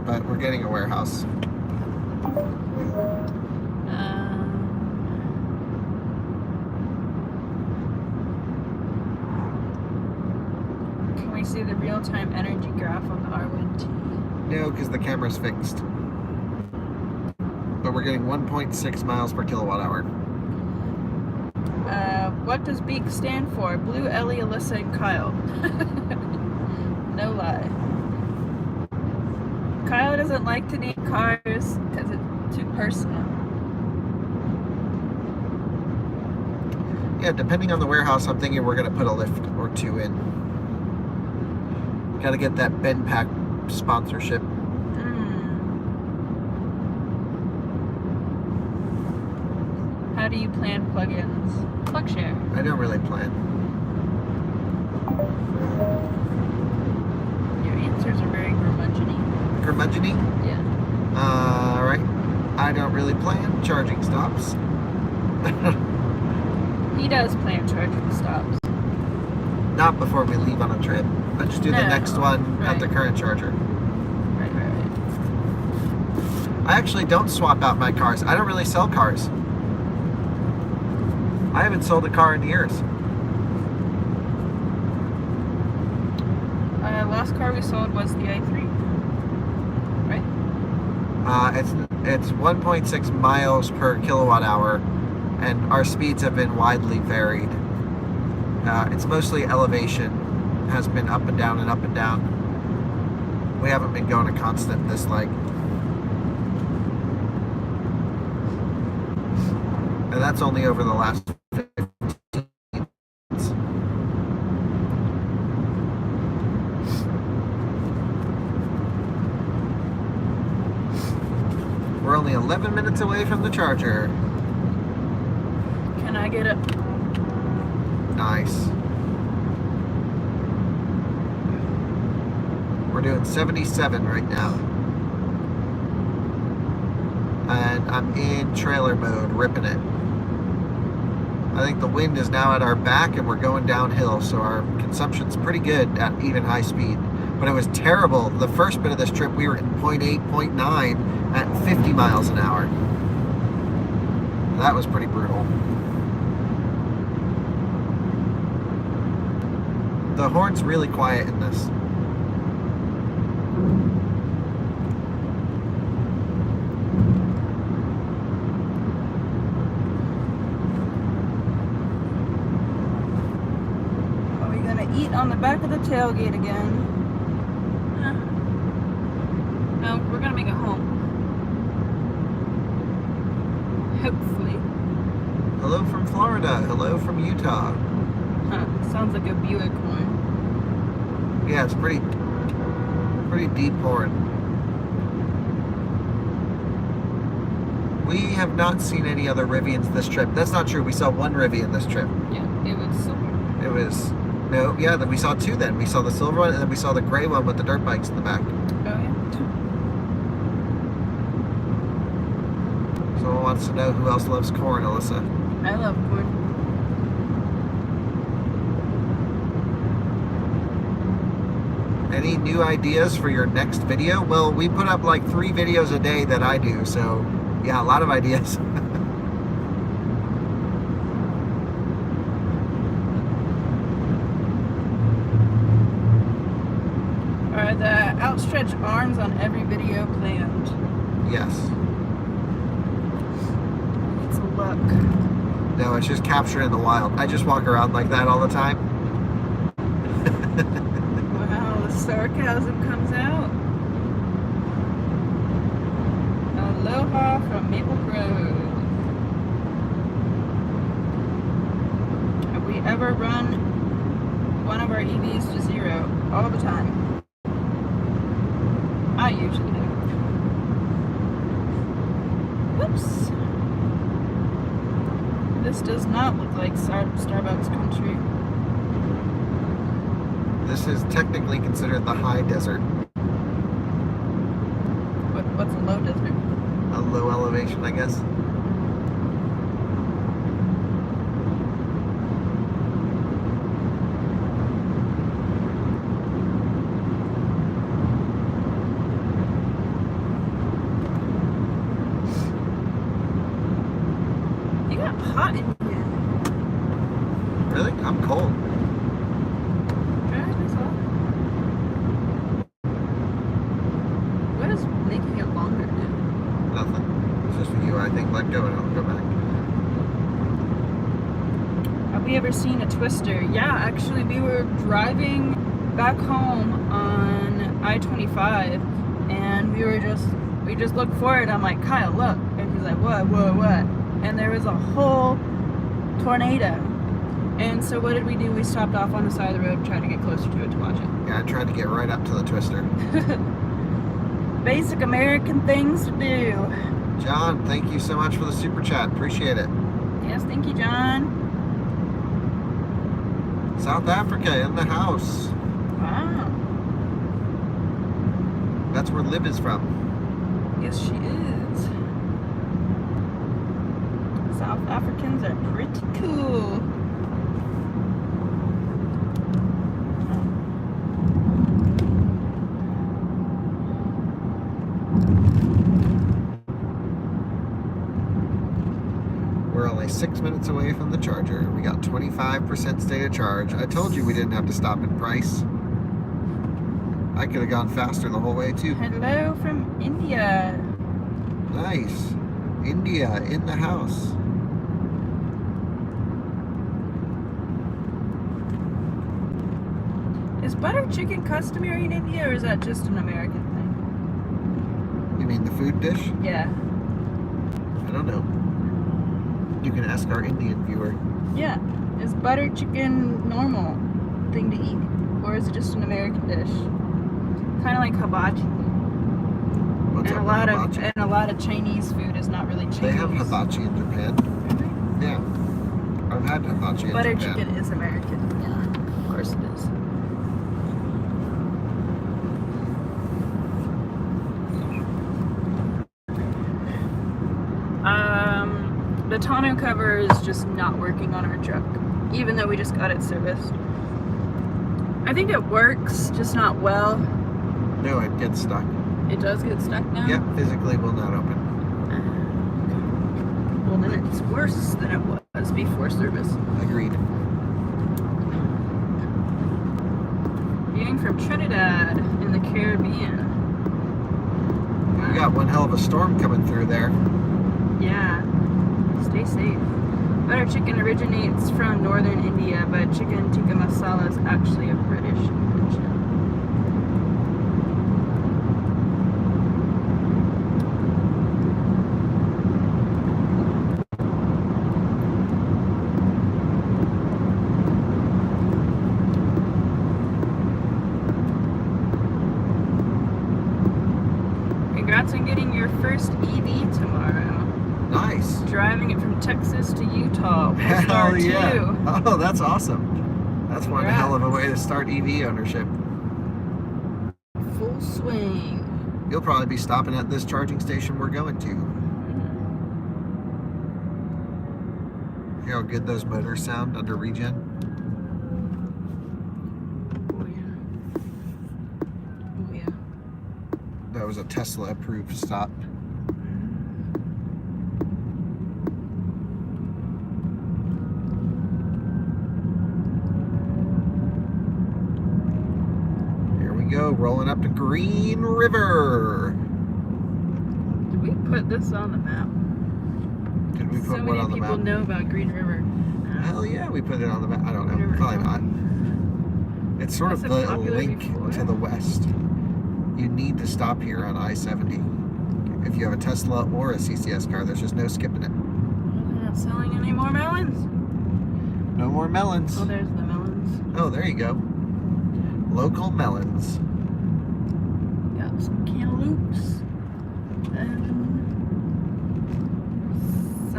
But we're getting a warehouse. Can we see the real-time energy graph on the R1T? No, because the camera's fixed. But we're getting 1.6 miles per kilowatt hour. What does BEAK stand for? Blue, Ellie, Alyssa, and Kyle. No lie. Kyle doesn't like to name cars because it's too personal. Yeah, depending on the warehouse, I'm thinking we're going to put a lift or two in. Got to get that Ben Pack sponsorship. How do you plan plugins? PlugShare. I don't really plan. Your answers are very curmudgeon-y. Curmudgeon-y? Yeah. Right. I don't really plan charging stops. He does plan charging stops. Not before we leave on a trip. I just do the No, next one at the right. current charger. Right. I actually don't swap out my cars. I don't really sell cars. I haven't sold a car in years. Last car we sold was the i3. Right? It's 1.6 miles per kilowatt hour, and our speeds have been widely varied. It's mostly elevation, has been up and down and up and down. We haven't been going a constant this leg. And that's only over the last 15 minutes. We're only 11 minutes away from the charger. Can I get it? Nice. We're doing 77 right now. And I'm in trailer mode, ripping it. I think the wind is now at our back and we're going downhill, so our consumption's pretty good at even high speed. But it was terrible. The first bit of this trip, we were in 0.8, 0.9 at 50 miles an hour. That was pretty brutal. The horn's really quiet in this. Are we gonna eat on the back of the tailgate again? No, we're gonna make it home. Hopefully. Hello from Florida. Hello from Utah. Huh, sounds like a Buick one. Yeah, it's pretty deep horn. We have not seen any other Rivians this trip. That's not true. We saw one Rivian this trip. Yeah, it was silver. It was No, yeah, then we saw two then. We saw the silver one and then we saw the gray one with the dirt bikes in the back. Oh, yeah. Someone wants to know who else loves corn, Alyssa. I love corn. Any new ideas for your next video? Well, we put up like 3 videos a day that I do, so yeah, a lot of ideas. Are the outstretched arms on every video planned? Yes. It's a look. No, it's just captured in the wild. I just walk around like that all the time. Wow, the sarcasm comes out. Aloha from Maple Grove. Have we ever run one of our EVs to 0? All the time. I usually do. Whoops. This does not look like Starbucks country. This is technically considered the high desert. What's a low desert? A low elevation, I guess. You got hot in here. Really? I'm cold. Drive this off. What is making it longer, dude? Nothing. It's just for you, I think. Let go and I'll go back. Have we ever seen a twister? Yeah, actually, we were driving back home on I-25, and we just looked forward. I'm like, Kyle, look, and he's like, what? And there was a whole tornado. And so what did we do? We stopped off on the side of the road, tried to get closer to it to watch it. Yeah, I tried to get right up to the twister. Basic American things to do. John, thank you so much for the super chat. Appreciate it. Yes, thank you, John. South Africa in the house. Wow. That's where Liv is from. Yes, she is. South Africans are pretty cool. We're only 6 minutes away from the charger. We got 25% state of charge. I told you we didn't have to stop in Price. I could have gone faster the whole way too. Hello from India. Nice. India in the house. Is butter chicken customary in India, or is that just an American thing? You mean the food dish? Yeah. I don't know. You can ask our Indian viewer. Yeah. Is butter chicken normal thing to eat, or is it just an American dish? Kind of like hibachi. What's And up a lot with of hibachi? Chinese food is not really Chinese. They have hibachi in Japan. Really? Yeah. I've had hibachi in Butter Japan. chicken is American. Yeah. Of course it is. The tonneau cover is just not working on our truck, even though we just got it serviced. I think it works, just not well. No, it gets stuck. It does get stuck now? Yep, physically will not open. Well, then it's worse than it was before service. Agreed. Viewing from Trinidad in the Caribbean. We got one hell of a storm coming through there. Yeah. Stay safe. Butter chicken originates from northern India, but chicken tikka masala is actually a British invention. Congrats on getting your first EV tomorrow. Nice. Driving it from Texas to Utah. Hell yeah. Oh, that's awesome. That's one hell of a way to start EV ownership. Full swing. You'll probably be stopping at this charging station we're going to. Hear how good those motors sound under regen? Oh yeah. Oh yeah. That was a Tesla approved stop. Go rolling up to Green River. Did we put this on the map? Did we put what on the map? So many people know about Green River. Hell yeah, we put it on the map. I don't know, probably not. It's sort of the link to the west. You need to stop here on I-70. If you have a Tesla or a CCS car, there's just no skipping it. They're not selling any more melons. No more melons. Oh, there's the melons. Oh, there you go. Local melons. Got some cantaloupes.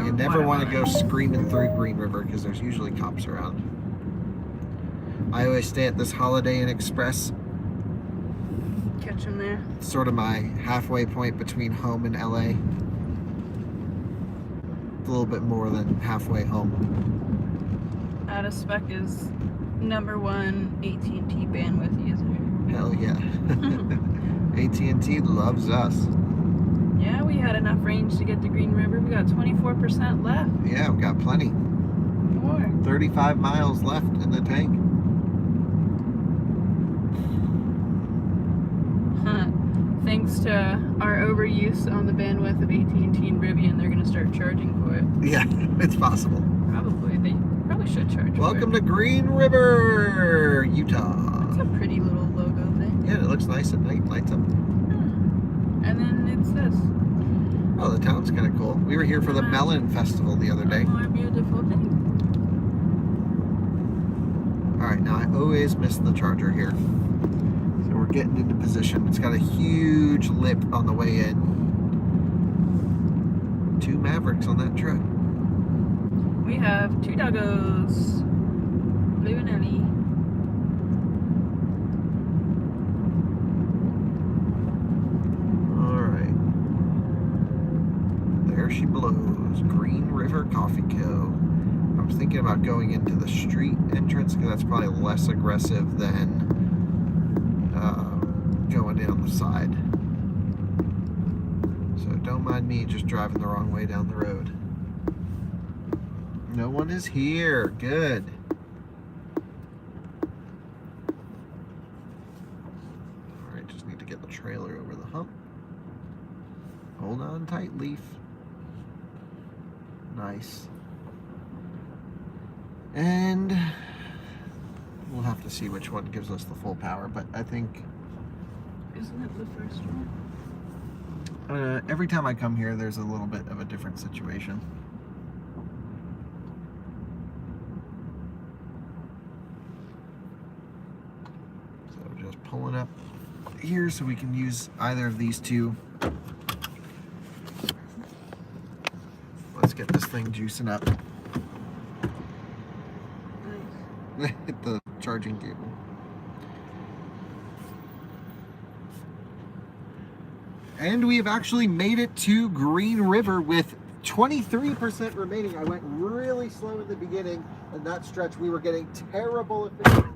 You never want to go screaming through Green River because there's usually cops around. I always stay at this Holiday Inn Express. Catch them there. It's sort of my halfway point between home and LA. It's a little bit more than halfway home. Out of spec is #1 AT&T bandwidth user. Hell yeah. AT&T loves us. Yeah, we had enough range to get to Green River. We got 24% left. Yeah, we've got plenty. More. 35 miles left in the tank. Thanks to our overuse on the bandwidth of AT&T and Rivian, they're going to start charging for it. Yeah, it's possible. Probably. They probably should charge Welcome for it. to Green River, Utah. It's a pretty little logo thing. Yeah, it looks nice at night, lights up. And then it's this. Oh, the town's kind of cool. We were here for the Melon Festival the other day. A more beautiful thing. Alright, now I always miss the charger here. So we're getting into position. It's got a huge lip on the way in. 2 Mavericks on that truck. We have 2 doggos. Blue and Ellie. Alright. There she blows. Green River Coffee Co. I'm thinking about going into the street entrance because that's probably less aggressive than going in on the side. So don't mind me just driving the wrong way down the road. No one is here. Good. Alright, just need to get the trailer over the hump. Hold on tight, Leaf. Nice. And we'll have to see which one gives us the full power, but I think... Isn't it the first one? Every time I come here, there's a little bit of a different situation. So just pulling up here so we can use either of these two. Let's get this thing juicing up. Hit the charging cable. And we have actually made it to Green River with 23% remaining. I went really slow in the beginning, and that stretch we were getting terrible efficiency.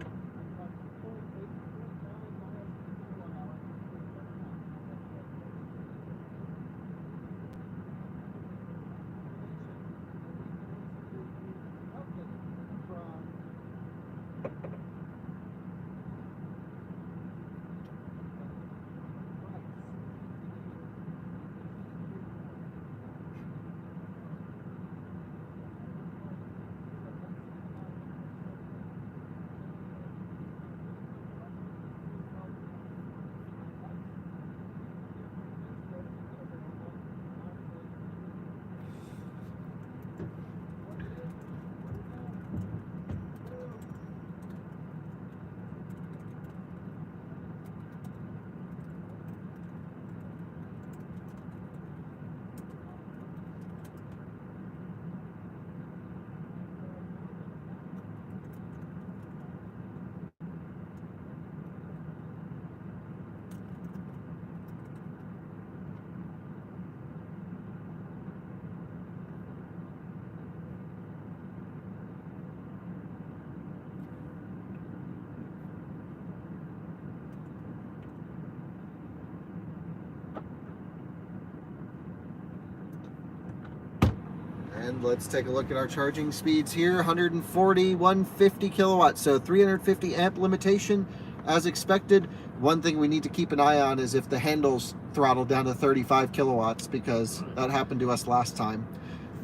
And let's take a look at our charging speeds here. 140, 150 kilowatts, so 350 amp limitation as expected. One thing we need to keep an eye on is if the handles throttle down to 35 kilowatts, because that happened to us last time.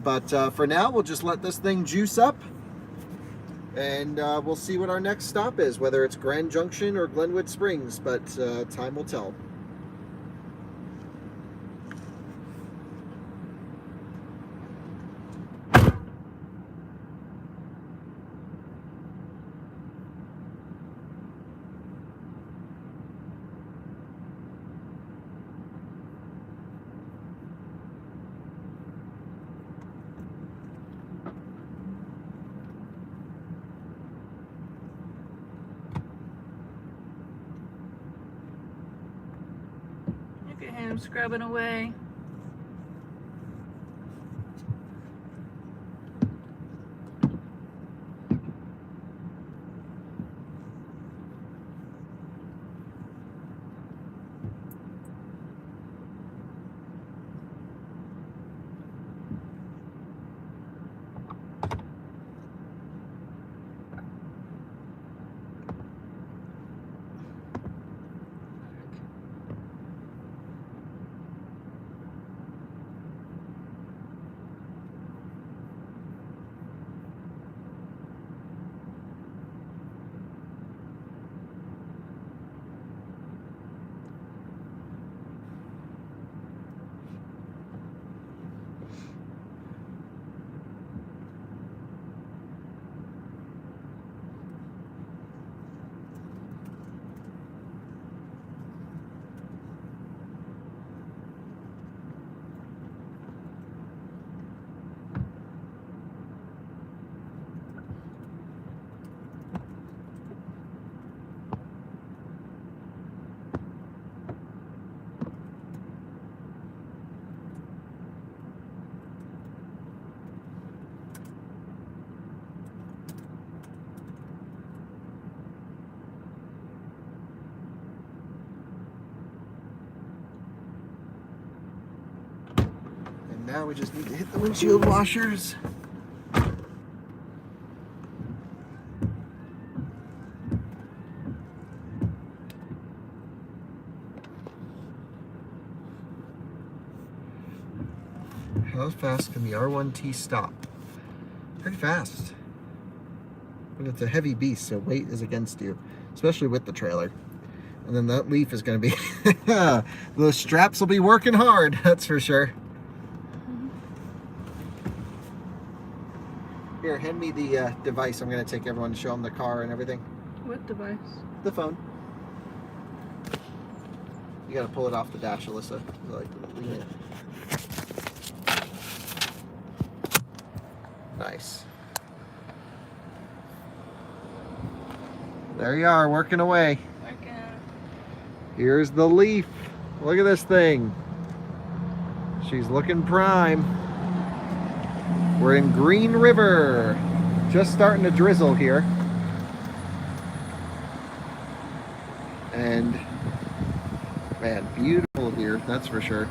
But for now, we'll just let this thing juice up, and we'll see what our next stop is, whether it's Grand Junction or Glenwood Springs, but time will tell. Look at him scrubbing away. Now we just need to hit the windshield washers. How fast can the R1T stop? Pretty fast. But it's a heavy beast, so weight is against you, especially with the trailer. And then that leaf is going to be, those straps will be working hard, that's for sure. Here, hand me the device. I'm going to take everyone to show them the car and everything. What device? The phone. You got to pull it off the dash, Alyssa. Like, lean it. Nice. There you are, working away. Working. Here's the Leaf. Look at this thing. She's looking prime. We're in Green River. Just starting to drizzle here. And man, beautiful here, that's for sure.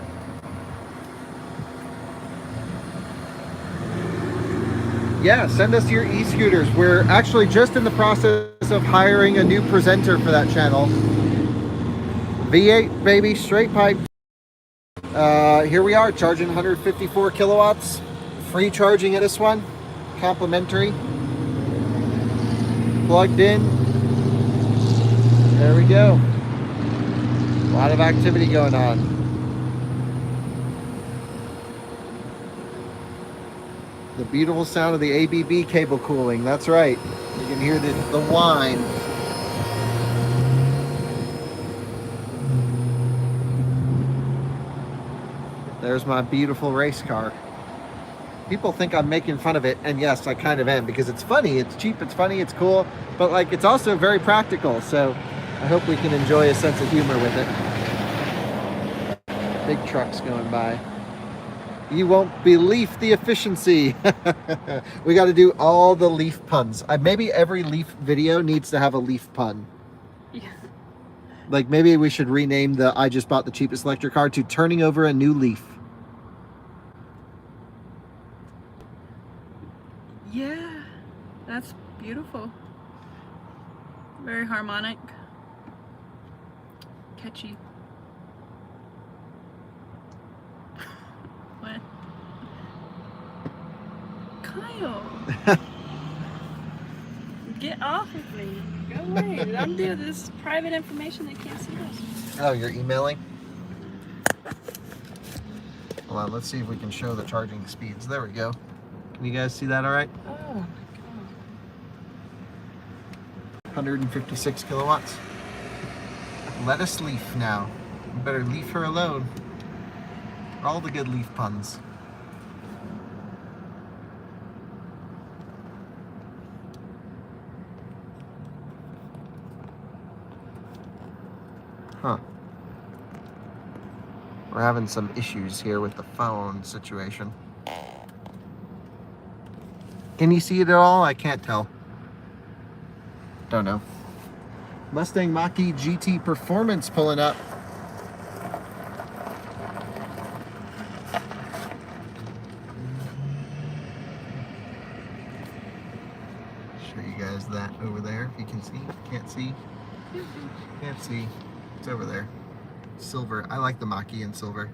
Yeah, send us your e-scooters. We're actually just in the process of hiring a new presenter for that channel. V8, baby, straight pipe. Here we are, charging 154 kilowatts. Free charging at this one. Complimentary. Plugged in. There we go. A lot of activity going on. The beautiful sound of the ABB cable cooling. That's right. You can hear the whine. There's my beautiful race car. People think I'm making fun of it, and yes, I kind of am, because it's funny, it's cheap, it's funny, it's cool, but like it's also very practical, so I hope we can enjoy a sense of humor with it. Big trucks going by. You won't believe the efficiency. We got to do all the Leaf puns. Maybe every Leaf video needs to have a Leaf pun. Yeah. Like maybe we should rename the I just bought the cheapest electric car to turning over a new leaf. beautiful. Very harmonic. Catchy. What? Kyle! Get off of me. Go away. I'm doing this private information. They can't see this. Oh, you're emailing? Hold on, let's see if we can show the charging speeds. There we go. Can you guys see that all right? Oh my god. 156 kilowatts. Let us leaf now. You better leave her alone. All the good leaf puns. Huh. We're having some issues here with the phone situation. Can you see it at all? I can't tell. Don't know. Mustang Mach-E GT Performance pulling up. Show you guys that over there if you can see. Can't see. Can't see. It's over there. Silver. I like the Mach-E in silver.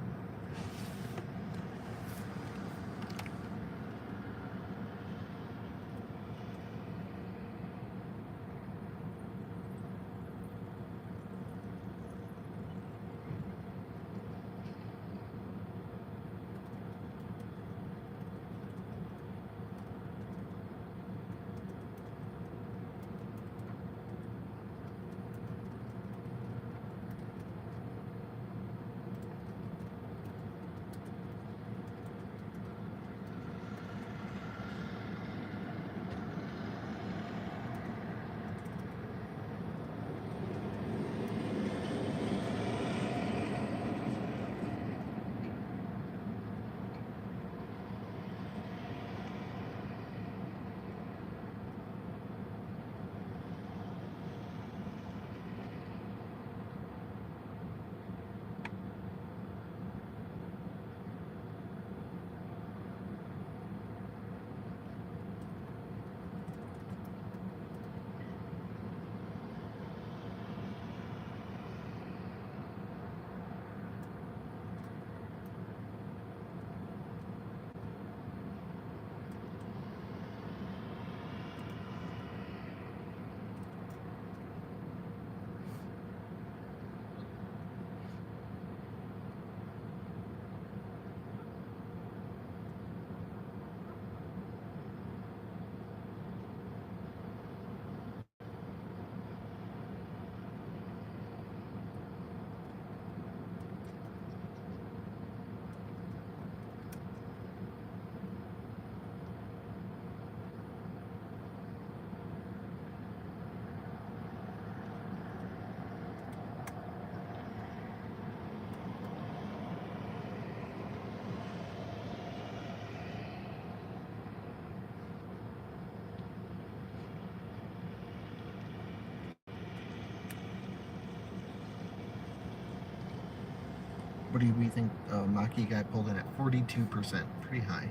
What do we think? Oh, Mach-E guy pulled in at 42%. Pretty high.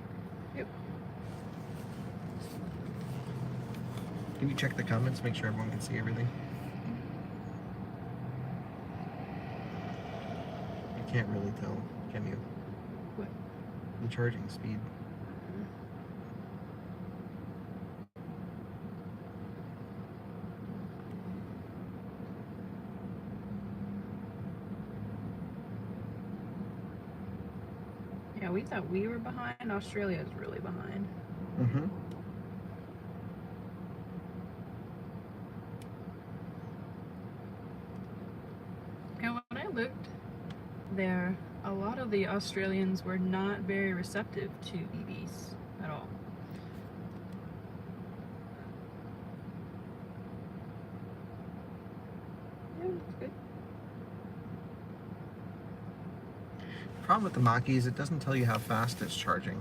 Yep. Can you check the comments, make sure everyone can see everything? You can't really tell, can you? What? The charging speed. Yeah, we thought we were behind. Australia is really behind. Mm-hmm. And when I looked there, a lot of the Australians were not very receptive to EVs at all. Yeah, it's good. The problem with the Mach-E is it doesn't tell you how fast it's charging.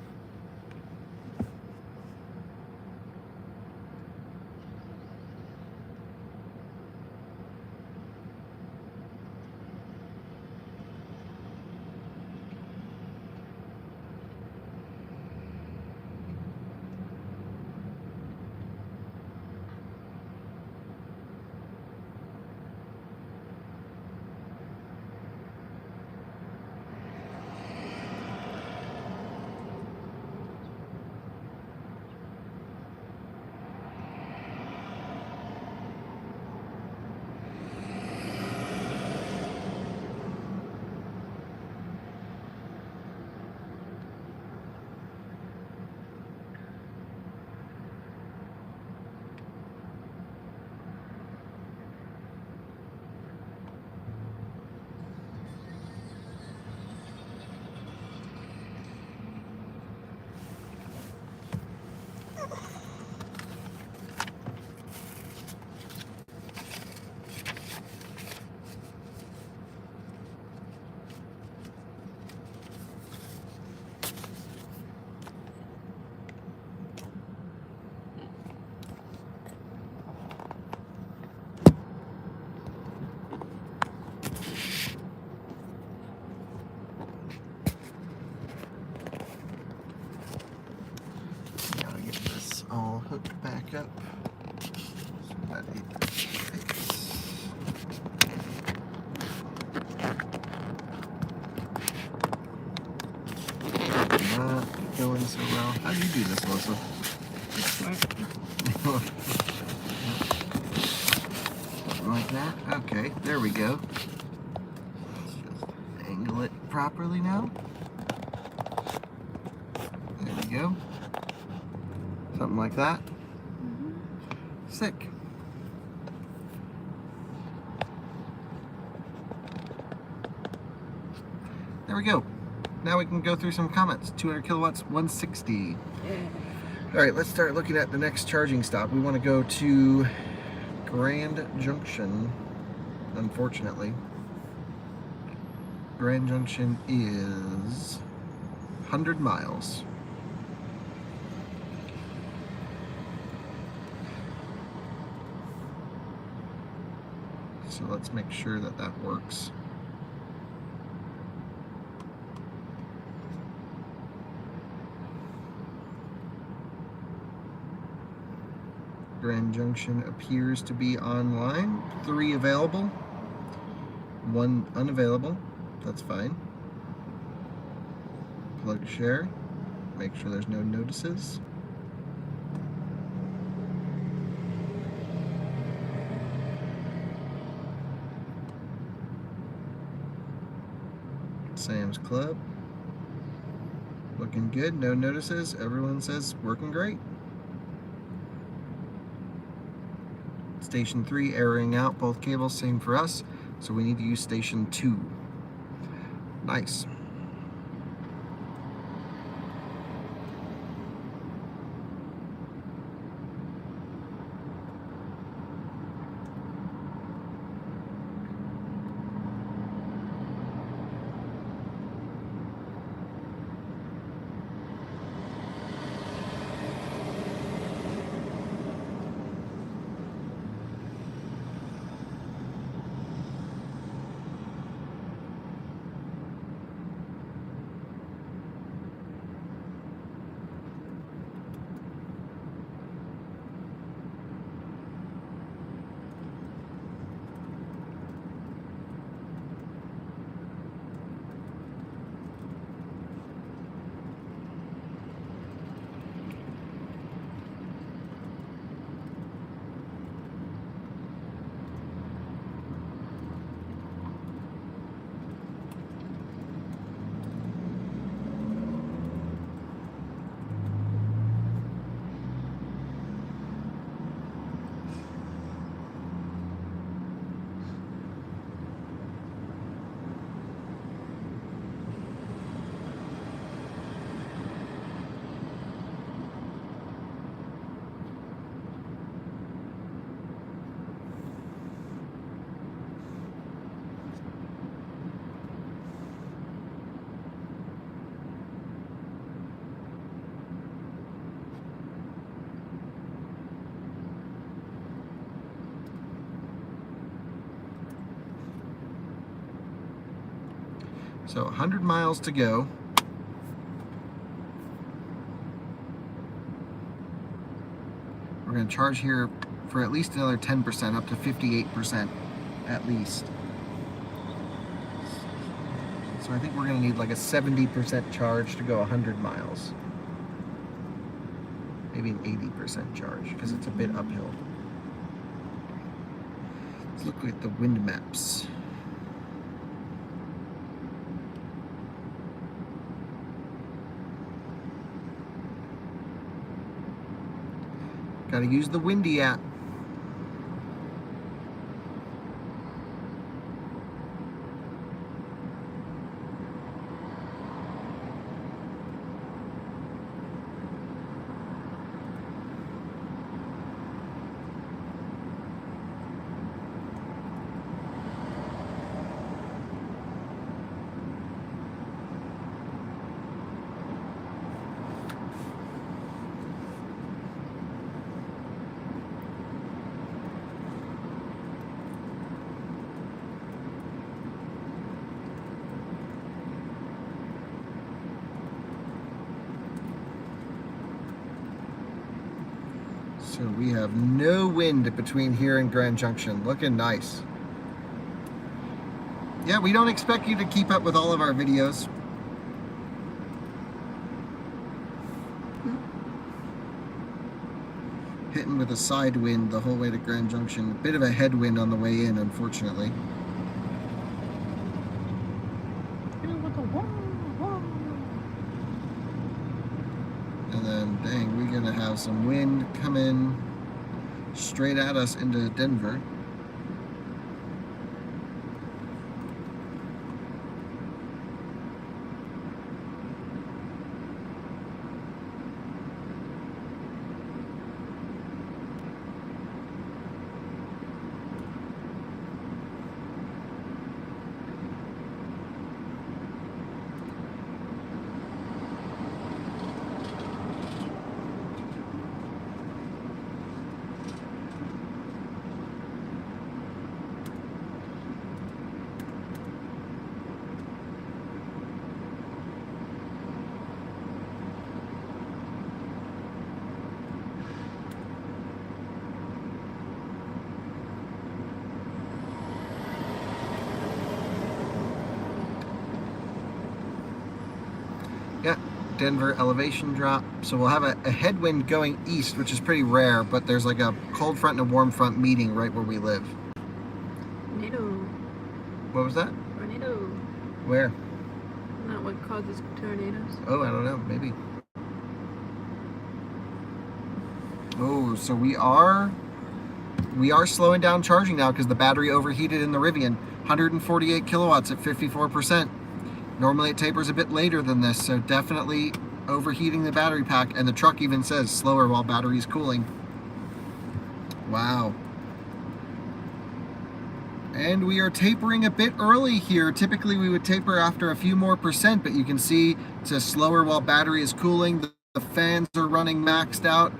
up. So that 836. Not going so well. How do you do this, Melissa? Something like that. Okay, there we go. Let's just angle it properly now. There we go. Something like that. Sick. There we go. Now we can go through some comments. 200 kilowatts, 160. All right, let's start looking at the next charging stop. We want to go to Grand Junction, unfortunately. Grand Junction is 100 miles. So let's make sure that that works. Grand Junction appears to be online. 3 available, 1 unavailable. That's fine. Plug share. Make sure there's no notices. Sam's Club. Looking good, no notices. Everyone says working great. Station 3 erroring out both cables, same for us. So we need to use station 2. Nice. So 100 miles to go. We're going to charge here for at least another 10%, up to 58% at least. So I think we're going to need like a 70% charge to go 100 miles. Maybe an 80% charge because it's a bit uphill. Let's look at the wind maps. Got to use the Windy app. So we have no wind between here and Grand Junction. Looking nice. Yeah, we don't expect you to keep up with all of our videos. Hitting with a side wind the whole way to Grand Junction. A bit of a headwind on the way in, unfortunately. And then, dang, we're gonna have some wind coming straight at us into Denver. Yeah, Denver elevation drop. So we'll have a headwind going east, which is pretty rare, but there's like a cold front and a warm front meeting right where we live. Tornado. What was that? Tornado. Where? Isn't that what causes tornadoes? Oh, I don't know, maybe. Oh, so we are slowing down charging now because the battery overheated in the Rivian. 148 kilowatts at 54%. Normally it tapers a bit later than this, so definitely overheating the battery pack, and the truck even says slower while battery's cooling. Wow. And we are tapering a bit early here. Typically we would taper after a few more percent, but you can see it says slower while battery is cooling. The fans are running maxed out.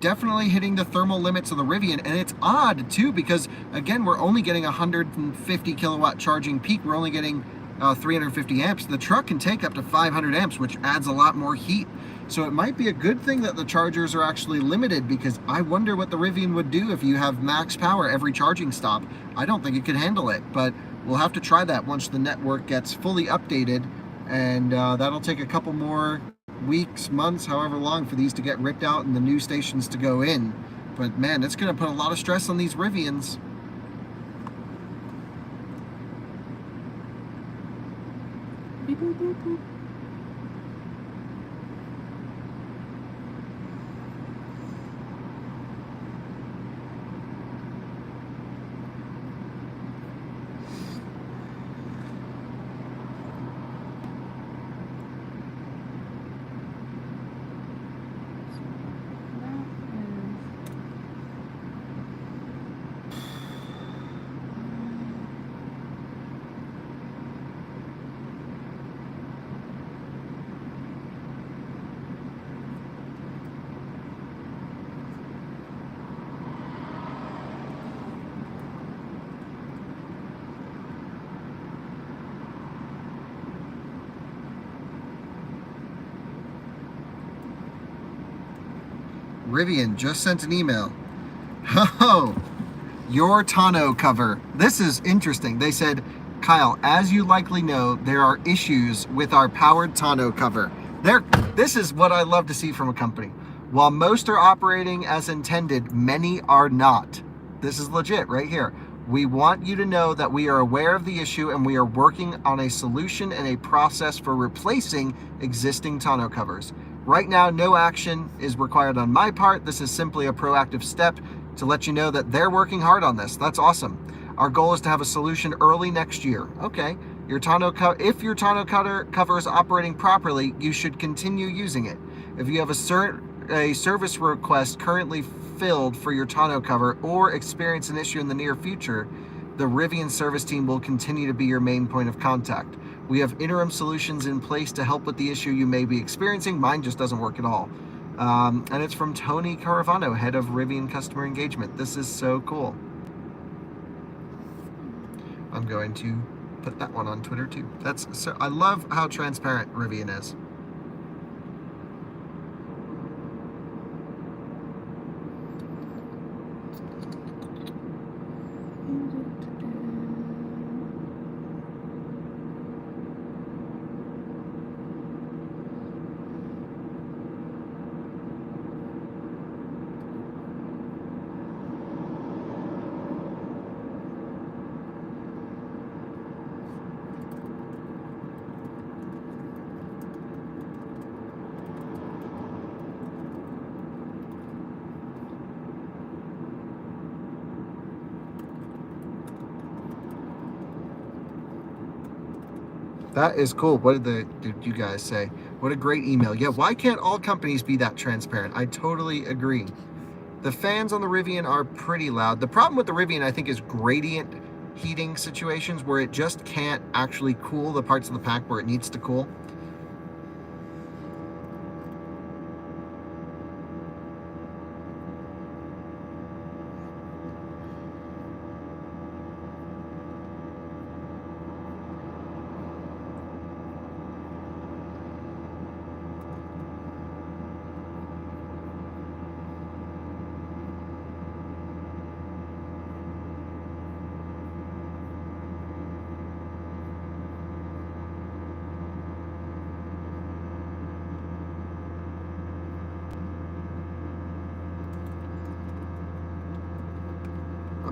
Definitely hitting the thermal limits of the Rivian, and it's odd too because again we're only getting 150 kilowatt charging peak. We're only getting 350 amps. The truck can take up to 500 amps, which adds a lot more heat. So it might be a good thing that the chargers are actually limited, because I wonder what the Rivian would do if you have max power every charging stop. I don't think it could handle it, but we'll have to try that once the network gets fully updated, and that'll take a couple more weeks, months, however long for these to get ripped out and the new stations to go in. But man, it's going to put a lot of stress on these Rivians. Beep, boop, boop, boop. Rivian just sent an email. Oh, your tonneau cover. This is interesting. They said, Kyle, as you likely know, there are issues with our powered tonneau cover. This is what I love to see from a company. While most are operating as intended, many are not. This is legit right here. We want you to know that we are aware of the issue and we are working on a solution and a process for replacing existing tonneau covers. Right now, no action is required on my part. This is simply a proactive step to let you know that they're working hard on this. That's awesome. Our goal is to have a solution early next year. Okay, if your tonneau cover is operating properly, you should continue using it. If you have a service request currently filled for your tonneau cover or experience an issue in the near future, the Rivian service team will continue to be your main point of contact. We have interim solutions in place to help with the issue you may be experiencing. Mine just doesn't work at all. And it's from Tony Caravano, head of Rivian customer engagement. This is so cool. I'm going to put that one on Twitter too. I love how transparent Rivian is. That is cool. What did you guys say? What a great email. Yeah, why can't all companies be that transparent? I totally agree. The fans on the Rivian are pretty loud. The problem with the Rivian, I think, is gradient heating situations where it just can't actually cool the parts of the pack where it needs to cool.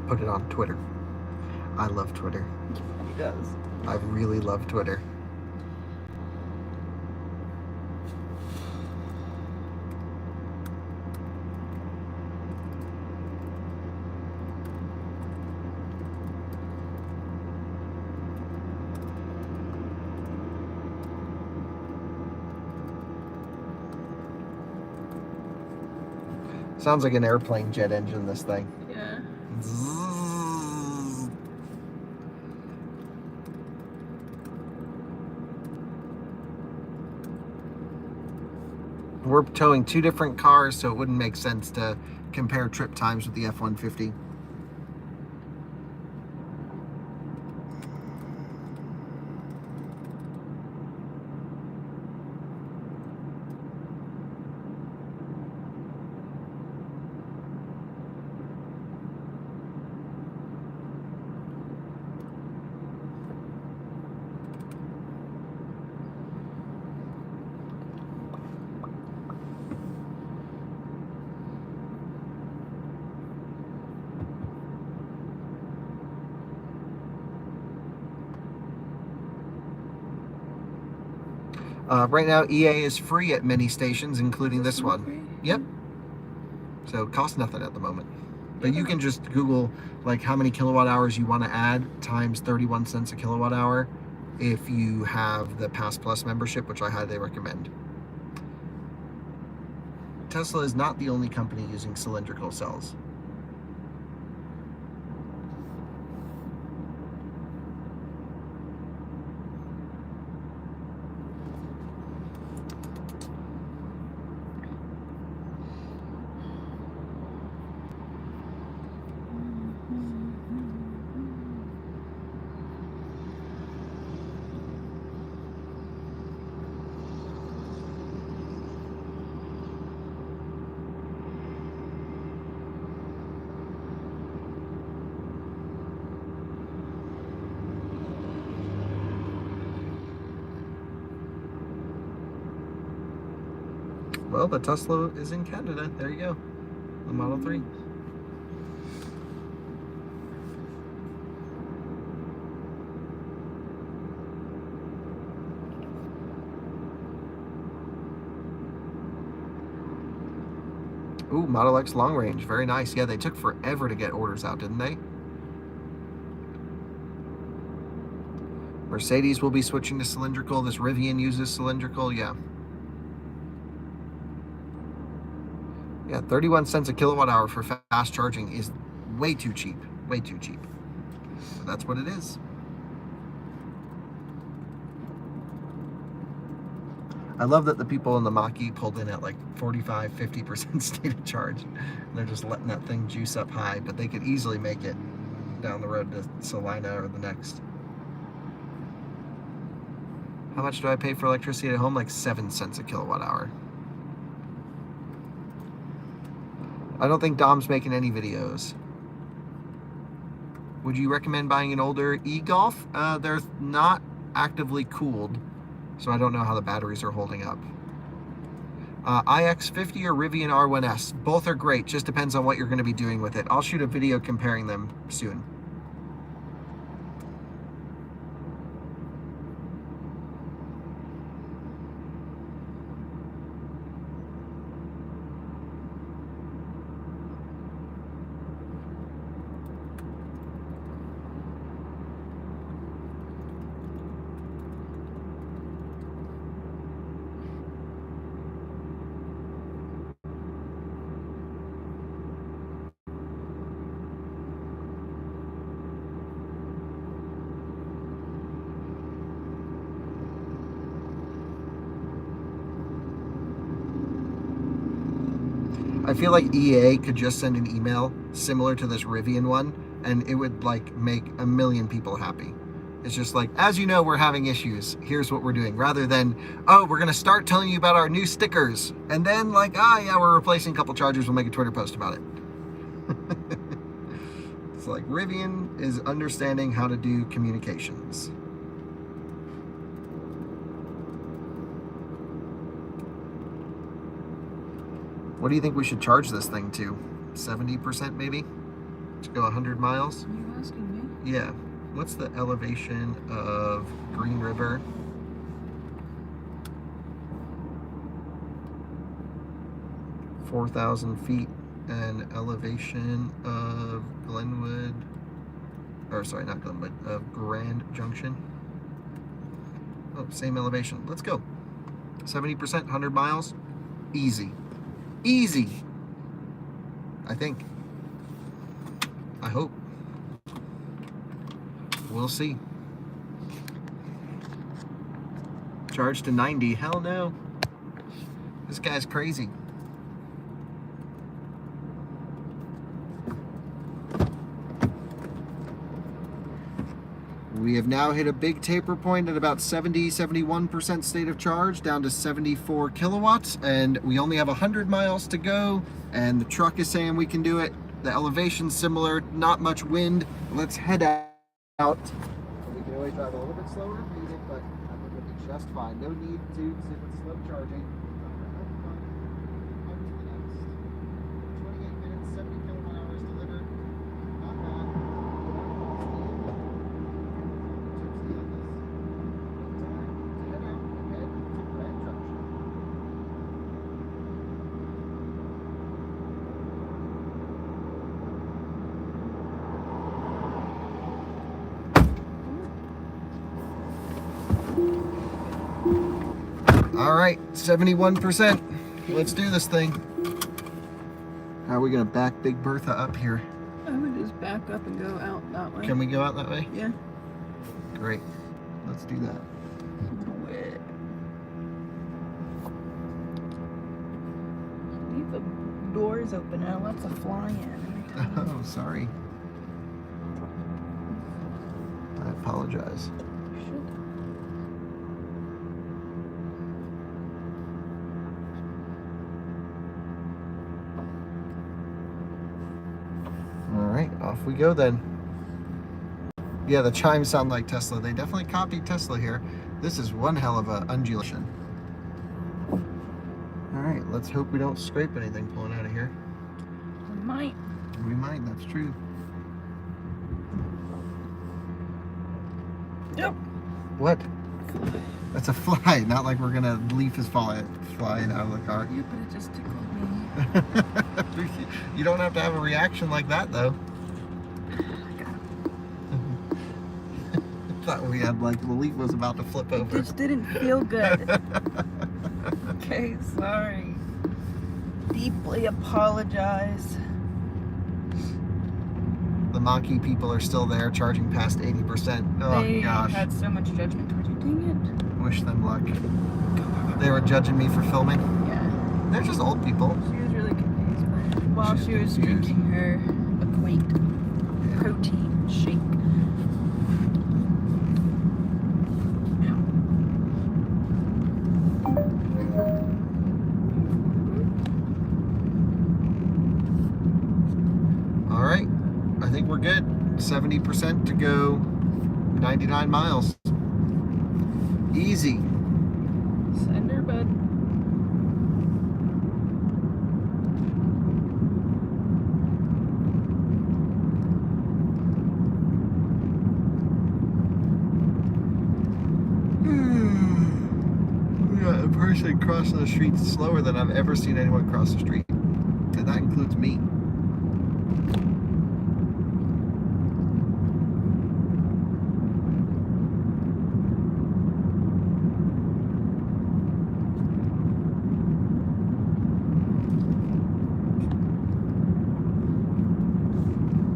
Put it on Twitter. I love Twitter. He does. I really love Twitter. Sounds like an airplane jet engine, this thing. Yeah. Zzz. We're towing two different cars, so it wouldn't make sense to compare trip times with the F-150. Right now, EA is free at many stations, including this one. Yep. So it costs nothing at the moment. But you can just Google like how many kilowatt hours you want to add times 31 cents a kilowatt hour if you have the Pass Plus membership, which I highly recommend. Tesla is not the only company using cylindrical cells. Well, the Tesla is in Canada. There you go. The Model 3. Ooh, Model X long range. Very nice. Yeah, they took forever to get orders out, didn't they? Mercedes will be switching to cylindrical. This Rivian uses cylindrical. Yeah. Yeah, 31 cents a kilowatt hour for fast charging is way too cheap. Way too cheap. But that's what it is. I love that the people in the Mach-E pulled in at like 45, 50% state of charge. And they're just letting that thing juice up high, but they could easily make it down the road to Salina or the next. How much do I pay for electricity at home? Like 7 cents a kilowatt hour. I don't think Dom's making any videos. Would you recommend buying an older e-Golf? They're not actively cooled, so I don't know how the batteries are holding up. iX50 or Rivian R1S? Both are great, just depends on what you're going to be doing with it. I'll shoot a video comparing them soon. I feel like EA could just send an email similar to this Rivian one, and it would like make a million people happy. It's just like, as you know, we're having issues. Here's what we're doing. Rather than, oh, we're going to start telling you about our new stickers. And then like, yeah, we're replacing a couple chargers. We'll make a Twitter post about it. It's like Rivian is understanding how to do communications. What do you think we should charge this thing to? 70% maybe? To go 100 miles? Are you asking me? Yeah. What's the elevation of Green River? (4,000 feet), and elevation of Glenwood, or sorry, not Glenwood, of Grand Junction. Oh, same elevation. Let's go. 70%, 100 miles. Easy. Easy. I think. I hope. We'll see. Charge to 90. Hell no. This guy's crazy. We have now hit a big taper point at about 71% state of charge, down to 74 kilowatts, and we only have 100 miles to go, and the truck is saying we can do it. The elevation's similar, not much wind. Let's head out. We can always drive a little bit slower if needed, but I think it'll be just fine. No need to sit with slow charging. 28 minutes, 70 kilowatt hours delivered. Not bad. All right, 71%. Let's do this thing. How are we gonna back Big Bertha up here? I would just back up and go out that way. Can we go out that way? Yeah. Great. Let's do that. Wet. Leave the doors open and it lets a fly in every time. Oh, sorry. I apologize. You should. All right, off we go then. Yeah, the chimes sound like Tesla. They definitely copied Tesla here. This is one hell of a undulation. All right, let's hope we don't scrape anything pulling out of here. We might. We might, that's true. Yep. What? That's a fly, not like we're gonna leaf is flying out of the car. Yeah, but it just tickled me. You don't have to have a reaction like that though. I thought we had like the leaf was about to flip over. It just didn't feel good. Okay, sorry. Deeply apologize. The Monkey people are still there, charging past 80%. Oh They gosh. had so much judgment towards you. Dang Wish them luck. They were judging me for filming. it. Yeah. They're just old people. She was really confused by it while she was drinking her quaint protein shake. All right, I think we're good. 70% to go 99 miles. Easy. Send her, bud. We got a person crossing the street slower than I've ever seen anyone cross the street. And that includes me.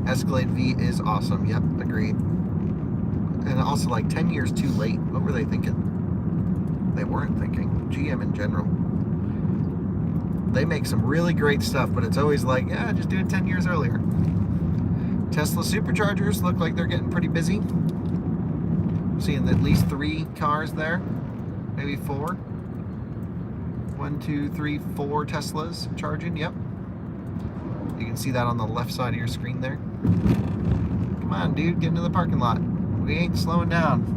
Escalade V is awesome. Yep, agreed. And also like 10 years too late. What were they thinking? They weren't thinking. GM in general. They make some really great stuff, but it's always like, yeah, just do it 10 years earlier. Tesla superchargers look like they're getting pretty busy. Seeing at least 3 cars there, maybe 4. 1, 2, 3, 4 Teslas charging, yep. You can see that on the left side of your screen there. Come on, dude, get into the parking lot. We ain't slowing down.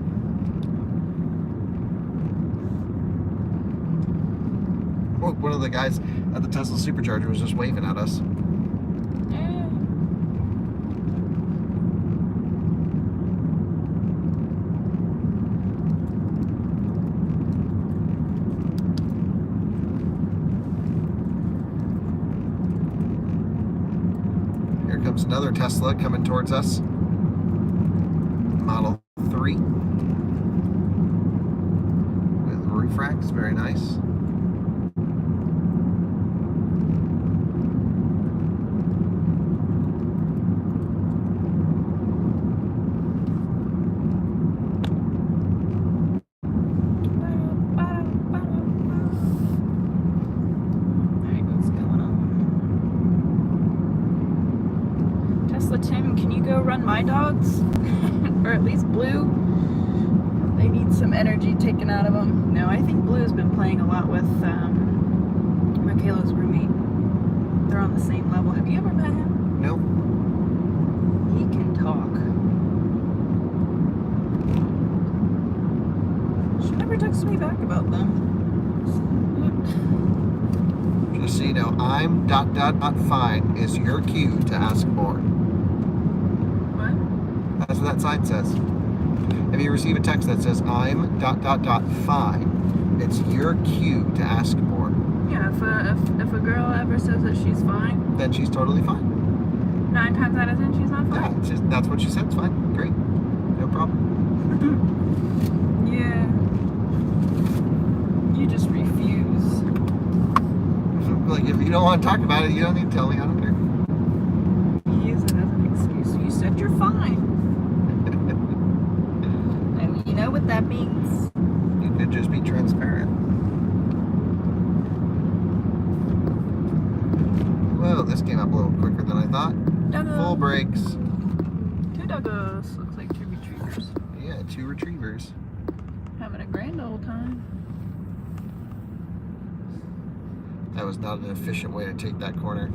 Oh, one of the guys at the Tesla supercharger was just waving at us. Comes another Tesla coming towards us. Model 3. With roof racks, very nice. Tim, can you go run my dogs? Or at least Blue? They need some energy taken out of them. No, I think Blue's been playing a lot with Michaela's roommate. They're on the same level. Have you ever met him? No. He can talk. She never texted me back about them. Just so you know, I'm ... fine is your cue to ask more. That's what that sign says. If you receive a text that says I'm ... fine, it's your cue to ask more. Yeah, if a girl ever says that she's fine, then she's totally fine. 9 times out of 10, she's not fine. Yeah, it's just, that's what she said. It's fine. Great. No problem. Yeah. You just refuse. Like, if you don't want to talk about it, you don't need to tell me. I don't care. Use it as an excuse. You said you're fine. And you know what that means? You could just be transparent. Whoa, this came up a little quicker than I thought. Duggo. Full brakes. 2 doggos. Looks like 2 retrievers. Yeah, 2 retrievers. Having a grand old time. That was not an efficient way to take that corner.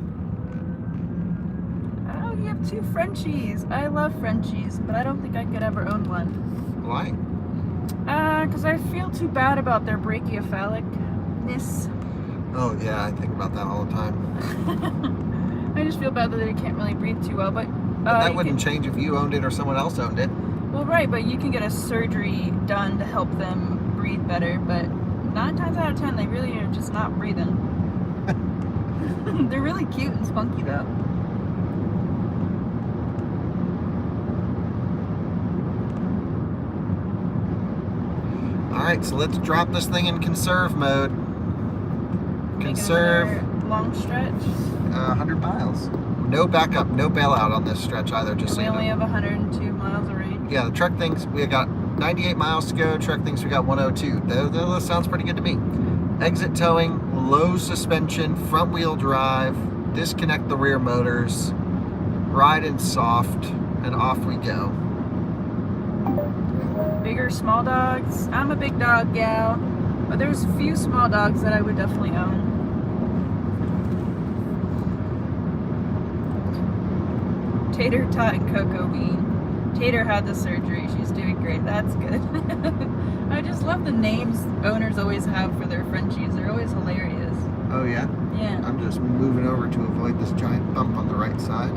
Oh, you have 2 Frenchies. I love Frenchies, but I don't think I could ever own one. Why? Because I feel too bad about their brachiophalicness. Oh, yeah, I think about that all the time. I just feel bad that they can't really breathe too well, but that wouldn't change if you owned it or someone else owned it. Well, right, but you can get a surgery done to help them breathe better, but 9 times out of 10, they really are just not breathing. They're really cute and spunky, though. Alright, so let's drop this thing in conserve mode. Conserve. Long stretch. 100 miles. No backup, no bailout on this stretch either, just so We you only know. have 102 miles of range. Yeah, the truck thinks we got 98 miles to go. Truck thinks we got 102. That sounds pretty good to me. Exit towing, low suspension, front wheel drive, disconnect the rear motors, ride in soft, and off we go. Bigger, small dogs. I'm a big dog gal, but there's a few small dogs that I would definitely own. Tater, Tot, and Cocoa Bean. Tater had the surgery. She's doing great. That's good. I just love the names owners always have for their Frenchies. They're always hilarious. Oh, yeah? Yeah. I'm just moving over to avoid this giant bump on the right side.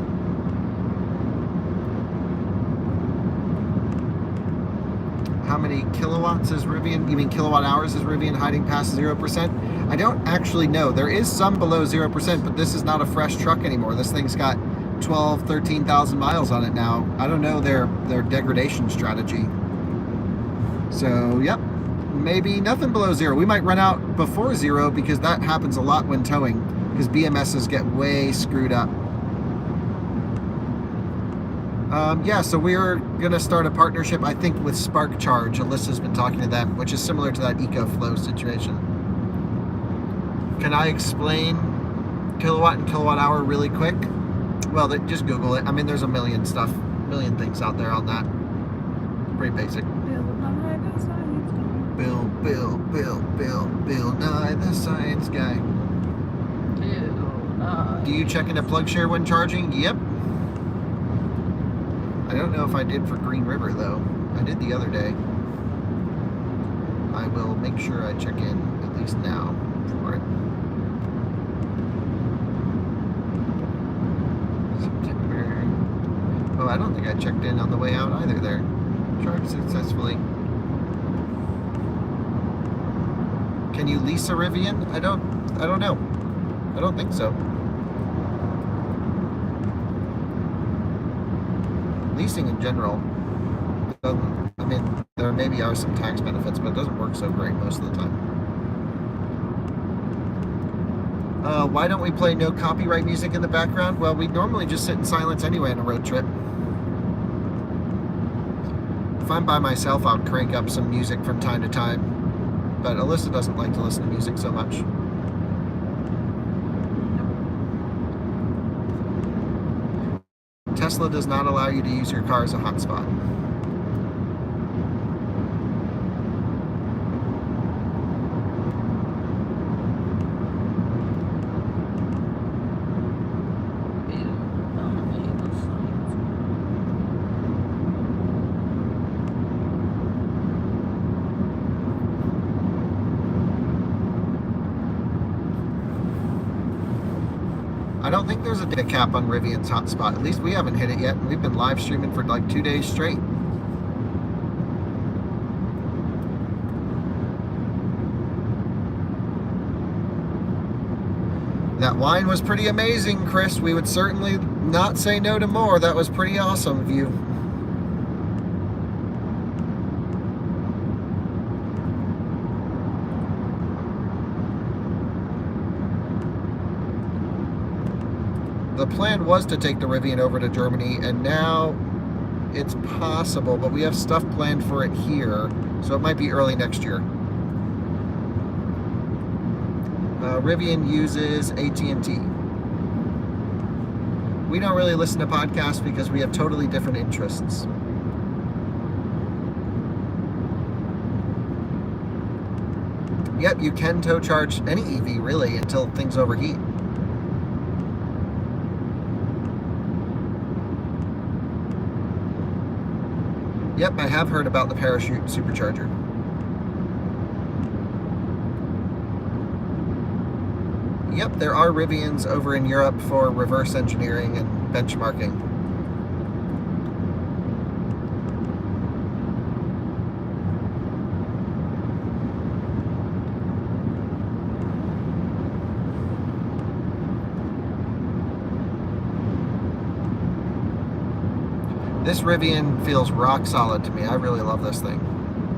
How many kilowatts is Rivian? You mean kilowatt hours is Rivian hiding past 0%? I don't actually know. There is some below 0%, but this is not a fresh truck anymore. This thing's got 12, 13,000 miles on it now. I don't know their degradation strategy. So, yep, maybe nothing below 0. We might run out before 0 because that happens a lot when towing, because BMSs get way screwed up. Yeah, so we're going to start a partnership, I think, with Spark Charge. Alyssa's been talking to them, which is similar to that EcoFlow situation. Can I explain kilowatt and kilowatt hour really quick, well, just Google it. I mean, there's a million things out there on that. Pretty basic. Bill Nye the Science Guy. Do you check into plug share when charging? Yep. I don't know if I did for Green River though. I did the other day. I will make sure I check in at least now for it. September. Oh, I don't think I checked in on the way out either there. Charged successfully. Can you lease a Rivian? I don't know. I don't think so. Leasing in general, I mean, there maybe are some tax benefits, but it doesn't work so great most of the time. Why don't we play no copyright music in the background? Well, we normally just sit in silence anyway on a road trip. If I'm by myself, I'll crank up some music from time to time, but Alyssa doesn't like to listen to music so much. Tesla does not allow you to use your car as a hotspot. I don't think there's a data cap on Rivian's hotspot. At least we haven't hit it yet. We've been live streaming for like 2 days straight. That wine was pretty amazing, Chris. We would certainly not say no to more. That was pretty awesome of you. The plan was to take the Rivian over to Germany, and now it's possible, but we have stuff planned for it here, so it might be early next year. Rivian uses AT&T. We don't really listen to podcasts because we have totally different interests. Yep, you can tow charge any EV, really, until things overheat. Yep, I have heard about the parachute supercharger. Yep, there are Rivians over in Europe for reverse engineering and benchmarking. This Rivian feels rock solid to me. I really love this thing.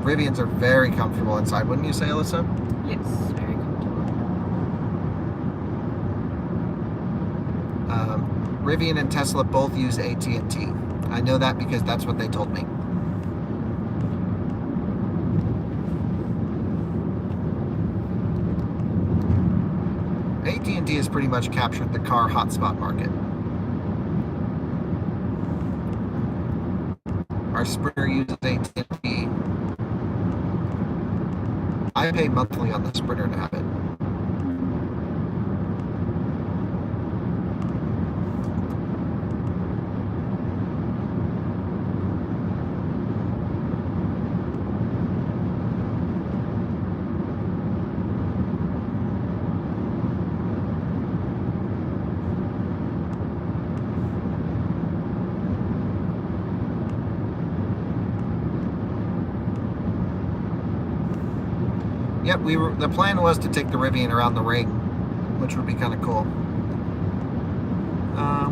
Rivians are very comfortable inside, wouldn't you say, Alyssa? Yes, very comfortable. Rivian and Tesla both use AT&T. I know that because that's what they told me. AT&T has pretty much captured the car hotspot market. Our Sprinter uses AT&T. I pay monthly on the Sprinter to have it. Yep, the plan was to take the Rivian around the ring, which would be kind of cool.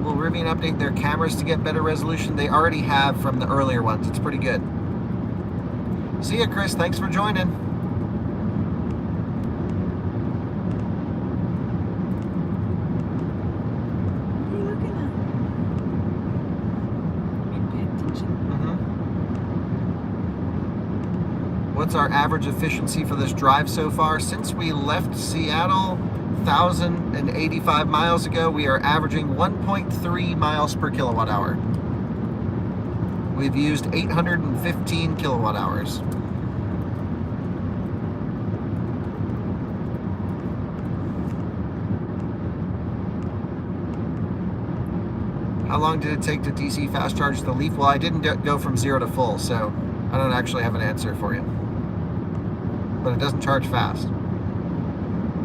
Will Rivian update their cameras to get better resolution? They already have from the earlier ones. It's pretty good. See ya, Chris. Thanks for joining. What are you looking at? Pay attention. What's our average efficiency for this drive so far? Since we left Seattle, 1,085 miles ago, we are averaging 1.3 miles per kilowatt hour. We've used 815 kilowatt hours. How long did it take to DC fast charge the Leaf? Well, I didn't go from 0 to full, so I don't actually have an answer for you. But it doesn't charge fast.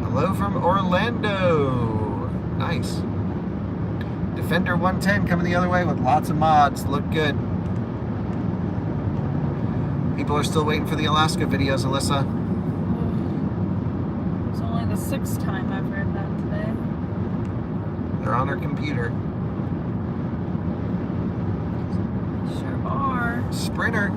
Hello from Orlando. Nice. Defender 110 coming the other way with lots of mods. Look good. People are still waiting for the Alaska videos, Alyssa. It's only the 6th time I've heard that today. They're on their computer. Sure are. Sprinter.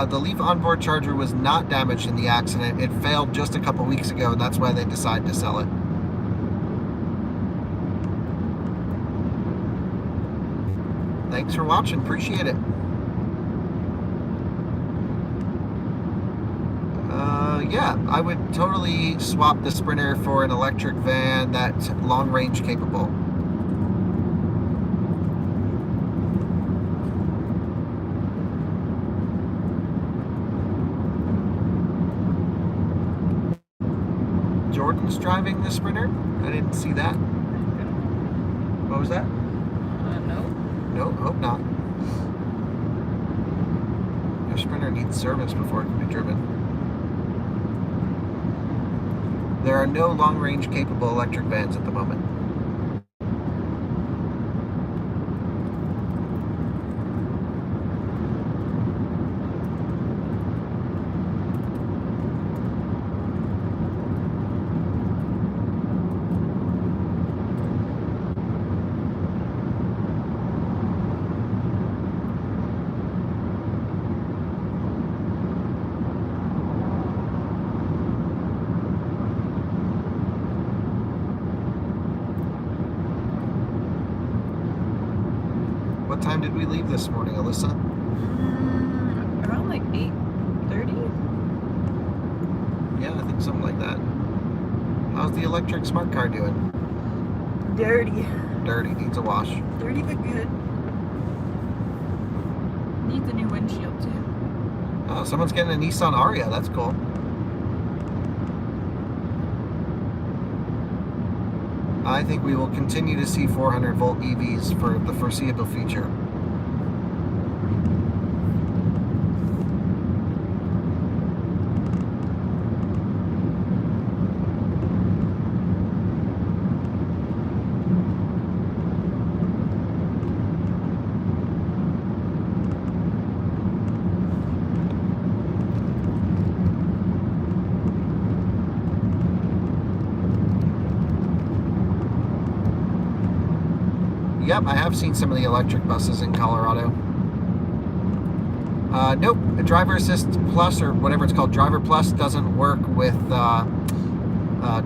The Leaf onboard charger was not damaged in the accident. It failed just a couple weeks ago, and that's why they decided to sell it. Thanks for watching. Appreciate it. Yeah, I would totally swap the Sprinter for an electric van that's long range capable. Jordan's driving the Sprinter? I didn't see that. What was that? No. No, hope not. Your Sprinter needs service before it can be driven. There are no long-range capable electric vans at the moment. What time did we leave this morning, Alyssa? Around like 8:30? Yeah, I think something like that. How's the electric smart car doing? Dirty. Dirty, needs a wash. Dirty but good. Needs a new windshield too. Oh, someone's getting a Nissan Ariya. That's cool. I think we will continue to see 400 volt EVs for the foreseeable future. Yep, I have seen some of the electric buses in Colorado. Nope, Driver Assist Plus, or whatever it's called, Driver Plus, doesn't work with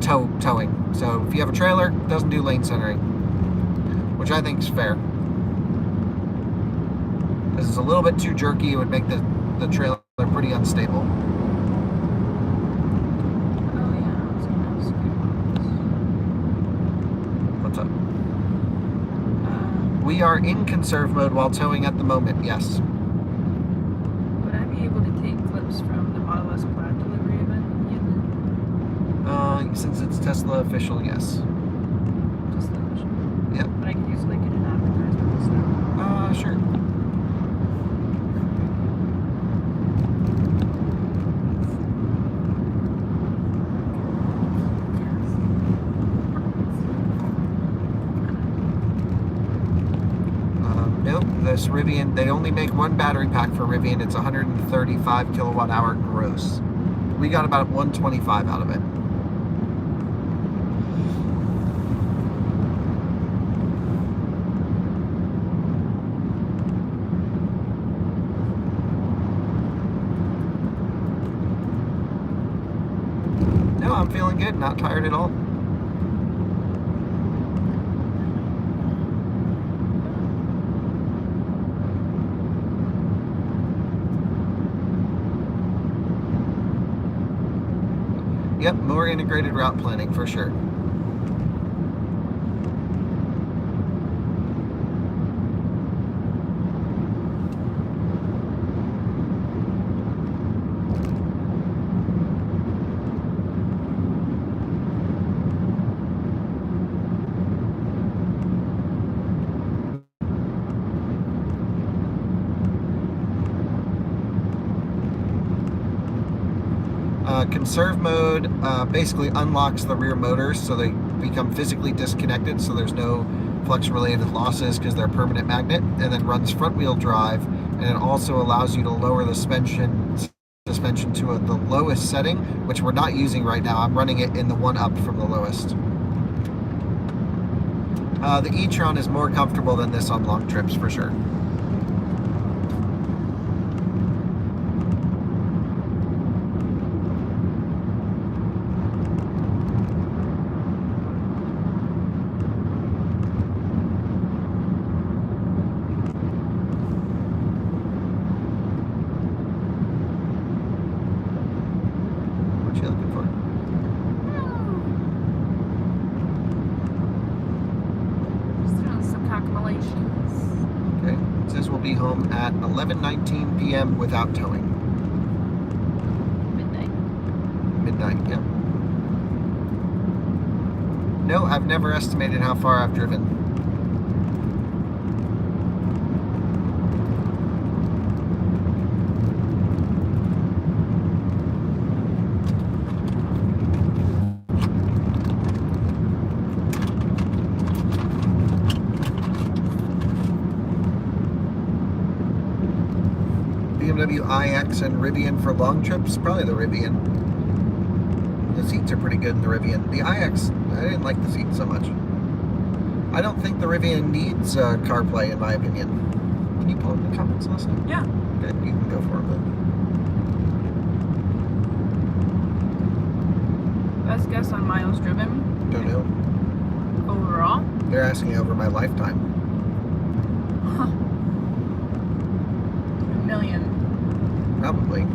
towing. So if you have a trailer, it doesn't do lane centering, which I think is fair. Because it's a little bit too jerky, it would make the trailer pretty unstable. Oh yeah, I was gonna ask you. What's up? We are in conserve mode while towing at the moment, yes. Would I be able to take clips from the Model S Plaid delivery event? Since it's Tesla official, yes. Just the official. Yep. But I could use like in an advertisement and stuff. Sure. Nope, this Rivian, they only make one battery pack for Rivian. It's 135 kilowatt hour gross. We got about 125 out of it. I'm feeling good, not tired at all. Yep, more integrated route planning for sure. Conserve mode basically unlocks the rear motors so they become physically disconnected, so there's no flux related losses because they're permanent magnet, and then runs front wheel drive, and it also allows you to lower the suspension to the lowest setting, which we're not using right now. I'm running it in the one up from the lowest. The e-tron is more comfortable than this on long trips for sure. Be home at 11:19 p.m. without towing. Midnight, yeah. No, I've never estimated how far I've driven. BMW iX and Rivian for long trips, probably the Rivian. The seats are pretty good in the Rivian. The iX, I didn't like the seats so much. I don't think the Rivian needs CarPlay, in my opinion. Can you pull up the comments last night? Yeah. Okay, you can go for it then. Best guess on miles driven? Don't know. Overall? They're asking over my lifetime. Huh. 1 million. Probably.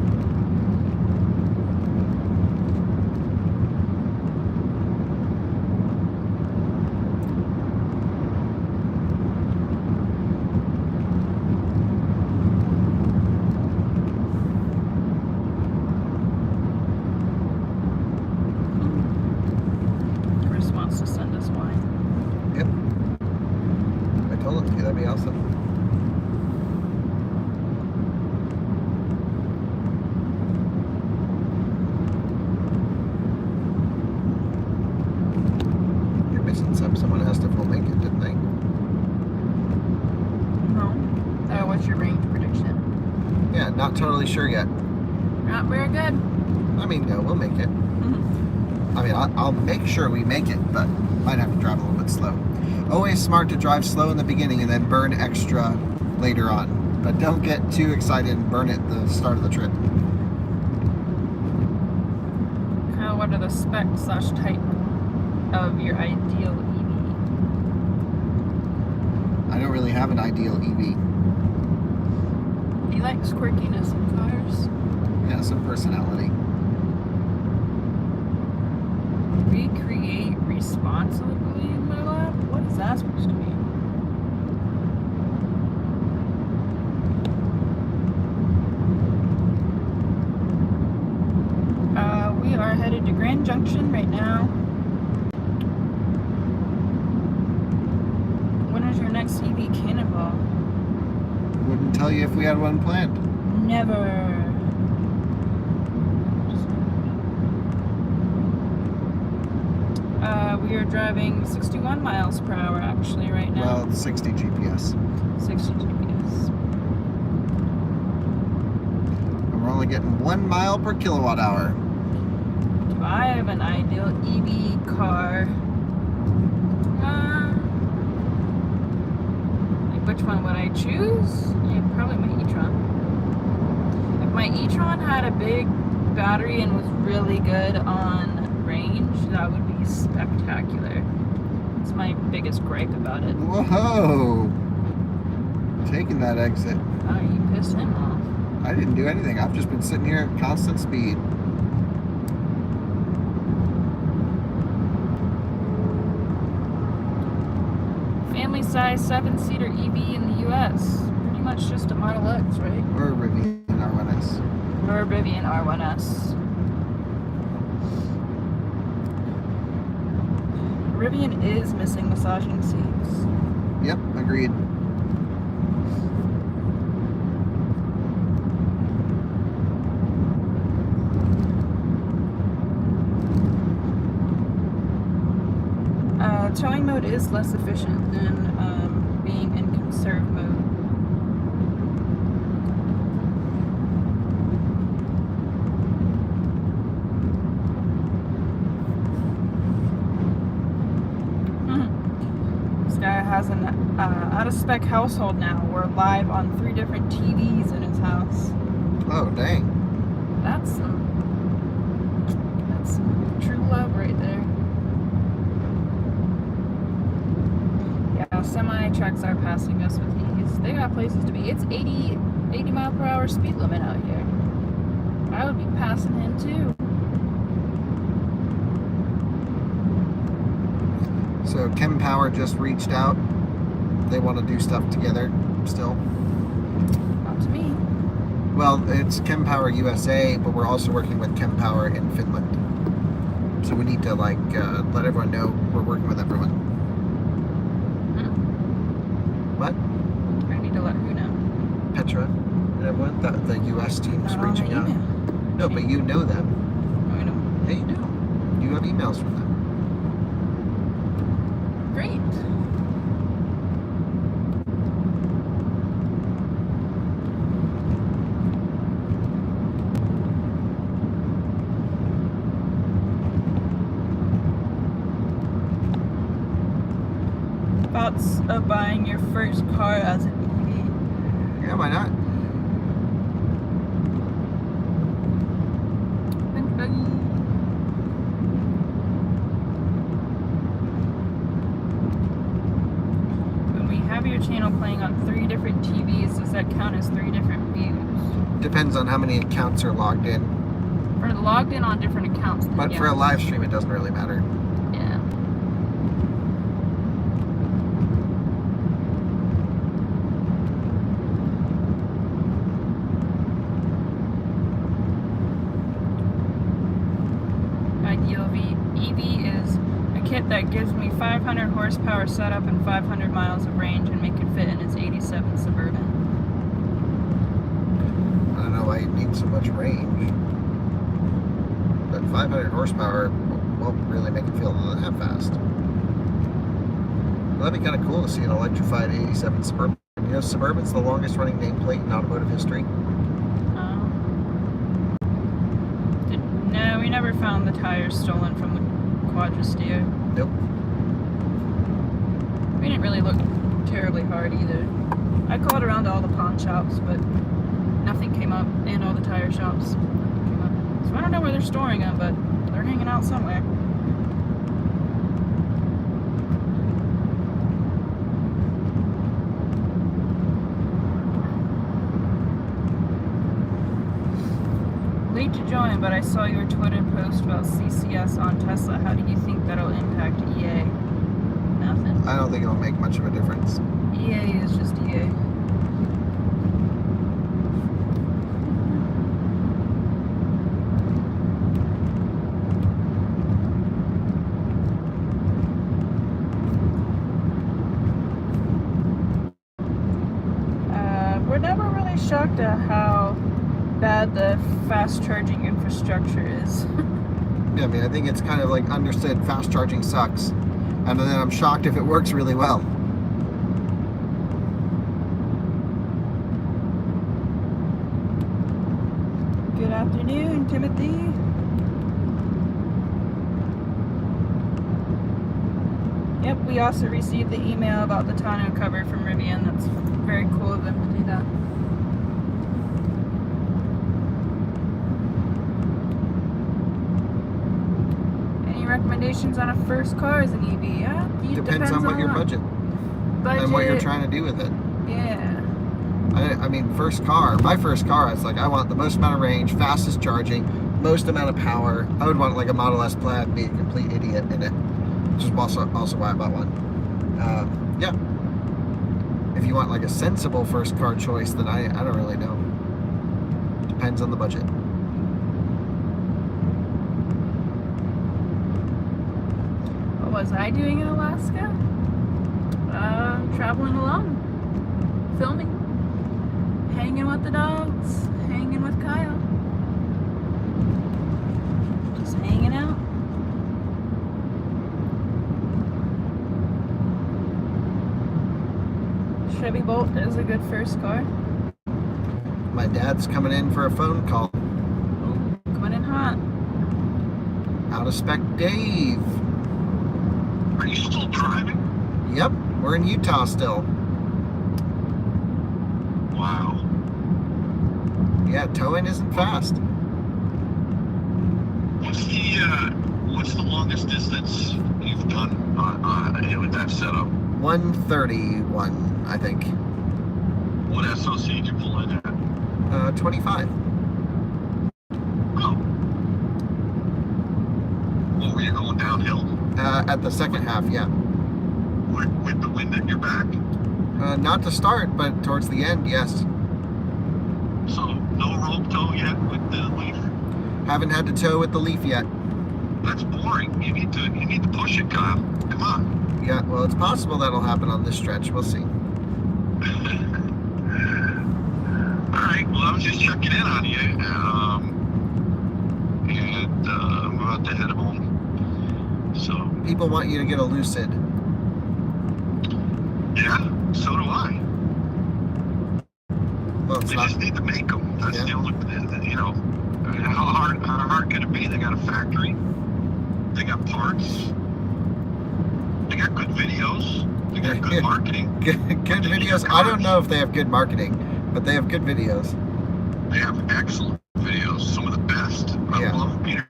Chris wants to send us wine. Yep. I told him to. That'd be awesome. Someone asked if we'll make it, didn't they? No. What's your range prediction? Yeah, not totally sure yet. Not very good. I mean, no, we'll make it. Mm-hmm. I mean, I'll make sure we make it, but might have to drive a little bit slow. Always smart to drive slow in the beginning and then burn extra later on. But don't get too excited and burn it at the start of the trip. What are the specs / type of your ideal EV? I don't really have an ideal EV. He likes quirkiness in cars. Yeah, some personality. Recreate responsibly in my lap? What is that supposed to mean? We are headed to Grand Junction right now. When is your next EV Cannonball? Wouldn't tell you if we had one planned. Never. We are driving 61 miles per hour actually right now. Well, 60 GPS. 60 GPS. And we're only getting 1 mile per kilowatt hour. Do I have an ideal EV car? Like which one would I choose? Yeah, probably my e-tron. If my e-tron had a big battery and was really good on range, range, that would be spectacular. It's my biggest gripe about it. Whoa! Taking that exit. Oh, you pissed him off. I didn't do anything. I've just been sitting here at constant speed. Family size 7-seater EV in the US. Pretty much just a Model X, right? Or a Rivian R1S. Or a Rivian R1S. Rivian is missing massaging seats. Yep, agreed. Towing mode is less efficient than being in conserve mode. This guy has an out-of-spec household now. We're live on 3 different TVs in his house. Oh, dang. That's some true love right there. Yeah, semi trucks are passing us with ease. They got places to be. It's 80 mile per hour speed limit out here. I would be passing him too. So Chem Power just reached out. They want to do stuff together still. Not to me. Well, it's Chem Power USA, but we're also working with Chem Power in Finland. So we need to let everyone know we're working with everyone. What? I need to let who know? Petra and everyone. The US team's Not on reaching the out. email. No, but you know them. No, I don't. Yeah, you do. You have emails from them. Great. Thoughts of buying your first car as an EV? Yeah, why not? When we have your channel playing on 3 different TVs, does that count as 3 different views? Depends on how many accounts are logged in. Or logged in on different accounts. Then But yes. for a live stream, it doesn't really matter. Yeah. Ideal EV is a kit that gives me 500 horsepower setup and 500 miles of range and make it fit in its 87 Suburban. I don't know why you need so much range. But 500 horsepower won't really make it feel that fast. Well, that'd be kind of cool to see an electrified 87 Suburban. You know, Suburban's the longest running nameplate in automotive history. No, we never found the tires stolen from the Quadra-Steer. Nope. We didn't really look terribly hard either. I called around to all the pawn shops, but nothing came up, and all the tire shops came up. So I don't know where they're storing them, but they're hanging out somewhere. Late to join, but I saw your Twitter post about CCS on Tesla. How do you think that'll impact EA? Nothing. I don't think it'll make much of a difference. EA is just EA. We're never really shocked at how bad the fast charging infrastructure is. Yeah, I mean, I think it's kind of like understood fast charging sucks. And then I'm shocked if it works really well. Good afternoon, Timothy. Yep, we also received the email about the tonneau cover from Rivian. That's very cool of them to do that. recommendations on a first car as an EV? Yeah, it Depends on what your budget and what you're trying to do with it. Yeah. I mean, my first car, I was like, I want the most amount of range, fastest charging, most amount of power. I would want like a Model S Plaid and be a complete idiot in it, which is also why I bought one. Yeah. If you want like a sensible first car choice, then I don't really know. Depends on the budget. What was I doing in Alaska? Traveling along, filming, hanging with the dogs, hanging with Kyle, just hanging out. Chevy Bolt is a good first car. My dad's coming in for a phone call. Ooh, coming in hot. Out of spec Dave. Are you still driving? Yep, we're in Utah still. Wow. Yeah, towing isn't fast. What's the longest distance you've done with that setup? 131, I think. What SOC did you pull in at? 25. Oh. What were you going downhill? At the second half, yeah. With the wind at your back? Not to start, but towards the end, yes. So no rope tow yet with the Leaf? Haven't had to tow with the Leaf yet. That's boring. You need to push it, Kyle. Come on. Yeah, well, it's possible that'll happen on this stretch. We'll see. Alright, well, I was just checking in on you. And I'm about to head home. So. People want you to get a Lucid. Yeah, so do I. Well, it's They not. just need to make them. That's Yeah. the only, how hard can it be? They got a factory. They got parts. They got good videos. They got good marketing. Good videos. I don't know if they have good marketing, but they have good videos. They have excellent videos. Some of the best. I Yeah. love Peter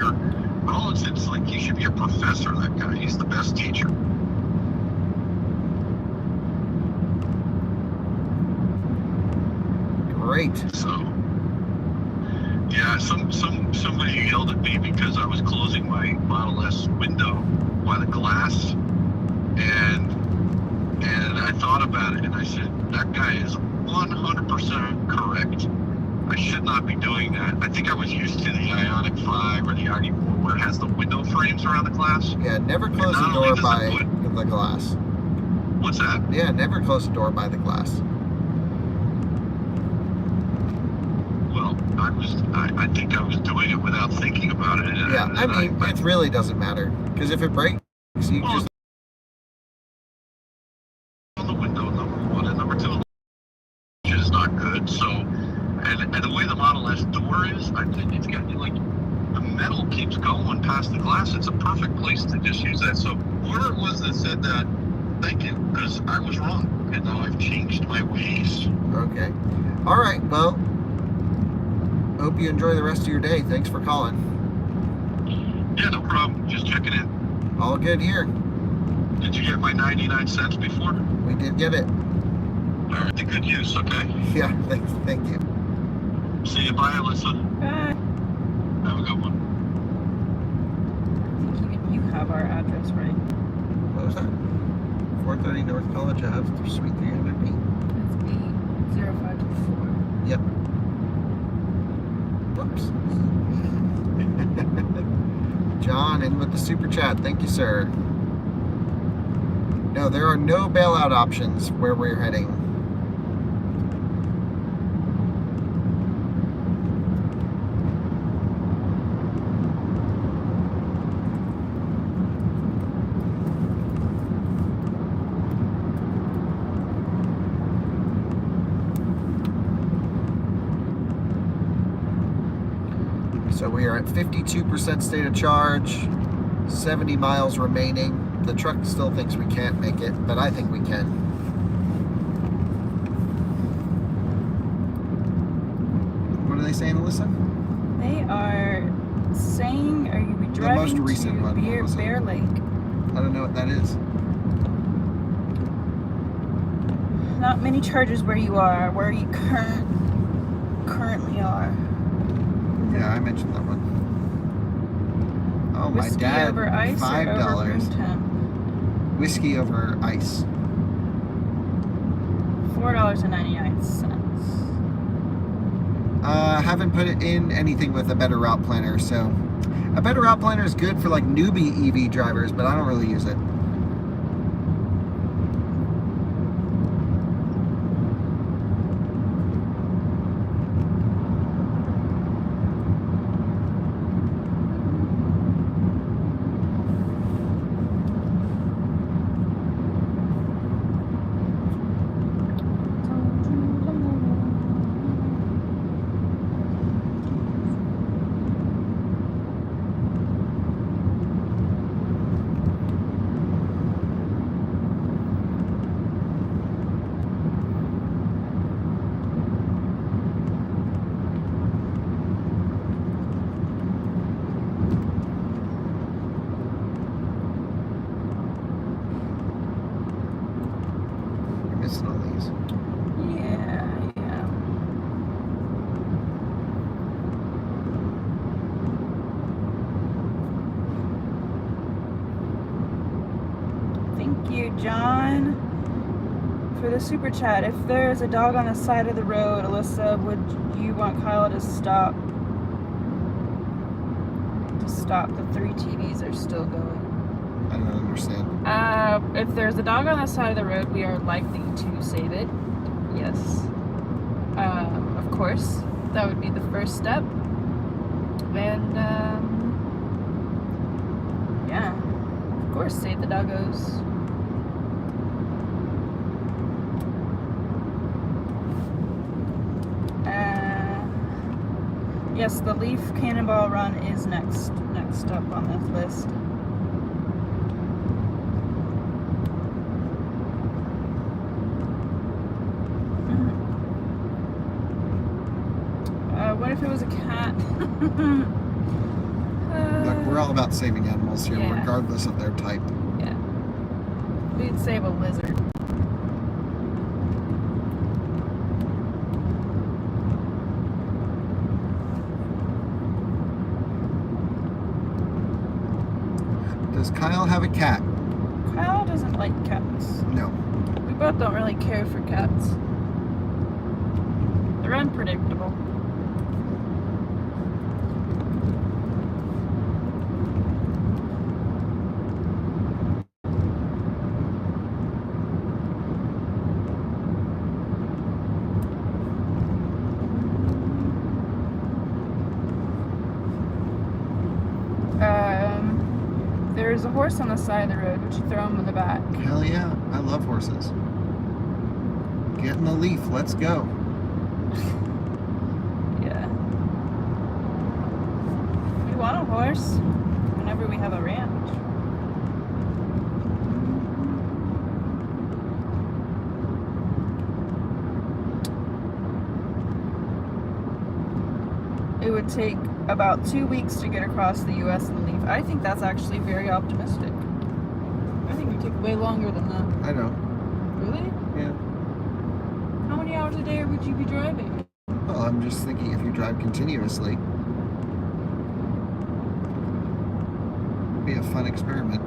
Rollins. It's like he should be a professor, that guy. He's the best teacher. Great. So, yeah, somebody yelled at me because I was closing my Model S window by the glass, and I thought about it, and I said, that guy is 100% correct. I should not be doing that. I think I was used to the Ioniq 5 or the ID4 where it has the window frames around the glass. Yeah, never close the door by the glass. What's that? Yeah, never close the door by the glass. Well, I think I was doing it without thinking about it. Yeah, I mean, it really doesn't matter. Because if it breaks, you just... On the window, number one, and number two, which is not good. So, and the way the Model S door is, I think it's got, like, the metal keeps going past the glass. It's a perfect place to just use that. So, whoever it was that said that, thank you, because I was wrong, and now I've changed my ways. Okay. All right, well, hope you enjoy the rest of your day. Thanks for calling. Yeah, no problem. Just checking in. All good here. Did you get my 99 cents before? We did get it. All right, the good use, okay? Yeah, thank you. See you. Bye, Alyssa. Bye. Have a good one. I think even you have our address right. What was that? 430 North College Ave, Suite 300B. It's B0524. Yep. Whoops. John in with the super chat. Thank you, sir. No, there are no bailout options where we're heading. So we are at 52% state of charge, 70 miles remaining. The truck still thinks we can't make it, but I think we can. What are they saying, Alyssa? They are saying, are you most recent one. What was it? Bear Lake. I don't know what that is. Not many chargers where you are, where you currently are. Yeah, I mentioned that one. Oh, Whiskey my dad, over ice or over room $5. temp? Whiskey over ice. $4.99. Haven't put it in anything with a better route planner, so a better route planner is good for like newbie EV drivers, but I don't really use it. Missing all these. Yeah. Thank you, John, for the super chat. If there's a dog on the side of the road, Alyssa, would you want Kyle to stop? The 3 TVs are still going. I don't understand. If there's a dog on the side of the road, we are likely to save it. Yes. Of course, that would be the first step. And, yeah. Of course, save the doggos. Yes, the Leaf Cannonball Run is next up on this list. What if it was a cat? Look, we're all about saving animals here, Yeah. regardless of their type. Yeah. We'd save a lizard. Does Kyle have a cat? Kyle doesn't like cats. No. We both don't really care for cats. They're unpredictable. There's a horse on the side of the road. Would you throw him in the back? Hell yeah. I love horses. Get in the Leaf. Let's go. Yeah. We want a horse whenever we have a ranch. It would take about 2 weeks to get across the U.S. in the Leaf. I think that's actually very optimistic. I think it would take way longer than that. I know. Really? Yeah. How many hours a day would you be driving? Well, I'm just thinking if you drive continuously, it'd be a fun experiment.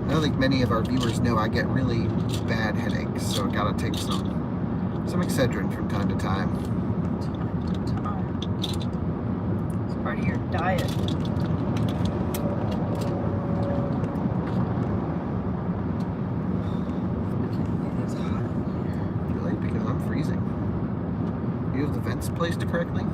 I don't think many of our viewers know I get really bad headaches, so I gotta take some Excedrin from time to time. It's part of your diet. Really? Because I'm freezing. You have the vents placed correctly?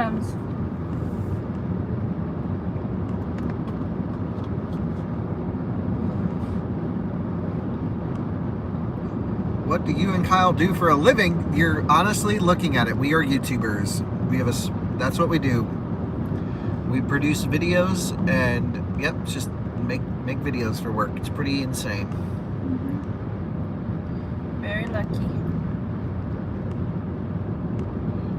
comes. What do you and Kyle do for a living? You're honestly looking at it. We are YouTubers. That's what we do. We produce videos and yep, just make videos for work. It's pretty insane. Very lucky.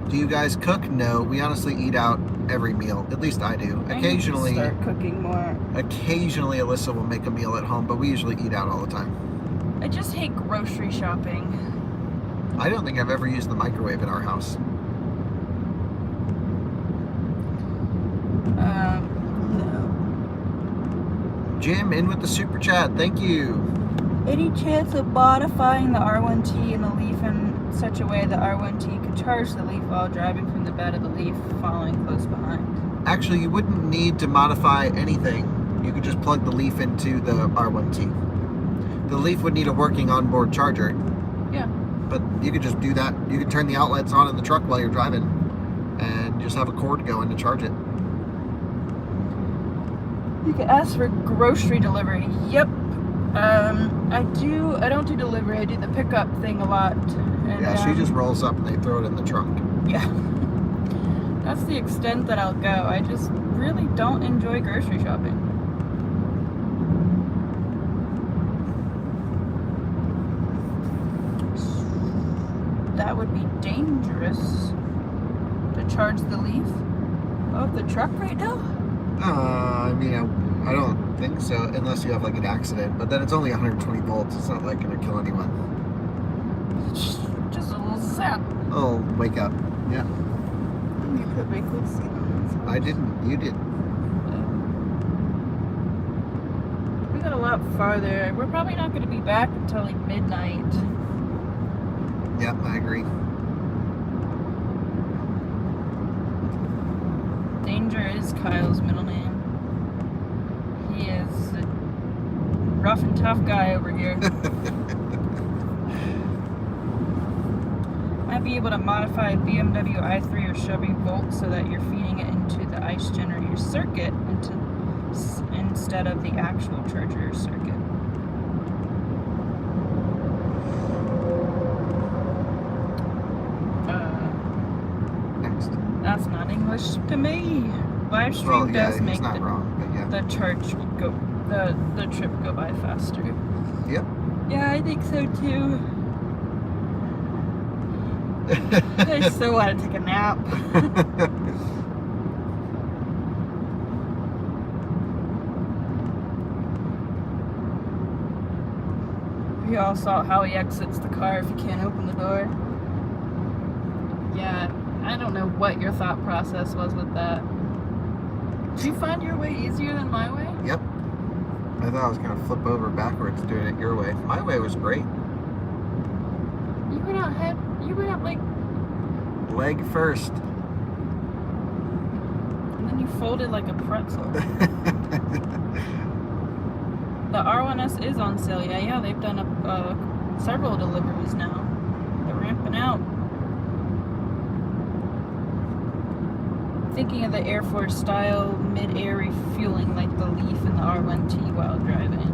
Do you guys cook? No, we honestly eat out every meal. At least I do. Occasionally, I need to start cooking more. Occasionally, Alyssa will make a meal at home, but we usually eat out all the time. I just hate grocery shopping. I don't think I've ever used the microwave in our house. No. Jim, in with the super chat. Thank you. Any chance of modifying the R1T and the Leaf in such a way the R1T could charge the Leaf while driving from the bed of the Leaf following close behind? Actually, you wouldn't need to modify anything. You could just plug the Leaf into the R1T. The Leaf would need a working onboard charger. Yeah. But you could just do that. You could turn the outlets on in the truck while you're driving and just have a cord going to charge it. You can ask for grocery delivery. Yep. I don't do delivery. I do the pickup thing a lot. And, Yeah, she just rolls up and they throw it in the trunk. Yeah. That's the extent that I'll go. I just really don't enjoy grocery shopping. That would be dangerous to charge the Leaf of the truck right now. I mean, I don't think so, unless you have like an accident. But then it's only 120 volts. It's not like going to kill anyone. Just a little zap. Oh, wake up. Yeah. You put my cool seat on. I didn't. You did. We got a lot farther. We're probably not going to be back until like midnight. Yeah, I agree. Danger is Kyle's middle name. He is a rough and tough guy over here. Might be able to modify a BMW i3 or Chevy Volt so that you're feeding it into the ICE generator circuit instead of the actual charger circuit. Next. That's not English to me. Livestream does make not wrong, but yeah. the charge go, the trip go by faster. Yep. Yeah, I think so too. I still want to take a nap. We all saw how he exits the car if he can't open the door. Yeah, I don't know what your thought process was with that. Did you find your way easier than my way? Yep. I thought I was going to flip over backwards doing it your way. My way was great. You went out like, Leg first. and then you folded like a pretzel. The R1S is on sale. Yeah, they've done several deliveries now. They're ramping out. Thinking of the Air Force style mid-air refueling like the Leaf and the R1T while driving.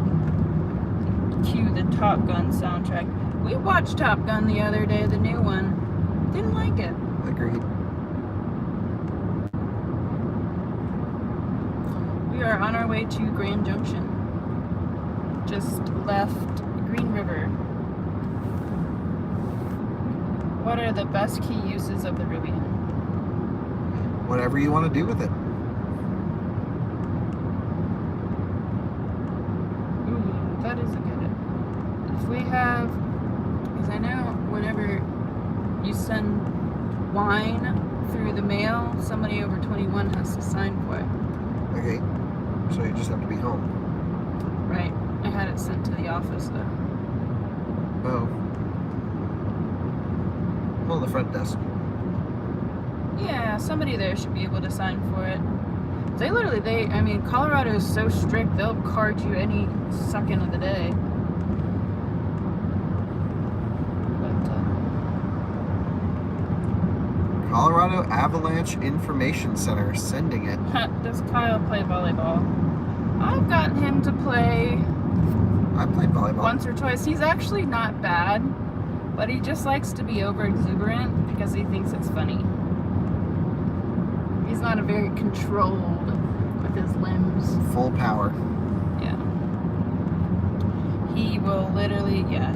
Cue the Top Gun soundtrack. We watched Top Gun the other day, the new one. Didn't like it. Agreed. We are on our way to Grand Junction. Just left Green River. What are the best key uses of the Rivian? Whatever you want to do with it. Ooh, that is a good. If we have, because I know whenever you send wine through the mail, somebody over 21 has to sign for it. Okay. So you just have to be home. Right. I had it sent to the office though. Oh. Well, the front desk. Yeah, somebody there should be able to sign for it. I mean, Colorado is so strict, they'll card you any second of the day. But, Colorado Avalanche Information Center sending it. Does Kyle play volleyball? I've gotten him to play I played volleyball. once or twice. He's actually not bad, but he just likes to be over exuberant because he thinks it's funny. He's not a very controlled with his limbs. Full power. Yeah. He will literally, yeah.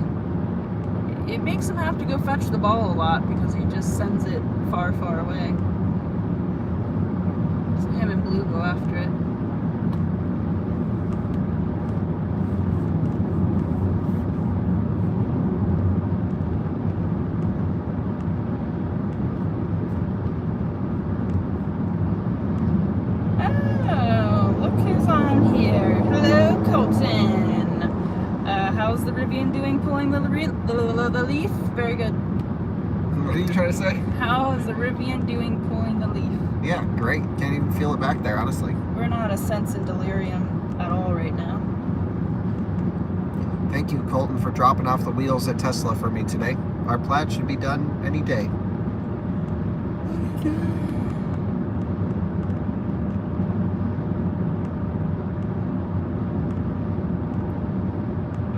It makes him have to go fetch the ball a lot because he just sends it far, far away. So him and Blue go after it. Oh, look who's on here. Hello, Colton. How's the Rivian doing pulling the leaf? Very good. What are you trying to say? How is the Rivian doing pulling the leaf? Yeah, great. Can't even feel it back there, honestly. We're not a sense in delirium at all right now. Thank you, Colton, for dropping off the wheels at Tesla for me today. Our plaid should be done any day.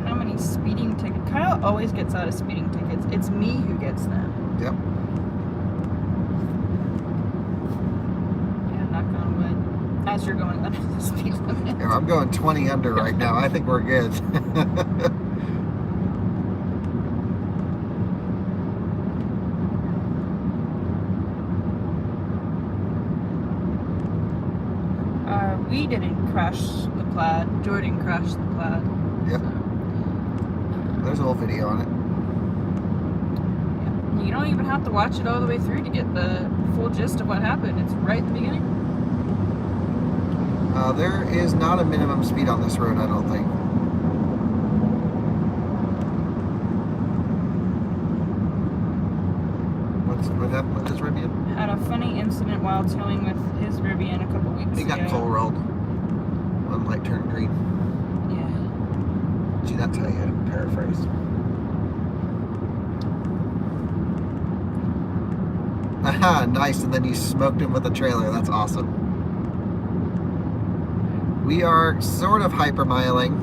How many speeding tickets? Kyle always gets out of speeding tickets. It's me who gets them. Yep. Yeah, knock on wood. As you're going under the speed limit. Yeah, I'm going 20 under right now. I think we're good. We didn't crash the plaid. Jordan crashed the plaid. Yep. There's a whole video on it. Yeah. You don't even have to watch it all the way through to get the full gist of what happened. It's right at the beginning. There is not a minimum speed on this road, I don't think. What happened with his Rivian? Had a funny incident while towing with his Rivian a couple weeks He ago. got coal rolled. One light turned green. Yeah. Gee, that's how you paraphrase. Aha, nice, and then you smoked him with a trailer. That's awesome. We are sort of hypermiling.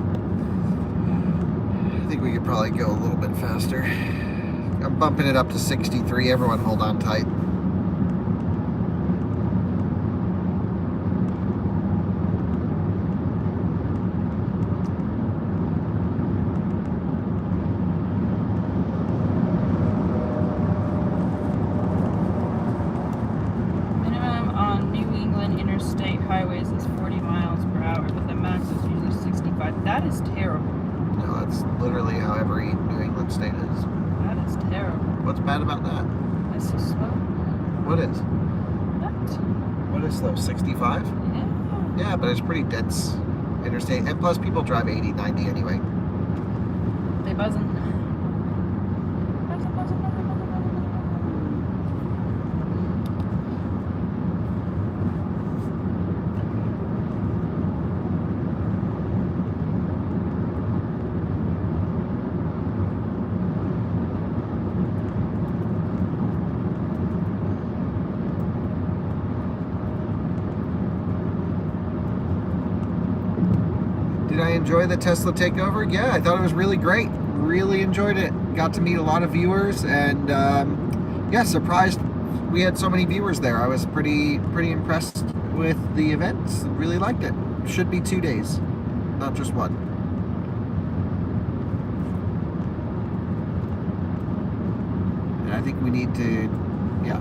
I think we could probably go a little bit faster. I'm bumping it up to 63. Everyone hold on tight. Minimum on New England interstate highways is 40 miles per hour, but the max is usually 65. That is terrible. No, that's literally how every New England state is. That is terrible. What's bad about that? That's so slow. What is? What? What is slow? 65? Yeah. Yeah, but it's pretty dense interstate. And plus people drive 80, 90 anyway. They buzzing. Did I enjoy the Tesla takeover? Yeah, I thought it was really great. Really enjoyed it. Got to meet a lot of viewers, and yeah, surprised we had so many viewers there. I was pretty impressed with the events. Really liked it. Should be 2 days, not just one. And I think we need to, yeah,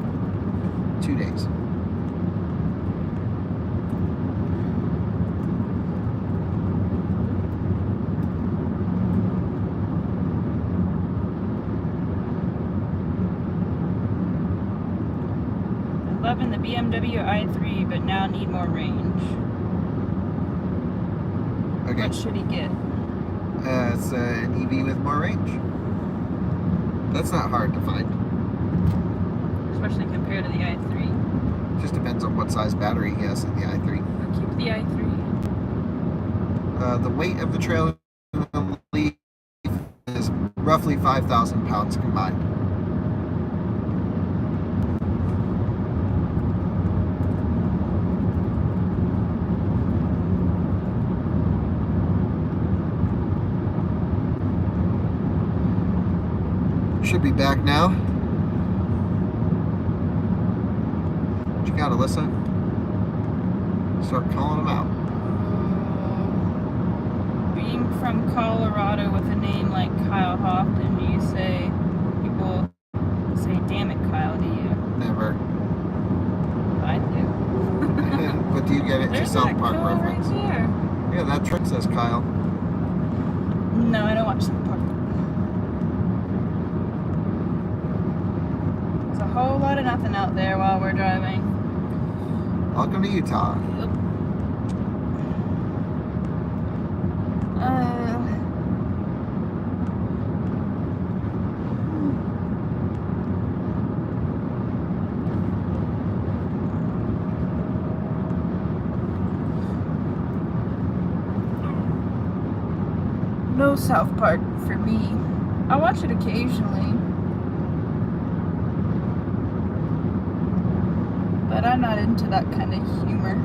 2 days. Loving the BMW i3, but now need more range. Okay. What should he get? It's an EV with more range. That's not hard to find. Especially compared to the i3. Just depends on what size battery he has in the i3. I'll keep the i3. The weight of the trailer and the Leaf is roughly 5,000 pounds combined. back now. What you got, Alyssa? Start calling them out. Being from Colorado with a name like Kyle Hoffman, do you say, people say, damn it, Kyle, do you? Never. I do. But do you get it? It's a South Park Kyle reference. right here. Yeah, that trick says Kyle. No, I don't watch South Park. There's a whole lot of nothing out there while we're driving. Welcome to Utah. Yep. No South Park for me. I watch it occasionally, but I'm not into that kind of humor.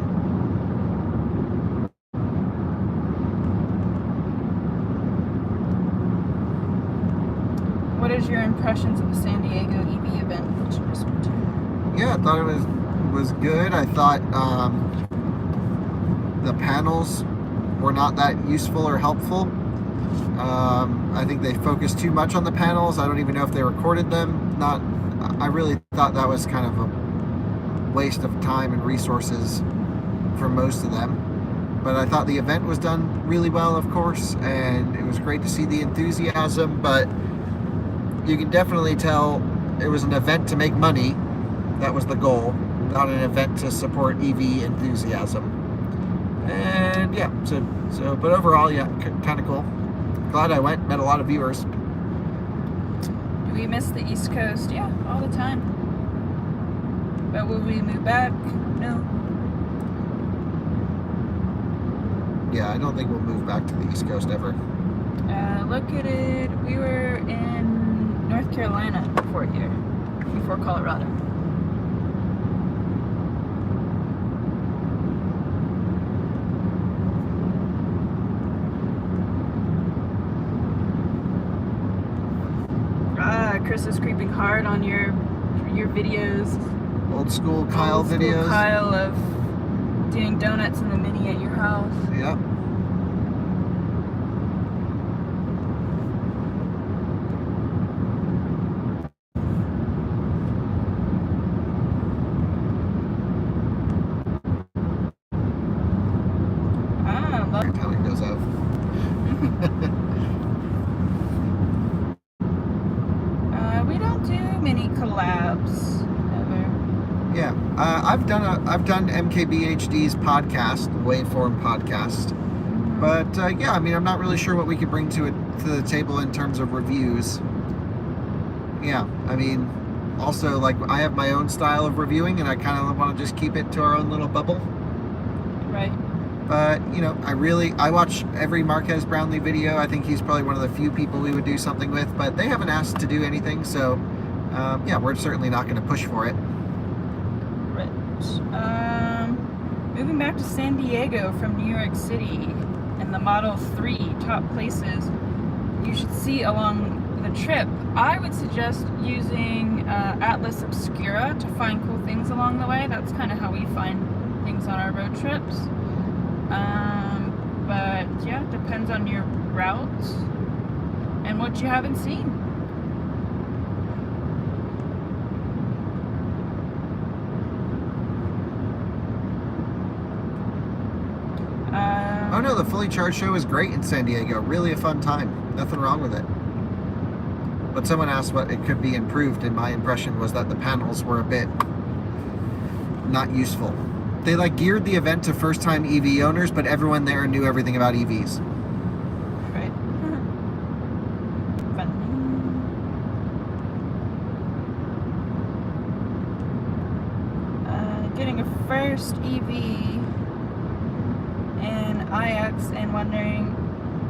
What is your impressions of the San Diego EV event that you just went to? Yeah, I thought it was good. I thought the panels were not that useful or helpful. I think they focused too much on the panels. I don't even know if they recorded them. I really thought that was kind of a waste of time and resources for most of them. But I thought the event was done really well, of course, and it was great to see the enthusiasm, but you can definitely tell it was an event to make money. That was the goal, not an event to support EV enthusiasm. And yeah, but overall, yeah, kind of cool. Glad I went, met a lot of viewers. Do we miss the East Coast? Yeah, all the time. But will we move back? No. Yeah, I don't think we'll move back to the East Coast ever. Look at it. We were in North Carolina before Colorado. Chris is creeping hard on your videos. Old school Kyle Old school videos. Kyle of doing donuts in the mini at your house. Yep. Every time it goes out. We don't do many collabs ever. Yeah, I've done MKBHD's podcast, Waveform podcast, but yeah, I mean, I'm not really sure what we could bring to the table in terms of reviews. Yeah, I mean, also, like, I have my own style of reviewing, and I kind of want to just keep it to our own little bubble. Right. But, you know, I watch every Marquez Brownlee video. I think he's probably one of the few people we would do something with, but they haven't asked to do anything, so yeah, we're certainly not going to push for it. Right. Moving back to San Diego from New York City, and the Model 3 top places you should see along the trip. I would suggest using Atlas Obscura to find cool things along the way. That's kind of how we find things on our road trips. But yeah, it depends on your routes and what you haven't seen. Oh no, the fully charged show is great in San Diego. Really a fun time. Nothing wrong with it. But someone asked what it could be improved, and my impression was that the panels were a bit not useful. They like geared the event to first-time EV owners, but everyone there knew everything about EVs. Right. Fun. Getting a first EV in IX and wondering,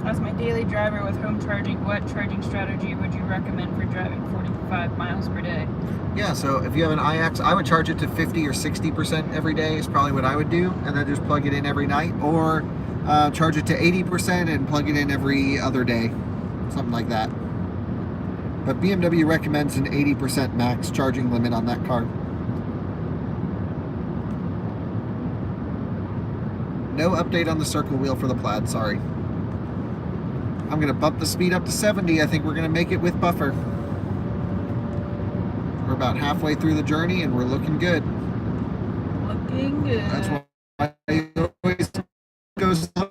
as my daily driver with home charging, what charging strategy would you recommend for driving 45 miles per day? Yeah, so if you have an iX, I would charge it to 50 or 60% every day is probably what I would do, and then just plug it in every night, or charge it to 80% and plug it in every other day, something like that. But BMW recommends an 80% max charging limit on that car. No update on the circle wheel for the Plaid, sorry. I'm going to bump the speed up to 70. I think we're going to make it with buffer. We're about halfway through the journey and we're looking good. Looking good. That's why it always goes slow.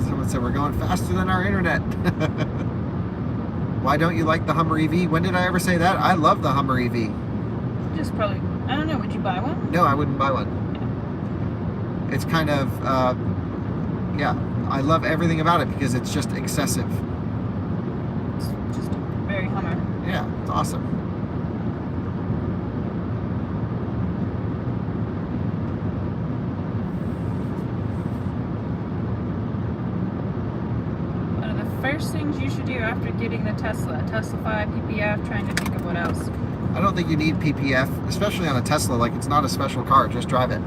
Someone said we're going faster than our internet. Why don't you like the Hummer EV? When did I ever say that? I love the Hummer EV. Just probably, I don't know, would you buy one? No, I wouldn't buy one. It's kind of, yeah, I love everything about it because it's just excessive. It's just very Hummer. Yeah, it's awesome. First things you should do after getting the Tesla 5 PPF, trying to think of what else. I don't think you need PPF, especially on a Tesla. Like, it's not a special car, just drive it.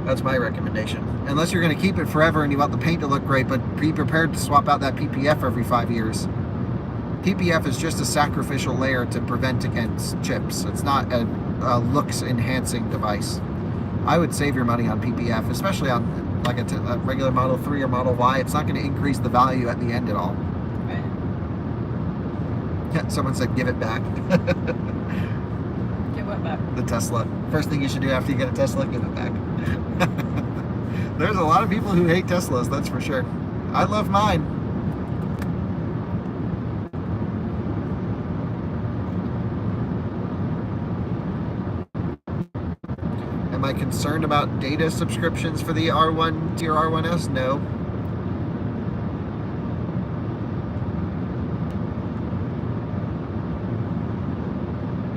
That's my recommendation. Unless you're going to keep it forever and you want the paint to look great, but be prepared to swap out that PPF every 5 years. PPF is just a sacrificial layer to prevent against chips. It's not a looks enhancing device. I would save your money on PPF, especially on like a regular Model 3 or Model Y. It's not going to increase the value at the end at all. Right. Yeah, someone said give it back. Get what back? The Tesla. First thing you should do after you get a Tesla, give it back. There's a lot of people who hate Teslas, that's for sure. I love mine. Am I concerned about data subscriptions for the R1T or R1S? No.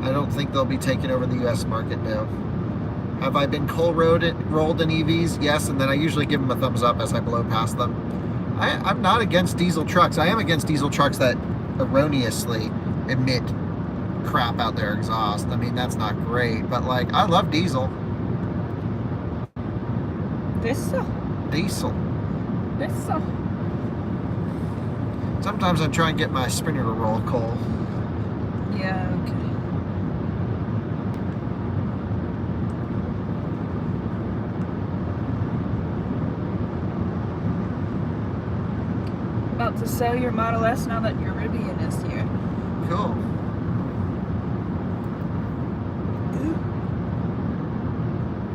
I don't think they'll be taking over the US market now. Have I been rolled in EVs? Yes, and then I usually give them a thumbs up as I blow past them. I'm not against diesel trucks. I am against diesel trucks that erroneously emit crap out their exhaust. I mean, that's not great, but like, I love diesel. Diesel. Sometimes I try and get my sprinter to roll coal. Yeah, okay. About to sell your Model S now that your Rivian is here. Cool.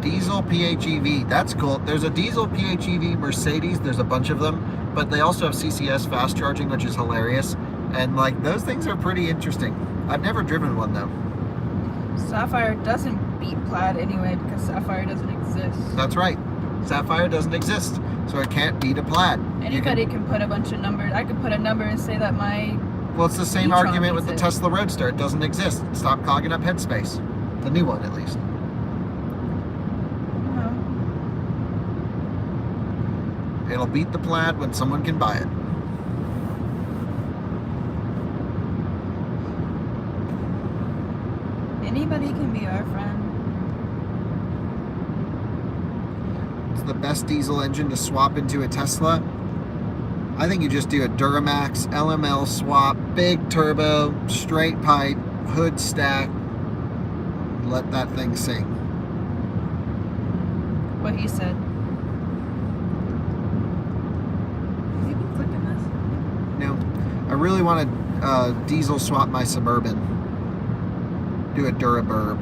Diesel PHEV, that's cool. There's a diesel PHEV Mercedes, there's a bunch of them, but they also have CCS fast charging, which is hilarious. And like, those things are pretty interesting. I've never driven one though. Sapphire doesn't beat Plaid anyway because Sapphire doesn't exist. That's right. Sapphire doesn't exist, so it can't beat a Plaid. Anybody can put a bunch of numbers. I could put a number and say that my... Well, it's the same e-tron argument with the exists. Tesla Roadster. It doesn't exist. Stop clogging up headspace. The new one, at least. It'll beat the Plaid when someone can buy it. Anybody can be our friend. It's the best diesel engine to swap into a Tesla. I think you just do a Duramax LML swap, big turbo, straight pipe, hood stack. Let that thing sing. What he said. Have you been clicking this? No, I really want to diesel swap my Suburban. Do a Duraburb.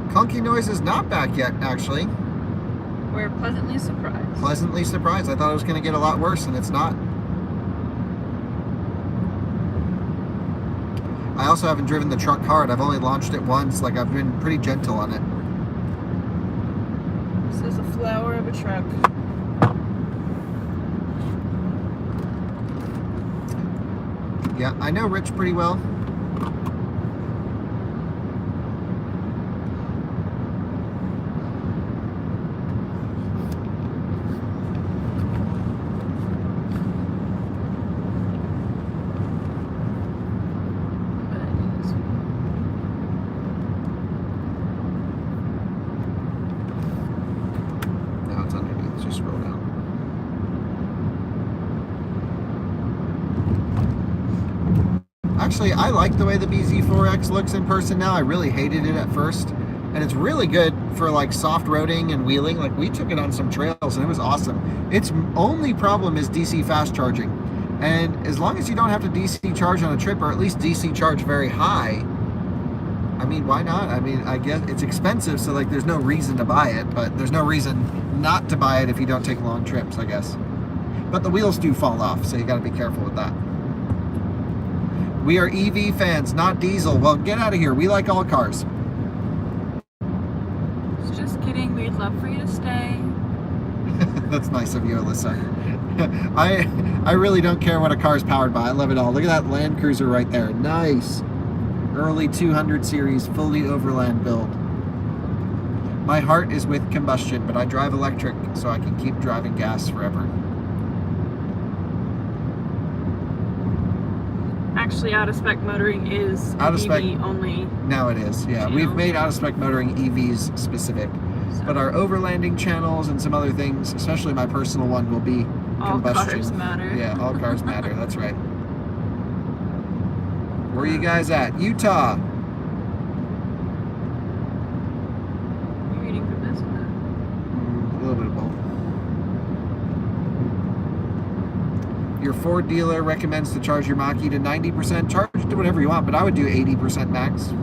Clunky Noise is not back yet, actually. We're pleasantly surprised. Pleasantly surprised. I thought it was going to get a lot worse, and it's not. I also haven't driven the truck hard. I've only launched it once. Like, I've been pretty gentle on it. This is a flower of a truck. Yeah, I know Rich pretty well. Now it's underneath. Just scroll down. Actually, I like the way the BZ4X looks in person now. I really hated it at first. And it's really good for like soft roading and wheeling. Like we took it on some trails and it was awesome. Its only problem is DC fast charging. And as long as you don't have to DC charge on a trip, or at least DC charge very high, I mean, why not? I mean, I guess it's expensive, so like there's no reason to buy it, but there's no reason not to buy it if you don't take long trips, I guess. But the wheels do fall off, so you got to be careful with that. We are EV fans, not diesel. Well, get out of here. We like all cars. Just kidding. We'd love for you to stay. That's nice of you, Alyssa. I really don't care what a car's powered by. I love it all. Look at that Land Cruiser right there. Nice. Early 200 series, fully overland build. My heart is with combustion, but I drive electric so I can keep driving gas forever. Actually, out-of-spec motoring is Out-of-spec EV only. Now it is, yeah. Channel. We've made out-of-spec motoring EVs specific. So But our overlanding channels and some other things, especially my personal one, will be all combustion. cars matter. Yeah, all cars matter. That's right. Where are you guys at? Utah. You reading from this one? A little bit of both. Your Ford dealer recommends to charge your Mach-E to 90%. Charge to whatever you want, but I would do 80% max.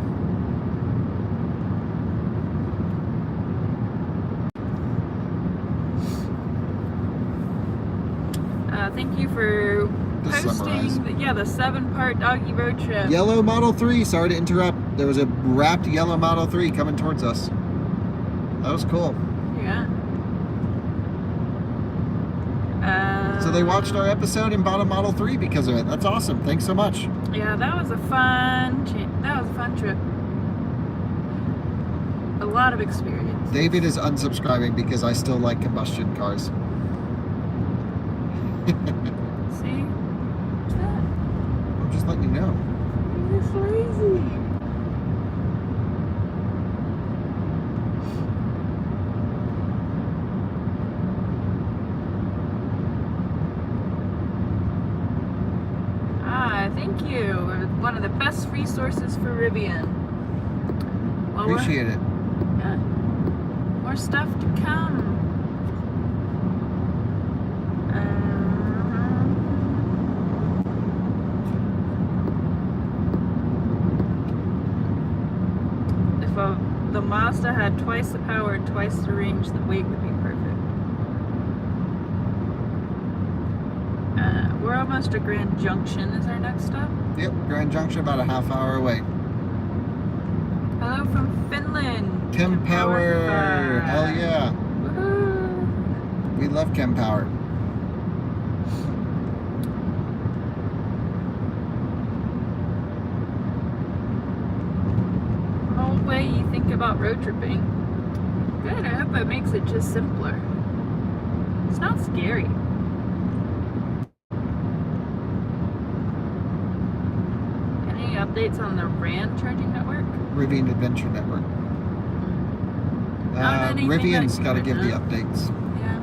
Thank you for posting the 7-part doggy road trip. Yellow Model 3. Sorry to interrupt. There was a wrapped yellow Model 3 coming towards us. That was cool. Yeah. So they watched our episode and bought a Model 3 because of it. That's awesome. Thanks so much. Yeah, that was a fun trip. A lot of experience. David is unsubscribing because I still like combustion cars. See? What's that? I'm just letting you know. You're just lazy. Thank you. We're one of the best resources for Rivian. Well, Appreciate it. Yeah. More stuff to come. If the Mazda had twice the power and twice the range, the weight would be perfect. We're almost at Grand Junction. Is our next stop? Yep, Grand Junction, about a half hour away. Hello from Finland. Chem Power. Hell yeah. Woohoo. We love Chem Power. Whole way you think about road tripping. Good. I hope it makes it just simpler. It's not scary. Updates on the RAN charging network? Rivian Adventure Network. Not anything Rivian's that got to you give the know. updates. Yeah.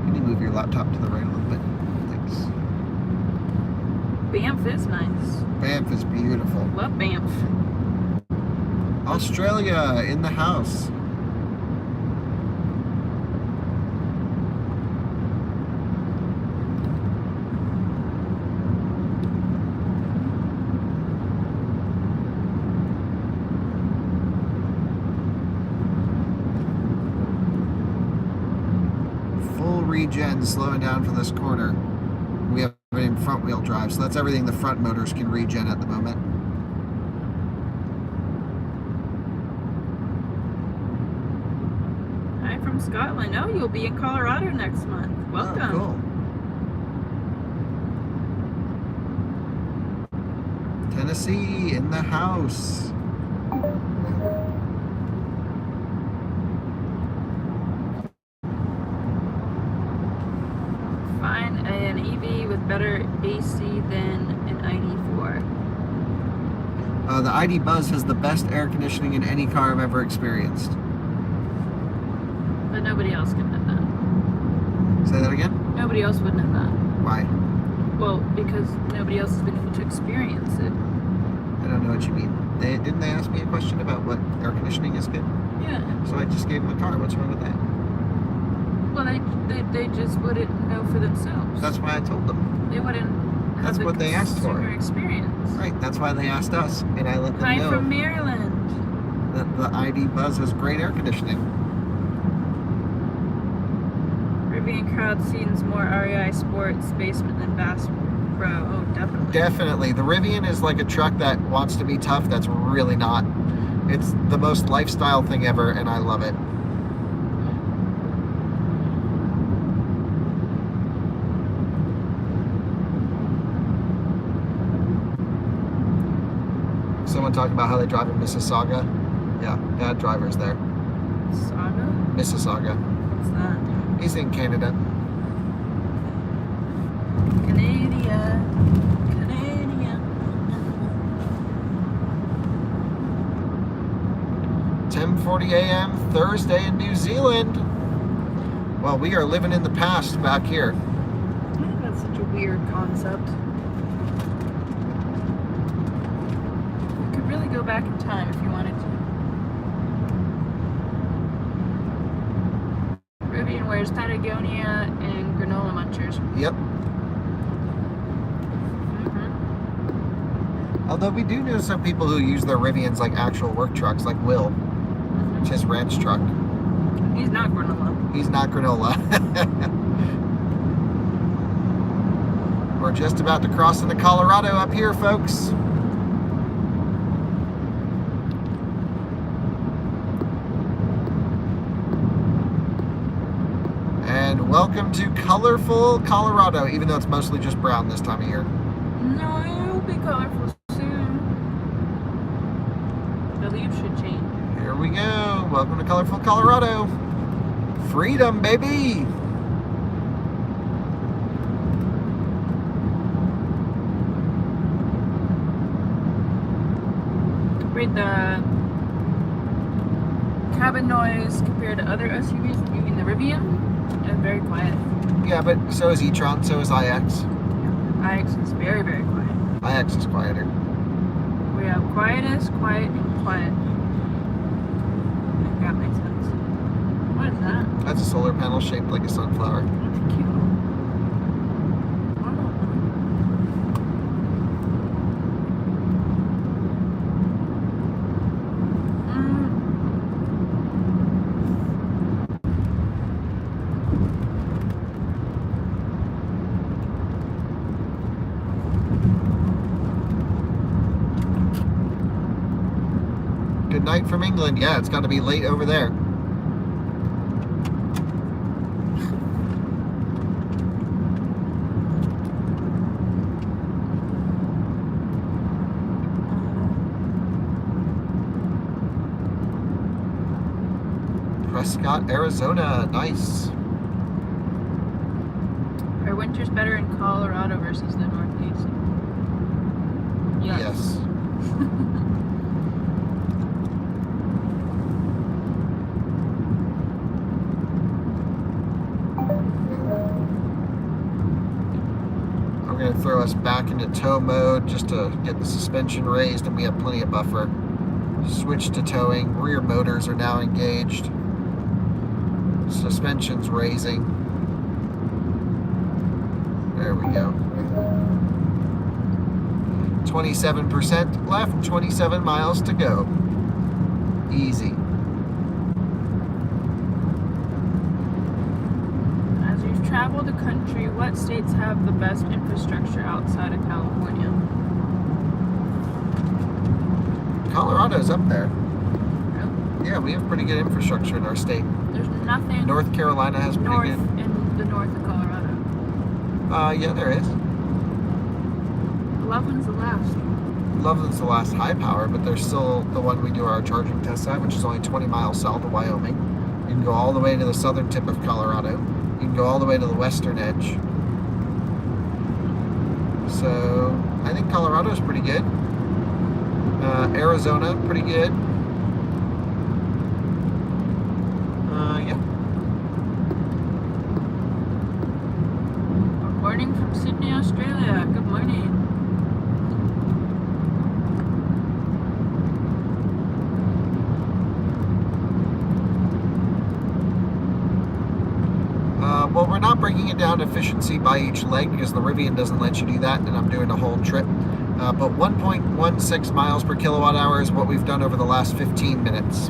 Can you move your laptop to the right a little bit? Thanks. Banff is nice. Banff is beautiful. Love Banff. Australia in the house. Regen slowing down for this corner. We have it in front wheel drive, so that's everything the front motors can regen at the moment. Hi from Scotland. Oh, you'll be in Colorado next month. Welcome. Oh, cool. Tennessee in the house. Find an EV with better AC than an ID4. The ID Buzz has the best air conditioning in any car I've ever experienced. But nobody else can know that. Say that again? Nobody else would know that. Why? Well, because nobody else has been able to experience it. I don't know what you mean. Didn't they ask me a question about what air conditioning is good? Yeah. So I just gave them a car. What's wrong with that? Well, they just wouldn't know for themselves. That's why I told them. They wouldn't have That's the what they asked for. consumer experience. Right, that's why they asked us, and I let them Hi know from Maryland. that the ID Buzz has great air conditioning. Rivian crowd scenes more REI Sports basement than Bass Pro. Oh, definitely. Definitely. The Rivian is like a truck that wants to be tough that's really not. It's the most lifestyle thing ever, and I love it. Someone talking about how they drive in Mississauga. Yeah, bad drivers there. Saga? Mississauga. What's that? He's in Canada. Canada. 10:40 a.m. Thursday in New Zealand. Well, we are living in the past back here. That's such a weird concept. You could really go back in time if you wanted to. Rivian wears Patagonia and granola munchers. Yep. Although we do know some people who use their Rivians like actual work trucks, like Will, which is ranch truck. He's not granola. He's not granola. We're just about to cross into Colorado up here, folks. And welcome to colorful Colorado, even though it's mostly just brown this time of year. No, it'll be colorful soon. The leaves should change. Here we go. Welcome to colorful Colorado. Freedom, baby. Read the cabin noise compared to other SUVs, you mean the Rivian? It's very quiet. Yeah, but so is e-tron, so is iX. iX is very, very quiet. iX is quieter. We have quietest, quiet, and quiet. If that makes sense. What is that? That's a solar panel shaped like a sunflower. That's cute. Good night from England. Yeah, it's got to be late over there. Prescott, Arizona. Nice. Are winters better in Colorado versus the Northeast? Yes. I'm going to throw us back into tow mode just to get the suspension raised, and we have plenty of buffer. Switch to towing. Rear motors are now engaged. Suspension's raising. There we go. 27% left, 27 miles to go. Easy. As you've traveled the country, what states have the best infrastructure outside of California? Colorado's up there. Really? Yeah, we have pretty good infrastructure in our state. There's nothing North Carolina has pretty north good. in the north of Colorado. Yeah, there is. Loveland's the last. love that it's the last high power, but there's still the one we do our charging test at, which is only 20 miles south of Wyoming. You can go all the way to the southern tip of Colorado. You can go all the way to the western edge. So I think Colorado's pretty good. Arizona, pretty good. Yeah. Good morning from Sydney, Australia. Good morning. Well, we're not breaking it down to efficiency by each leg because the Rivian doesn't let you do that, and I'm doing a whole trip. But 1.16 miles per kilowatt hour is what we've done over the last 15 minutes.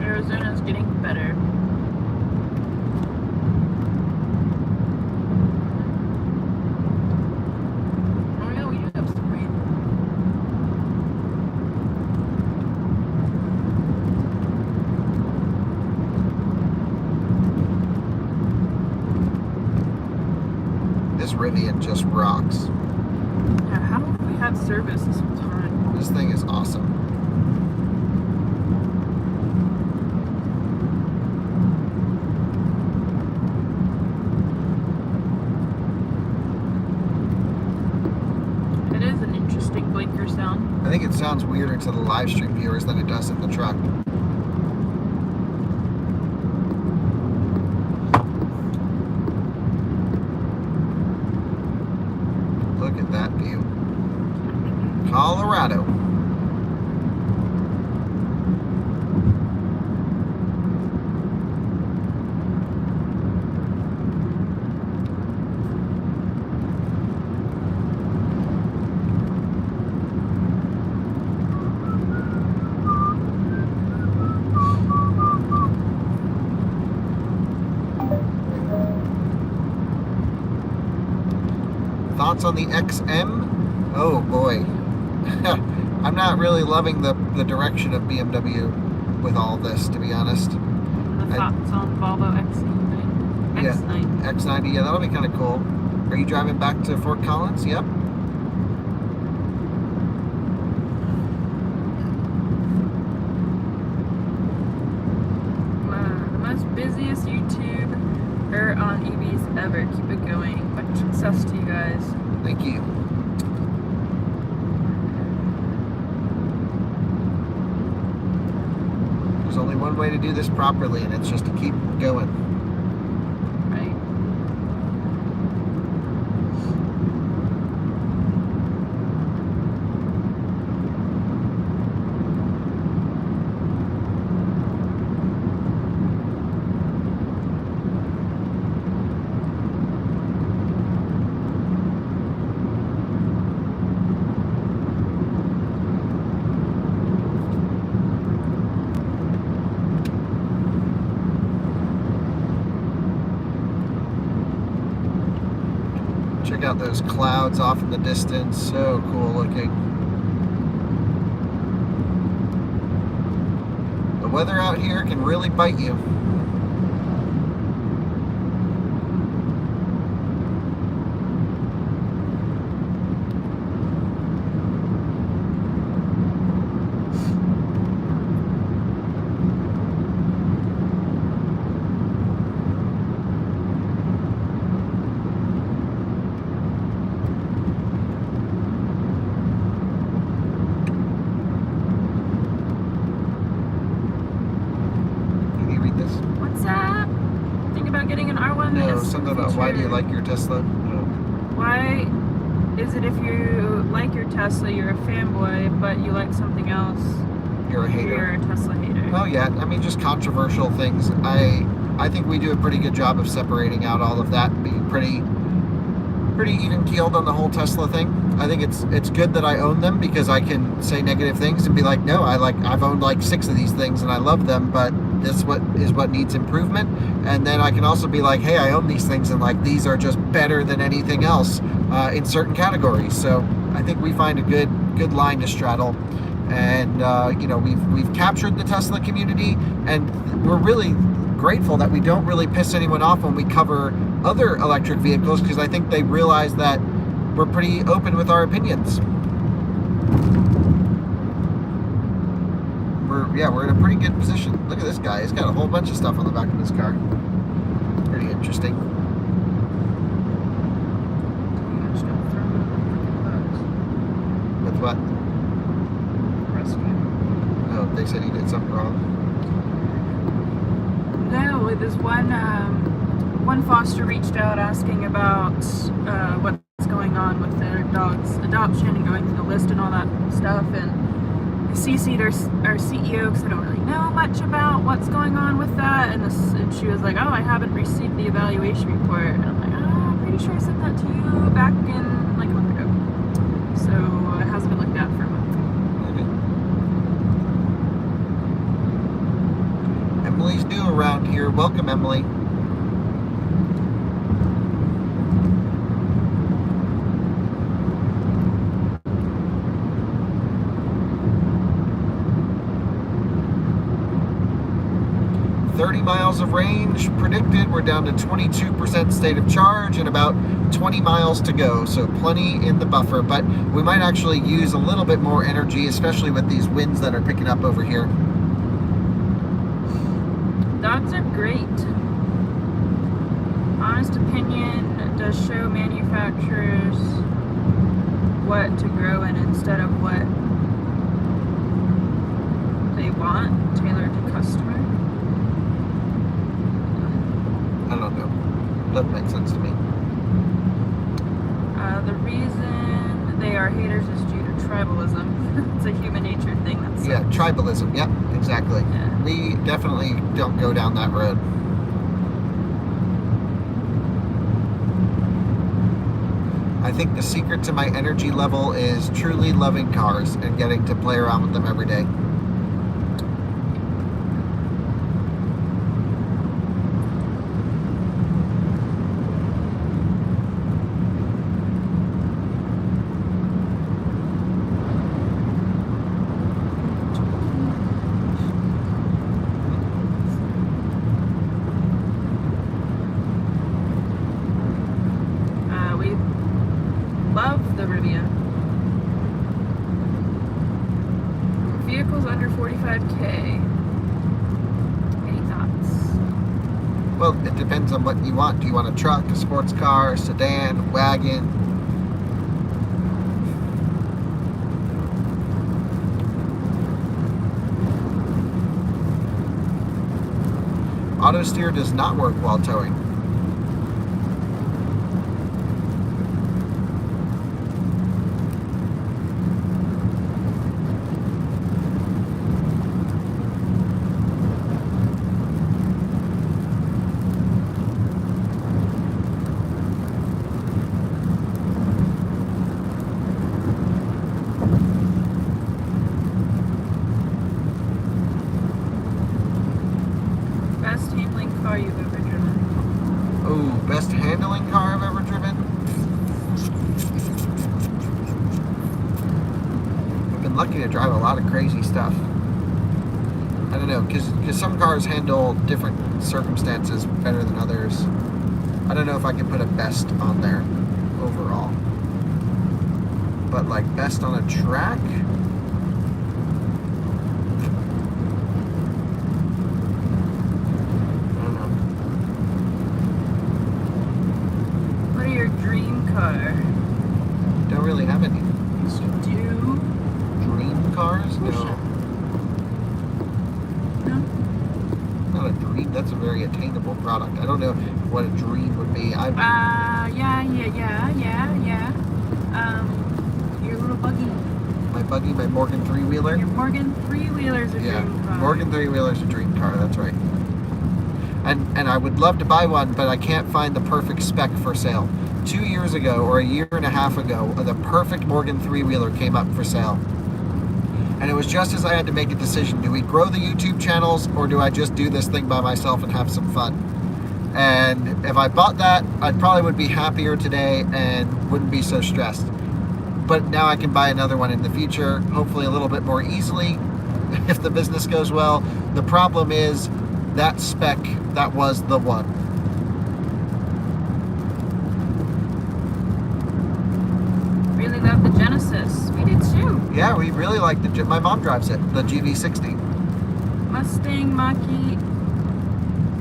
Arizona's getting better. Oh yeah, we do have some rain. This Rivian just rocks. Yeah, how have we had service this whole time? This thing is awesome. It is an interesting blinker sound. I think it sounds weirder to the live stream viewers than it does in the truck. Look at that view. Colorado. Thoughts on the XM? Oh boy. I'm not really loving the direction of BMW with all this, to be honest. And the thoughts on Volvo XC90? Yeah, X90. X90, yeah, that'll be kind of cool. Are you driving back to Fort Collins? Yep. The most busiest YouTuber on EVs ever. Keep it going. Much success to you guys. Thank you. There's only one way to do this properly, and it's just to keep going. Right? Check out those clouds off in the distance. So cool looking. The weather out here can really bite you. Getting an R1 No, is something about why do you like your Tesla? No. Why is it if you like your Tesla, you're a fanboy, but you like something else, You're a hater. you're a Tesla hater? Oh yeah, I mean just controversial things. I think we do a pretty good job of separating out all of that and being pretty even keeled on the whole Tesla thing. I think it's good that I own them because I can say negative things and be like, no, I've owned like 6 of these things and I love them, but this is what needs improvement. And then I can also be like, hey, I own these things and like these are just better than anything else in certain categories. So I think we find a good line to straddle. And you know, we've captured the Tesla community, and we're really grateful that we don't really piss anyone off when we cover other electric vehicles, because I think they realize that we're pretty open with our opinions. We're in a pretty good position. Look at this guy. He's got a whole bunch of stuff on the back of his car. Pretty interesting. With what? Oh, they said he did something wrong. No, with this one foster reached out asking about what's going on with their dog's adoption and going through the list and all that stuff, and I CC'd our CEO because I don't really know much about what's going on with that, and she was like, oh, I haven't received the evaluation report, and I'm like, oh, I'm pretty sure I sent that to you back in like a month ago, so it hasn't been looked at for a month. Emily's new around here. Welcome, Emily. Miles of range predicted. We're down to 22% state of charge and about 20 miles to go, so plenty in the buffer, but we might actually use a little bit more energy, especially with these winds that are picking up over here. Dogs are great. Honest opinion does show manufacturers what to grow in instead of what they want, tailored to customer. I don't know. Doesn't make sense to me. The reason they are haters is due to tribalism. It's a human nature thing. Yeah, tribalism. Yep, exactly. Yeah. We definitely don't go down that road. I think the secret to my energy level is truly loving cars and getting to play around with them every day. Love the Rivian. Vehicles under 45K. Any thoughts? Well, it depends on what you want. Do you want a truck, a sports car, a sedan, wagon? Auto steer does not work while towing. Best handling car you've ever driven? Oh, best handling car I've ever driven? I've been lucky to drive a lot of crazy stuff. I don't know, because some cars handle different circumstances better than others. I don't know if I can put a best on there overall. But like best on a track? Don't really have any. Yes, you do. Dream cars? No. No? Not a dream. That's a very attainable product. I don't know what a dream would be. Yeah. Your little buggy. My buggy, my Morgan three-wheeler? Your Morgan three-wheeler's a dream car. Morgan three-wheeler's a dream car. That's right. And I would love to buy one, but I can't find the perfect spec for sale. 2 years ago, or a year and a half ago, the perfect Morgan three-wheeler came up for sale. And it was just as I had to make a decision. Do we grow the YouTube channels, or do I just do this thing by myself and have some fun? And if I bought that, I probably would be happier today and wouldn't be so stressed. but now I can buy another one in the future, hopefully a little bit more easily if the business goes well. The problem is that spec, that was the one. Really love the Genesis. We did too. Yeah, we really like my mom drives it, the GV60. Mustang Mach-E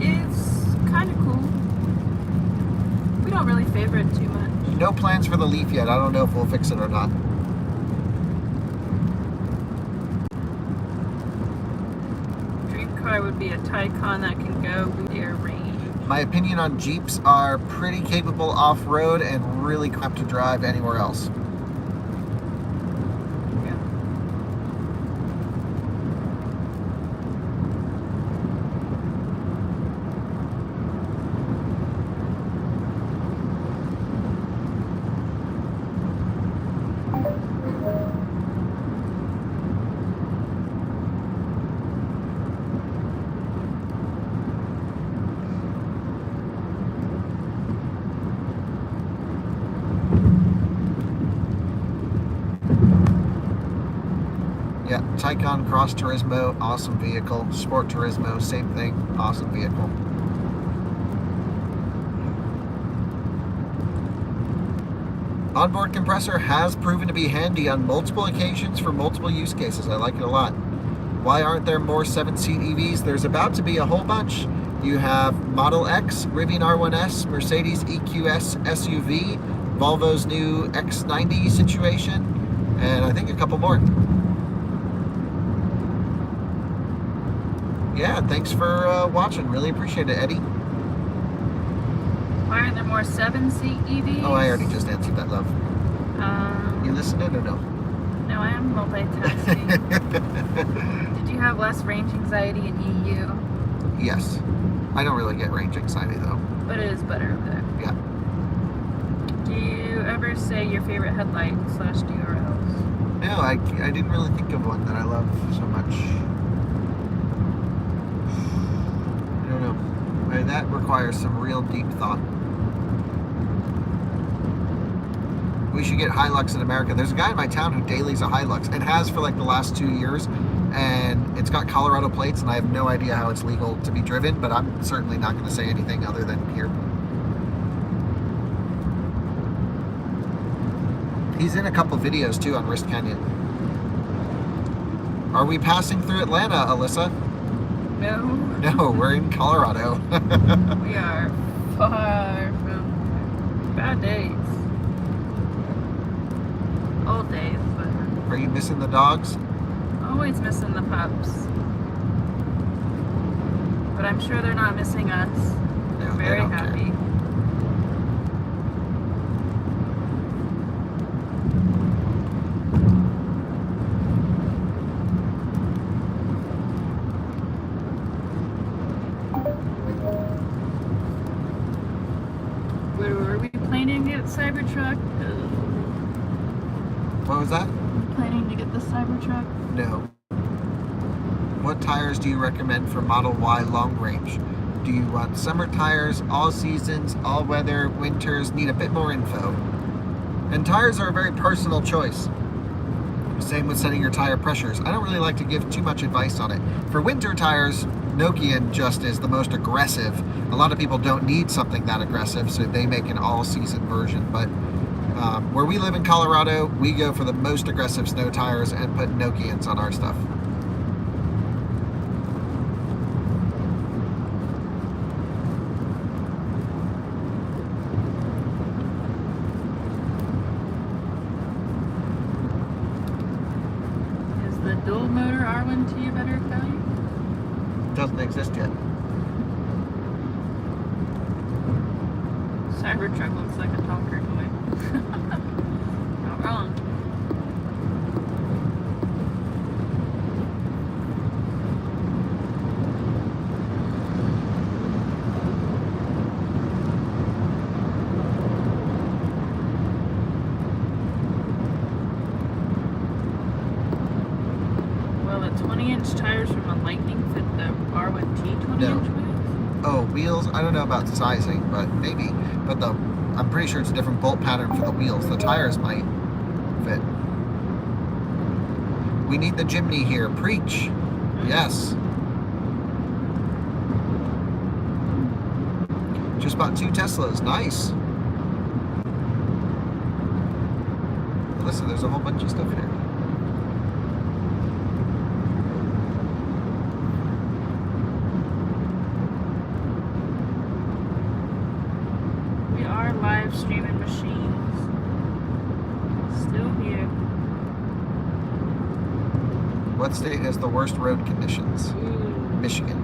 is kind of cool. We don't really favor it too much. No plans for the Leaf yet. I don't know if we'll fix it or not. Dream car would be a Taycan that can go near range. My opinion on Jeeps are pretty capable off-road and really crap to drive anywhere else. Yeah, Taycan Cross Turismo, awesome vehicle. Sport Turismo, same thing, awesome vehicle. Onboard compressor has proven to be handy on multiple occasions for multiple use cases. I like it a lot. Why aren't there more 7-seat EVs? There's about to be a whole bunch. You have Model X, Rivian R1S, Mercedes EQS SUV, Volvo's new X90 situation, and I think a couple more. Yeah, thanks for watching. Really appreciate it, Eddie. Why aren't there more 7-seat EVs? Oh, I already just answered that, love. You listening or no? No, I am multitasking. Did you have less range anxiety in EU? Yes. I don't really get range anxiety, though. But it is better over there. Yeah. Do you ever say your favorite headlight/DRLs? No, I didn't really think of one that I love so much. I don't know. That requires some real deep thought. We should get Hilux in America. There's a guy in my town who dailies a Hilux and has for like the last 2 years, and it's got Colorado plates, and I have no idea how it's legal to be driven, but I'm certainly not going to say anything other than here. He's in a couple videos too on Wrist Canyon. Are we passing through Atlanta, Alyssa? No. No, we're in Colorado. We are far from bad days. Old days, but Are you missing the dogs? always missing the pups. But I'm sure they're not missing us. They're No, they very don't care. happy. Were we planning to get Cybertruck? What was that? Planning to get the Cybertruck? No. What tires do you recommend for Model Y long range? Do you want summer tires, all seasons, all weather, winters? Need a bit more info. And tires are a very personal choice. Same with setting your tire pressures. I don't really like to give too much advice on it. For winter tires, Nokian just is the most aggressive. A lot of people don't need something that aggressive, so they make an all-season version. But where we live in Colorado, we go for the most aggressive snow tires and put Nokians on our stuff. Is the dual motor R1T a better value? Doesn't exist yet. Cybertruck looks like a Tonker toy. Not wrong. Will the 20-inch tires from a Lightning fit the R1T 20-inch wheels? Oh, wheels? I don't know about sizing, but maybe. But I'm pretty sure it's a different bolt pattern for the wheels. The tires might fit. We need the Jimny here. Preach. Yes. Just bought 2 Teslas. Nice. Listen, there's a whole bunch of stuff here. We are live streaming machines. Still here. What state has the worst road conditions? Michigan.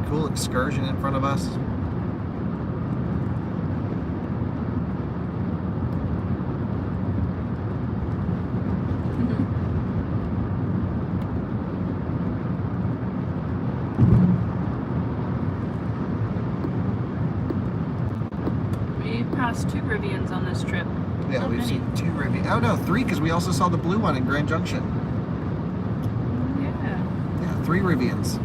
Cool excursion in front of us. We've passed 2 Rivians on this trip. Yeah, How we've many? seen 2 Rivian. Oh no, 3 because we also saw the blue one in Grand Junction. Yeah. Yeah, 3 Rivians.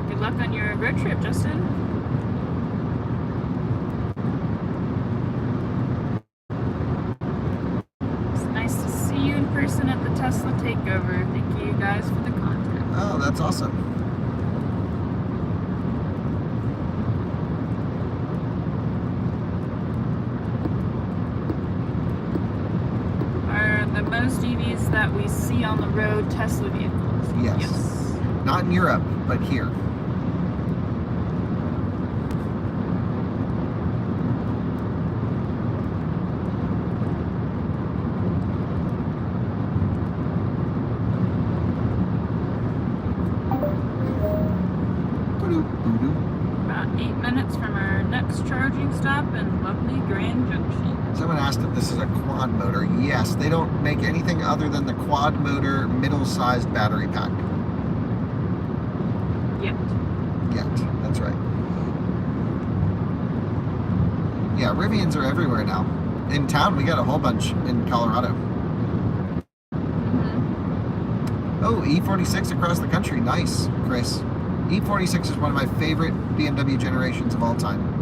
Good luck on your road trip, Justin. It's nice to see you in person at the Tesla takeover. Thank you guys for the content. Oh, that's awesome. Are the most EVs that we see on the road Tesla vehicles? Yes. Not in Europe, but here. About 8 minutes from our next charging stop in lovely Grand Junction. Someone asked if this is a quad motor. Yes, they don't make anything other than the quad motor middle-sized battery pack. Yet. That's right. Yeah, Rivians are everywhere now. In town, we got a whole bunch in Colorado. Oh, E46 across the country. Nice, Chris. E46 is one of my favorite BMW generations of all time.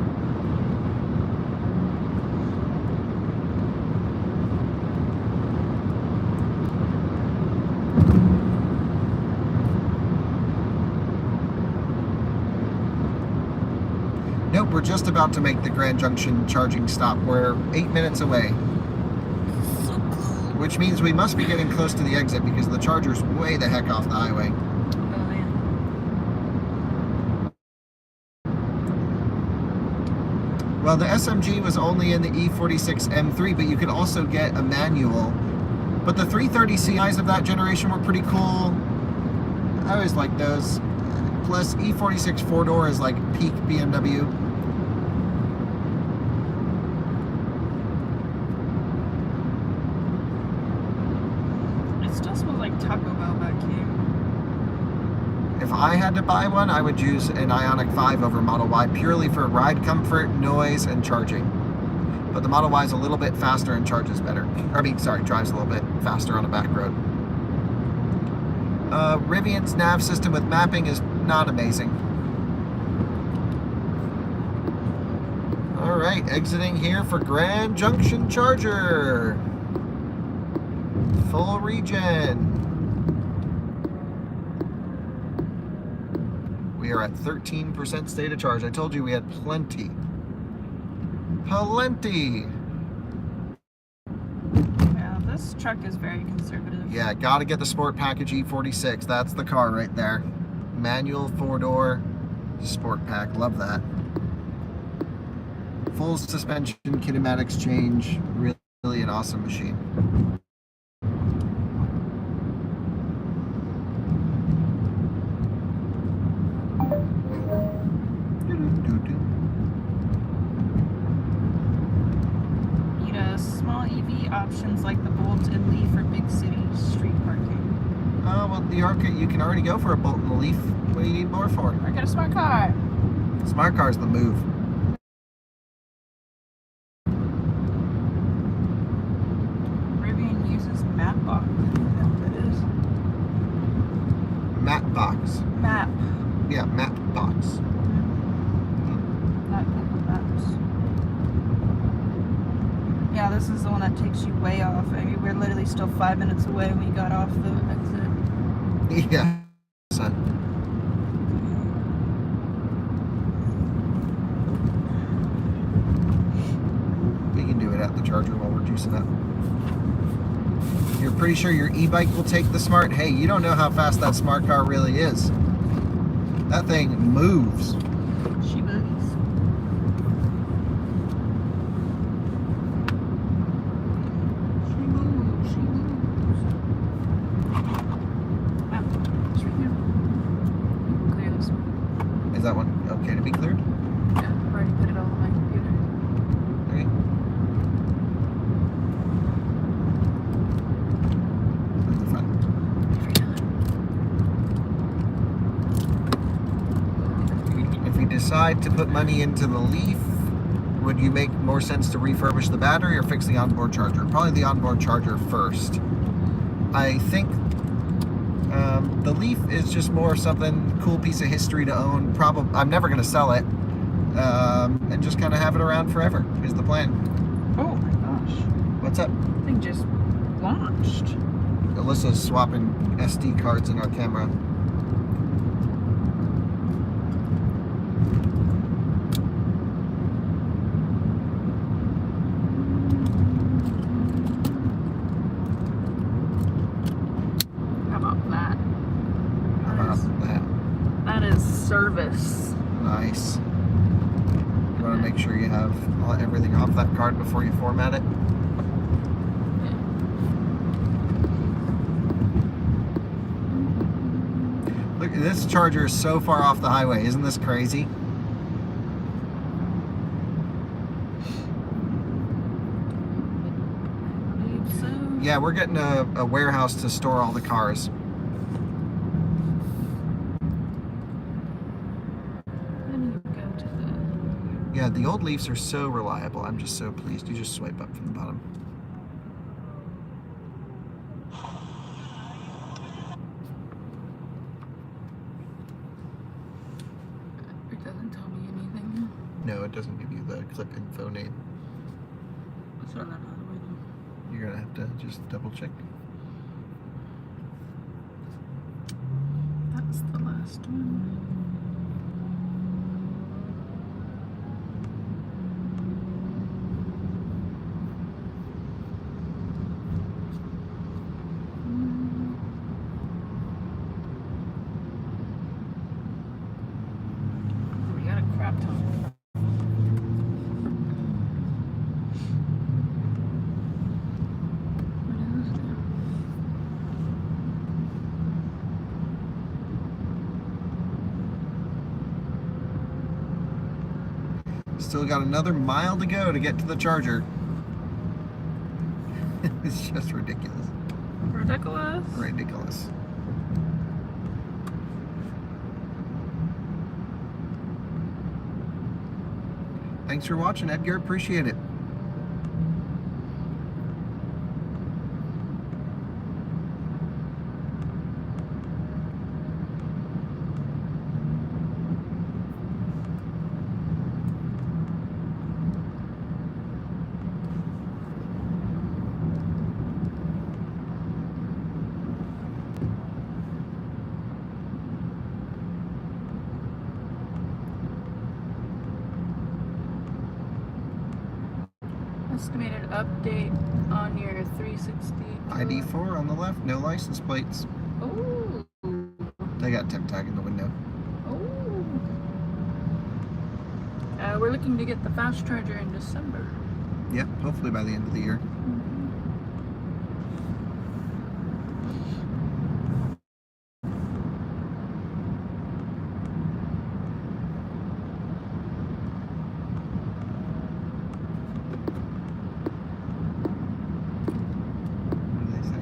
Nope, we're just about to make the Grand Junction charging stop. We're 8 minutes away. Which means we must be getting close to the exit because the charger's way the heck off the highway. Oh, yeah. Well, the SMG was only in the E46 M3, but you could also get a manual. But the 330 CIs of that generation were pretty cool. I always liked those. Plus, E46 4-door is like peak BMW. It still smells like Taco Bell back here. If I had to buy one, I would use an Ioniq 5 over Model Y purely for ride comfort, noise, and charging. But the Model Y is a little bit faster and charges better. I mean, sorry, drives a little bit faster on a back road. Rivian's nav system with mapping is not amazing. All right, exiting here for Grand Junction Charger. Full regen. We are at 13% state of charge. I told you we had plenty. Plenty. Yeah, this truck is very conservative. Yeah, gotta get the Sport Package E46. That's the car right there. Manual 4-door Sport Pack. Love that. Full suspension, kinematics change. Really an awesome machine. Need a small EV options like the Bolt and Leaf for big city street parking. Oh, well, the Arca, you can already go for a Bolt and a Leaf. What do you need more for? I got a smart car. Smart car's the move. Rivian uses Mapbox. I don't know what that is. map. Yeah, map box. Not Google Maps. Yeah, this is the one that takes you way off. I mean, we're literally still 5 minutes away when we got off the exit. Yeah. So, we can do it at the charger while we're juicing up. You're pretty sure your e-bike will take the smart? Hey, you don't know how fast that smart car really is. That thing moves. She moves. She moves. She moves. Wow, it's right here. We can clear this one. Is that one okay to be cleared? Yeah, I've already put it all on my computer. Okay. That's the front. If we decide to put money into the Leaf, would you make more sense to refurbish the battery or fix the onboard charger? Probably the onboard charger first. I think the Leaf is just more something cool piece of history to own. Probably I'm never going to sell it, and just kind of have it around forever is the plan. Oh my gosh. What's up? Thing just launched. Alyssa's swapping SD cards in our camera. How about that? How about that? That is service. Nice. You want to make sure you have everything off that card before you format it? Look, this charger is so far off the highway. Isn't this crazy? So, Yeah, we're getting a warehouse to store all the cars. then you go to the. Yeah, the old Leafs are so reliable. I'm just so pleased. You just swipe up from the bottom. It doesn't tell me anything. No, it doesn't give you the clip info name. Let's throw that out of the way though. You're gonna have to just double check. That's the last one. We got a crap ton. What is this now? Still got another mile to go to get to the charger. It's just ridiculous. Ridiculous. Ridiculous. Thanks for watching, Edgar. Appreciate it. Estimated update on your 360. ID4 on the left, no license plates. Oh. They got temp tag in the window. Oh. We're looking to get the fast charger in December. Yep, hopefully by the end of the year. What do they say?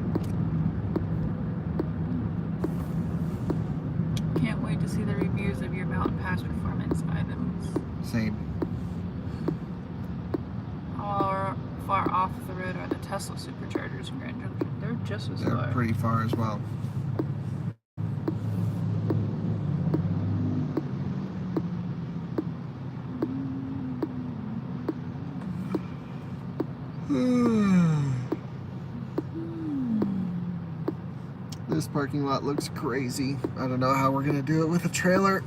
Can't wait to see the reviews of your Mountain Pass performance items. Same. How far off the road are the Tesla superchargers in Grand Junction? They're just as They're far. pretty far as well. This parking lot looks crazy. I don't know how we're gonna do it with a trailer.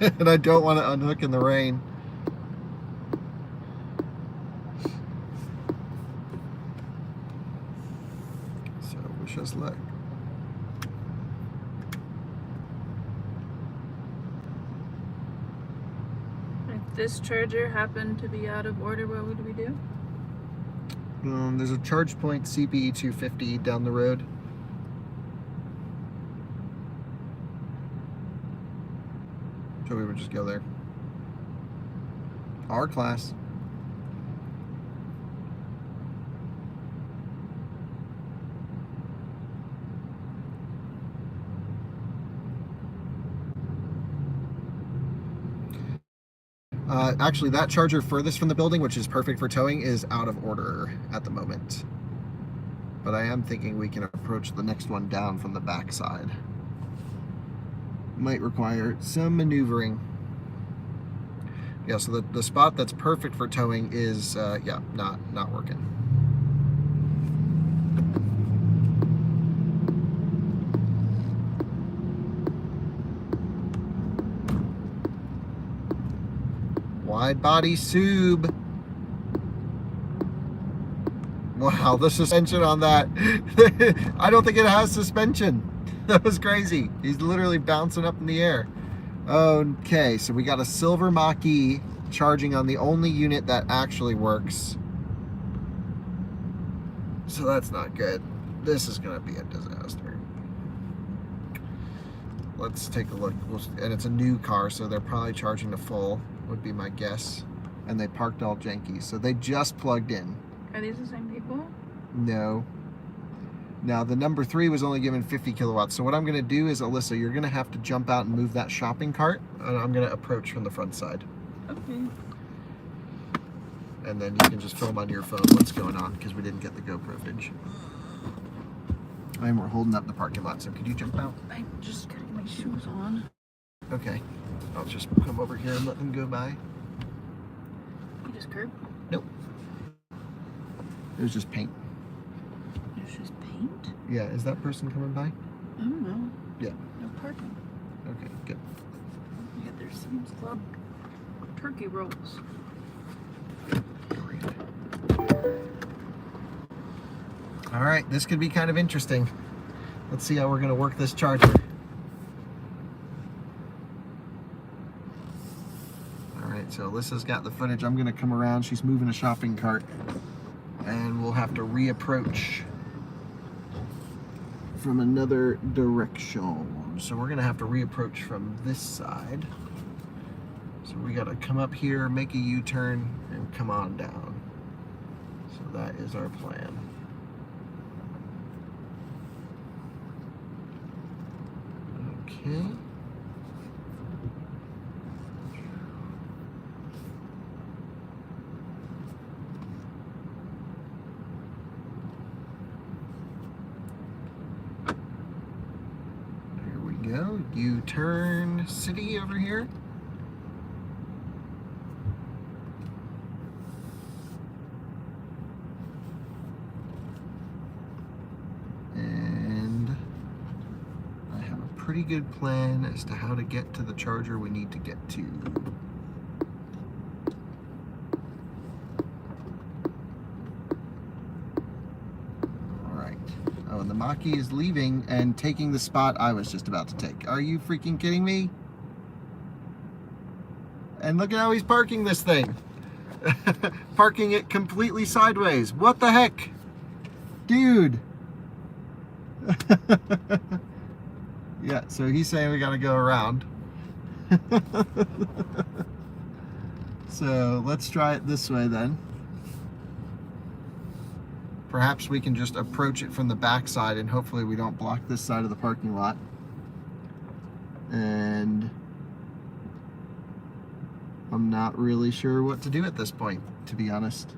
And I don't want to unhook in the rain. So wish us luck. If this charger happened to be out of order, what would we do? There's a charge point CPE 250 down the road. So we would just go there. Our class. Actually, that charger furthest from the building, which is perfect for towing, is out of order at the moment. But I am thinking we can approach the next one down from the back side. Might require some maneuvering. Yeah, so the spot that's perfect for towing is, yeah, not working. Wide body sub. Wow, the suspension on that. I don't think it has suspension. That was crazy. He's literally bouncing up in the air. Okay, so we got a silver Mach-E charging on the only unit that actually works. So that's not good. This is going to be a disaster. Let's take a look. And it's a new car, so they're probably charging to full, would be my guess. And they parked all janky, so they just plugged in. Are these the same people? No. Now, the number 3 was only given 50 kilowatts. So what I'm going to do is, Alyssa, you're going to have to jump out and move that shopping cart. And I'm going to approach from the front side. Okay. And then you can just film on your phone what's going on, because we didn't get the GoPro footage. And we're holding up the parking lot, so could you jump out? I'm just getting my shoes on. Okay. I'll just come over here and let them go by. You just curb? Nope. It was just paint. It's just paint? Yeah, is that person coming by? I don't know. Yeah. No parking. Okay, good. Yeah, there's Sam's Club turkey rolls. Great. All right, this could be kind of interesting. Let's see how we're going to work this charger. All right, so Alyssa's got the footage. I'm going to come around. She's moving a shopping cart. And we'll have to reapproach from another direction. So we're going to have to reapproach from this side. So we got to come up here, make a U-turn, and come on down. So that is our plan. Okay. There we go. U-turn city over here. Pretty good plan as to how to get to the charger we need to get to. Alright. Oh, and the Mach-E is leaving and taking the spot I was just about to take. Are you freaking kidding me? And look at how he's parking this thing. Parking it completely sideways. What the heck? Dude. Yeah, so he's saying we gotta go around. So let's try it this way then. Perhaps we can just approach it from the back side and hopefully we don't block this side of the parking lot. And I'm not really sure what to do at this point, to be honest.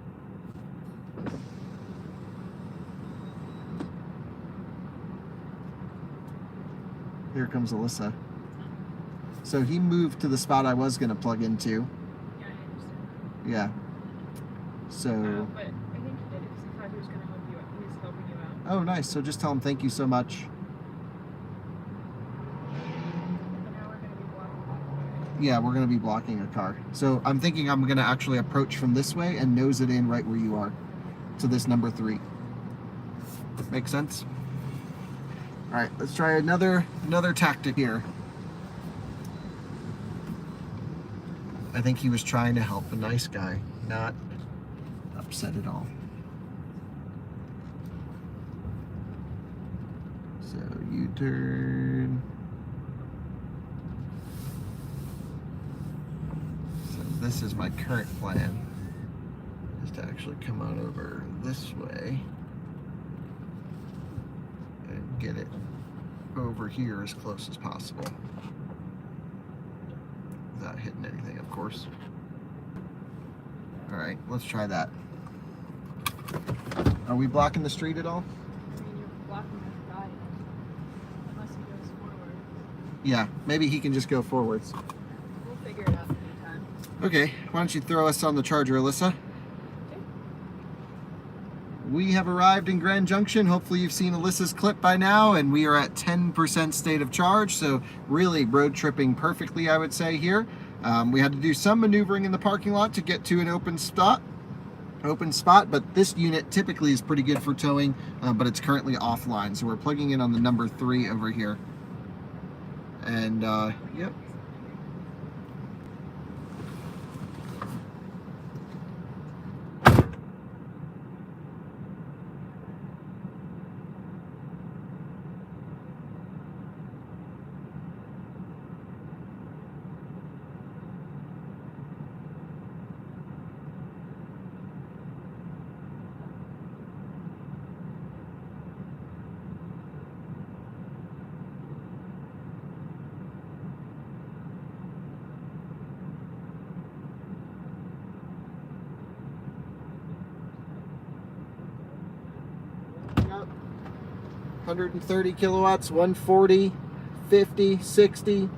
Here comes Alyssa. So he moved to the spot I was going to plug into. Yeah, I understand. Yeah. So. But I think he did Oh, nice. So just tell him thank you so much. Now we're gonna be blocking. Yeah, we're going to be blocking a car. So I'm thinking I'm going to actually approach from this way and nose it in right where you are to this number 3. Make sense? All right, let's try another tactic here. I think he was trying to help, a nice guy, not upset at all. So U-turn. So this is my current plan, is to actually come on over this way and get it over here as close as possible. Without hitting anything, of course. All right, let's try that. Are we blocking the street at all? I mean, you're blocking this guy unless he goes forward. Yeah, maybe he can just go forwards. We'll figure it out in time. Okay, why don't you throw us on the charger, Alyssa? Okay. We have arrived in Grand Junction. Hopefully you've seen Alyssa's clip by now, and we are at 10% state of charge, so really road tripping perfectly, I would say, here. We had to do some maneuvering in the parking lot to get to an open spot, but this unit typically is pretty good for towing, but it's currently offline, so we're plugging in on the number 3 over here. And, yep. Up. 130 kilowatts, 140, 50, 60.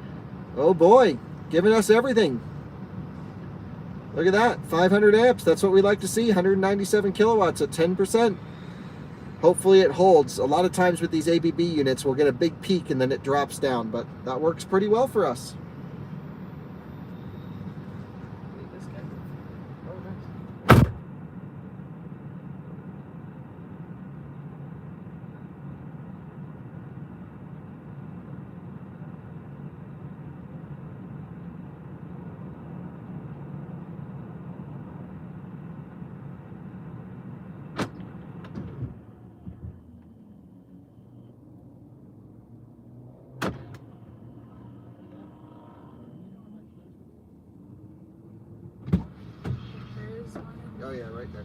Oh boy, giving us everything. Look at that, 500 amps. That's what we like to see, 197 kilowatts at 10%. Hopefully it holds. A lot of times with these ABB units, we'll get a big peak and then it drops down, but that works pretty well for us. Leave this guy. Oh, nice. There is one. Oh yeah, right there.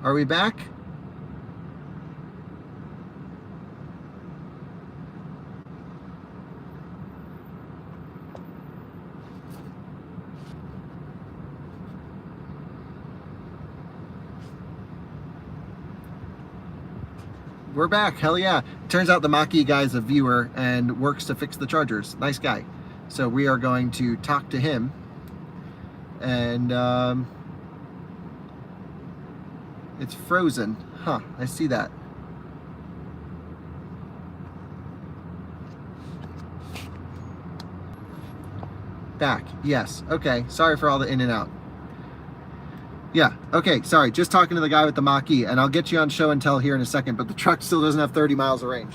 Are we back? We're back. Hell yeah. Turns out the Mach-E guy's a viewer and works to fix the chargers. Nice guy. So we are going to talk to him. And it's frozen. Huh, I see that. Back. Yes. Okay. Sorry for all the in and out. Yeah, okay, sorry, just talking to the guy with the Mach-E, and I'll get you on show and tell here in a second, but the truck still doesn't have 30 miles of range.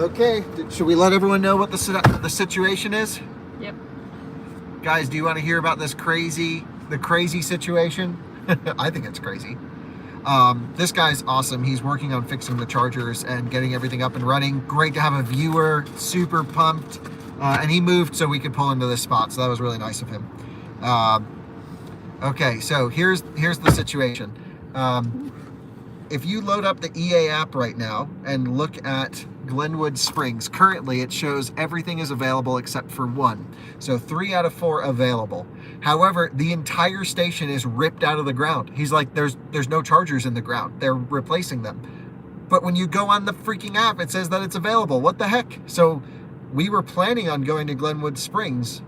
Okay, should we let everyone know what the situation is? Yep. Guys, do you want to hear about the crazy situation? I think it's crazy. This guy's awesome. He's working on fixing the chargers and getting everything up and running. Great to have a viewer, super pumped. And he moved so we could pull into this spot, so that was really nice of him. Okay, so here's the situation. If you load up the EA app right now and look at Glenwood Springs, currently it shows everything is available except for one. So 3 out of 4 available. However, the entire station is ripped out of the ground. He's like, there's no chargers in the ground. They're replacing them. But when you go on the freaking app, it says that it's available. What the heck? So we were planning on going to Glenwood Springs,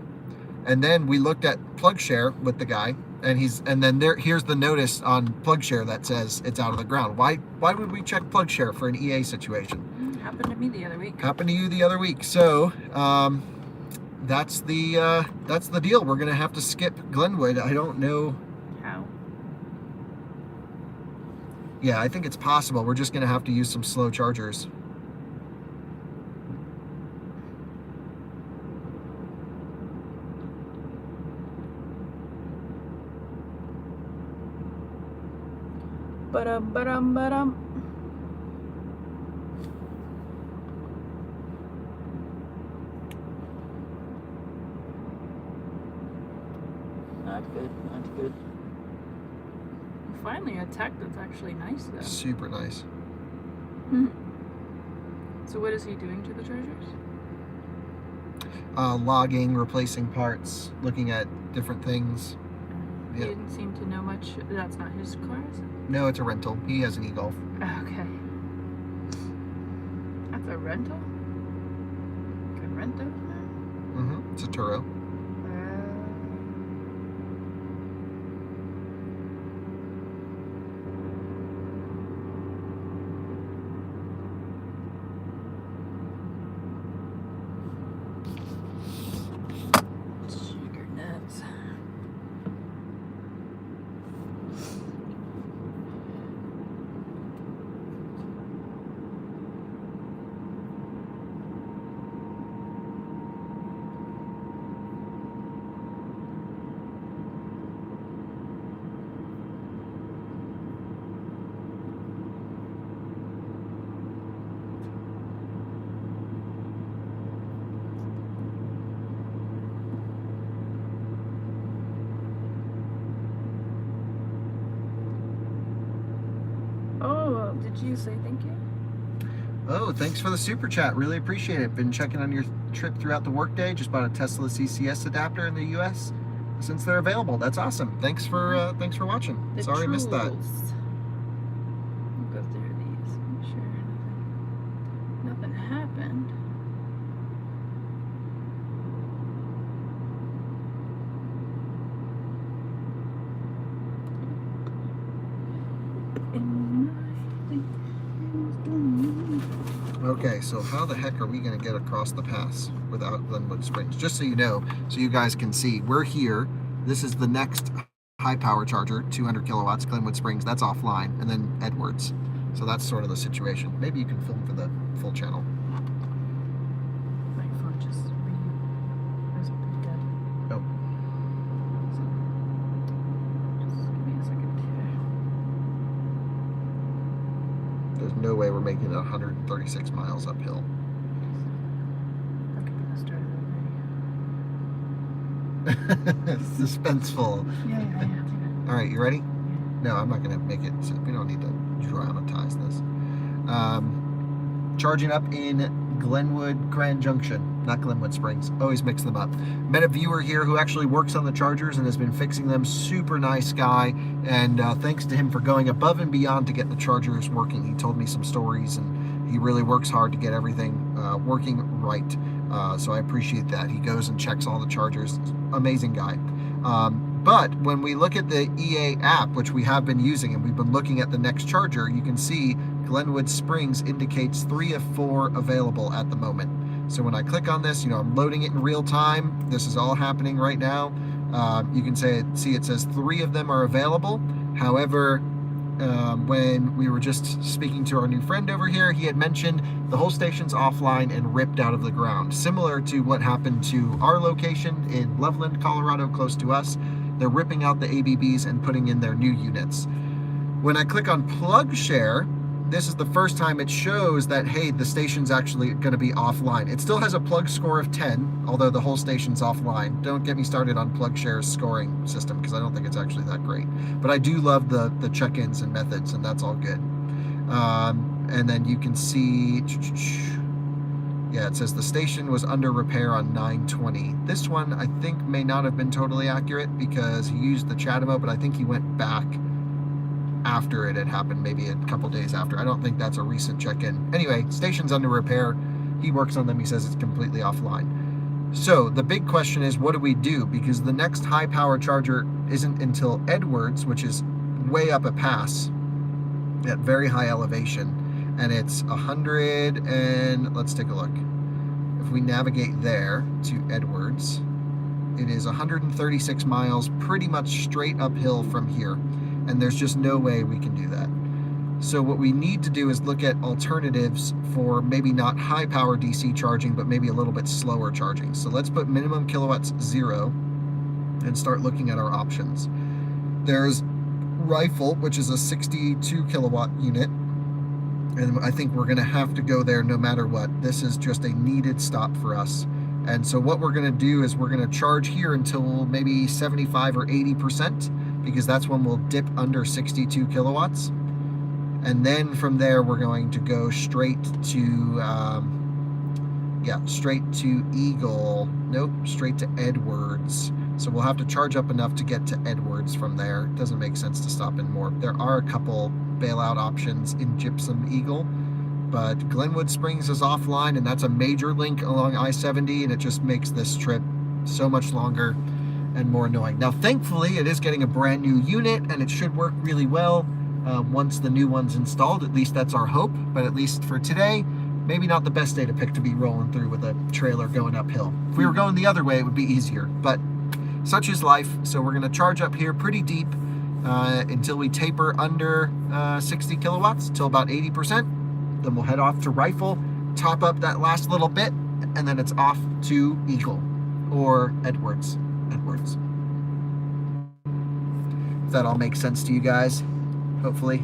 and then we looked at PlugShare with the guy, and here's the notice on PlugShare that says it's out of the ground. Why would we check PlugShare for an EA situation? Happened to me the other week. Happened to you the other week. So that's the deal. We're gonna have to skip Glenwood. I don't know How? Yeah, I think it's possible. We're just gonna have to use some slow chargers. Ba-dum. Not good, not good. Finally a tech that's actually nice though. Super nice. So what is he doing to the chargers? Logging, replacing parts, looking at different things. He Yeah. didn't seem to know much. That's not his car, is it? No, it's a rental. He has an e-Golf. Okay. That's a rental? Can rent those now? It's a Turo. Sugar nuts. Oh, did you say thank you? Oh, thanks for the super chat. Really appreciate it. Been checking on your trip throughout the workday. Just bought a Tesla CCS adapter in the U.S. since they're available. That's awesome. Thanks for watching. The Sorry I missed that. tools. We'll go through these. Make sure nothing happened. Okay, so how the heck are we going to get across the pass without Glenwood Springs? Just so you know, so you guys can see, we're here. This is the next high power charger, 200 kilowatts, Glenwood Springs. That's offline, and then Edwards. So that's sort of the situation. Maybe you can film for the full channel. My phone just was dead. Oh. Just give me a second here. There's no way we're making it 136 miles uphill. That could be the start of the video. Suspenseful. Yeah. All right, you ready? No, I'm not going to make it. So we don't need to dramatize this. Charging up in Glenwood Grand Junction, not Glenwood Springs. Always mix them up. Met a viewer here who actually works on the chargers and has been fixing them. Super nice guy. And thanks to him for going above and beyond to get the chargers working. He told me some stories, and he really works hard to get everything working right. So I appreciate that. He goes and checks all the chargers. Amazing guy. But when we look at the EA app, which we have been using, and we've been looking at the next charger, you can see Glenwood Springs indicates 3 of 4 available at the moment. So when I click on this, I'm loading it in real time. This is all happening right now. You can see it says 3 of them are available. However, when we were just speaking to our new friend over here. He had mentioned the whole station's offline and ripped out of the ground, similar to what happened to our location in Loveland, Colorado, close to us. They're ripping out the ABBs and putting in their new units. When I click on plug share, this is the first time it shows that, hey, the station's actually going to be offline. It still has a plug score of 10, although the whole station's offline. Don't get me started on plug share's scoring system, because I don't think it's actually that great. But I do love the check-ins and methods, and that's all good. And then you can see, yeah, it says the station was under repair on 9/20. This one, I think, may not have been totally accurate, because he used the Chatamo, but I think he went back after it had happened, maybe a couple days after. I don't think that's a recent check-in. Anyway, station's under repair. He works on them. He says it's completely offline. So the big question is, what do we do? Because the next high power charger isn't until Edwards, which is way up a pass at very high elevation. And it's 100 and, let's take a look. If we navigate there to Edwards, it is 136 miles, pretty much straight uphill from here. And there's just no way we can do that. So what we need to do is look at alternatives for maybe not high power DC charging, but maybe a little bit slower charging. So let's put minimum kilowatts 0 and start looking at our options. There's Rifle, which is a 62 kilowatt unit. And I think we're gonna have to go there no matter what. This is just a needed stop for us. And so what we're gonna do is we're gonna charge here until maybe 75 or 80%, because that's when we'll dip under 62 kilowatts. And then from there, we're going to go straight to, straight to Eagle. Nope, straight to Edwards. So we'll have to charge up enough to get to Edwards from there. It doesn't make sense to stop in more. There are a couple bailout options in Gypsum Eagle, but Glenwood Springs is offline, and that's a major link along I-70, and it just makes this trip so much longer and more annoying. Now, thankfully, it is getting a brand new unit, and it should work really well once the new one's installed. At least that's our hope. But at least for today, maybe not the best day to pick to be rolling through with a trailer going uphill. If we were going the other way, it would be easier. But such is life. So we're going to charge up here pretty deep until we taper under 60 kilowatts, till about 80%. Then we'll head off to Rifle, top up that last little bit, and then it's off to Eagle or Edwards. If that all makes sense to you guys, hopefully.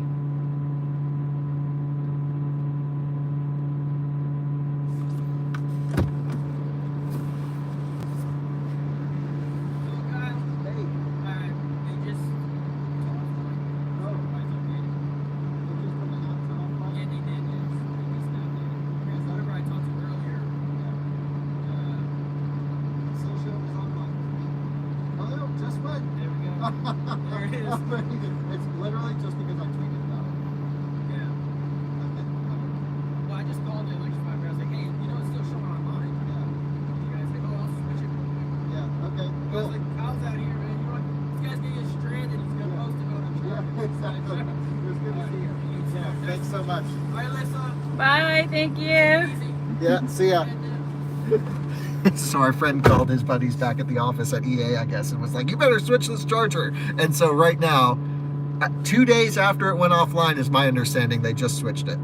There it is. It's literally just because I tweeted about it. Yeah. Well, I just called it like 5 minutes. I was like, hey, you know it's still showing online. Yeah. You guys like, oh, I'll switch it real quick. Yeah, okay. I was like, Kyle's out here, man. You know what? This guy's gonna get stranded. He's gonna post about it. Yeah, exactly. It was good to see you. Yeah, thanks so much. All right, Alyssa. Bye, thank you. Easy. Yeah, see ya. And, So our friend called his buddies back at the office at EA, I guess, and was like, you better switch this charger. And so right now, 2 days after it went offline, is my understanding, they just switched it.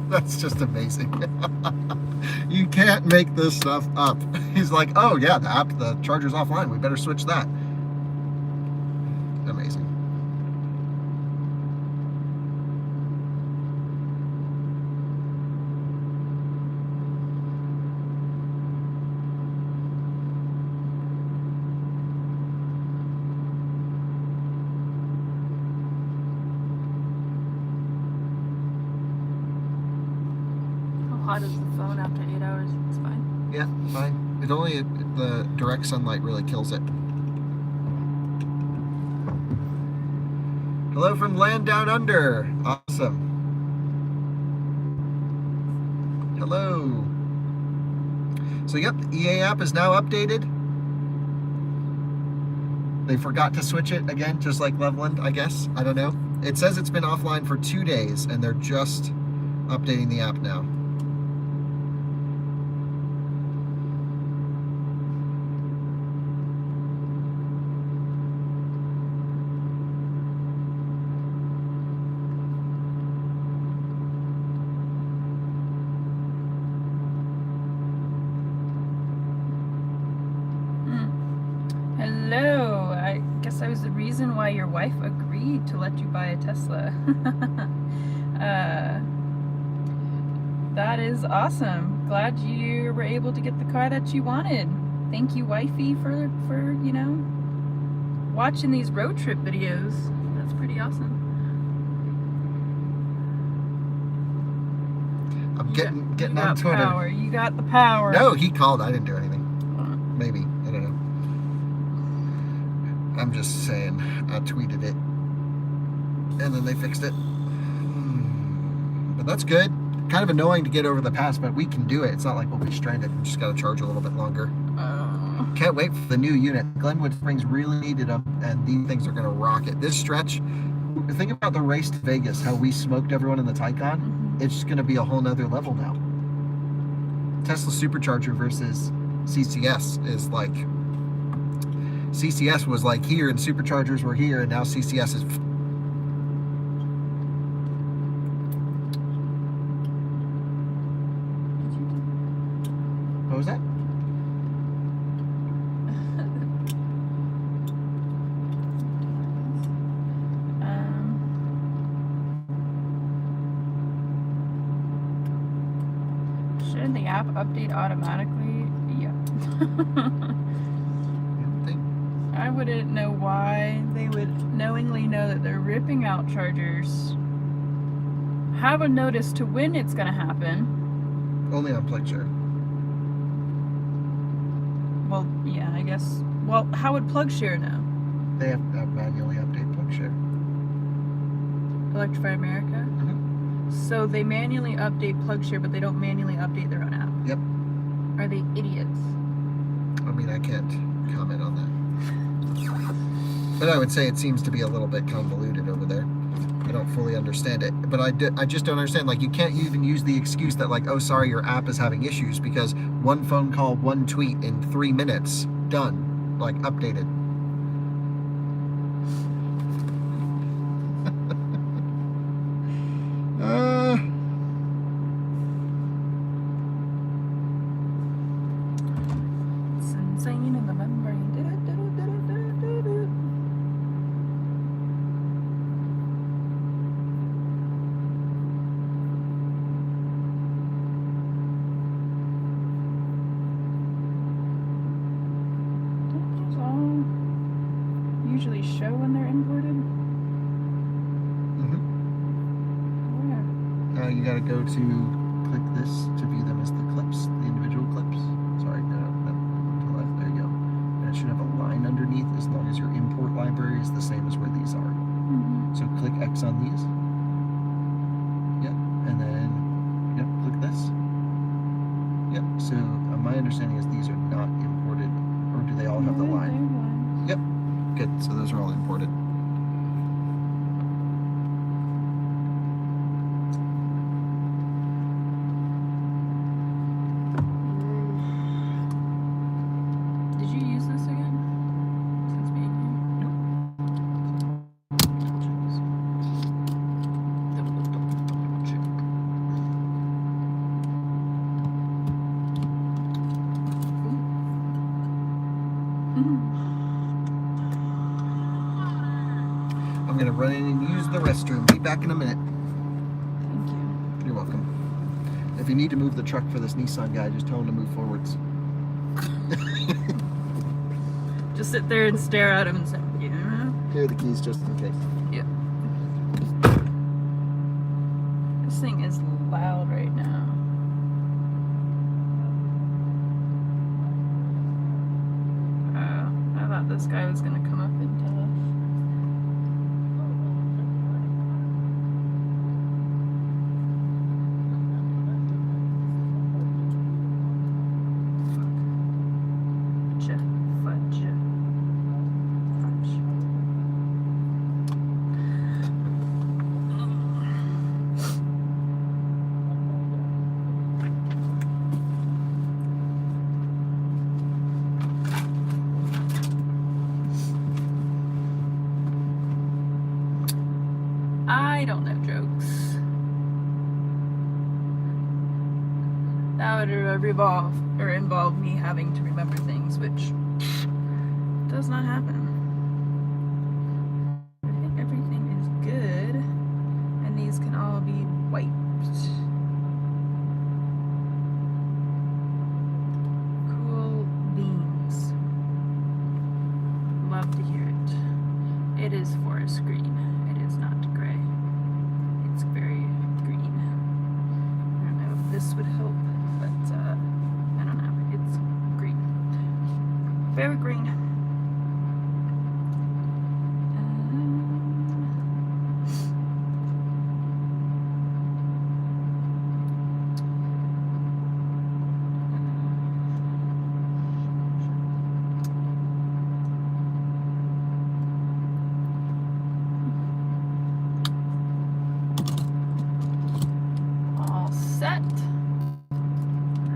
That's just amazing. You can't make this stuff up. He's like, oh yeah, the charger's offline. We better switch that. Amazing. How hot is the phone after 8 hours? It's fine. Yeah, fine. It only, the direct sunlight really kills it. Hello from land down under. Awesome. Hello. So yep, the EA app is now updated. They forgot to switch it again, just like Loveland, I guess. I don't know. It says it's been offline for 2 days, and they're just updating the app now. Hello. I guess I was the reason why your wife agreed to let you buy a Tesla. That is awesome. Glad you were able to get the car that you wanted. Thank you, wifey, for you know, watching these road trip videos. That's pretty awesome. I'm getting you on got Twitter. Power. You got the power. No, he called. I didn't do anything. Maybe. I don't know. I'm just saying. I tweeted it. And then they fixed it. But that's good. Kind of annoying to get over the pass, but we can do it. It's not like we'll be stranded. We just got to charge a little bit longer. Can't wait for the new unit. Glenwood Springs really needed them, and these things are going to rock it. This stretch, think about the race to Vegas, how we smoked everyone in the Taycan. It's just going to be a whole nother level now. Tesla Supercharger versus CCS is like, CCS was like here and Superchargers were here, and now CCS is. What was that? Should the app update automatically? Yeah. I wouldn't know why they would knowingly know that they're ripping out chargers. Have a notice to when it's going to happen. Only on PlugShare. Well, yeah, I guess. Well, how would PlugShare know? They have to manually update PlugShare. Electrify America? So they manually update PlugShare, but they don't manually update their own app. Yep. Are they idiots? I mean, I can't comment on that. But I would say it seems to be a little bit convoluted over there. I don't fully understand it. But I just don't understand. Like, you can't even use the excuse that, like, oh, sorry, your app is having issues, because one phone call, one tweet in 3 minutes, done. Like, updated. It's insane in the membrane. Usually show when they're imported? Where? You gotta go to click this to view them as the clips, the individual clips. Sorry, no, to the left, there you go. And it should have a line underneath as long as your import library is the same as where these are. So click X on these. Yep, and then, yep, click this. Yep, so my understanding is these are not imported, or do they all have the line? Yep. Good, so those are all imported. Did you use this again? Since being here? I'm gonna run in and use the restroom. Be back in a minute. Thank you. You're welcome. If you need to move the truck for this Nissan guy, just tell him to move forwards. Just sit there and stare at him and say, yeah. Here are the keys just in case. Yeah. This thing is loud right now. Oh, I thought this guy was gonna come up and tell us. Fudge. I don't know jokes. That would involve me having to remember things, which does not happen. I think everything is good, and these can all be wiped. Cool beans. Love to hear it. It is forest green. It is not gray. It's very green. I don't know if this would help, but I don't know. It's green. Very green.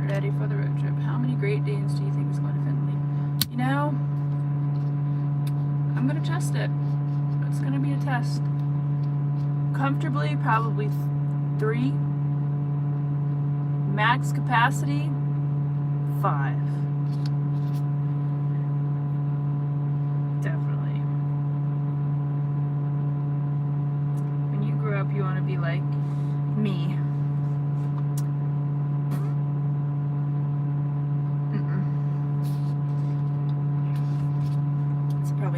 Ready for the road trip. How many Great Danes do you think is going to Findlay? You know, I'm going to test it. It's going to be a test. Comfortably, probably 3. Max capacity, 5. Definitely. When you grow up, you want to be like me.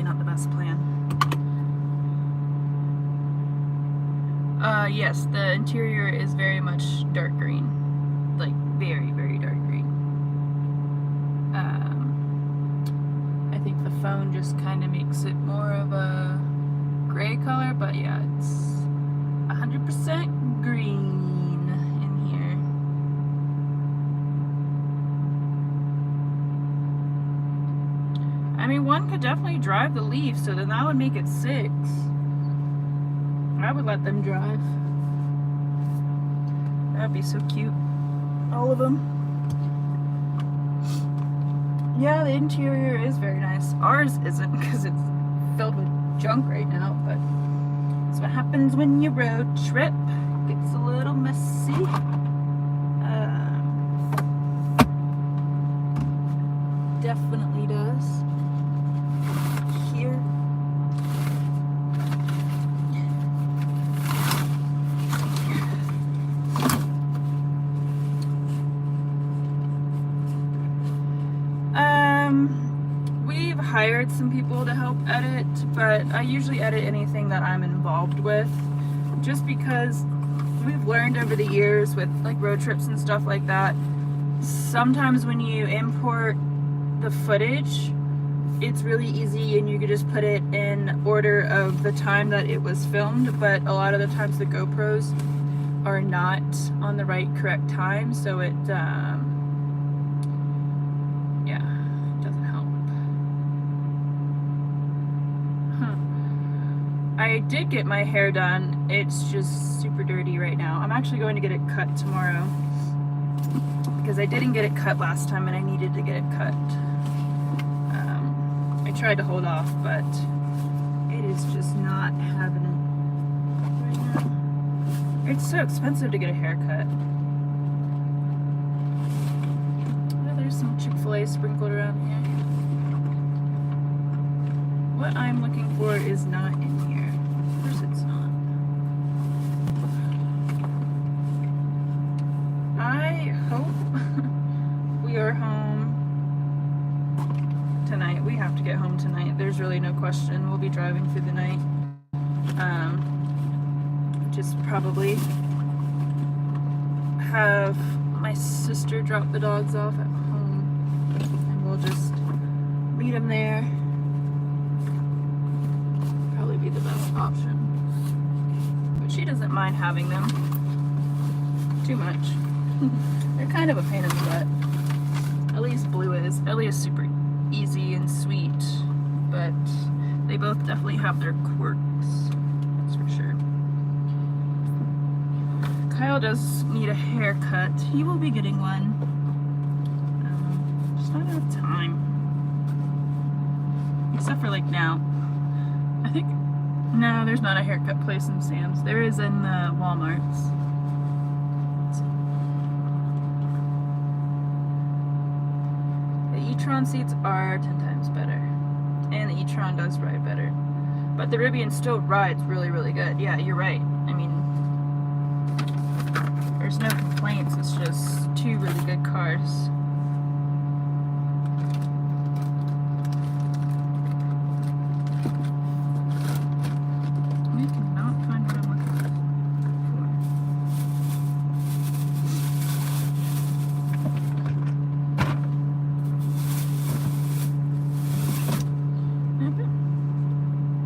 Not the best plan. Yes, the interior is very much dark green. Like, very, very dark green. I think the phone just kind of makes it more of a gray color, but yeah, it's 100% green in here. I mean, one could definitely drive the Leaf, so then that would make it 6. I would let them drive. That'd be so cute. All of them. Yeah, the interior is very nice. Ours isn't because it's filled with junk right now, but that's what happens when you road trip. It gets a little messy. Definitely does. Here. We've hired some people to help edit, but I usually edit anything that I'm involved with, just because we've learned over the years with like road trips and stuff like that, sometimes when you import the footage, it's really easy and you can just put it in order of the time that it was filmed, but a lot of the times the GoPros are not on the right correct time, so it yeah, it doesn't help. I did get my hair done. It's just super dirty right now. I'm actually going to get it cut tomorrow because I didn't get it cut last time and I needed to get it cut. I tried to hold off, but it is just not having it right now. It's so expensive to get a haircut. Oh, there's some Chick-fil-A sprinkled around here. What I'm looking for is not in here. Of course it's not. I hope we are home tonight. We have to get home tonight. There's really no question. We'll be driving through the night. Just probably have my sister drop the dogs off at home and we'll just meet them there. Probably be the best option. But she doesn't mind having them too much. They're kind of a pain in the butt. At least Blue is. Ellie is super easy and sweet, but they both definitely have their quirks, that's for sure. Kyle does need a haircut. He will be getting one. Just not enough time. Except for like now. I think No, there's not a haircut place in Sam's. There is in the Walmarts. The e-tron seats are 10 times better. And the e-tron does ride better. But the Rivian still rides really, really good. Yeah, you're right. I mean, there's no complaints. It's just two really good cars. I cannot find what I'm looking for.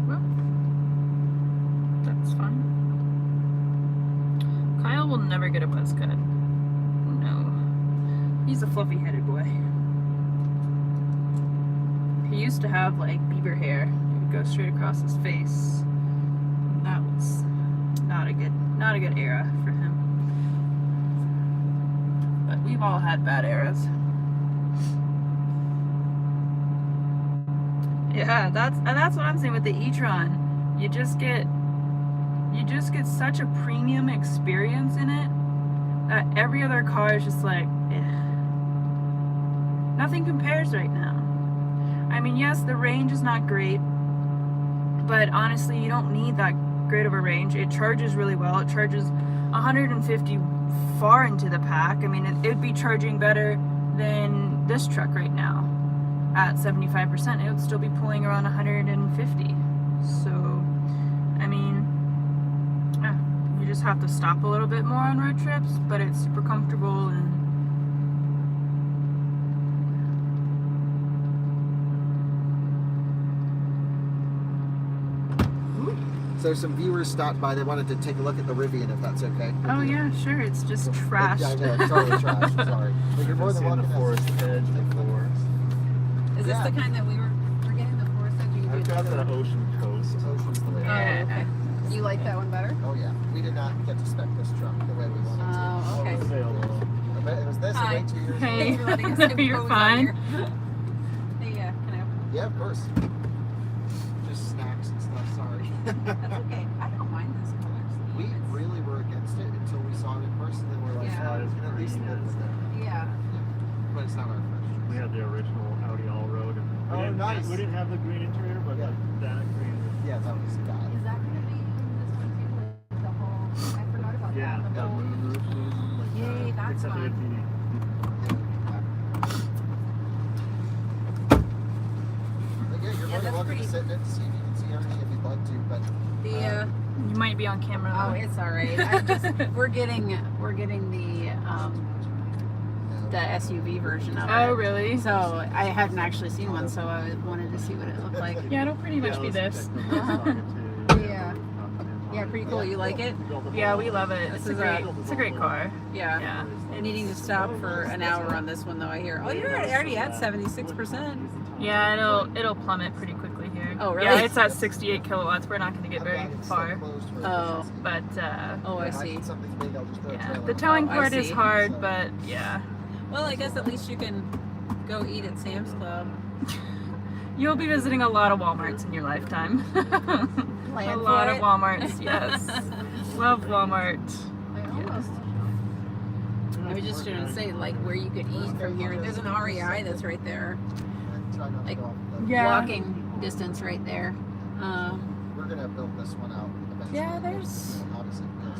Well, that's fine. Kyle will never get a buzz cut. No. He's a fluffy-headed boy. He used to have, like, Bieber hair. It would go straight across his face. That was not a good era for him. But we've all had bad eras. Yeah, that's what I'm saying with the e-tron. You just get such a premium experience in it that every other car is just like, eh. Nothing compares right now. I mean, yes, the range is not great, but honestly, you don't need that great of a range. It charges really well. It charges 150 far into the pack. I mean, it'd be charging better than this truck right now. At 75%, it would still be pulling around 150. So, I mean, yeah, you just have to stop a little bit more on road trips, but it's super comfortable and So some viewers stopped by. They wanted to take a look at the Rivian, if that's okay. oh yeah, sure. It's just trashed. Yeah, I know. It's totally trashed. Sorry. But you're more than welcome. The forest edge before. Is this the kind that we're getting, the forest edge? I've got the ocean coast. Ocean's the way. Oh, okay. You like that one better? Oh yeah. We did not get to spec this truck the way we wanted to. Oh, okay. Available. I bet it was this. Hi. It wait 2 years. Hey. Thanks for letting us impose You're on fine. your- Hey, can I open Yeah, of course. Just snacks and stuff. Sorry. it? That's okay. I don't mind this color. We really were against it until we saw it in person, and we're like, Yeah. oh, we can at least live with it. Yeah. But it's not our first. We had the original Audi All-Road. And Oh, nice. We didn't have the green interior, but Yeah. that green. Yeah, that was bad. Is that going to be in this one too? Like the whole, I forgot about Yeah, that. The got whole, moonroof, like Yay, that's 600 fun. feet. But yeah, you're more than that's welcome pretty- to sit in it to see if you can see everything if you'd like to. But the, You might be on camera oh, though. it's all right. I just, we're getting the SUV version of it. Oh really? So I hadn't actually seen one, so I wanted to see what it looked like. Yeah, it'll pretty much be this. Yeah. Yeah, pretty cool. You like it? Yeah, we love it. This It's a is great car. Yeah. Yeah. Needing to stop for an hour on this one though, I hear. Oh, you're already at 76%. Yeah, it'll plummet pretty quickly here. Oh, really? Yeah, it's at 68 kilowatts. We're not going to get very far. Oh. But Oh, I see. yeah, the towing I part is see. hard, but yeah. Well, I guess at least you can go eat at Sam's Club. You'll be visiting a lot of Walmarts in your lifetime. Plan A lot for of it? Walmarts, yes. Love Walmart. I was just going to say, like, where you could eat from here. There's an REI that's right there. Like, Yeah. walking distance right there. We're gonna build this one out eventually. Yeah, there's...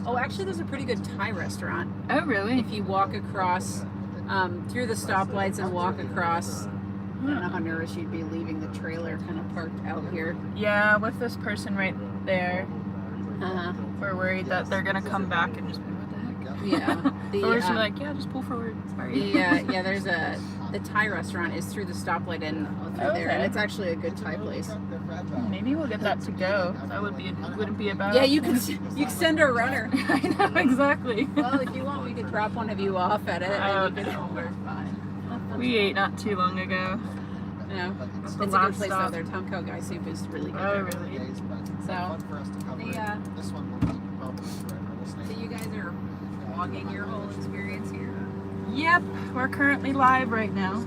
Oh, actually, there's a pretty good Thai restaurant. Oh, really? If you walk across through the stoplights and walk across, I don't know how nervous you'd be leaving the trailer kind of parked out here. Yeah, with this person right there, Uh-huh. we're worried that they're going to come back and just be, what the heck? Yeah. But we're just like, yeah, just pull forward. Sorry. Yeah, there's the Thai restaurant is through the stoplight and through there, and Okay. it's actually a good Thai place. Maybe we'll get that to go. That wouldn't be a bad. Yeah, you can send a runner. I know, exactly. Well, if you want, we could drop one of you off at it. Oh, And you no, could, we're fine. We ate not too long ago. you know, The it's a good last place stop. out there. Tom Kho guy soup is really good. Oh, really? So, This one will be probably forever. We'll stay. So you guys are vlogging your whole experience here. Yep, we're currently live right now.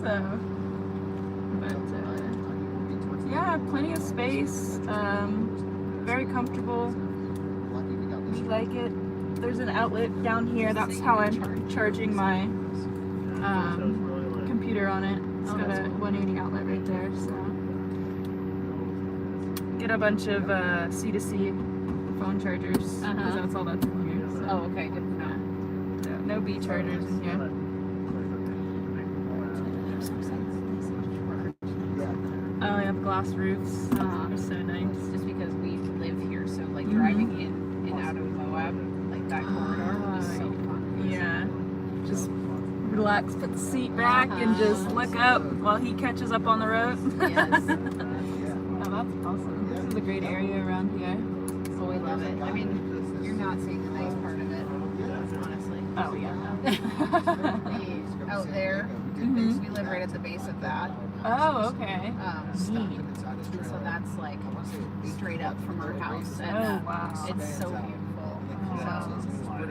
So, but yeah, Yeah, plenty of space. Very comfortable. We like it. There's an outlet down here. That's how I'm charging my computer on it. It's got a 180 outlet right there. So get a bunch of C2C phone chargers. 'Cause that's all that's in here. So. Oh, okay, good to know. No B chargers in here. Oh, yeah, glass roofs. They're so nice. Just because we live here, so like driving in and out of Moab, like that corridor was so fun. Yeah. Just relax, put the seat back, and just look up while he catches up on the road. Yes. Oh, that's awesome. This is a great area around here. Oh, we love it. I mean, you're not seeing the nice part of it, honestly. Oh, yeah. Out there, we live right at the base of that. Oh, okay. So that's like straight up from our house, and Oh, wow. it's so beautiful. So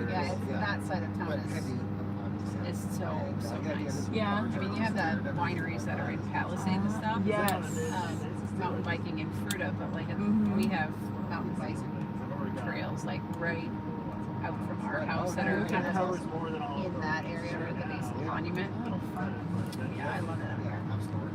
yeah, that side of town is so nice. Yeah. I mean, you have the wineries that are in Palisade and stuff. Yes. Mountain biking in Fruta, but like we have mountain bike trails like right out from our house that are kind of in that area or at the base of the monument. Yeah, I love it up here.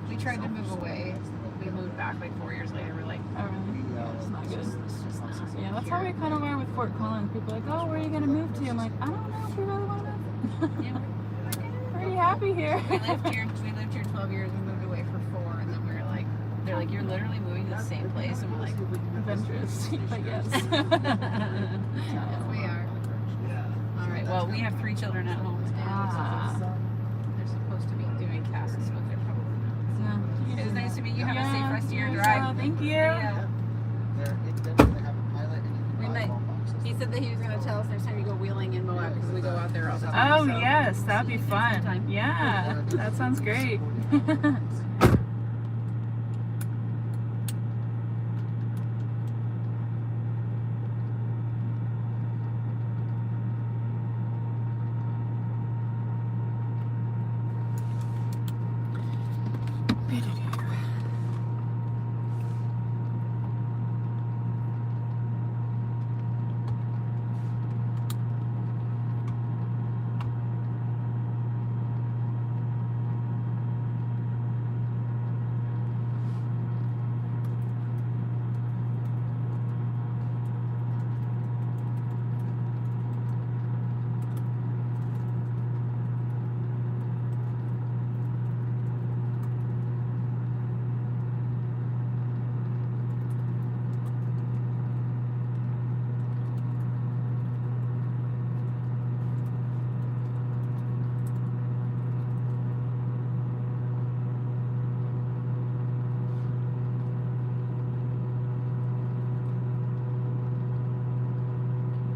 We tried to move away. We moved back like 4 years later. We're like, Oh, really? it's not good. It's just not. Yeah, that's how we kind of are with Fort Collins. People are like, oh, where are you going to move to? I'm like, I don't know if we really want to move. Yeah. Pretty happy here. We lived here 12 years. We moved away for 4, and then we were like, they're like, you're literally moving to the same place, and we're like, Adventurous, I guess. yes, we are. All right. Well, we have 3 children at home, and they're supposed to be doing tasks, but they're probably not. Yeah. It was nice to meet you. Have a Yeah, safe rest of your you as drive. well. Thank you. Yeah. We might. He said that he was going to tell us next time you go wheeling in Moab because we go out there all the time. Oh, so. yes, that'd be fun. sometime. Yeah, that sounds great.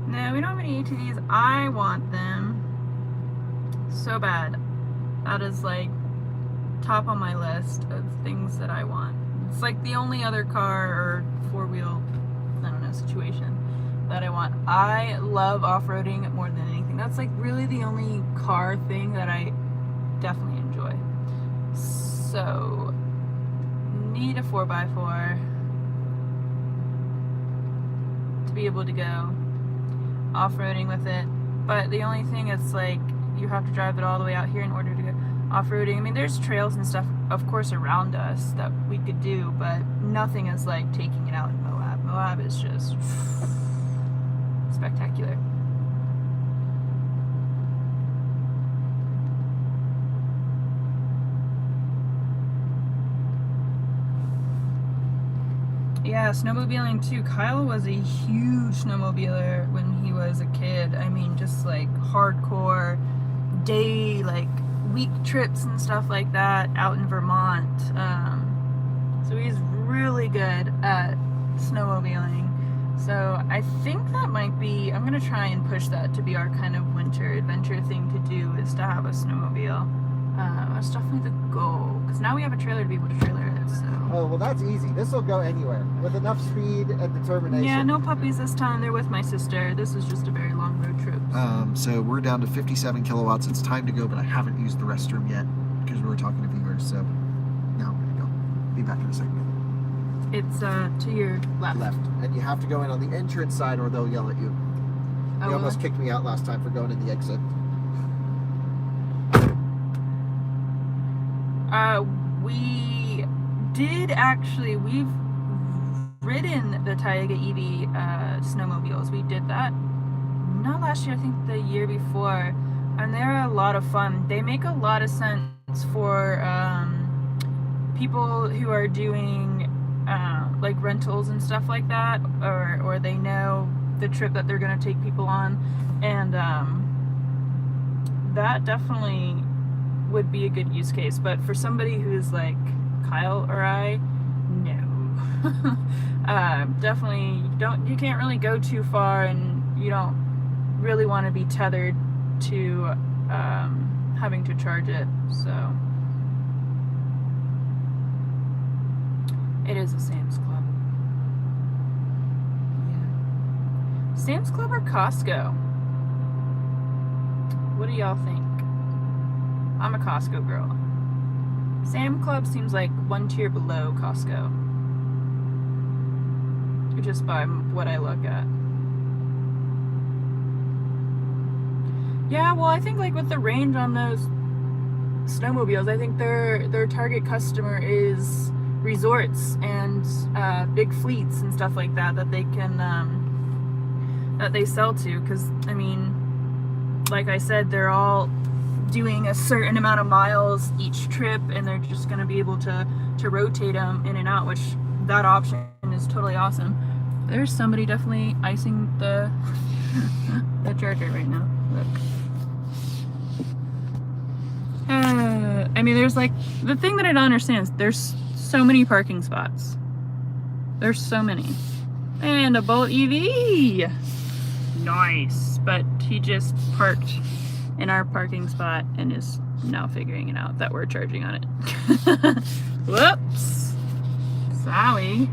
No, we don't have any ATVs. I want them so bad. That is like top on my list of things that I want. It's like the only other car or 4-wheel, I don't know, situation that I want. I love off-roading more than anything. That's like really the only car thing that I definitely enjoy. So, need a 4x4 to be able to go off-roading with it, but the only thing is like you have to drive it all the way out here in order to go off-roading. I mean, there's trails and stuff of course around us that we could do, but nothing is like taking it out in Moab. Moab is just spectacular. Yeah, snowmobiling too. Kyle was a huge snowmobiler when he was a kid. I mean, just like hardcore day, like week trips and stuff like that out in Vermont. So he's really good at snowmobiling. So I think that might be, I'm gonna try and push that to be our kind of winter adventure thing to do, is to have a snowmobile. That's definitely the goal, because now we have a trailer to be able to trailer it, so. Oh, well, that's easy. This will go anywhere with enough speed and determination. Yeah, no puppies this time. They're with my sister. This is just a very long road trip. So we're down to 57 kilowatts. It's time to go, but I haven't used the restroom yet because we were talking to viewers. So now I'm gonna go. Be back in a second. It's to your left. Left. And you have to go in on the entrance side or they'll yell at you. Oh, They almost kicked me out last time for going in the exit. We did actually, we've ridden the Taiga EV snowmobiles. We did that not last year, I think the year before, and they're a lot of fun. They make a lot of sense for people who are doing like rentals and stuff like that, or they know the trip that they're going to take people on, and that definitely would be a good use case. But for somebody who's like Kyle or I, no. Definitely you can't really go too far, and you don't really want to be tethered to having to charge it. So it is a Sam's Club. Yeah. Sam's Club or Costco? What do y'all think? I'm a Costco girl. Sam Club seems like one tier below Costco, just by what I look at. Yeah, well, I think like with the range on those snowmobiles, I think their target customer is resorts and big fleets and stuff like that they can that they sell to. Because I mean, like I said, they're all doing a certain amount of miles each trip, and they're just going to be able to rotate them in and out, which that option is totally awesome. There's somebody definitely icing the the charger right now. Look. I mean, there's like, the thing that I don't understand is there's so many parking spots. There's so many. And a Bolt EV. Nice. But he just parked in our parking spot and is now figuring it out that we're charging on it. Whoops. Sorry.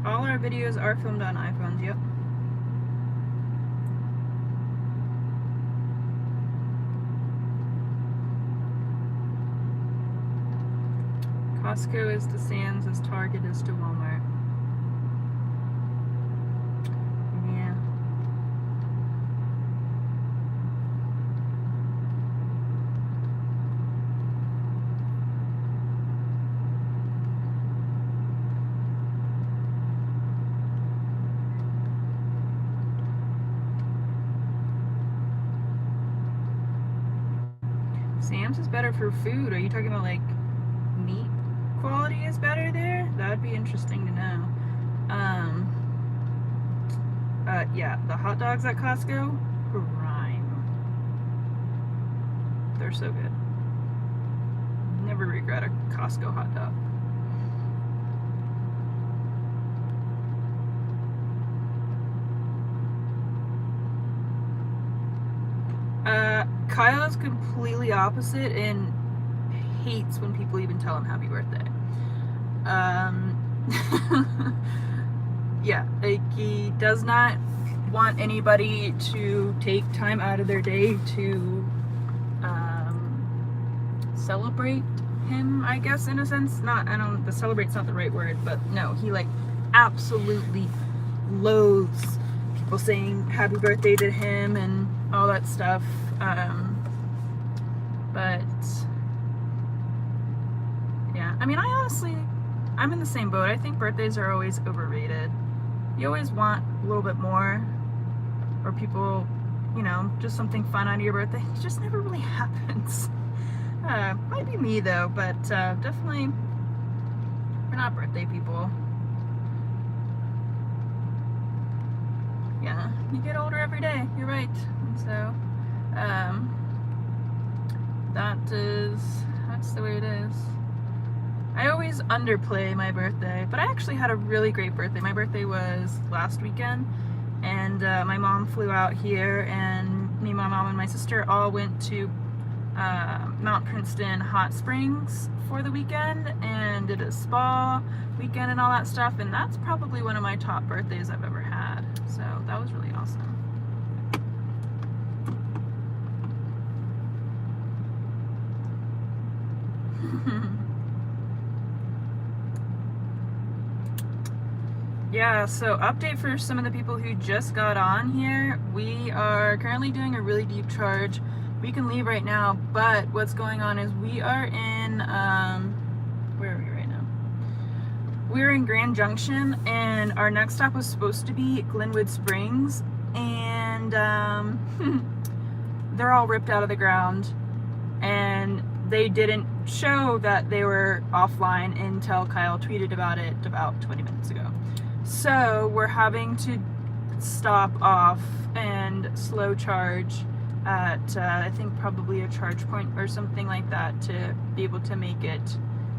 All our videos are filmed on iPhones, yep. Costco is to Sam's as Target is to Walmart. Yeah. Sam's is better for food. Are you talking about like meat quality is better there? That would be interesting to know. Yeah, the hot dogs at Costco, prime. They're so good. Never regret a Costco hot dog. Kyle is completely opposite and hates when people even tell him happy birthday. Yeah, like he does not want anybody to take time out of their day to celebrate him, I guess, in a sense. The celebrate's not the right word, but no, he like absolutely loathes people saying happy birthday to him and all that stuff. But yeah, I mean, I'm in the same boat. I think birthdays are always overrated. You always want a little bit more, or people, you know, just something fun out of your birthday. It just never really happens. Might be me though, but definitely We're not birthday people. Yeah, you get older every day. You're right. And so, that's the way it is. I always underplay my birthday, but I actually had a really great birthday. My birthday was last weekend, and my mom flew out here, and me, my mom, and my sister all went to Mount Princeton Hot Springs for the weekend and did a spa weekend and all that stuff, and that's probably one of my top birthdays I've ever had. So that was really awesome. Yeah, so update for some of the people who just got on here. We are currently doing a really deep charge. We can leave right now, but what's going on is we are in, where are we right now? We're in Grand Junction, and our next stop was supposed to be Glenwood Springs, and they're all ripped out of the ground, and they didn't show that they were offline until Kyle tweeted about it about 20 minutes ago. So we're having to stop off and slow charge at I think probably a charge point or something like that to be able to make it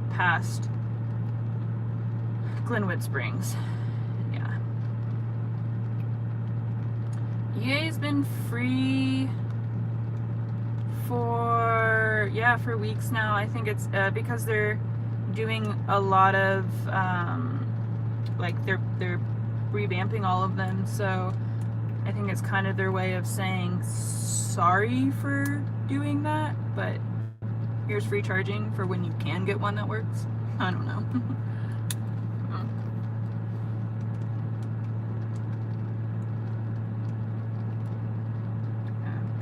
past Glenwood Springs. Yeah. EA's been free for weeks now. I think it's because they're doing a lot of like they're revamping all of them, so I think it's kind of their way of saying sorry for doing that, but here's free charging for when you can get one that works. I don't know.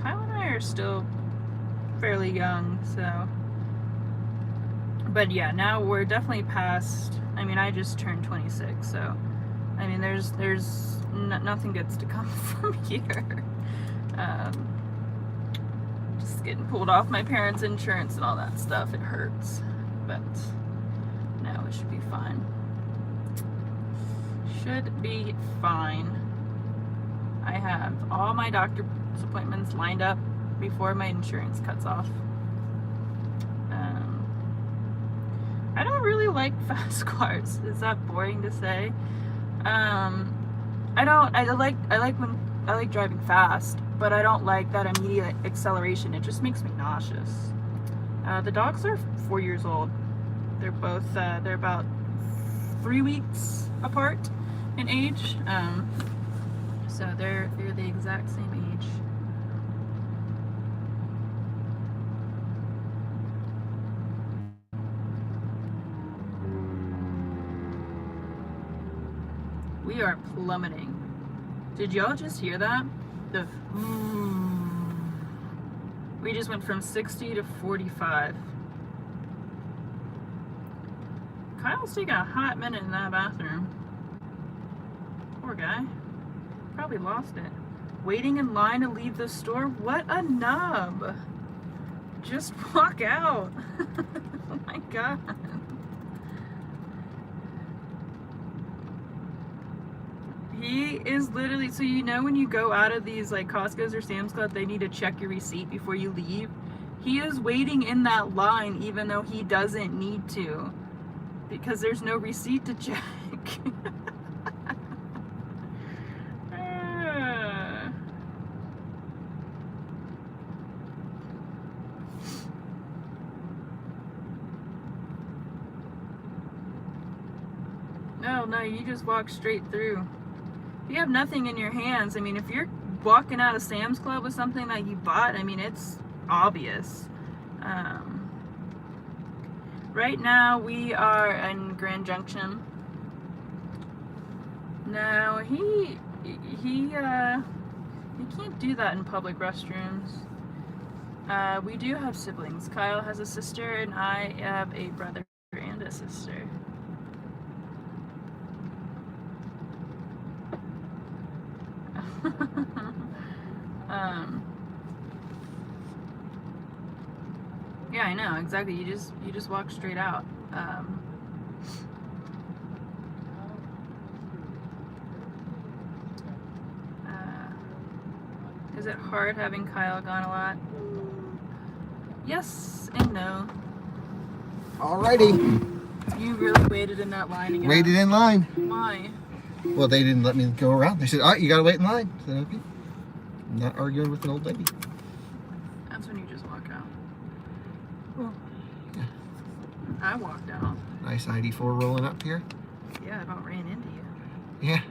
Kyle and I are still fairly young, so, but yeah, now we're definitely past. I mean, I just turned 26, so I mean, there's nothing gets to come from here. Just getting pulled off my parents' insurance and all that stuff, it hurts, but no, it should be fine. Should be fine. I have all my doctor's appointments lined up before my insurance cuts off. I don't really like fast cars. Is that boring to say? I like driving fast, but I don't like that immediate acceleration. It just makes me nauseous. The dogs are 4 years old. They're both they're about 3 weeks apart in age. So they're the exact same age. We are plummeting. Did y'all just hear that? We just went from 60 to 45. Kyle's taking a hot minute in that bathroom. Poor guy. Probably lost it. Waiting in line to leave the store? What a nub. Just walk out. Oh my god. He is literally, so you know when you go out of these like Costco's or Sam's Club, they need to check your receipt before you leave. He is waiting in that line even though he doesn't need to, because there's no receipt to check. No, you just walk straight through. If you have nothing in your hands, I mean, if you're walking out of Sam's Club with something that you bought, I mean, it's obvious. Right now we are in Grand Junction. No, he can't do that in public restrooms. We do have siblings. Kyle has a sister and I have a brother and a sister. Yeah, I know, exactly. You just walk straight out. Is it hard having Kyle gone a lot? Yes and no. Alrighty. You really waited in that line again. Waited in line. Why? Well, they didn't let me go around. They said, all right, you got to wait in line. I said, okay. I'm not arguing with an old lady. That's when you just walk out. Well, yeah. I walked out. Nice ID4 rolling up here. Yeah, I about ran into you. Yeah.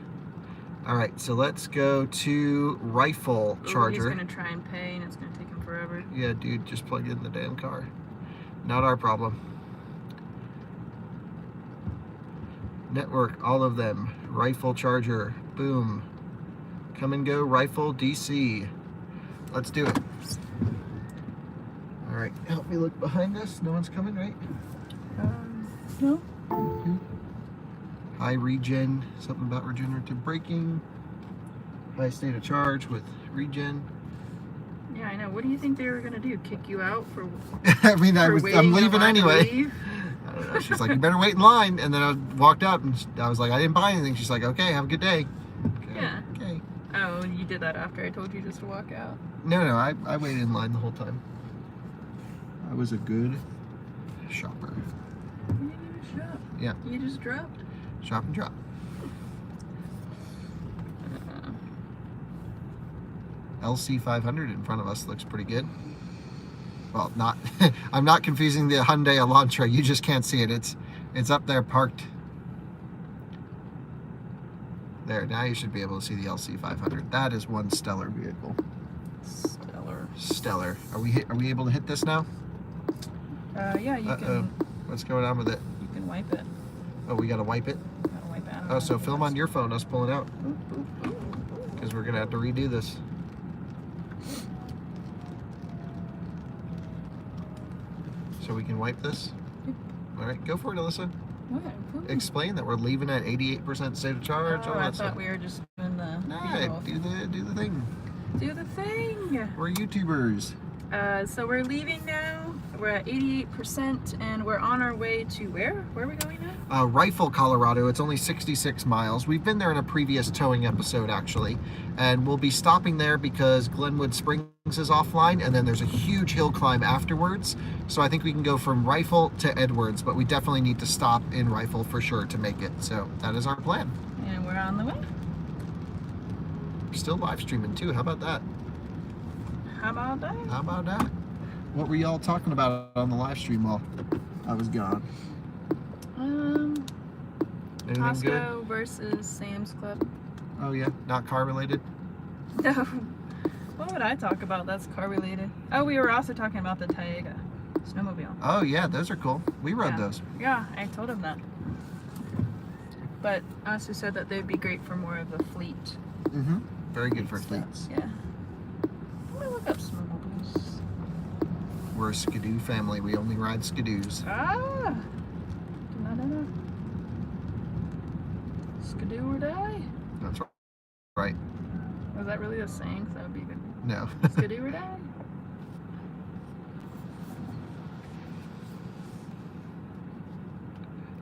All right, so let's go to Rifle Charger. He's going to try and pay, and it's going to take him forever. Yeah, dude, just plug in the damn car. Not our problem. Network, all of them. Rifle Charger, boom. Come and go, Rifle DC. Let's do it. All right, help me look behind us. No one's coming, right? No. Okay. High regen, something about regenerative braking. High state of charge with regen. Yeah, I know. What do you think they were going to do? Kick you out for I mean, for I'm waiting in leaving line to anyway. leave? I don't know. She's like, you better wait in line. And then I walked up and I was like, I didn't buy anything. She's like, okay, have a good day. Okay, Yeah. okay. Oh, you did that after I told you just to walk out. No, I waited in line the whole time. I was a good shopper. You didn't even shop. Yeah. You just dropped. Shop and drop. LC 500 in front of us looks pretty good. Well, not. I'm not confusing the Hyundai Elantra. You just can't see it. It's up there parked. There. Now you should be able to see the LC 500. That is one stellar vehicle. Stellar. Are we able to hit this now? Yeah, you can. What's going on with it? You can wipe it. Oh, we gotta wipe it. Gotta wipe it. Oh, so film on your phone. Us pulling out because we're gonna have to redo this. So we can wipe this? All right, go for it, Alyssa. What? Explain that we're leaving at 88% state of charge. Oh, all I that stuff. thought we were just doing the. No, do the thing. Do the thing. We're YouTubers. So we're leaving now. We're at 88%, and we're on our way to where? Where are we going now? Rifle, Colorado. It's only 66 miles. We've been there in a previous towing episode, actually, and we'll be stopping there because Glenwood Springs is offline, and then there's a huge hill climb afterwards. So I think we can go from Rifle to Edwards, but we definitely need to stop in Rifle for sure to make it. So that is our plan. And we're on the way. Still live streaming too. How about that? How about that? How about that? What were y'all talking about on the live stream while I was gone? Anything Costco good? versus Sam's Club. Oh yeah, not car related. No. What would I talk about that's car related? Oh, we were also talking about the Taiga snowmobile. Oh yeah, those are cool. We rode those. Yeah, I told him that. But I also said that they'd be great for more of a fleet. Mm-hmm. Very good for stuff. fleets. Yeah. I'm gonna look up snowmobiles. We're a Skidoo family. We only ride Skidoos. Ah! Da-da-da. Skidoo or die? That's right. Was that really a saying? That would be good. No. Skidoo or die?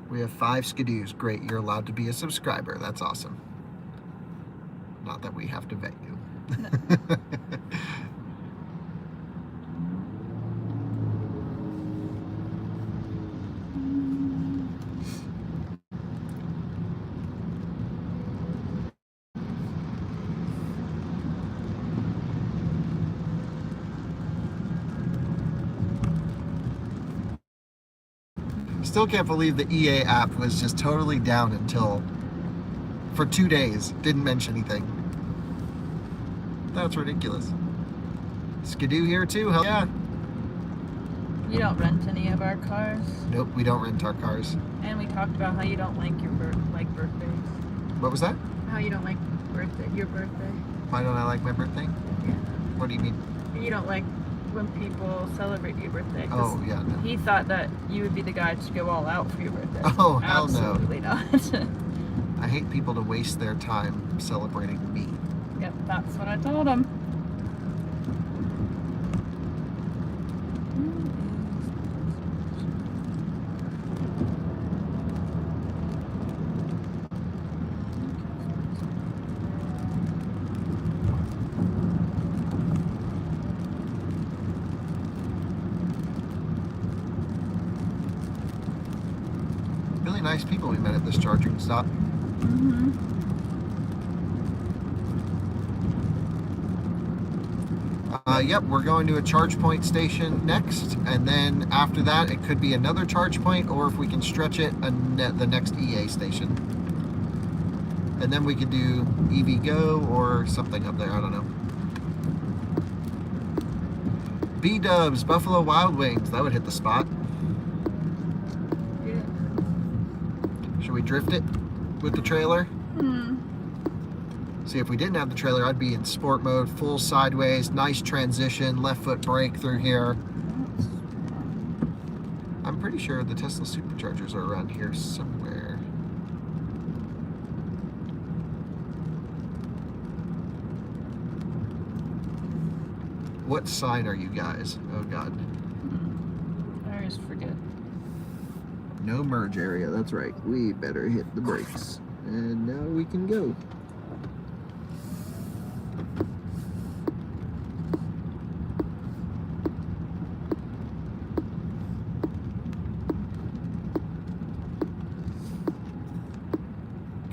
We have 5 Skidoos. Great. You're allowed to be a subscriber. That's awesome. Not that we have to vet you. No. Still can't believe the EA app was just totally down until for 2 days. Didn't mention anything. That's ridiculous. Skidoo here too, hell yeah. You don't rent any of our cars. Nope, we don't rent our cars. And we talked about how you don't like your birthdays. What was that? How you don't like your birthday. Why don't I like my birthday? Yeah. What do you mean? You don't like when people celebrate your birthday. 'Cause Oh, yeah, no. he thought that you would be the guy to go all out for your birthday. Oh, hell no. Absolutely not. I hate people to waste their time celebrating me. Yep, that's what I told him. Really nice people we met at this charging stop. Mm-hmm. Yep, we're going to a charge point station next, and then after that it could be another charge point, or if we can stretch it, the next EA station. And then we could do EV Go or something up there, I don't know. B-Dubs, Buffalo Wild Wings, that would hit the spot. Yeah. Should we drift it with the trailer? Hmm. See, if we didn't have the trailer, I'd be in sport mode, full sideways, nice transition, left foot brake through here. I'm pretty sure the Tesla superchargers are around here somewhere. What sign are you guys? Oh God. I always forget. No merge area, that's right. We better hit the brakes. And now we can go.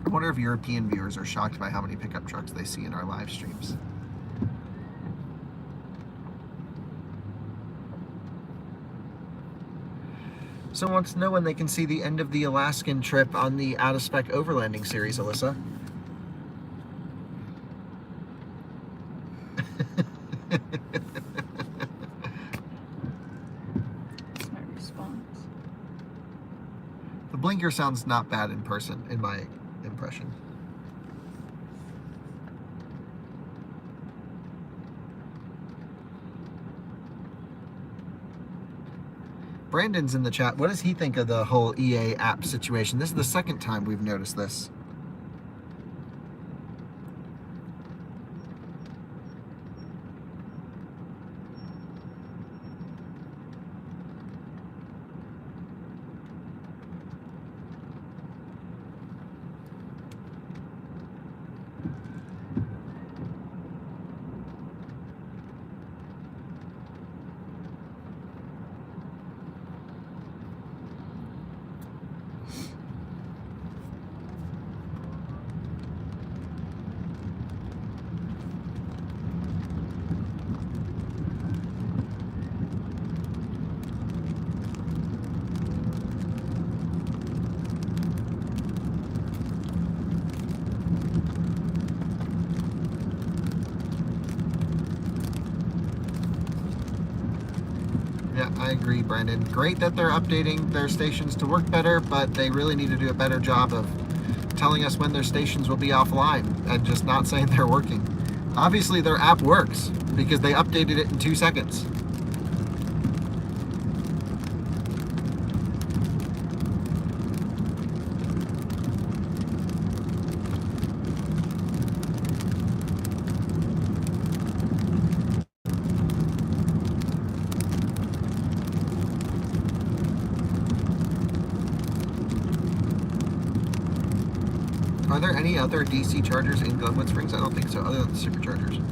I wonder if European viewers are shocked by how many pickup trucks they see in our live streams. Someone wants to know when they can see the end of the Alaskan trip on the out-of-spec overlanding series, Alyssa. That's my response. The blinker sounds not bad in person, in my impression. Brandon's in the chat. What does he think of the whole EA app situation? This is the second time we've noticed this. Yeah, I agree, Brandon. Great that they're updating their stations to work better, but they really need to do a better job of telling us when their stations will be offline and just not saying they're working. Obviously, their app works because they updated it in 2 seconds. Are there any other DC chargers in Glenwood Springs? I don't think so, other than the superchargers.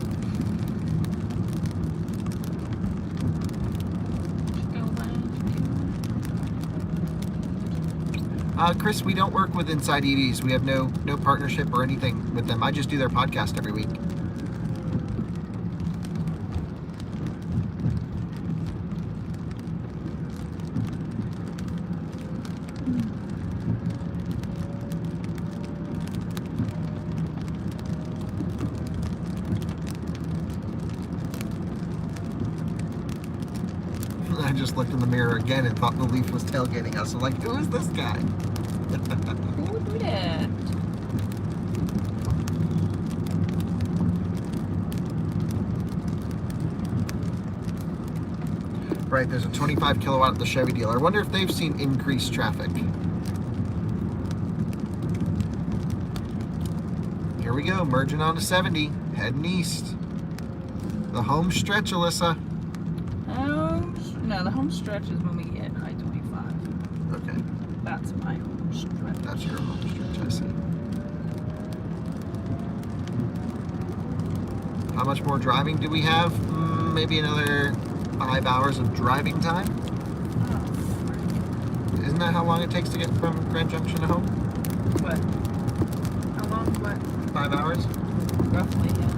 Chris, we don't work with Inside EVs. We have no partnership or anything with them. I just do their podcast every week. I just looked in the mirror again and thought the Leaf was tailgating us. I'm like, who is this guy? Who would do that? Right, there's a 25 kilowatt at the Chevy dealer. I wonder if they've seen increased traffic. Here we go, merging onto 70, heading east. The home stretch, Alyssa. No, the home stretch is when we hit I-25. Okay, That's my home stretch. that's your home stretch, I see. How much more driving do we have? Maybe another 5 hours of driving time? Oh, Isn't Isn't that how long it takes to get from Grand Junction to home? What? How long? What? 5 hours? Roughly, yeah.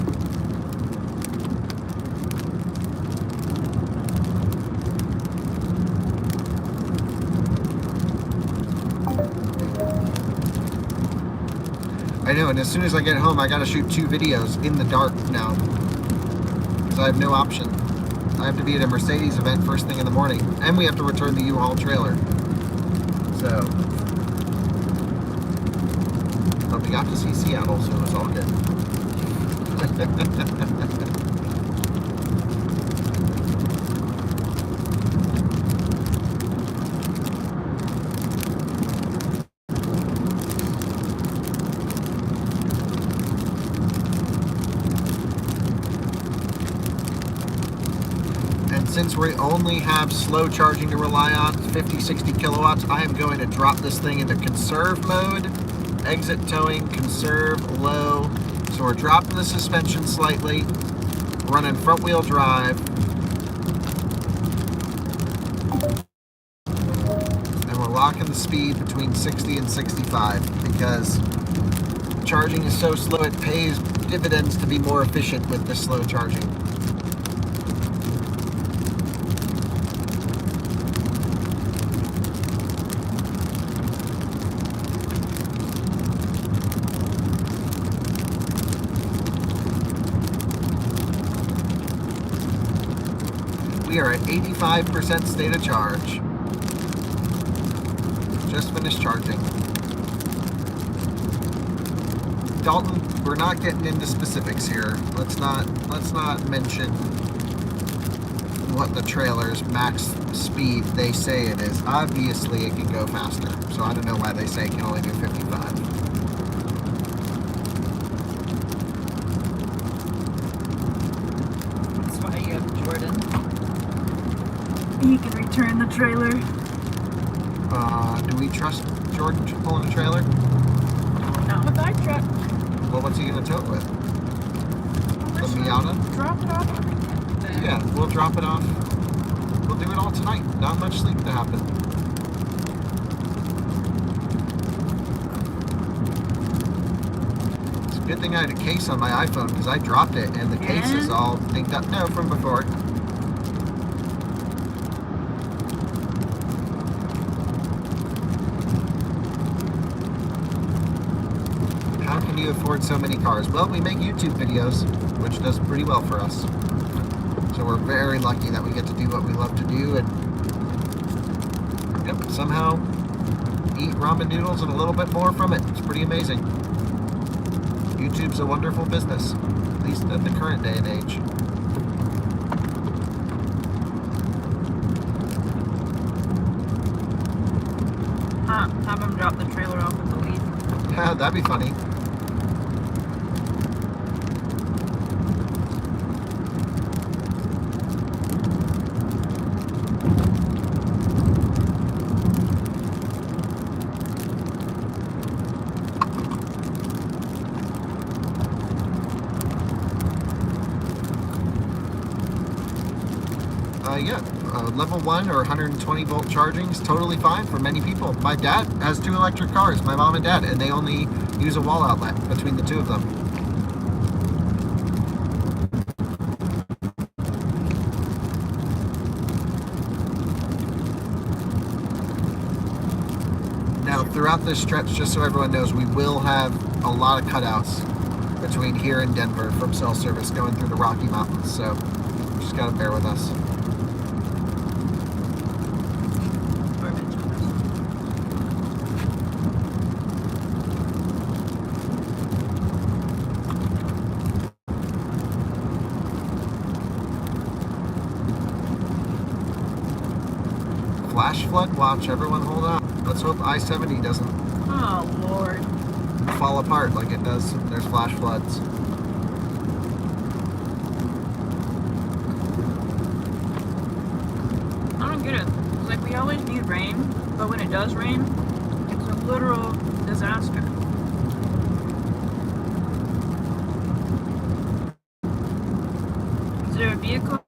I know, and as soon as I get home, I gotta shoot 2 videos in the dark now. So I have no option. I have to be at a Mercedes event first thing in the morning, and we have to return the U-Haul trailer. So, but we got to see Seattle, so it was all good. Since we only have slow charging to rely on, 50, 60 kilowatts, I am going to drop this thing into conserve mode, exit towing, conserve, low. So we're dropping the suspension slightly, running front wheel drive, and we're locking the speed between 60 and 65 because charging is so slow it pays dividends to be more efficient with this slow charging. We are at 85% state of charge. Just finished charging. Dalton, we're not getting into specifics here. Let's not mention what the trailer's max speed they say it is. Obviously it can go faster. So I don't know why they say it can only do 55. That's why you have Jordan. He can return the trailer. Do we trust Jordan pulling a trailer? Not with our truck. Well, what's he going to tow it with? The Miata? Drop it off. Yeah, we'll drop it off. We'll do it all tonight. Not much sleep to happen. It's a good thing I had a case on my iPhone because I dropped it and the case is all dinged up. No, from before. How can you afford so many cars? Well, we make YouTube videos, which does pretty well for us. So we're very lucky that we get to do what we love to do and yep, somehow eat ramen noodles and a little bit more from it. It's pretty amazing. YouTube's a wonderful business, at least at the current day and age. Have him drop the trailer off with the lead. Yeah, that'd be funny. Yeah, level 1 or 120 volt charging is totally fine for many people. My dad has 2 electric cars, my mom and dad, and they only use a wall outlet between the 2 of them. Now, throughout this stretch, just so everyone knows, we will have a lot of cutouts between here and Denver from cell service going through the Rocky Mountains, so just gotta bear with us. Flash flood watch, everyone hold on. Let's hope I-70 doesn't Oh, Lord. fall apart like it does. There's flash floods. I don't get it. It's like we always need rain, but when it does rain, it's a literal disaster. Is there a vehicle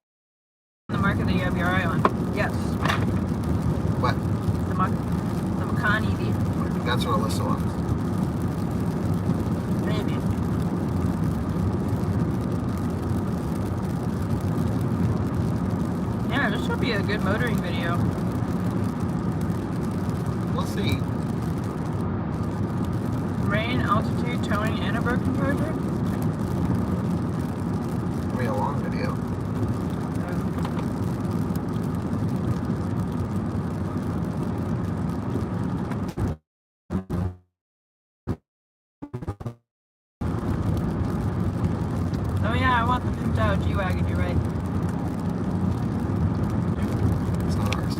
in the market that you have your eye on? Yes. What? The market. That's what Alyssa wants. Maybe. Yeah, this should be a good motoring video. We'll see. Rain, altitude, towing, and a broken charger? It'll be a long video. Oh yeah, I want the pimped out G-Wagon, you're right. It's not ours.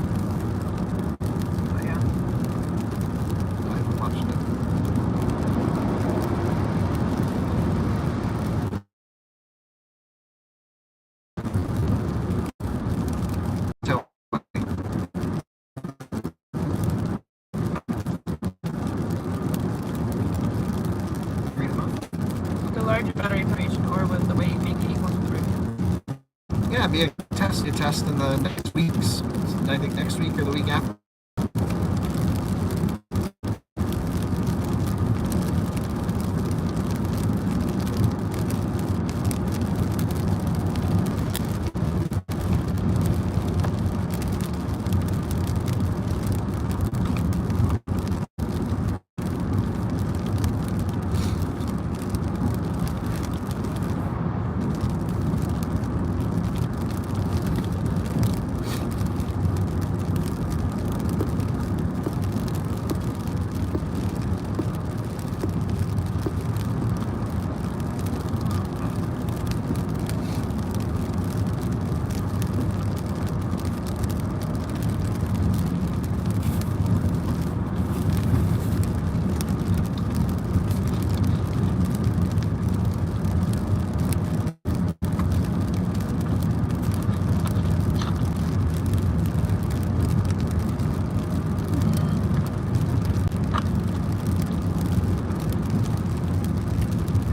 Oh yeah. I haven't watched it. So, read them up. The larger battery information or with the weight make it equal to the roof. Yeah, be a test. You test in the next weeks. I think next week or the week after.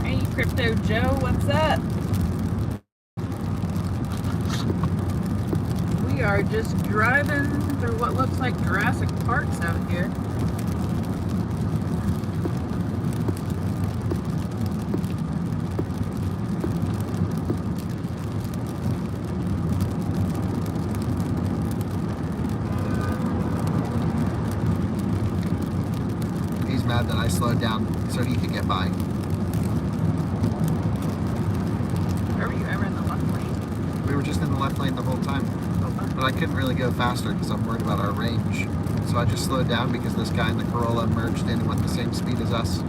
Hey, Crypto Joe, what's up? We are just driving through what looks like Jurassic Parks out here. He's mad that I slowed down so he could get by. Where were you ever in the left lane? We were just in the left lane the whole time. But I couldn't really go faster because I'm worried about our range. So I just slowed down because this guy in the Corolla merged in and went the same speed as us.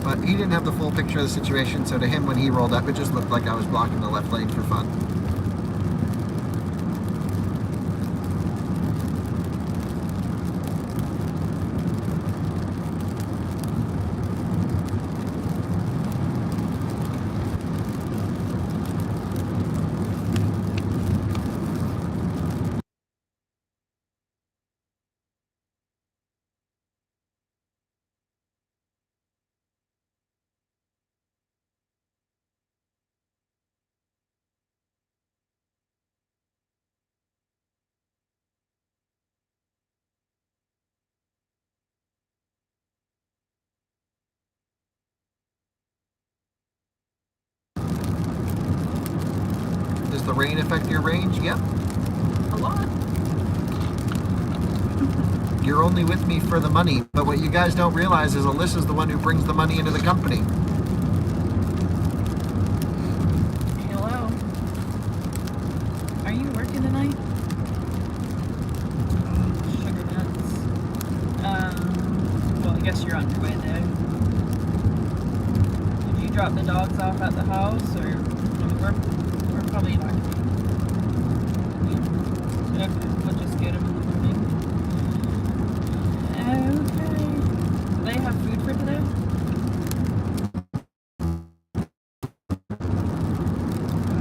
But he didn't have the full picture of the situation, so to him when he rolled up, it just looked like I was blocking the left lane for fun. Does the rain affect your range? Yep. A lot. You're only with me for the money, but what you guys don't realize is Alyssa's the one who brings the money into the company. Hello. Are you working tonight? Sugar nuts. Well, I guess you're on your way there. Did you drop the dogs off at the house, or we're probably not? Okay, we'll just get them in the morning. Okay. Do they have food for today?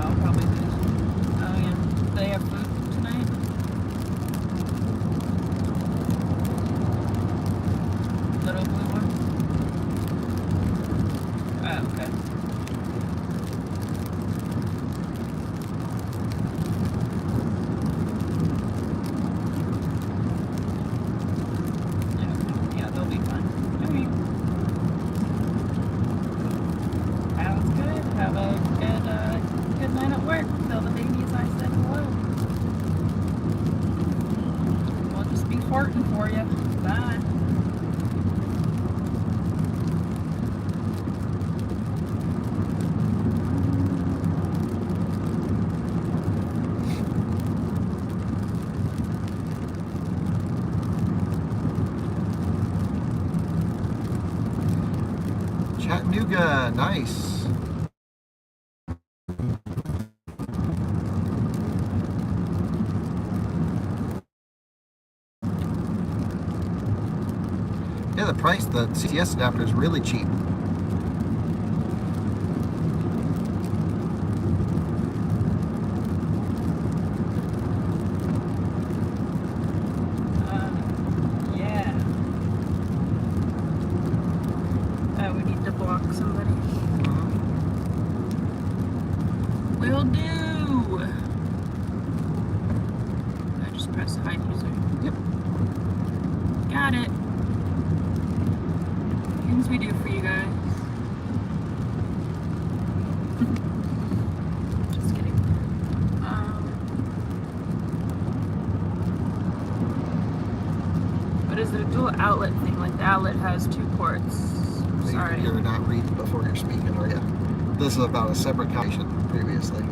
I'll probably do. Oh yeah. Do they have food tonight? Little blue one? Oh, okay. important for you. Bye. Chattanooga, nice. Yeah, the price, the CCS adapter is really cheap. Yeah. We need to block somebody. Will do. I just press hide user. Yep. Got it. Things we do for you guys. Just kidding. But is it a dual outlet thing? Like the outlet has 2 ports. Sorry. You're not reading before you're speaking, are you? This is about a separate conversation previously.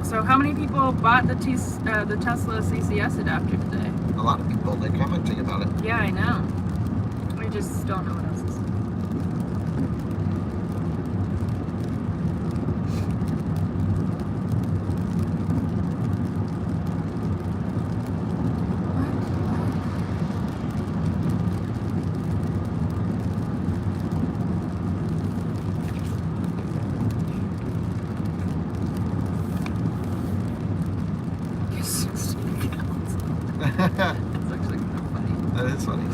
So how many people bought the Tesla CCS adapter today? A lot of people, they're commenting about it. Yeah, I know. We just don't know what else is. That's actually kind of funny. That is funny.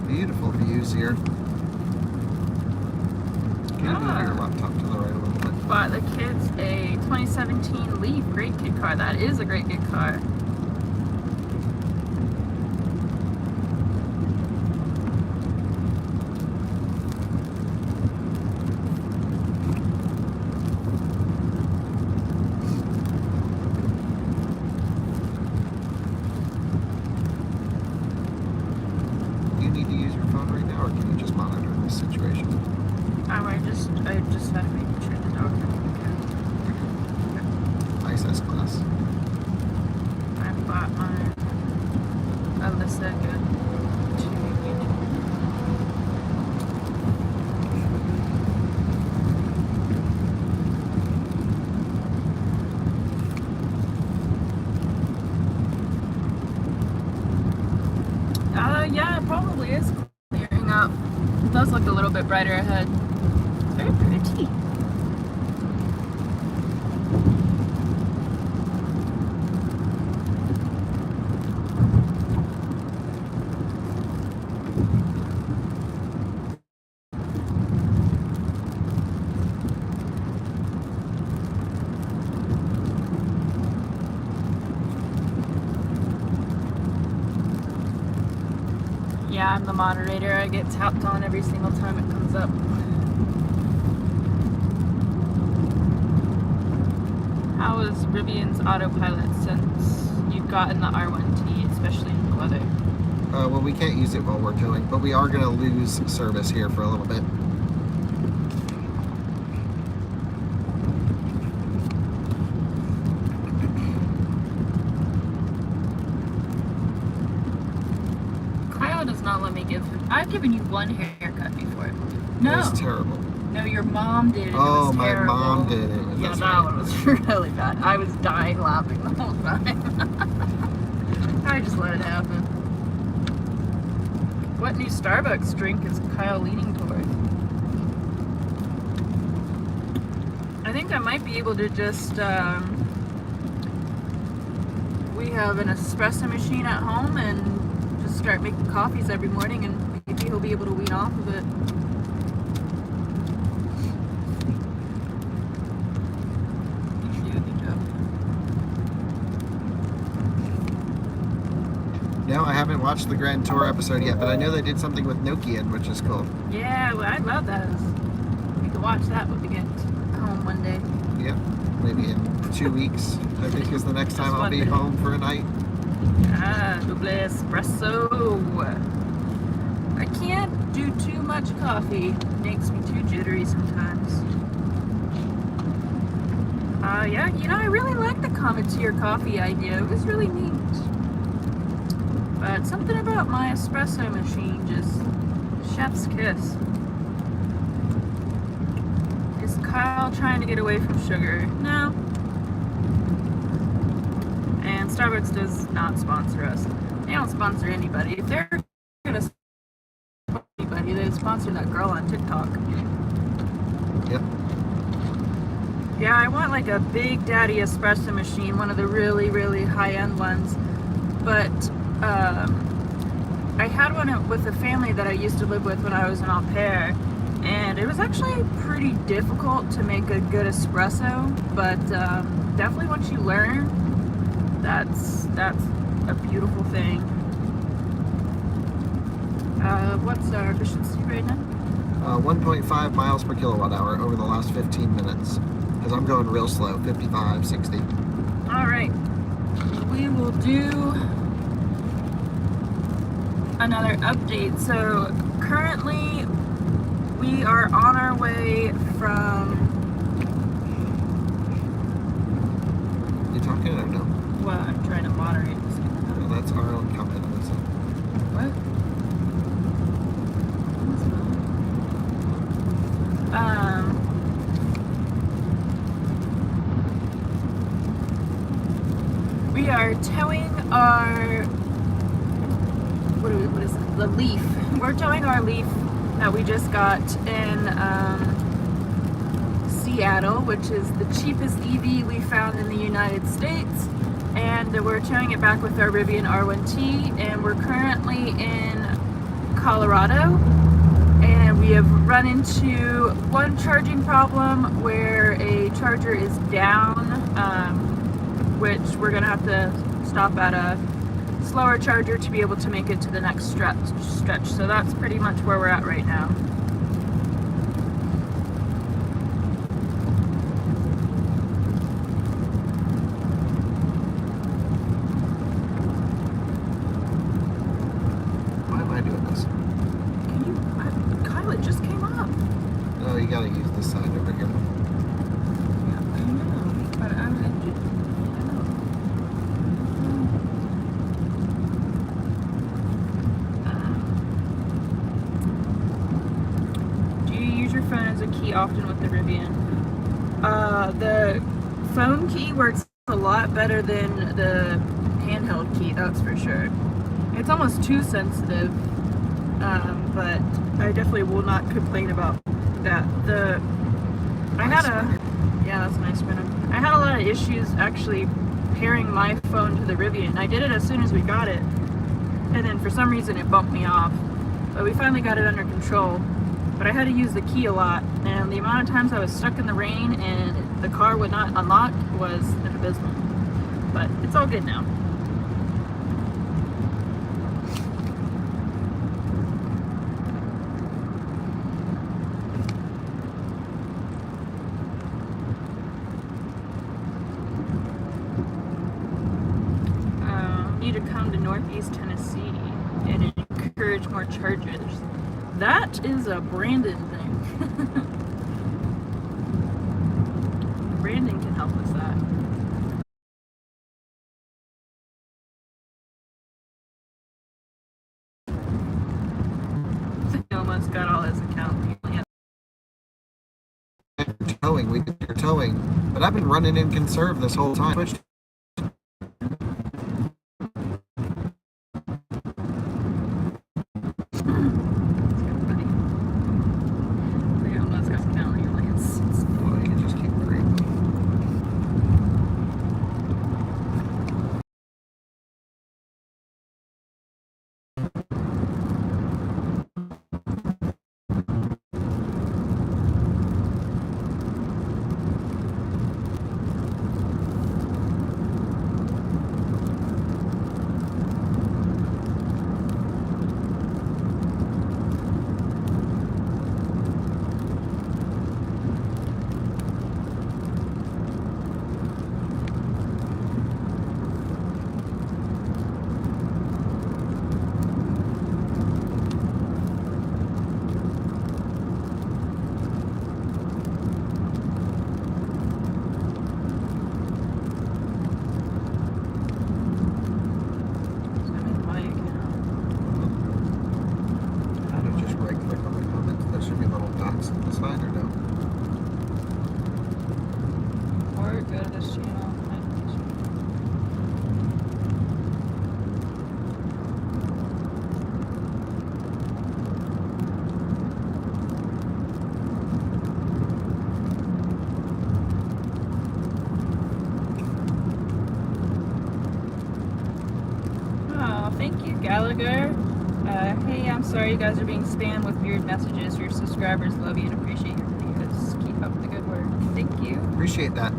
Beautiful views here. Can you move your laptop to the right a little bit? Bought the kids a 2017 Leaf. Great kid car. That is a great kid car. Do you need to use your phone right now, or can you just monitor this situation? I just had to make sure the dog had Nice S-Class. I bought my Alyssa good to YouTube. Yeah, it probably is clearing up. It does look a little bit brighter ahead. It's very pretty. Yeah, I'm the moderator. I get tapped on every single time it comes up. How is Rivian's autopilot since you've gotten the R1T, especially in the weather? Well, we can't use it while we're towing, but we are going to lose service here for a little bit. Does not let me give him. I've given you one haircut before. No. It was terrible. No, your mom did it. Oh, it was my terrible. mom did it. Yeah, That's that right. one was really bad. I was dying laughing the whole time. I just let it happen. What new Starbucks drink is Kyle leaning toward? think I might be able to just, we have an espresso machine at home and just start making coffees every morning, and maybe he'll be able to wean off of it. You should do a good job. No, I haven't watched the Grand Tour episode yet, but I know they did something with Nokian, which is cool. Yeah, well, I love those. We could watch that when we get home one day. Yep, maybe in 2 weeks, I think is the next time I'll be Just home for a night. Ah, double espresso. I can't do too much coffee. It makes me too jittery sometimes. Yeah, you know, I really like the Cometeer coffee idea. It was really neat. But something about my espresso machine just chef's kiss. Is Kyle trying to get away from sugar? No. And Starbucks does not sponsor us. They don't sponsor anybody. If they're gonna sponsor anybody, they sponsor that girl on TikTok. Yep. Yeah, I want like a Big Daddy espresso machine, one of the really, really high-end ones. But I had one with a family that I used to live with when I was an au pair, and it was actually pretty difficult to make a good espresso, but definitely once you learn, that's a beautiful thing. What's our efficiency right now? 1.5 miles per kilowatt hour over the last 15 minutes. Because I'm going real slow, 55, 60. All right, we will do another update. So currently we are on our way from... You talking or no? Well, I'm trying to moderate this. No, that's our own company. That's it. What? We are towing our... What is it? The Leaf. We're towing our Leaf that we just got in Seattle, which is the cheapest EV we found in the United States. And we're towing it back with our Rivian R1T, and we're currently in Colorado. And we have run into one charging problem where a charger is down, which we're gonna have to stop at a slower charger to be able to make it to the next stretch. So that's pretty much where we're at right now. Why am I doing this? Can you, Kyle, it just came up. Oh, you gotta use this side over here. Yeah, I know, but I know. Do you use your phone as a key often with the Rivian? The phone key works a lot better than the handheld key, that's for sure. It's almost too sensitive, but I definitely will not complain about that. Yeah, that's a nice printer. I had a lot of issues actually pairing my phone to the Rivian. I did it as soon as we got it, and then for some reason it bumped me off. But we finally got it under control. But I had to use the key a lot, and the amount of times I was stuck in the rain and the car would not unlock was abysmal. But it's all good now. Need to come to Northeast Tennessee and encourage more chargers. That is a Brandon thing. Brandon can help with that. He almost got all his account. Towing, we did your towing. But I've been running in conserve this whole time. Oh, you can just keep creeping. Oh, thank you, Gallagher. Hey, I'm sorry you guys are being spammed with weird messages. Your subscribers love you and appreciate your videos. Keep up the good work. Thank you. Appreciate that.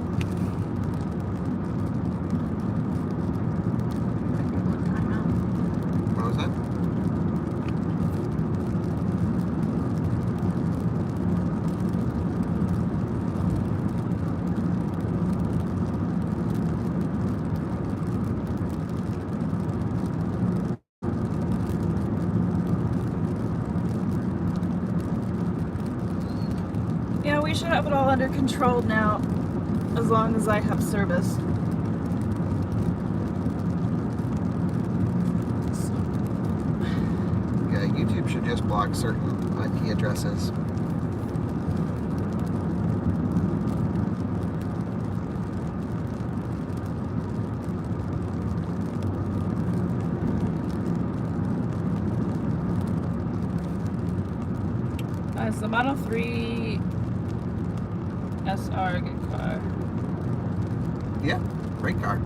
What was that? Yeah, we should have it all under control now, as long as I have service. Yeah, YouTube should just block certain IP addresses. Is the Model 3 SR a good car? Yeah, great car.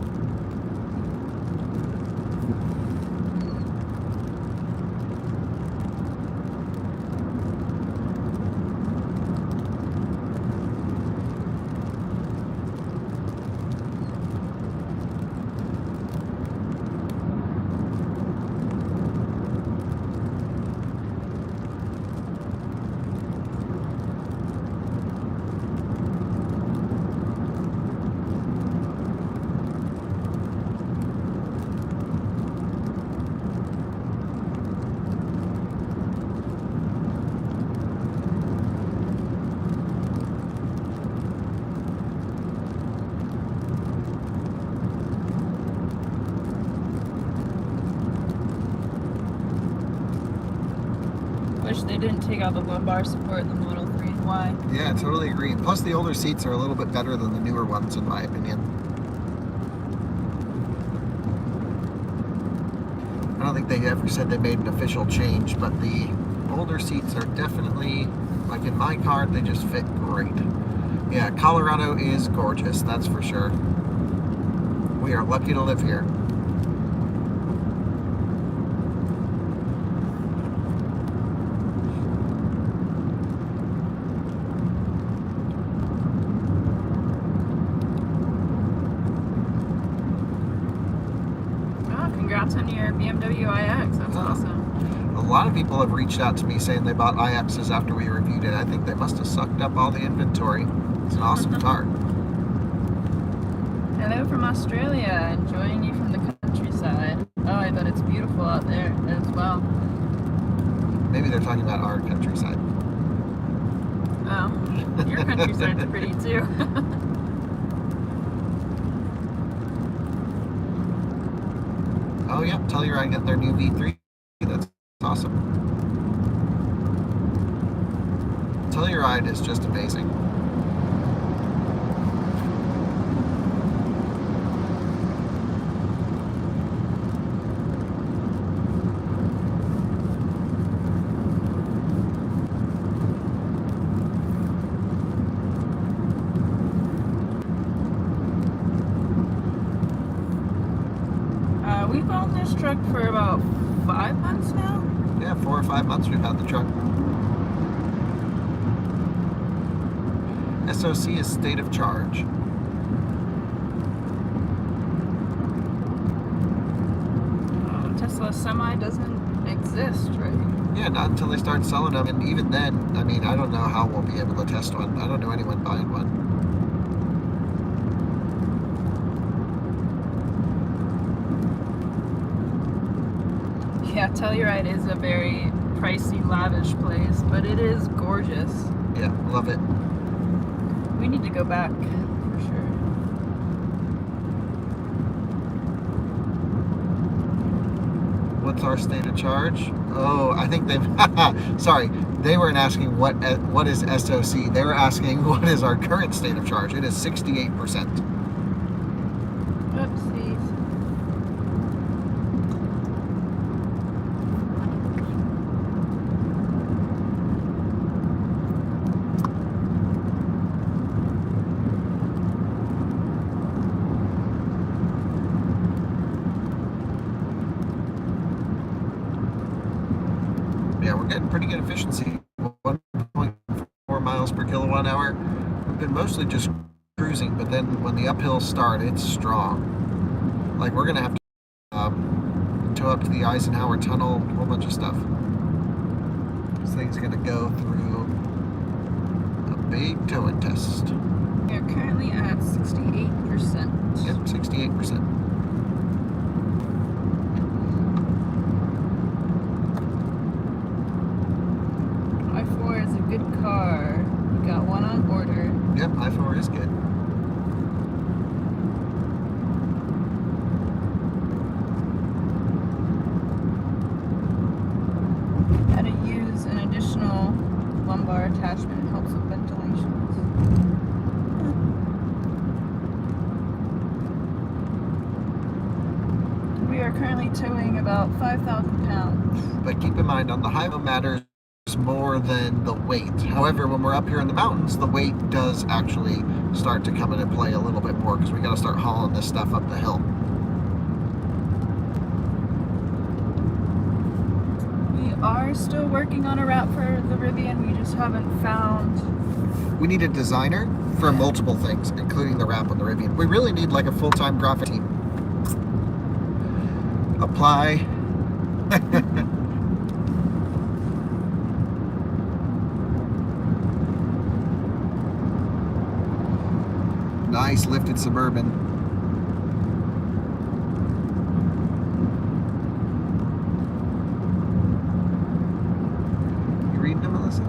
Wish they didn't take out the lumbar support in the Model 3. Why? Yeah, totally agree. Plus, the older seats are a little bit better than the newer ones, in my opinion. I don't think they ever said they made an official change, but the older seats are definitely, like in my car, they just fit great. Yeah, Colorado is gorgeous, that's for sure. We are lucky to live here. Congrats on your BMW iX. That's awesome. A lot of people have reached out to me saying they bought iXs after we reviewed it. I think they must have sucked up all the inventory. It's an awesome car. Hello from Australia. Enjoying you from the countryside. Oh, I bet it's beautiful out there as well. Maybe they're talking about our countryside. Oh, your countryside's pretty too. Oh, yeah, Telluride got their new V3. That's awesome. Telluride is just amazing. We've owned this truck for about 5 months now. Yeah, 4 or 5 months we've had the truck. SOC is state of charge. Tesla Semi doesn't exist, right? Yeah, not until they start selling them, and even then, I mean, I don't know how we'll be able to test one. I don't know anyone buying one. Yeah, Telluride is a very pricey, lavish place, but it is gorgeous. Yeah, love it. We need to go back, for sure. What's our state of charge? Oh, I think they've... Sorry, they weren't asking what is SOC. They were asking what is our current state of charge. It is 68%. Oopsies. we're getting pretty good efficiency. 1.4 miles per kilowatt hour. We've been mostly just cruising, but then when the uphills start, it's strong. Like we're gonna have to tow up to the Eisenhower Tunnel, a whole bunch of stuff. This thing's gonna go through a big towing test. We are currently at 68%. Yep, 68%. I4 is a good car. We got one on order. Yep, I4 is good. How to use an additional lumbar attachment. It helps with ventilation. We are currently towing about 5,000 pounds. But keep in mind, on the highway matters more than the weight. However, when we're up here in the mountains, the weight does actually start to come into play a little bit more because we got to start hauling this stuff up the hill. We are still working on a route for the Rivian. We just haven't found. We need a designer for multiple things, including the wrap on the Rivian. We really need like a full-time graphic team. Apply. Nice lifted Suburban. You reading them, Melissa?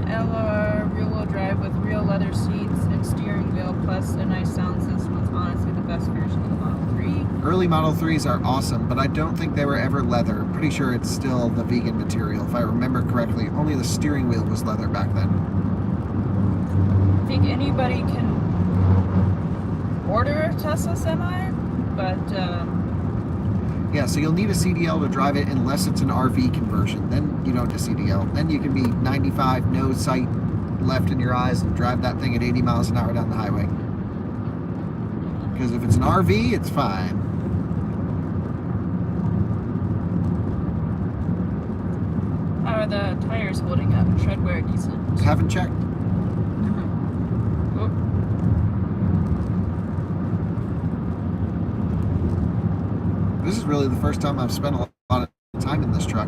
LR rear-wheel drive with real leather seats and steering wheel plus a nice sound system. It's honestly the best version of the Model 3. Early Model 3s are awesome, but I don't think they were ever leather. I'm pretty sure it's still the vegan material. If I remember correctly, only the steering wheel was leather back then. I think anybody can order a Tesla Semi, but Yeah, so you'll need a CDL to drive it unless it's an RV conversion. Then you don't need a CDL. Then you can be 95, no sight left in your eyes, and drive that thing at 80 miles an hour down the highway. Because if it's an RV, it's fine. how are the tires holding up? Tread wear decent? Haven't checked. Oh. This is really the first time I've spent a lot of time in this truck.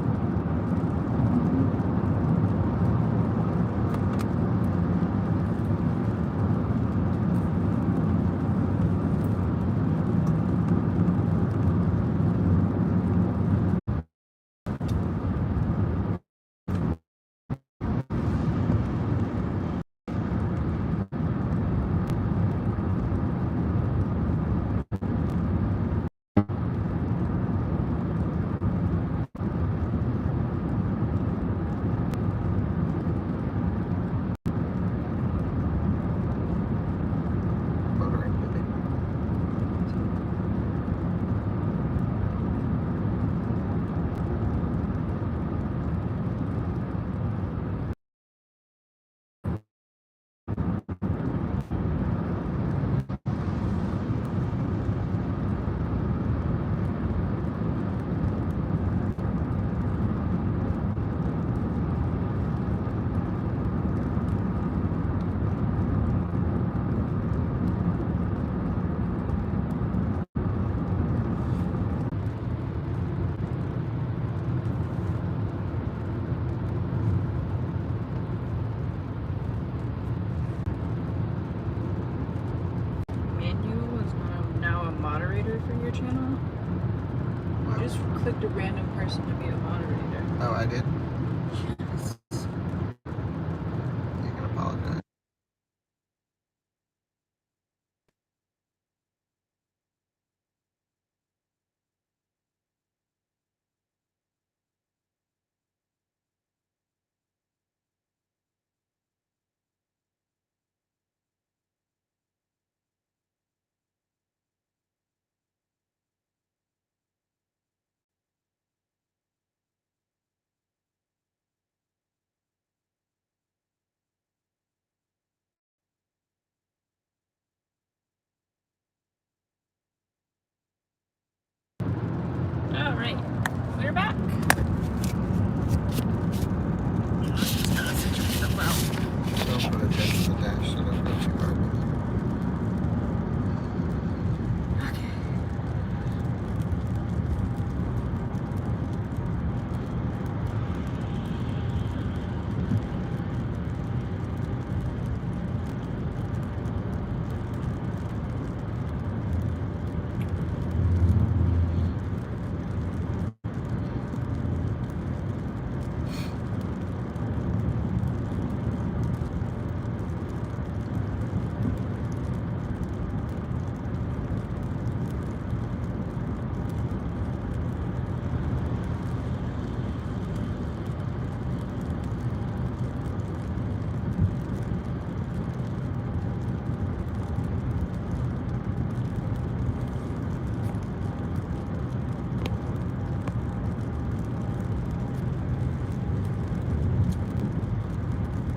For your channel? Wow. Just clicked a random person to be a moderator. Oh, I did? Yes. You can apologize. Alright. you're back. Just gotta situate them well. Don't put it against the dash, so don't go too hard. Okay.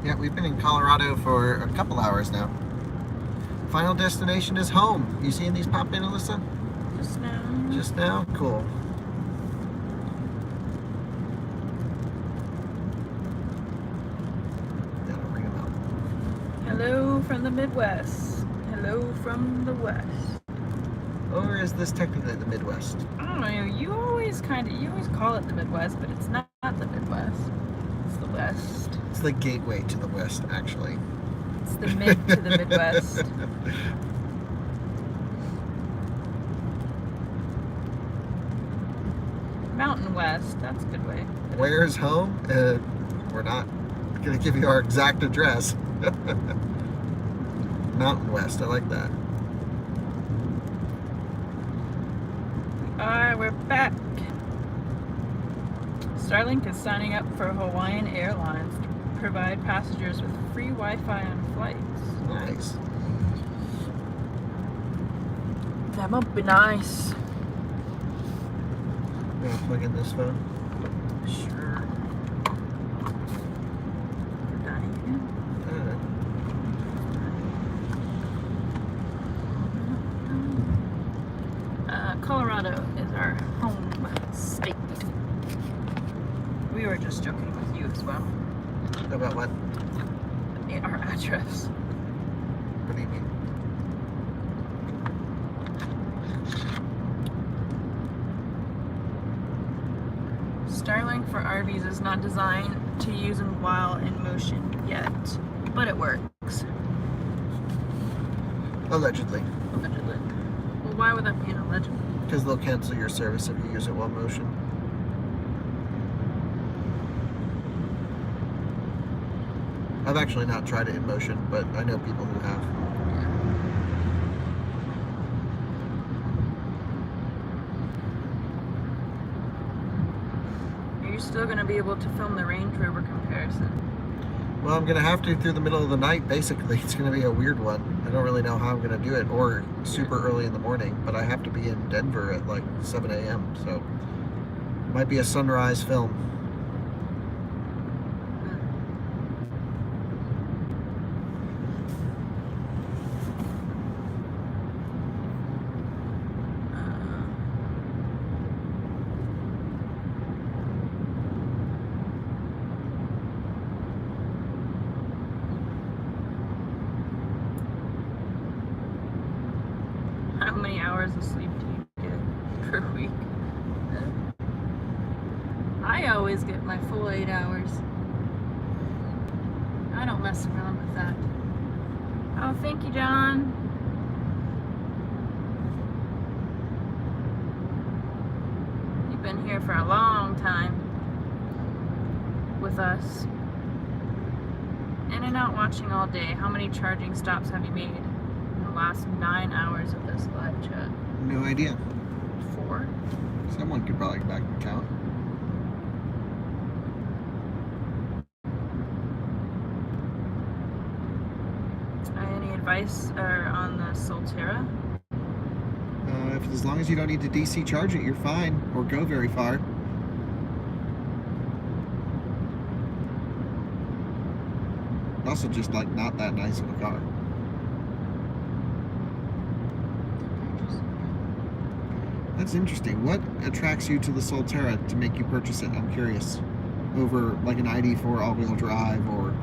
Yeah, we've been in Colorado for a couple hours now. Final destination is home. You seeing these pop in, Alyssa? Just now. Just now? Cool. Gotta ring them out. Hello from the Midwest. Hello from the West. Or is this technically the Midwest? I don't know. You always call it the Midwest, but it's not the Midwest. It's the West. It's the gateway to the West, actually. It's the mid to the Midwest. Mountain West. That's a good way. Where's home? We're not going to give you our exact address. Mountain West, I like that. Alright, we're back. Starlink is signing up for Hawaiian Airlines to provide passengers with free Wi-Fi on flights. Nice. That must be nice. You want to plug in this phone? Sure. We're dying again. Colorado is our home state. We were just joking with you as well. About what? Our address. What do you mean? Starlink for RVs is not designed to use while in motion yet, but it works. Allegedly. Allegedly. Well, why would that be an allegedly? Because they'll cancel your service if you use it while motion. I've actually not tried it in motion, but I know people who have. Are you still going to be able to film the Range Rover comparison? Well, I'm going to have to through the middle of the night, basically. It's going to be a weird one. I don't really know how I'm going to do it, or super early in the morning, but I have to be in Denver at like 7 a.m., so it might be a sunrise film. How many hours of sleep do you get per week? I always get my full 8 hours. I don't mess around with that. Oh, thank you, John. You've been here for a long time with us. In and out watching all day. How many charging stops have you made in the last 9 hours of this live chat? No idea. 4? Someone could probably back and count. Any advice on the Solterra? As long as you don't need to DC charge it, you're fine, or go very far. Also just like not that nice of a car. That's interesting. What attracts you to the Solterra to make you purchase it? I'm curious. Over like an ID4 all-wheel drive or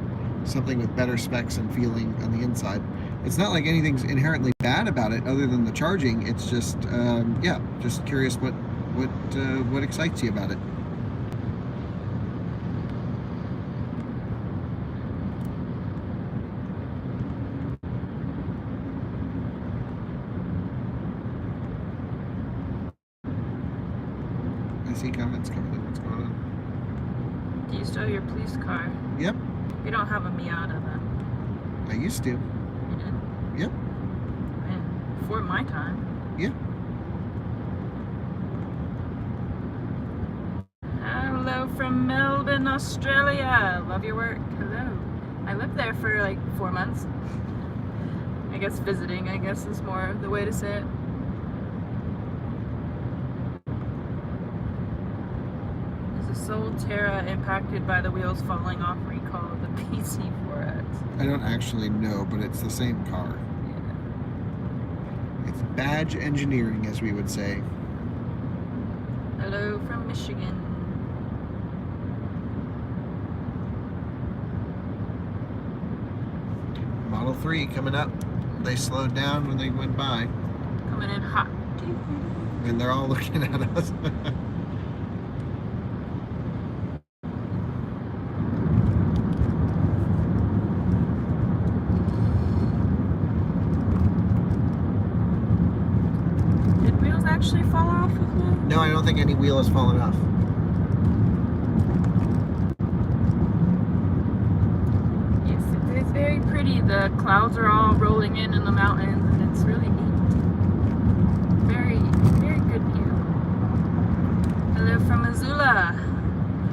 something with better specs and feeling on the inside. It's not like anything's inherently bad about it other than the charging. It's just, yeah, just curious what excites you about it. I see comments coming in. What's going on? Do you still have your police car? Yep, You don't have a Miata then? I used to. You did? Yep. And before my time. Yeah. Hello from Melbourne, Australia. Love your work. Hello. I lived there for like 4 months. I guess visiting, I guess, is more the way to say it. Is the Solterra impacted by the wheels falling off recall of the PC4X? I don't actually know, but it's the same car. Yeah. It's badge engineering, as we would say. Hello from Michigan. Model 3 coming up. They slowed down when they went by, Coming in hot. and they're all looking at us. Did wheels actually fall off with me? No, I don't think any wheel has fallen off. Yes, it is very pretty. The clouds are all rolling in the mountains, and it's really neat. Very, very good view. Hello from Missoula.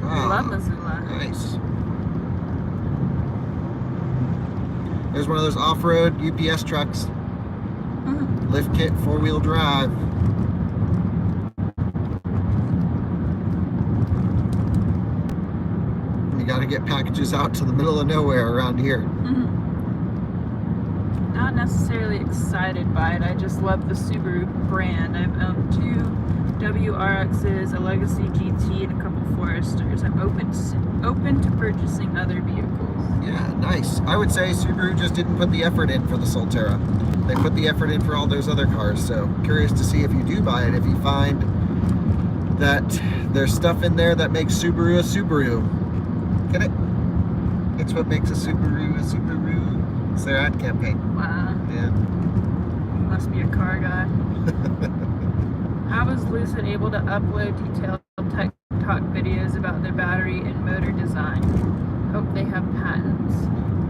I love Missoula. Nice. There's one of those off-road UPS trucks. Lift kit, 4-wheel drive. You got to get packages out to the middle of nowhere around here. Not necessarily excited by it. I just love the Subaru brand. I've owned 2 WRXs, a Legacy GT, and a couple Foresters. I'm open to purchasing other vehicles. Yeah, nice. I would say Subaru just didn't put the effort in for the Solterra. They put the effort in for all those other cars. So curious to see if you do buy it, if you find that there's stuff in there that makes Subaru a Subaru. Get it? It's what makes a Subaru a Subaru. It's their ad campaign. Wow. Yeah. You must be a car guy. How was Lucid able to upload detailed tech talk videos about their battery and motor design? Hope they have patents.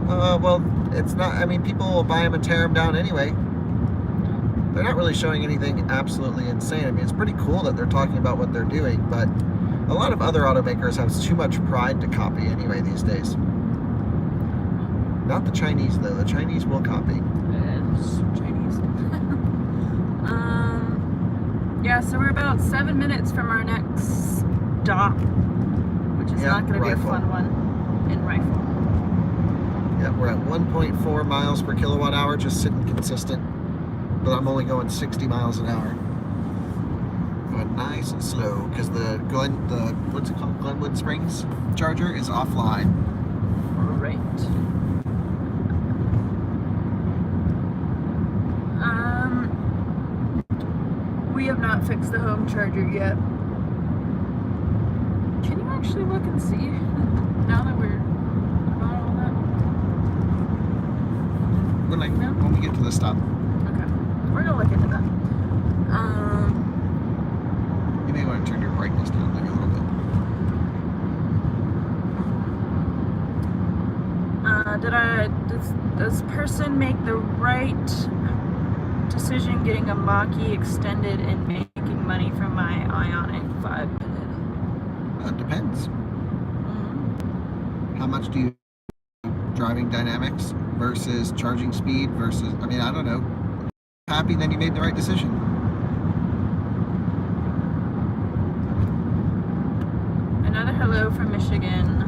Well, it's not, I mean, people will buy them and tear them down anyway. They're not really showing anything absolutely insane. I mean, it's pretty cool that they're talking about what they're doing, but a lot of other automakers have too much pride to copy anyway these days. Not the Chinese, though. The Chinese will copy. It's Chinese. Yeah, so we're about 7 minutes from our next stop, which is not going to be a fun one, in Rifle. Yeah, we're at 1.4 miles per kilowatt hour, just sitting consistent. But I'm only going 60 miles an hour. Going nice and slow, because what's it called? Glenwood Springs charger is offline. Right. We have not fixed the home charger yet. Can you actually look and see now that we're about all that? When we get to the stop. Okay, we're gonna look into that. You may want to turn your brightness down there a little bit. Does person make the right decision getting a Mach-E extended and making money from my Ioniq 5-minute? Depends. How much do you driving dynamics versus charging speed versus, I mean, I don't know. Happy then you made the right decision. Another hello from Michigan.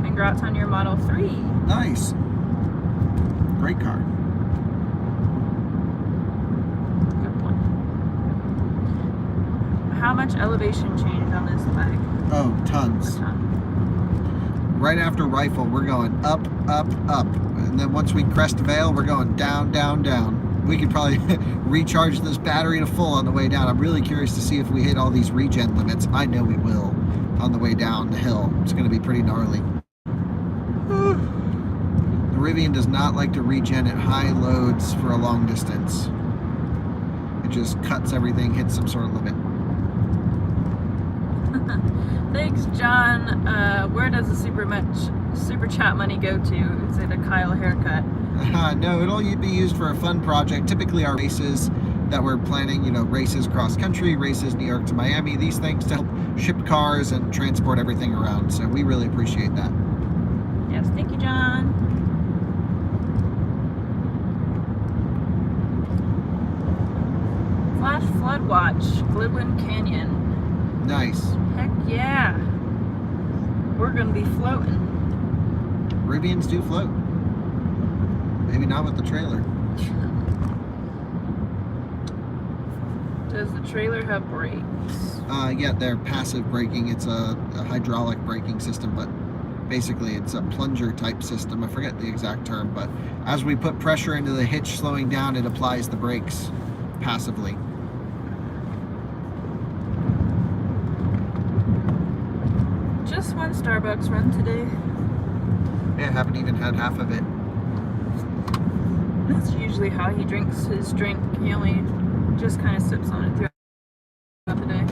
Congrats on your Model 3. Nice. Great car. Good point. how much elevation change on this leg? Oh, tons. A ton. Right after Rifle, we're going up, up, up. And then once we crest Vale, we're going down, down, down. We could probably recharge this battery to full on the way down. I'm really curious to see if we hit all these regen limits. I know we will on the way down the hill. It's going to be pretty gnarly. The Rivian does not like to regen at high loads for a long distance. It just cuts everything, hits some sort of limit. Thanks, John. Where does the super chat money go to? Is it a Kyle haircut? No, it'll be used for a fun project. Typically our races that we're planning, you know, races cross country, races New York to Miami, these things to help ship cars and transport everything around. So we really appreciate that. Yes, thank you, John. Flash Flood Watch, Glibwin Canyon. Nice. Heck yeah. We're gonna be floating. Rivians do float. Maybe not with the trailer. Does the trailer have brakes? Yeah, they're passive braking. It's a hydraulic braking system, but basically it's a plunger type system. I forget the exact term, but as we put pressure into the hitch slowing down, it applies the brakes passively. Just one Starbucks run today. Yeah, haven't even had half of it. That's usually how he drinks his drink. He only just kind of sips on it throughout the day.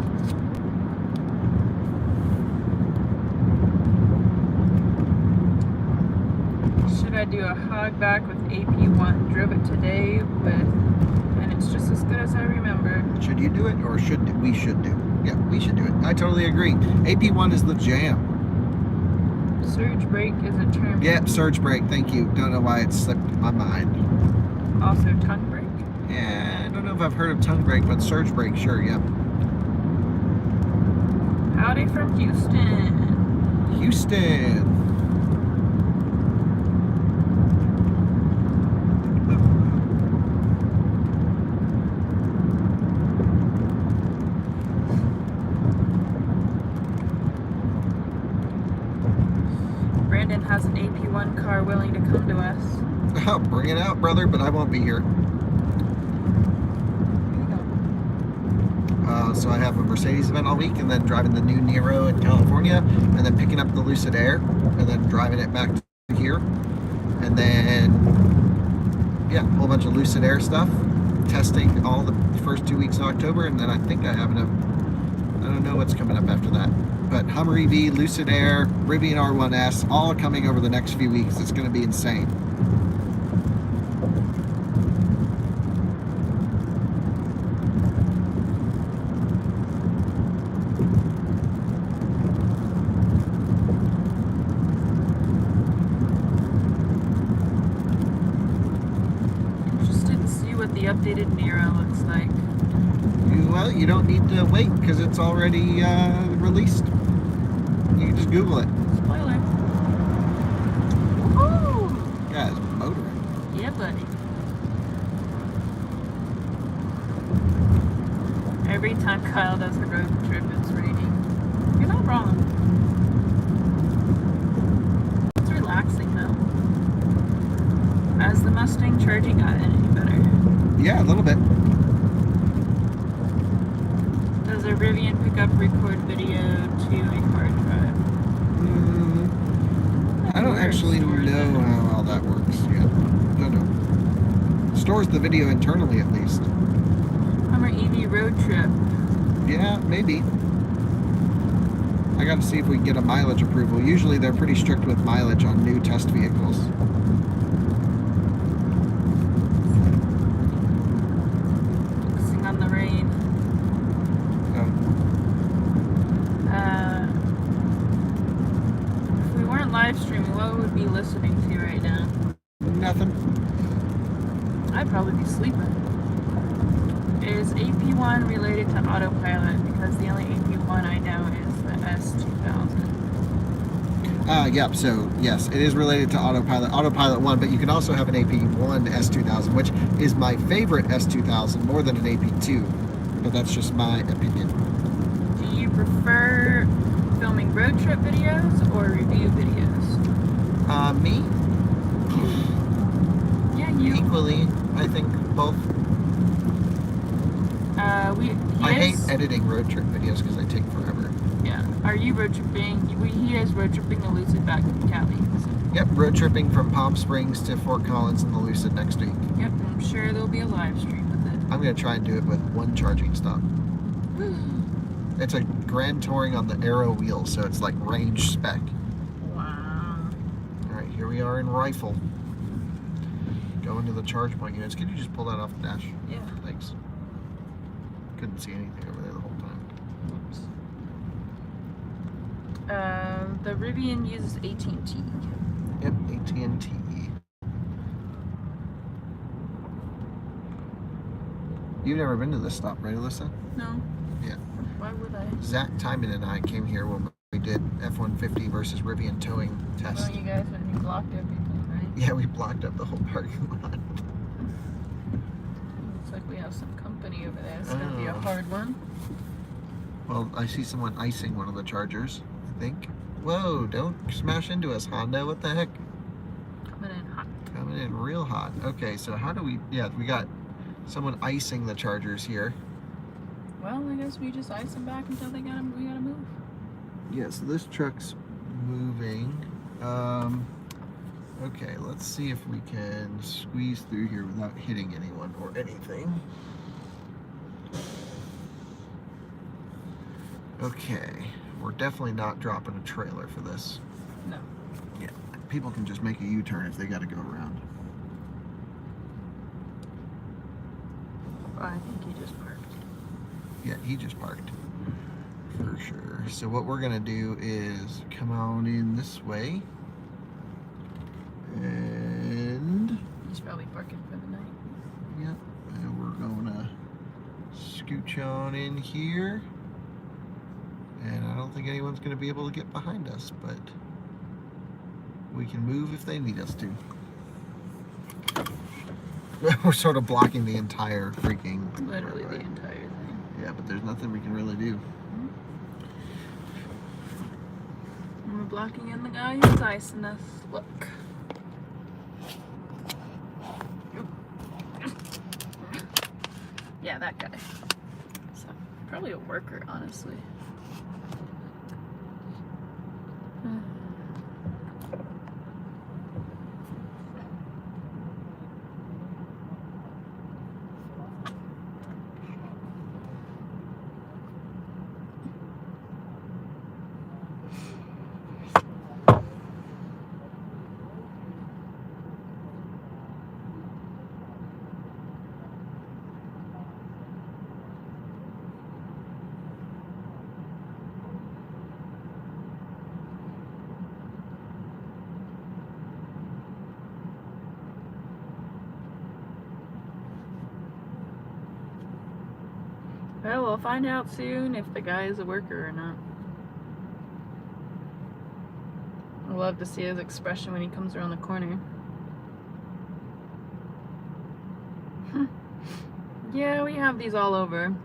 Should I do a hog back with AP1? Drove it today and it's just as good as I remember. Should you do it, or we should do? Yeah, we should do it. I totally agree. AP1 is the jam. Surge brake is a term. Yeah, surge brake. Thank you. Don't know why it slipped my mind. Also tongue brake. Yeah, I don't know if I've heard of tongue brake, but surge brake, sure. Yeah. Howdy from Houston. Houston. Brandon has an AP1 car willing to come to us. Oh, bring it out, brother, but I won't be here. So I have a Mercedes event all week, and then driving the new Nero in California, and then picking up the Lucid Air, and then driving it back to here. And then, yeah, a whole bunch of Lucid Air stuff. Testing all the first 2 weeks of October, and then I think I have enough. I don't know what's coming up after that. But Hummer EV, Lucid Air, Rivian R1S, all coming over the next few weeks. It's going to be insane. Interested to see what the updated Nero looks like. Well, you don't need to wait because it's already released. You can just Google it. Spoiler. Woohoo! Yeah, it's motoring. Yeah, buddy. Every time Kyle does a road trip, it's raining. You're not wrong. It's relaxing though. Has the Mustang charging gotten any better? Yeah, a little bit. Does a Rivian pickup record video to a hard drive? I don't actually know how all that works yet. Don't know. Stores the video internally at least. Hummer EV road trip. Yeah, maybe. I gotta see if we can get a mileage approval. Usually they're pretty strict with mileage on new test vehicles. Focusing on the rain. If we weren't live streaming, what would we be listening to right now? Nothing. I'd probably be sleeping. Is AP1 related to autopilot? Because the only AP1 I know is the S2000. Yep, so yes, it is related to Autopilot 1, but you can also have an AP1 S2000, which is my favorite S2000 more than an AP2, but that's just my opinion. prefer filming road trip videos or review videos? Me? Yeah, you. Equally, I think both. I hate editing road trip videos because they take forever. Yeah. Are you road tripping? He is road tripping the Lucid back to Cali. So. Yep, road tripping from Palm Springs to Fort Collins in the Lucid next week. Yep, I'm sure there'll be a live stream with it. I'm going to try and do it with one charging stop. It's a Grand Touring on the Aero wheel, so it's like range spec. Wow. Alright, here we are in Rifle. Going to the charge point units. Could you just pull that off the dash? Yeah. Thanks. Couldn't see anything over there the whole time. Whoops. The Rivian uses AT&T. Yep, AT&T. You've never been to this stop, right, Alyssa? No. Yeah. Why would I? Zach Timon and I came here when we did F-150 versus Rivian towing test. Well, you guys, when you blocked everything, right? Yeah, we blocked up the whole parking lot. Looks like we have some company over there. It's gonna be a Oh. hard one. Well, I see someone icing one of the Chargers, I think. Whoa, don't smash into us, Honda. What the heck? Coming in hot. Coming in real hot. Okay, so how do we... Yeah, we got someone icing the Chargers here. Well, I guess we just ice them back until we gotta move. Yeah, so this truck's moving. Okay, let's see if we can squeeze through here without hitting anyone or anything. Okay, we're definitely not dropping a trailer for this. No. Yeah, people can just make a U-turn if they got to go around. I think he just parked. Yeah, he just parked. For sure. So what we're gonna do is come on in this way. And He's probably parking for the night. yep, and we're gonna scooch on in here. And I don't think anyone's gonna be able to get behind us, but we can move if they need us to. We're sort of blocking the entire freaking Literally roadway. the entire thing. Yeah, but there's nothing we can really do. And we're blocking in the guy who's icing us. Look. Yeah, that guy. So, probably a worker, honestly. Well, we'll find out soon if the guy is a worker or not. I'd love to see his expression when he comes around the corner. Yeah, we have these all over.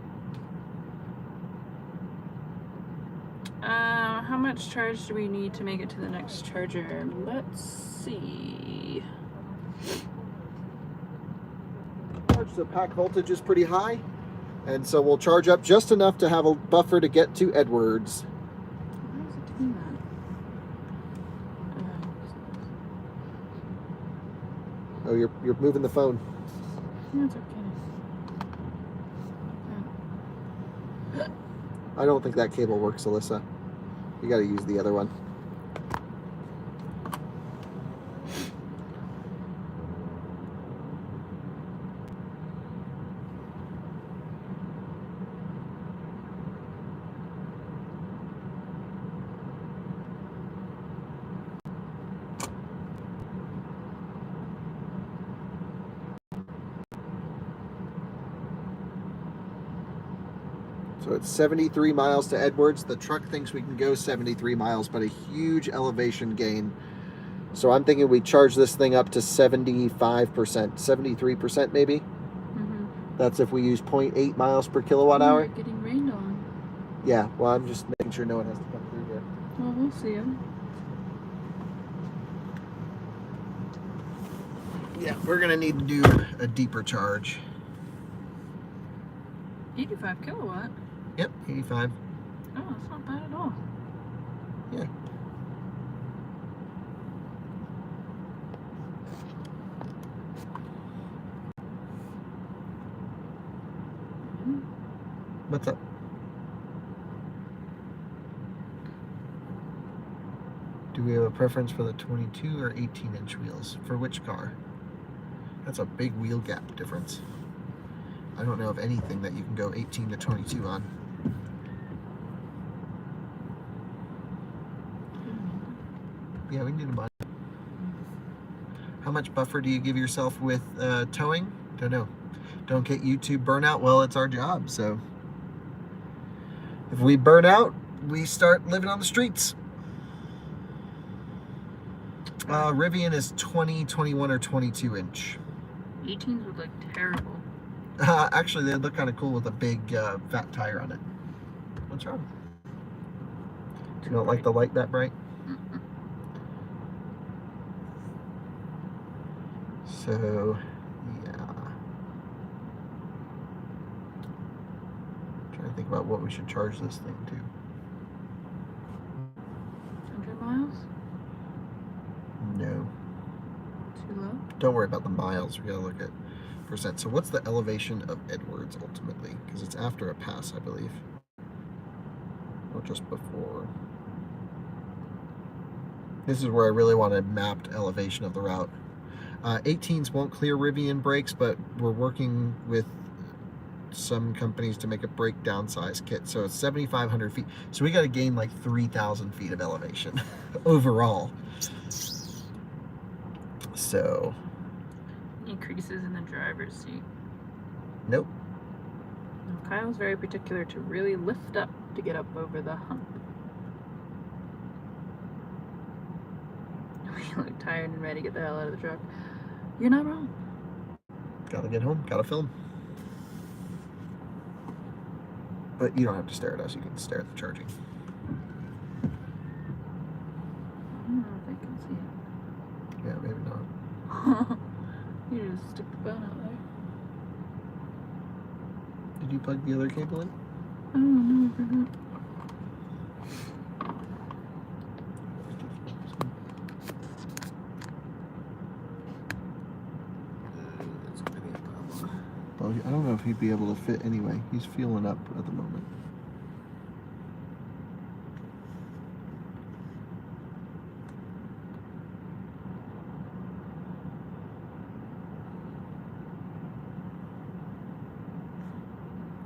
How much charge do we need to make it to the next charger? Let's see. The pack voltage is pretty high, and so we'll charge up just enough to have a buffer to get to Edwards. Why is it doing that? Oh, you're moving the phone. That's okay. I don't think that cable works, Alyssa. You got to use the other one. So it's 73 miles to Edwards. The truck thinks we can go 73 miles, but a huge elevation gain. So I'm thinking we charge this thing up to 75%, 73% maybe. Mm-hmm. That's if we use 0.8 miles per kilowatt hour. We're getting rained on. Yeah, well, I'm just making sure no one has to come through here. Well, we'll see him. Yeah, we're gonna need to do a deeper charge. 85 kilowatt. Yep, 85. Oh, it's not bad at all. Yeah. What's up? Do we have a preference for the 22 or 18-inch wheels? For which car? That's a big wheel gap difference. I don't know of anything that you can go 18 to 22 on. Yeah, we need a bunch. How much buffer do you give yourself with towing? Don't know. Don't get YouTube burnout. Well, it's our job, so if we burn out, we start living on the streets. Rivian is 20, 21, or 22 inch. 18s would look terrible. Actually, they look kind of cool with a big fat tire on it. What's wrong? You don't like the light that bright? Mm-mm. So, yeah. Trying to think about what we should charge this thing to. 100 miles? No. Too low? Don't worry about the miles. We gotta look at percent. So what's the elevation of Edwards ultimately? Because it's after a pass, I believe. Or just before. This is where I really want a mapped elevation of the route. 18s won't clear Rivian brakes, but we're working with some companies to make a brake downsize kit. So it's 7,500 feet. So we got to gain like 3,000 feet of elevation overall. So. Increases in the driver's seat. Nope. Now, Kyle's very particular to really lift up to get up over the hump. You look tired and ready to get the hell out of the truck. You're not wrong. Gotta get home, gotta film. But you don't have to stare at us, you can stare at the charging. I don't know if they can see it. Yeah, maybe not. You just stick the bone out there. Did you plug the other cable in? Oh, no, I forgot. Well, I don't know if he'd be able to fit anyway. He's fueling up at the moment.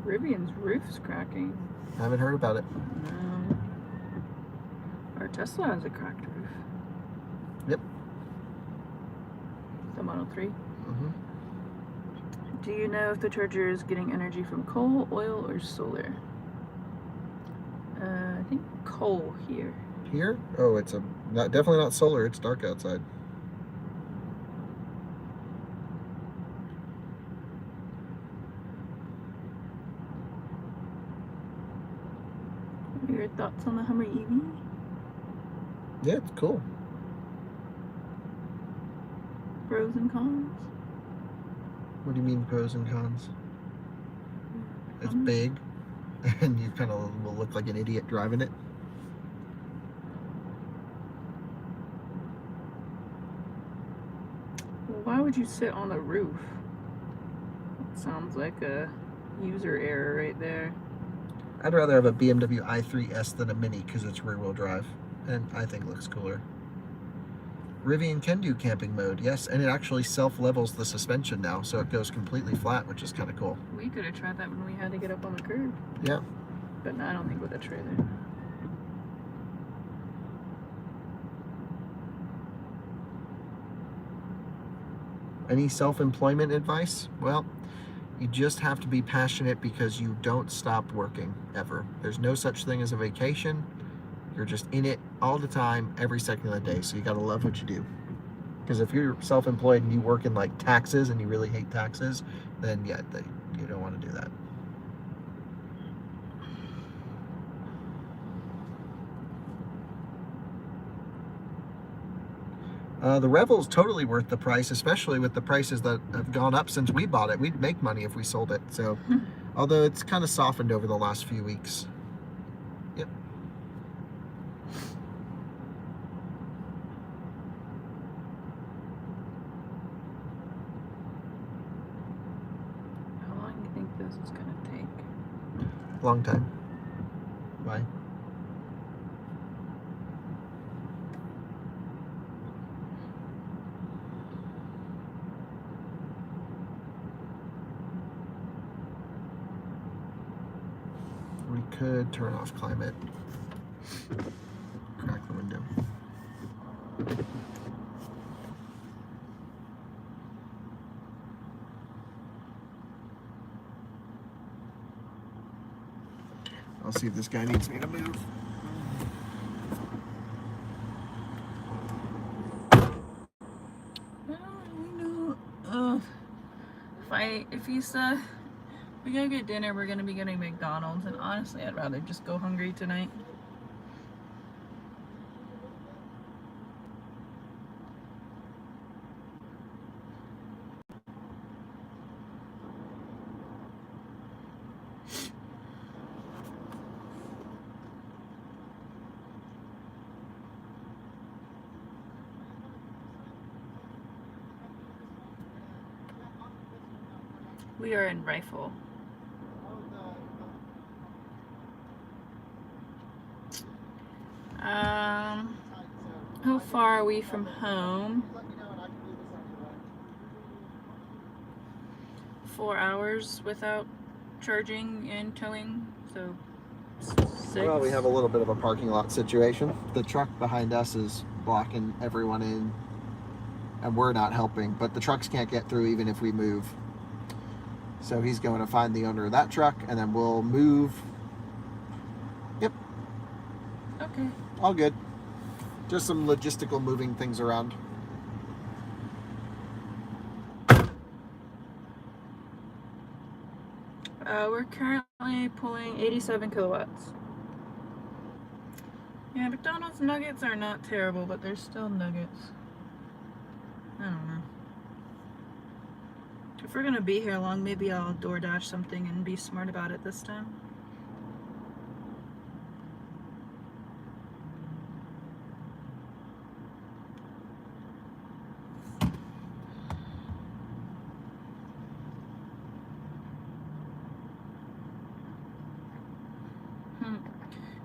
Rivian's roof's cracking. Haven't heard about it. No. Our Tesla has a cracked roof. Yep. The Model 3. Mm-hmm. Do you know if the charger is getting energy from coal, oil, or solar? I think coal here. Here? Oh, it's definitely not solar. It's dark outside. What are your thoughts on the Hummer EV? Yeah, it's cool. Pros and cons? What do you mean pros and cons? It's big, and you kind of will look like an idiot driving it. Well, why would you sit on the roof? That sounds like a user error right there. I'd rather have a BMW i3S than a Mini because it's rear-wheel drive, and I think it looks cooler. Rivian can do camping mode, yes, and it actually self-levels the suspension now, so it goes completely flat, which is kind of cool. We could have tried that when we had to get up on the curb. Yeah. But no, I don't think with a trailer. Any self-employment advice? Well, you just have to be passionate because you don't stop working, ever. There's no such thing as a vacation. You're just in it all the time, every second of the day. So you gotta love what you do. Because if you're self-employed and you work in like taxes and you really hate taxes, then yeah, you don't want to do that. The Revel's totally worth the price, especially with the prices that have gone up since we bought it. We'd make money if we sold it. So, although it's kind of softened over the last few weeks. Yep. How long do you think this is gonna take? Long time. Why? We could turn off climate. Crack the window. I'll see if this guy needs me to move. If he said we're gonna get dinner, we're gonna be getting McDonald's, and honestly, I'd rather just go hungry tonight. We are in Rifle. How far are we from home? 4 hours without charging and towing, so 6. Well, we have a little bit of a parking lot situation. The truck behind us is blocking everyone in, and we're not helping, but the trucks can't get through even if we move. So he's going to find the owner of that truck, and then we'll move. Yep. Okay. All good. Just some logistical moving things around. We're currently pulling 87 kilowatts. Yeah, McDonald's nuggets are not terrible, but they're still nuggets. I don't know. If we're gonna be here long, maybe I'll DoorDash something and be smart about it this time.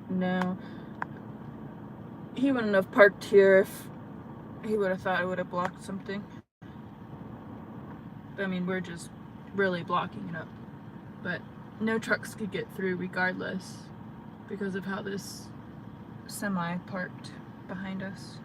No. He wouldn't have parked here if he would have thought I would have blocked something. I mean, we're just really blocking it up. But no trucks could get through regardless because of how this semi parked behind us.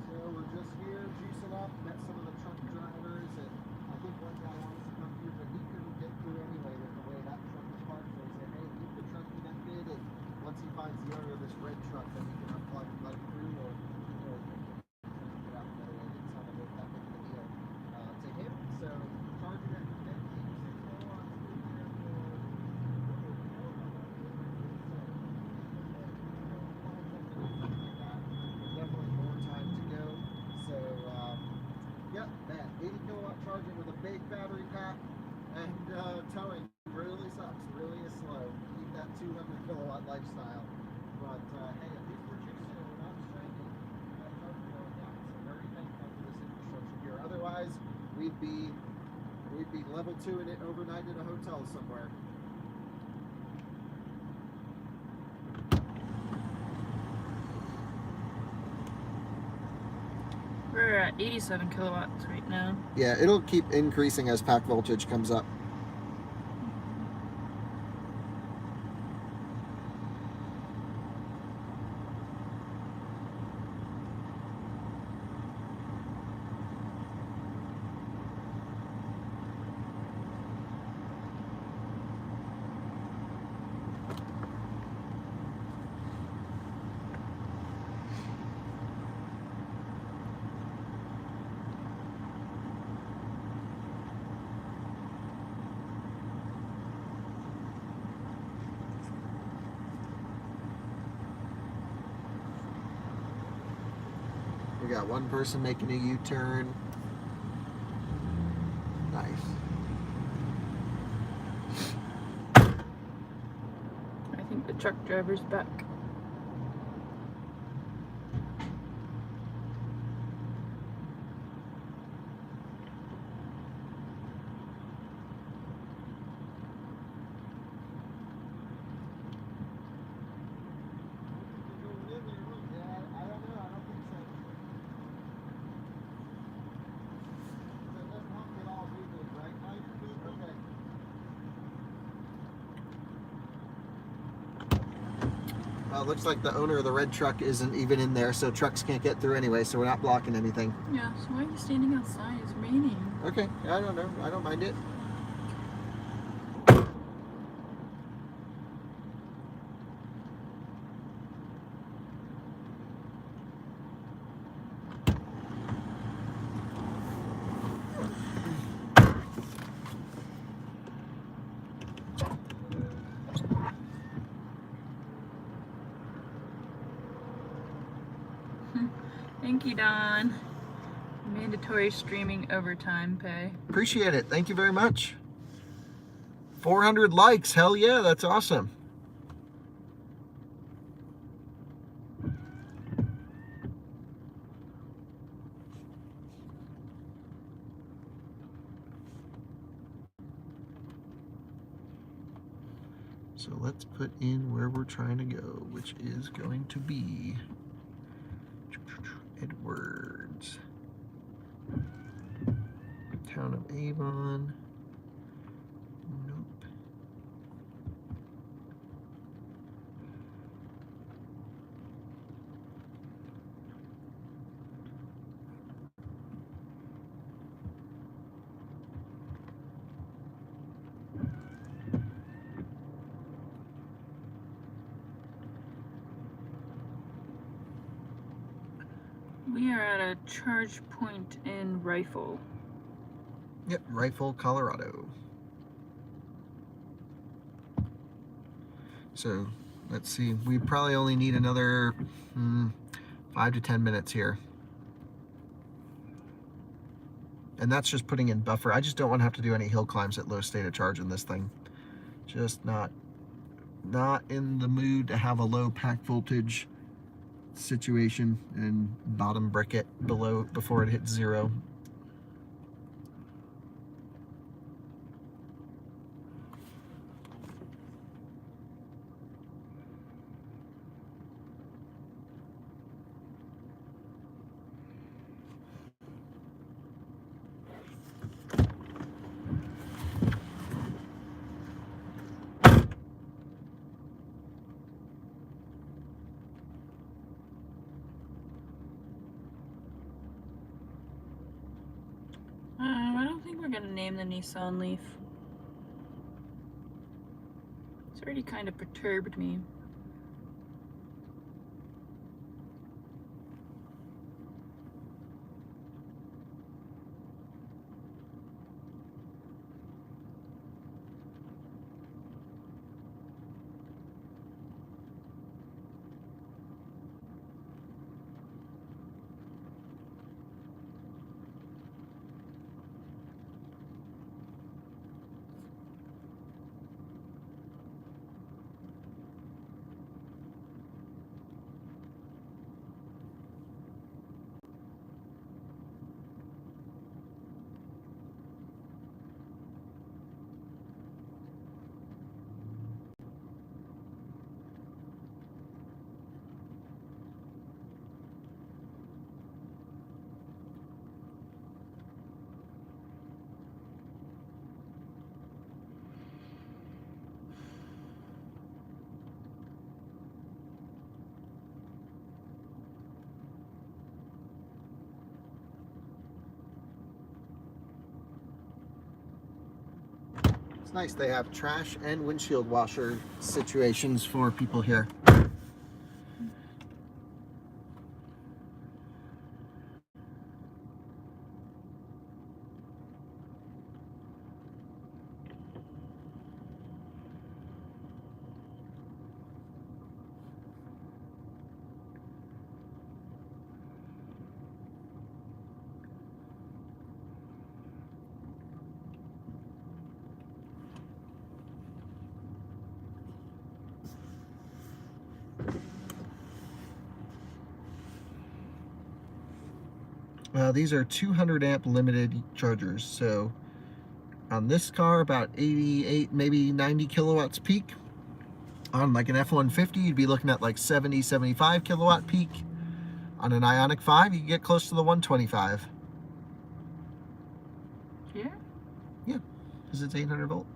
So we're just here juicing up, met some of the truck drivers, and I think one guy wanted to come through, but he couldn't get through anyway with the way that truck was parked. So he said, hey, leave the truck connected, and once he finds the owner of this red truck, then he can unplug and let it through, or get out the other way. Didn't sound like it was that big of a deal to him. So charging at 86 kilowatts through there for definitely more time to go. So, yep, man, 80 kilowatt charging with a big battery pack, and towing really sucks, really is slow. Keep that 200 kilowatt lifestyle. But hey, at least we're juicing it, we're not stranded. That charger going down. So very thankful for this infrastructure here. Otherwise, we'd be level 2 in it overnight in a hotel somewhere. We're at 87 kilowatts right now. Yeah, it'll keep increasing as pack voltage comes up. We got one person making a U-turn. Nice. I think the truck driver's back. Well, it looks like the owner of the red truck isn't even in there, so trucks can't get through anyway, so we're not blocking anything. Yeah, so why are you standing outside? It's raining. Okay, I don't know. I don't mind it. Thank you, Don. Mandatory streaming overtime pay. Appreciate it. Thank you very much. 400 likes. Hell yeah, that's awesome. So let's put in where we're trying to go, which is going to be Edwards. Town of Avon. Nope. We are at a charge point in Rifle. Yep, Rifle, Colorado. So let's see. We probably only need another 5 to 10 minutes here. And that's just putting in buffer. I just don't want to have to do any hill climbs at low state of charge in this thing. Just not in the mood to have a low pack voltage situation and bottom brick it below before it hits 0. I don't think we're gonna name the Nissan Leaf. It's already kind of perturbed me. It's nice they have trash and windshield washer situations for people here. These are 200 amp limited chargers. So on this car, about 88, maybe 90 kilowatts peak. On like an F-150, you'd be looking at like 70, 75 kilowatt peak. On an Ioniq 5, you can get close to the 125. Yeah? Yeah, because it's 800 volt.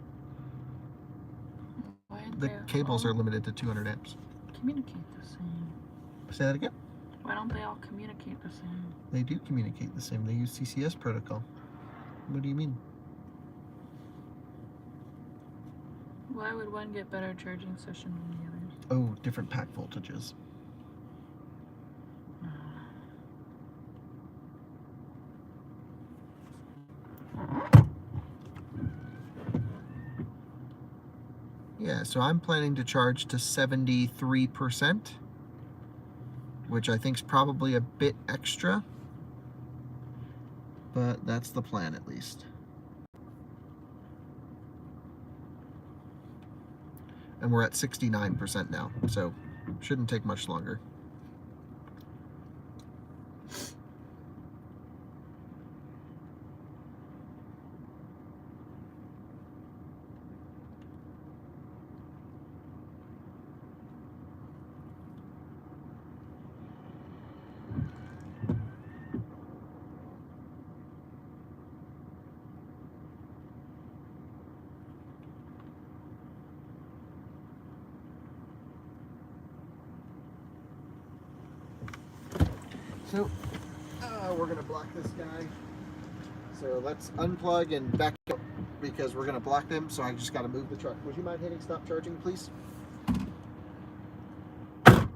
Why aren't The they cables all are limited to 200 amps. communicate the same? Say that again? Why don't they all communicate the same? They do communicate the same. They use CCS protocol. What do you mean? Why would one get better charging session than the others? Oh, different pack voltages. Yeah, so I'm planning to charge to 73%, which I think is probably a bit extra, but that's the plan at least. And we're at 69% now, so shouldn't take much longer. So, we're gonna block this guy. So let's unplug and back up because we're gonna block them. So I just gotta move the truck. Would you mind hitting stop charging, please? I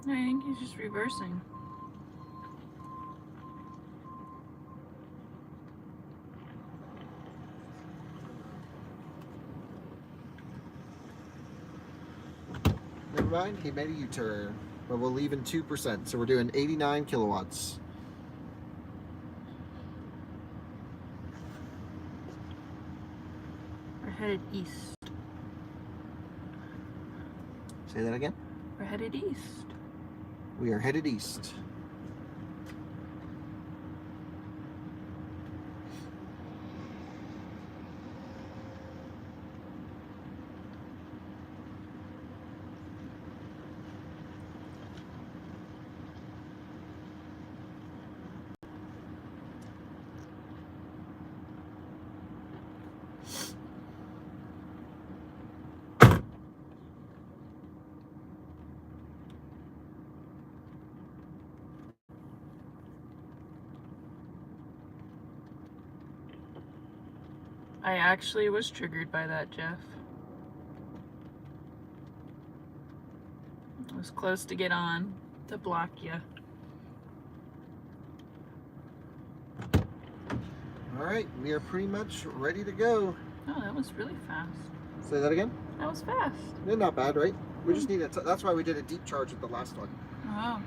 think he's just reversing. Never mind, he made a U-turn. But we'll leave in 2%. So we're doing 89 kilowatts. We're headed east. Say that again? We're headed east. We are headed east. I actually was triggered by that, Jeff. I was close to get on to block you. All right, we are pretty much ready to go. Oh, that was really fast. Say that again? That was fast. Yeah, not bad, right? We just need a, that's why we did a deep charge with the last one. Oh.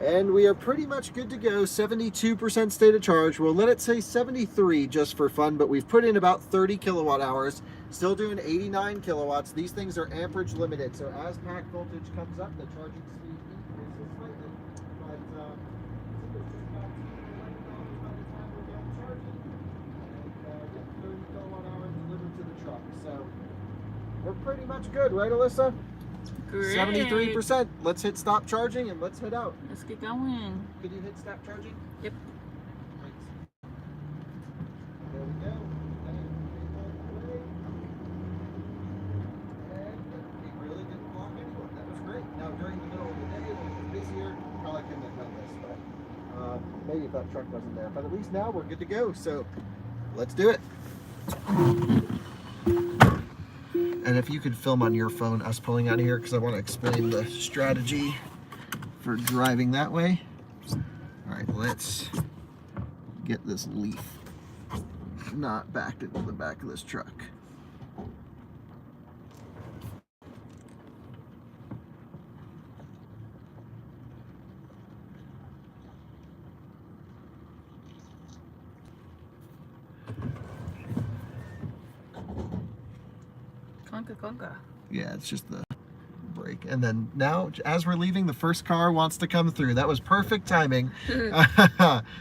And we are pretty much good to go. 72% state of charge. We'll let it say 73 just for fun, but we've put in about 30 kilowatt hours. Still doing 89 kilowatts. These things are amperage limited, so as pack voltage comes up, the charging speed increases slightly. But I think it's just about 2 by the time we're done charging. And get 30 kilowatt hours delivered to the truck. So we're pretty much good, right, Alyssa? Great. 73%. Let's hit stop charging and let's head out. Let's get going. Could you hit stop charging? Yep. Thanks. There we go. And we really didn't block anyone. That was great. Now during the middle of the day when it was busier, probably couldn't have done this, but maybe if that truck wasn't there. But at least now we're good to go. So let's do it. And if you could film on your phone us pulling out of here, because I want to explain the strategy for driving that way. All right, let's get this leaf not backed into the back of this truck. Conka conka. Yeah, it's just the brake. like. And then now, as we're leaving, the first car wants to come through. That was perfect timing.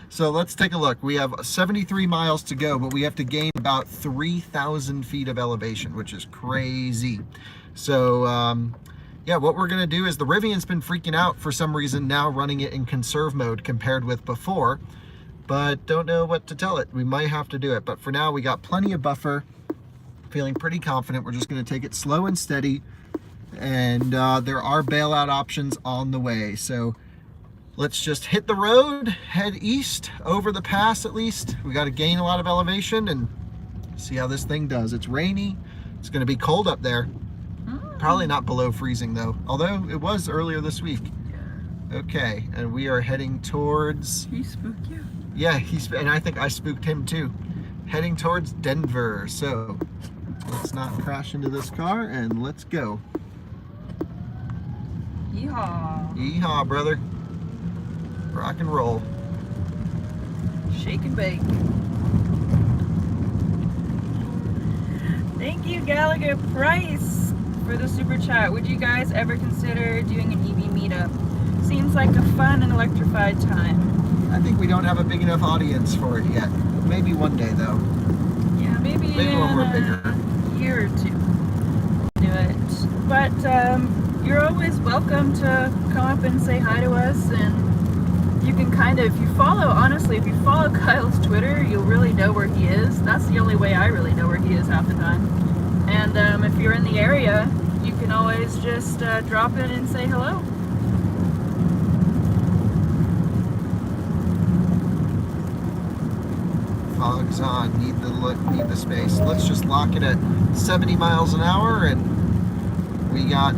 So let's take a look. We have 73 miles to go, but we have to gain about 3,000 feet of elevation, which is crazy. So yeah, what we're gonna do is the Rivian's been freaking out for some reason now, running it in conserve mode compared with before, but don't know what to tell it. We might have to do it, but for now we got plenty of buffer. Feeling pretty confident. We're just gonna take it slow and steady, and there are bailout options on the way. So let's just hit the road, head east over the pass. At least we got to gain a lot of elevation and see how this thing does. It's rainy. It's going to be cold up there. Probably not below freezing though, although it was earlier this week. Okay, and we are heading towards... He spooked you? Yeah, and I think I spooked him too. Heading towards Denver. So let's not crash into this car and let's go. Yeehaw. Yeehaw, brother. Rock and roll. Shake and bake. Thank you, Gallagher Price, for the super chat. Would you guys ever consider doing an EV meetup? Seems like a fun and electrified time. I think we don't have a big enough audience for it yet. Maybe one day though. Yeah, maybe when we're in bigger. a year or two. Do it. But you're always welcome to come up and say hi to us, and you can kind of, if you follow Kyle's Twitter, you'll really know where he is. That's the only way I really know where he is half the time. And if you're in the area, you can always just drop in and say hello. Fog's on, need the space. Let's just lock it at 70 miles an hour, and we got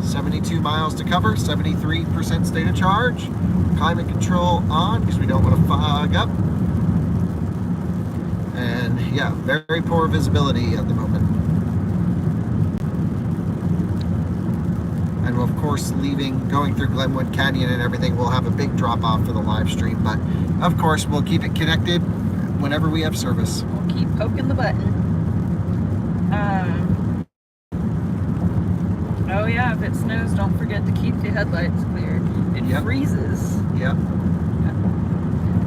72 miles to cover, 73% state of charge. Climate control on because we don't want to fog up. And yeah, very poor visibility at the moment. And of course, going through Glenwood Canyon and everything, we'll have a big drop off for the live stream. But of course, we'll keep it connected whenever we have service. We'll keep poking the button. Oh yeah, if it snows, don't forget to keep the headlights clear. It freezes. Yep.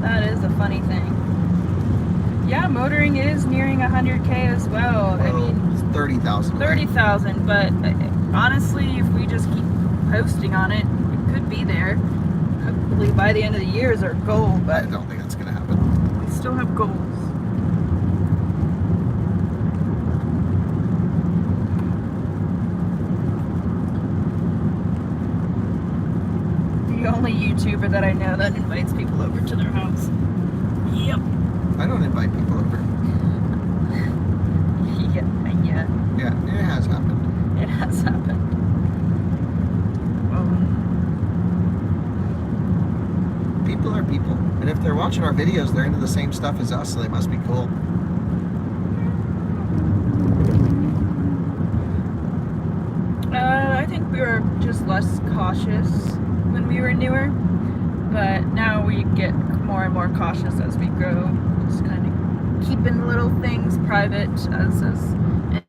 That is a funny thing. Yeah, motoring is nearing 100K as well. I mean, it's 30,000. 30,000, but honestly, if we just keep posting on it, it could be there. Hopefully by the end of the year is our goal, but I don't think that's going to happen. we still have goals. The only YouTuber that I know that invites people over to their house. Yep. I don't invite people over. Yeah. Yeah, it has happened. It has happened. People are people. And if they're watching our videos, they're into the same stuff as us, so they must be cool. I think we were just less cautious when we were newer, but now we get more and more cautious as we grow. Just kind of keeping little things private as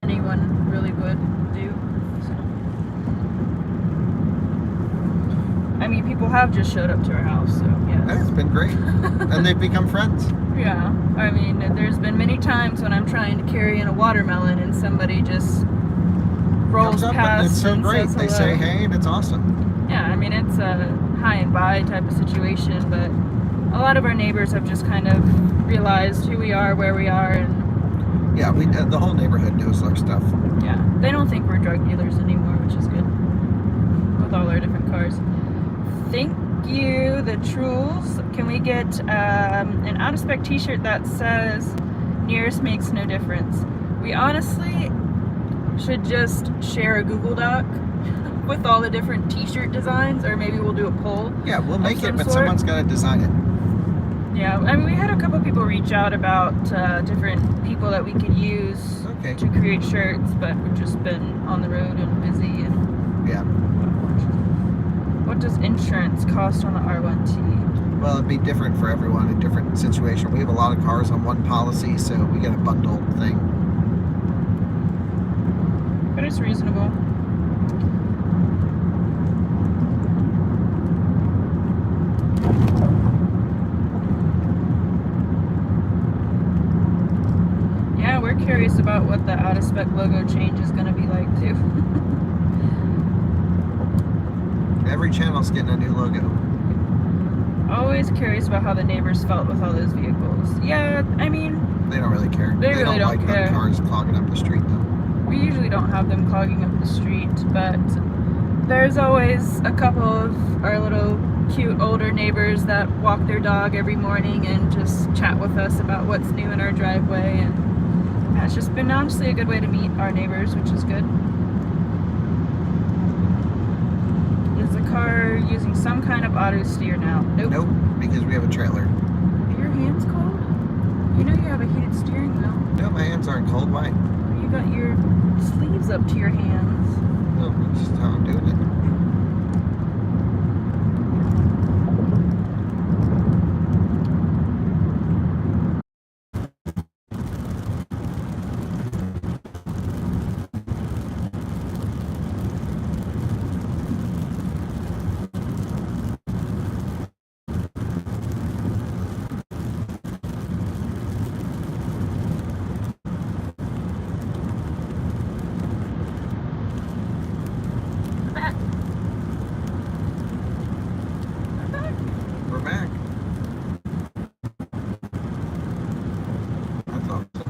anyone really would do. So. I mean, people have just showed up to our house, so yes. Yeah, it's been great. And they've become friends. Yeah, I mean, there's been many times when I'm trying to carry in a watermelon and somebody just rolls Comes up, past. and it's so and great. says They hello. say hey, and it's awesome. Yeah, I mean, it's a high and by type of situation, but a lot of our neighbors have just kind of realized who we are, where we are, and Yeah, the whole neighborhood knows our stuff. yeah, they don't think we're drug dealers anymore, which is good, with all our different cars. Thank you, the Trules. Can we get an out-of-spec t-shirt that says, nearest makes no difference? We honestly should just share a Google Doc with all the different t-shirt designs, or maybe we'll do a poll. Yeah, we'll make it, some but sort. someone's got to design it. Yeah, I mean, we had a couple people reach out about different people that we could use Okay. to create shirts, but we've just been on the road and busy. And Yeah. what does insurance cost on the R1T? Well, it'd be different for everyone, a different situation. We have a lot of cars on one policy, so we get a bundled thing. But it's reasonable. curious about what the out of spec logo change is going to be like too. Every channel's getting a new logo. Always curious about how the neighbors felt with all those vehicles. Yeah, I mean, They don't really care. They really don't like care. cars clogging up the street though. we usually don't have them clogging up the street, but there's always a couple of our little cute older neighbors that walk their dog every morning and just chat with us about what's new in our driveway, and yeah, it's just been honestly a good way to meet our neighbors, which is good. Is the car using some kind of auto steer now? Nope. Nope, because we have a trailer. Are your hands cold? You know you have a heated steering wheel. No, my hands aren't cold. Why? You got your sleeves up to your hands. No, that's just how I'm doing it. We're back. I thought so.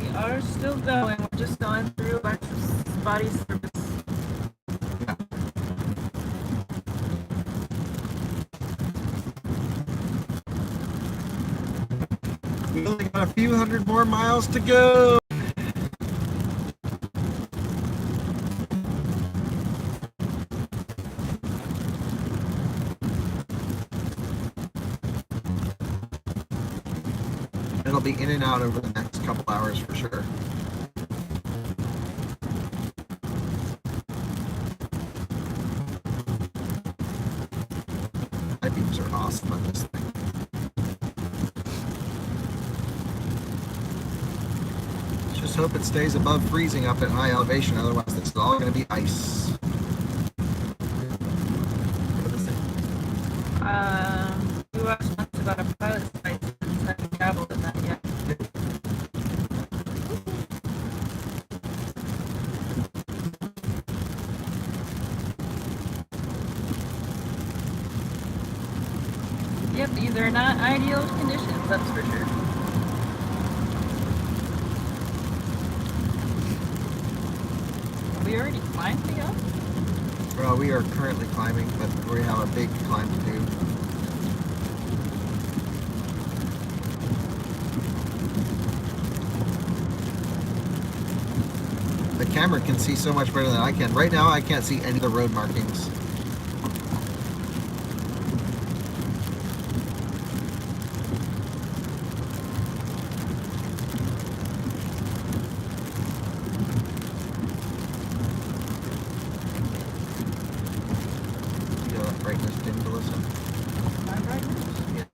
We are still going. We're just going through a bunch of spotty service. We only got a few hundred more miles to go. It'll be in and out over the next couple hours for sure. High beams are awesome on this thing. Just hope it stays above freezing up at high elevation, otherwise this is all going to be ice. What is it? We watched once about a pilot's license. I haven't dabbled in that yet. Yep, these are not ideal conditions, that's for sure. Have we already climbed the hill? Well, we are currently climbing, but we have a big climb to do. The camera can see so much better than I can. Right now, I can't see any of the road markings. Feel that brightness dim to listen. My brightness? Yeah.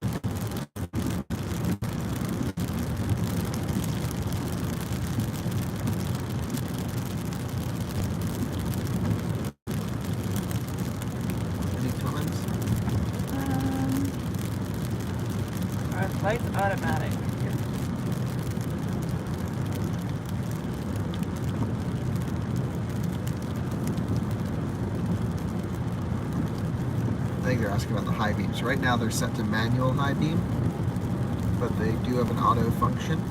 Any comments? Our light's automatic. I think they're asking about the high beams. Right now they're set to manual high beam, but they do have an auto function.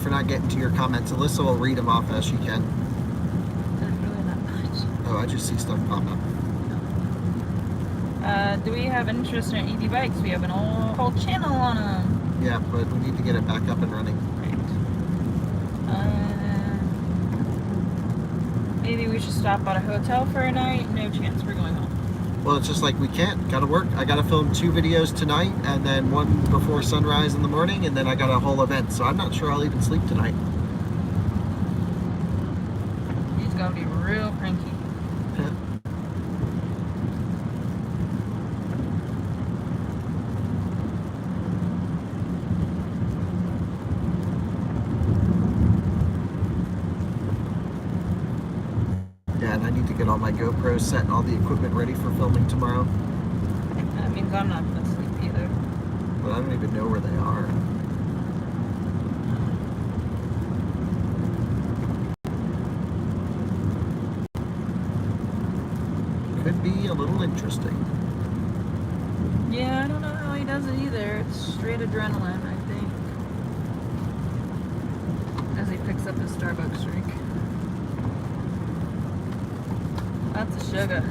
for not getting to your comments. Alyssa will read them off as she can. There's really not much. Oh, I just see stuff pop up. Do we have interest in EV bikes? We have an whole channel on them. Yeah, but we need to get it back up and running. Maybe we should stop at a hotel for a night. No chance we're going home. Well, it's just like we can't. Gotta work. I gotta film 2 videos tonight, and then 1 before sunrise in the morning, and then I got a whole event. So I'm not sure I'll even sleep tonight. He's gonna be real cranky. Yeah, and I need to get all my GoPros set and all the equipment ready for filming tomorrow. That means I'm not gonna sleep either. But I don't even know where they are. Could be a little interesting. Yeah, I don't know how he does it either. It's straight adrenaline, I think. As he picks up his Starbucks drink. Lots of sugar.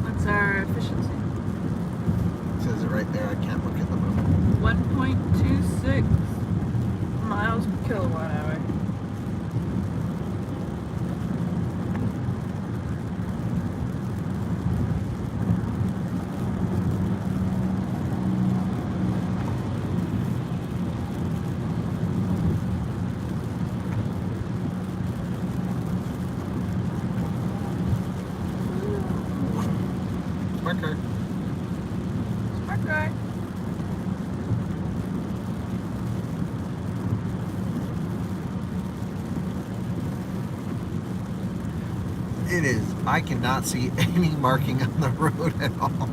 What's our efficiency? It says it right there. I can't look at the moment. 1.26 miles per kilowatt hour. Smart car. Smart guy. It is. I cannot see any marking on the road at all.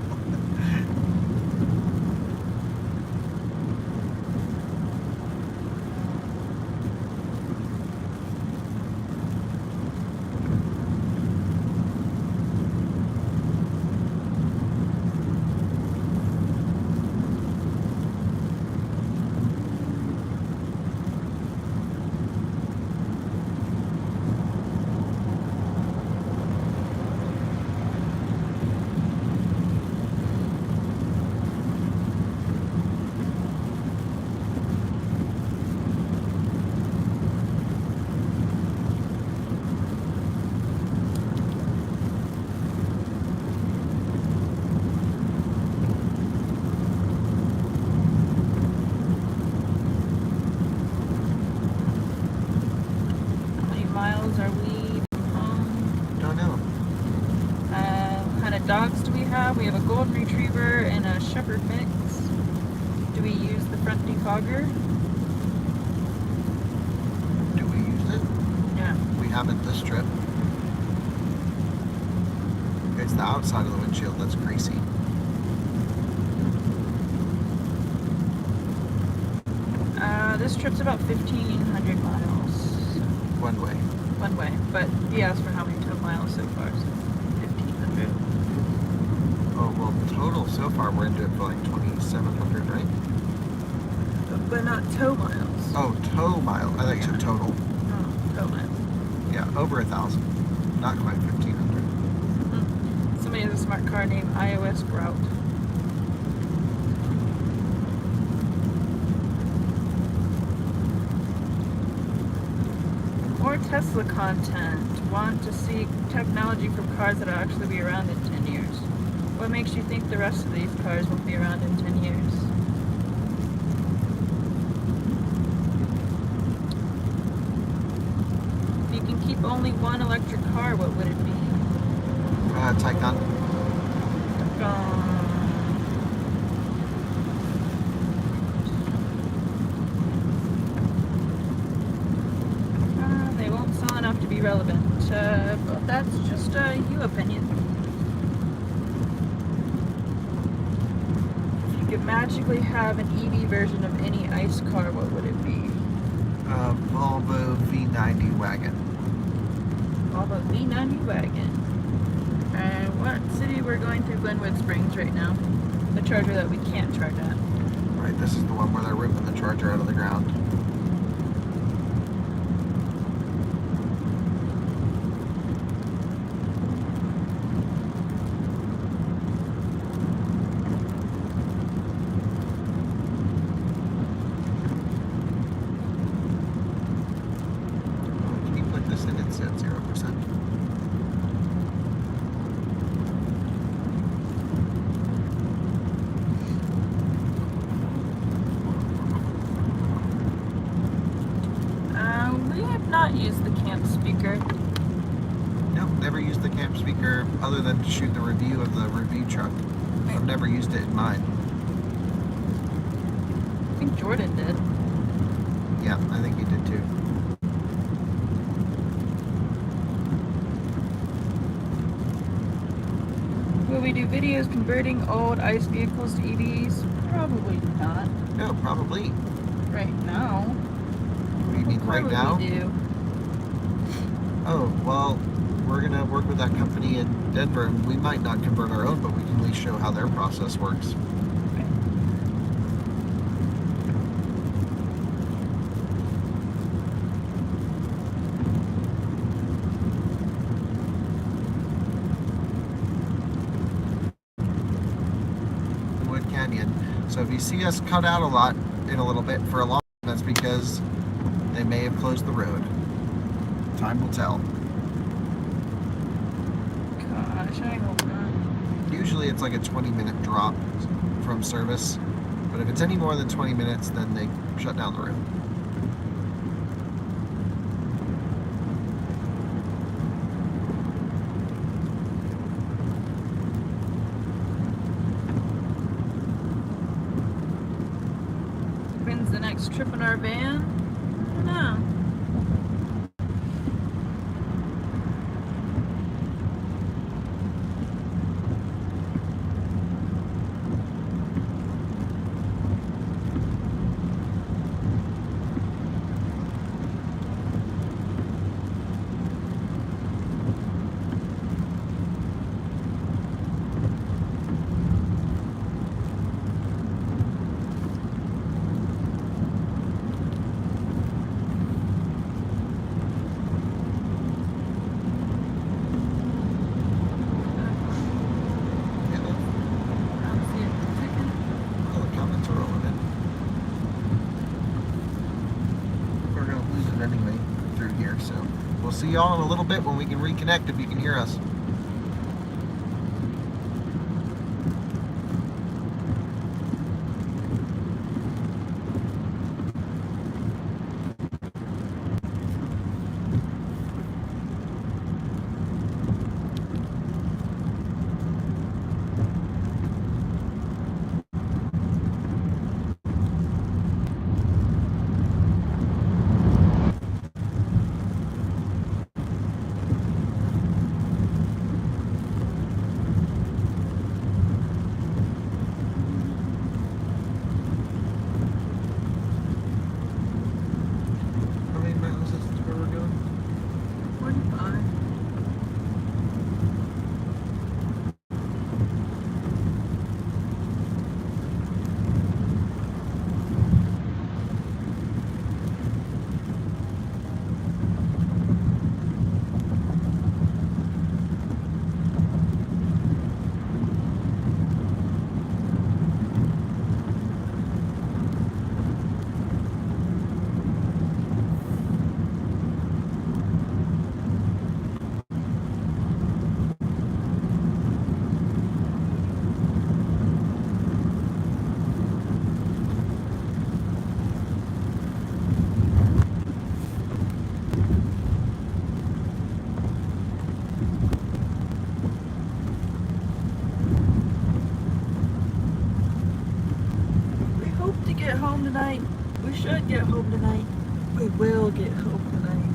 How many miles are we from home? Don't know. What kind of dogs do we have? We have a golden retriever and a shepherd mix. Do we use the front defogger? Do we use it? Yeah. We haven't this trip. It's the outside of the windshield that's greasy. This trip's about 1,500 miles. One way. One way. But he asked for how many total miles so far, so 1,500. Oh, well, total so far we're into it for like 2,700, right? But not tow miles. Oh, tow mile. I thought you said total. Oh, tow miles. Yeah, over 1,000. Not quite 1,500. Somebody has a smart car named iOS Grout. More Tesla content. Want to see technology from cars that'll actually be around in 10 years. What makes you think the rest of these cars won't be around in 10 years? If you can keep only one electric car, what would it be? Taycan. irrelevant. But that's just your opinion. If you could magically have an EV version of any ICE car, what would it be? Volvo V90 wagon. Volvo V90 wagon. And what city we're going through? Glenwood Springs right now. The charger that we can't charge at. Right, this is the one where they're ripping the charger out of the ground. Can you put this in? It said 0%. Not use the camp speaker. Nope, never used the camp speaker other than to shoot the review of the review truck. I've never used it in mine. I think Jordan did. Yeah, I think he did too. Will we do videos converting old ICE vehicles to EVs? Probably not. No, probably. Right now. What do you mean, right now? Probably do. Oh, well, we're going to work with that company in Denver, and we might not convert our own, but we can at least show how their process works. Wood Canyon. So if you see us cut out a lot in a little bit for a long time, that's because they may have closed the road. Time will tell. Gosh, I hope not. Usually it's like a 20-minute drop from service, but if it's any more than 20 minutes, then they shut down the road. When's the next trip in our van? I don't know. See y'all in a little bit when we can reconnect, if you can hear us. Tonight. We should get home tonight. We will get home tonight.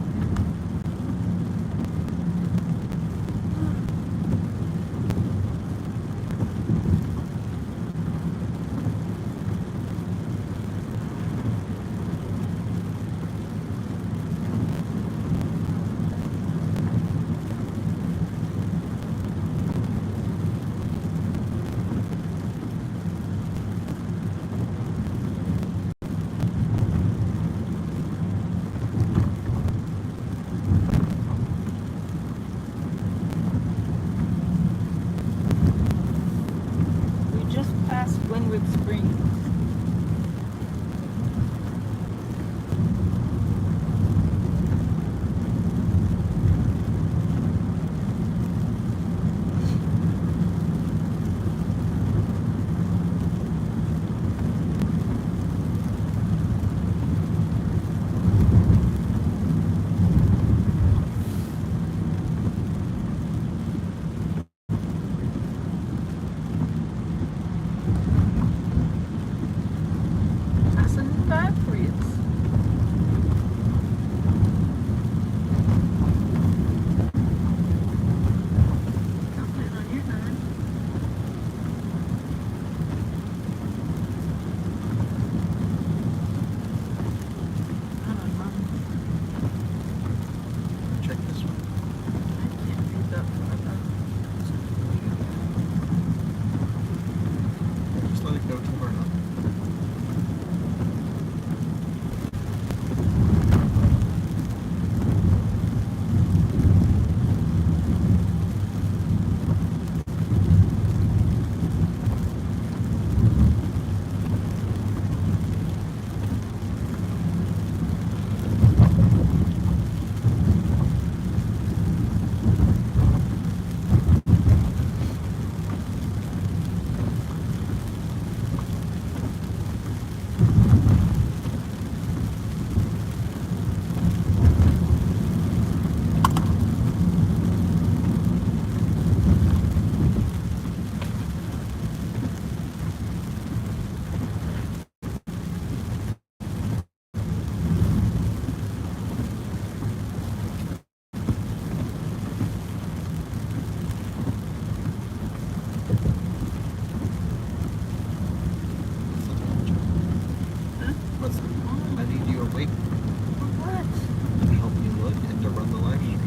I need you awake What? to help me look and to run the live stream.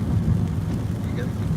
You get it?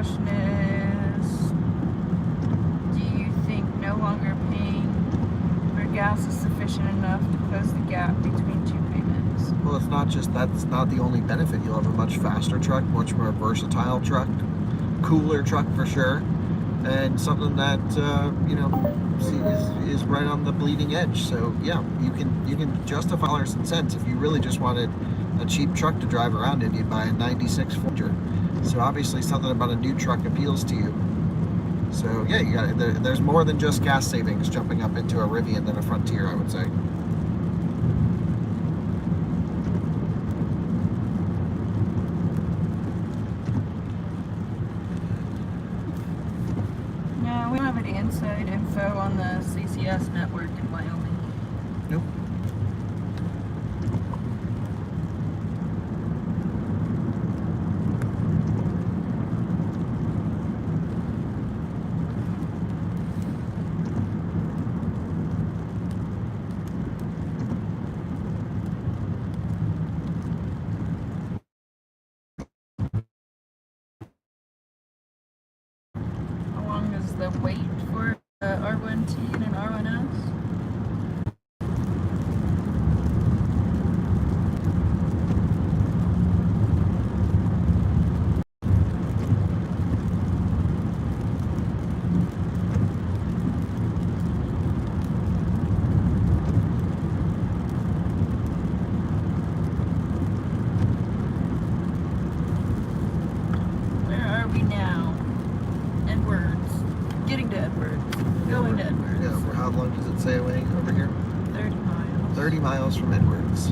question is, do you think no longer paying for gas is sufficient enough to close the gap between two payments? Well, it's not just that's not the only benefit. You'll have a much faster truck, much more versatile truck, cooler truck for sure, and something that is right on the bleeding edge. So yeah, you can justify dollars and cents. If you really just wanted a cheap truck to drive around in, you'd buy a 96 Forger. So obviously something about a new truck appeals to you. So yeah, there's more than just gas savings jumping up into a Rivian than a Frontier, I would say. No, we don't have any inside info on the CCS network in Wyoming. Nope. How long is the wait for R1T and an R1S? Where are we now? Edwards. Getting to Edwards. Going to Edwards. Yeah, for how long does it say away over here? 30 miles. 30 miles from Edwards.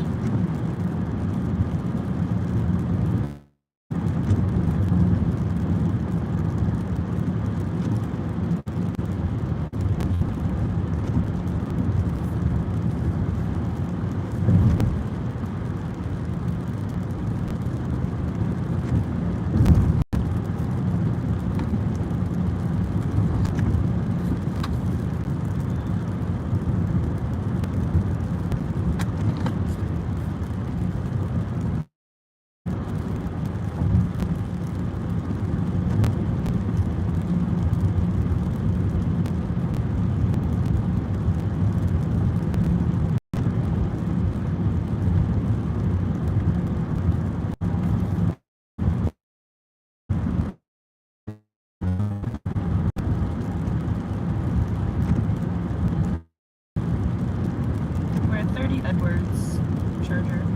We're at 30 Edwards Charger.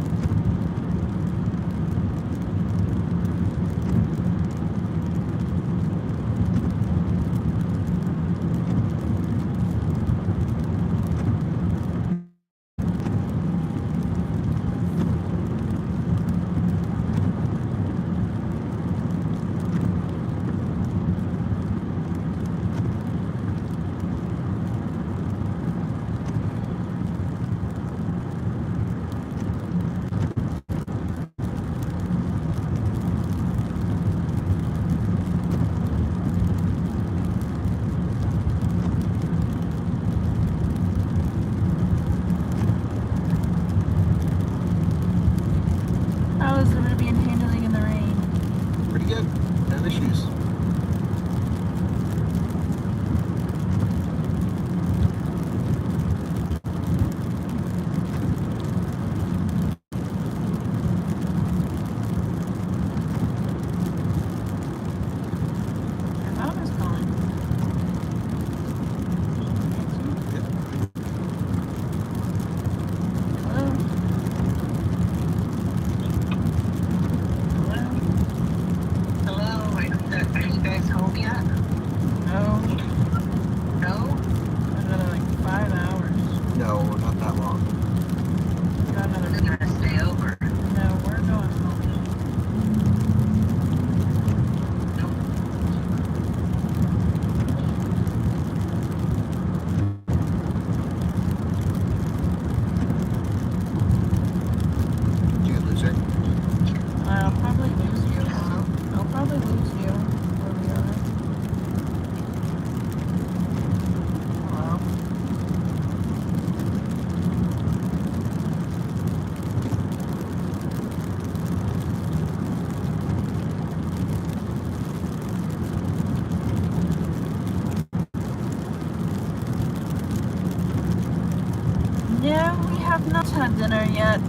had dinner yet.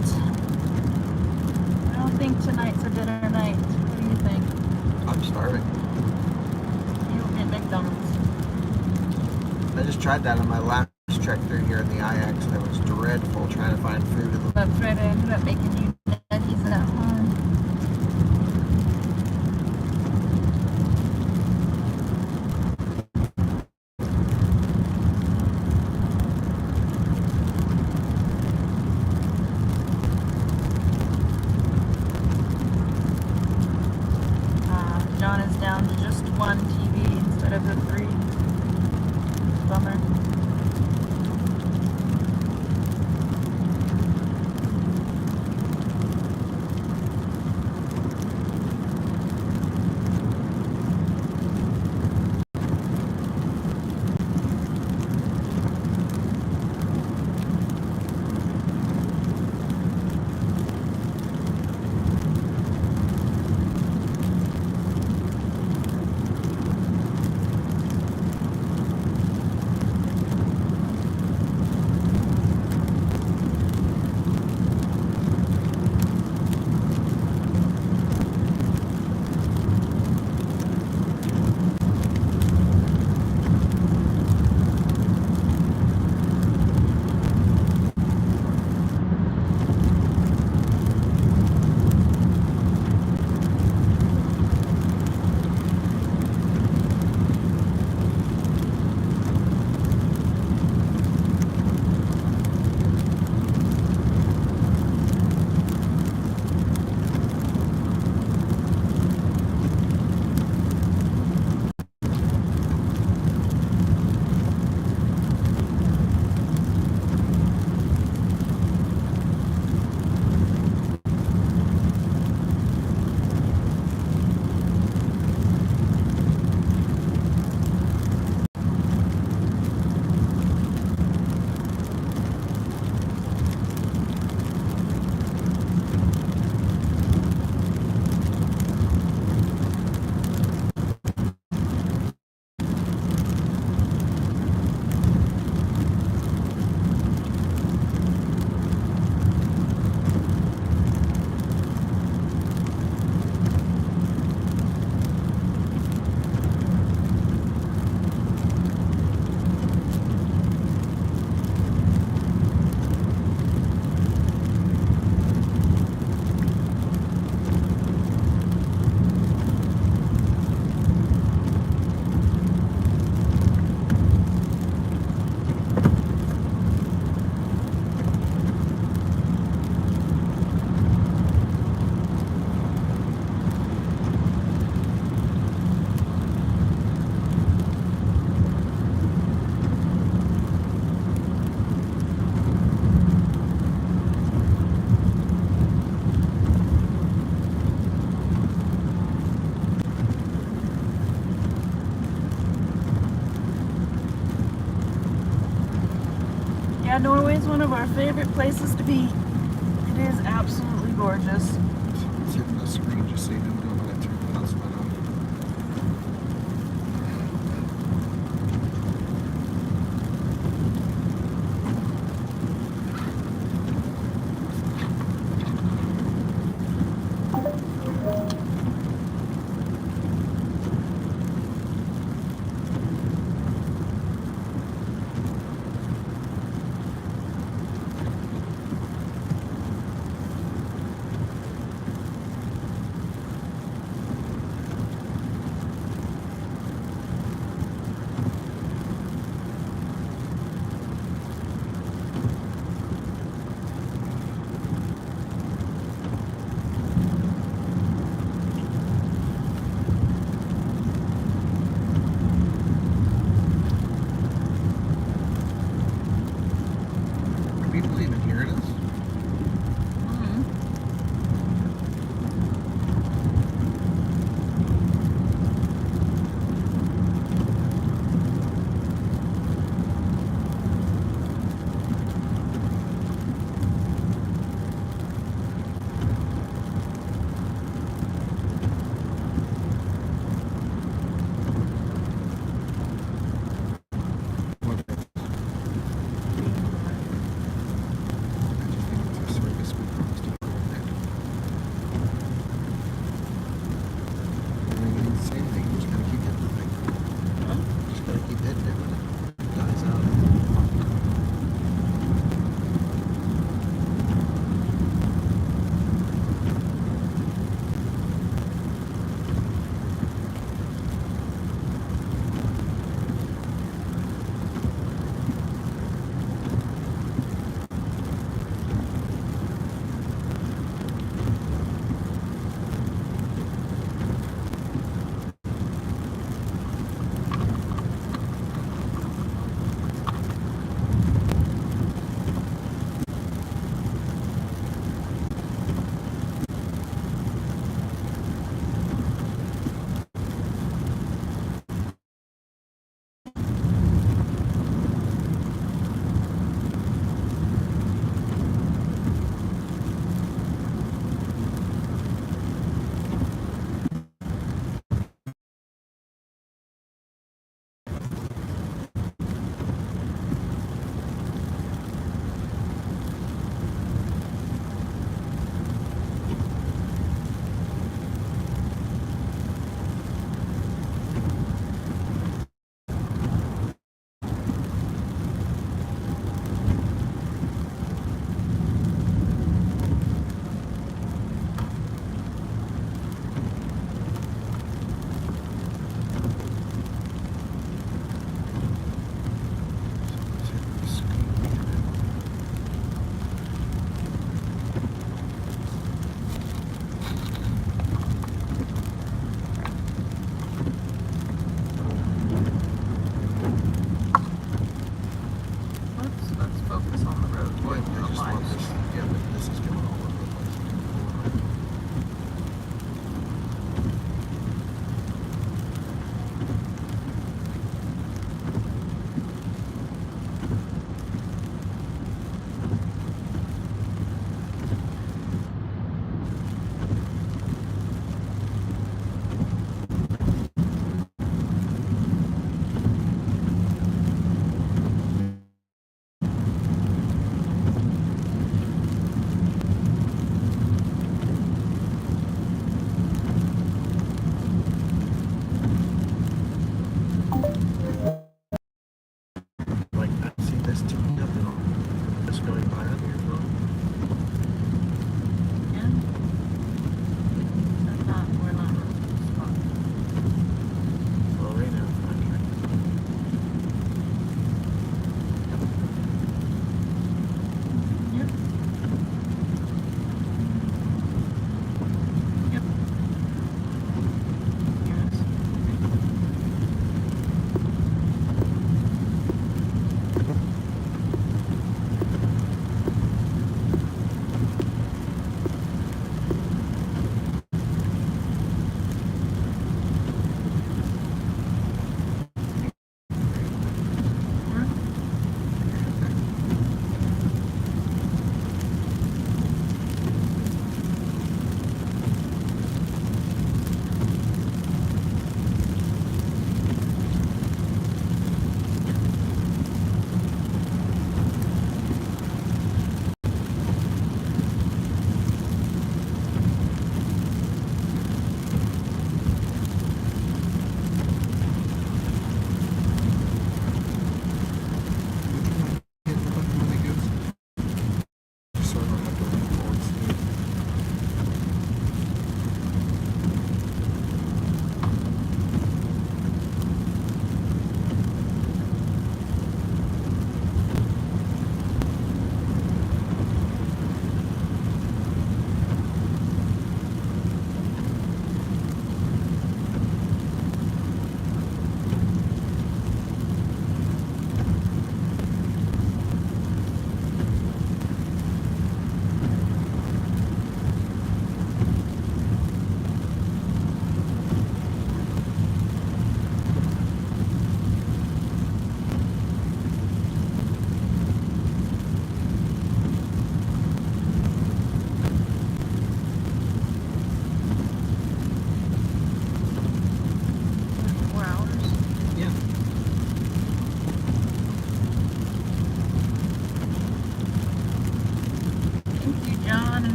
I don't think tonight's a dinner night. What do you think? I'm starving. You'll get McDonald's. I just tried that on my last trek through here in the IX, and it was dreadful trying to find food in the. That's right, I ended up making you nuggies at home. John is down to just one TV instead of the 3. Bummer. Yeah, Norway's one of our favorite places to be. It is absolutely gorgeous. It's hitting the screen just so you know when I turn the house light on.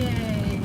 Yay.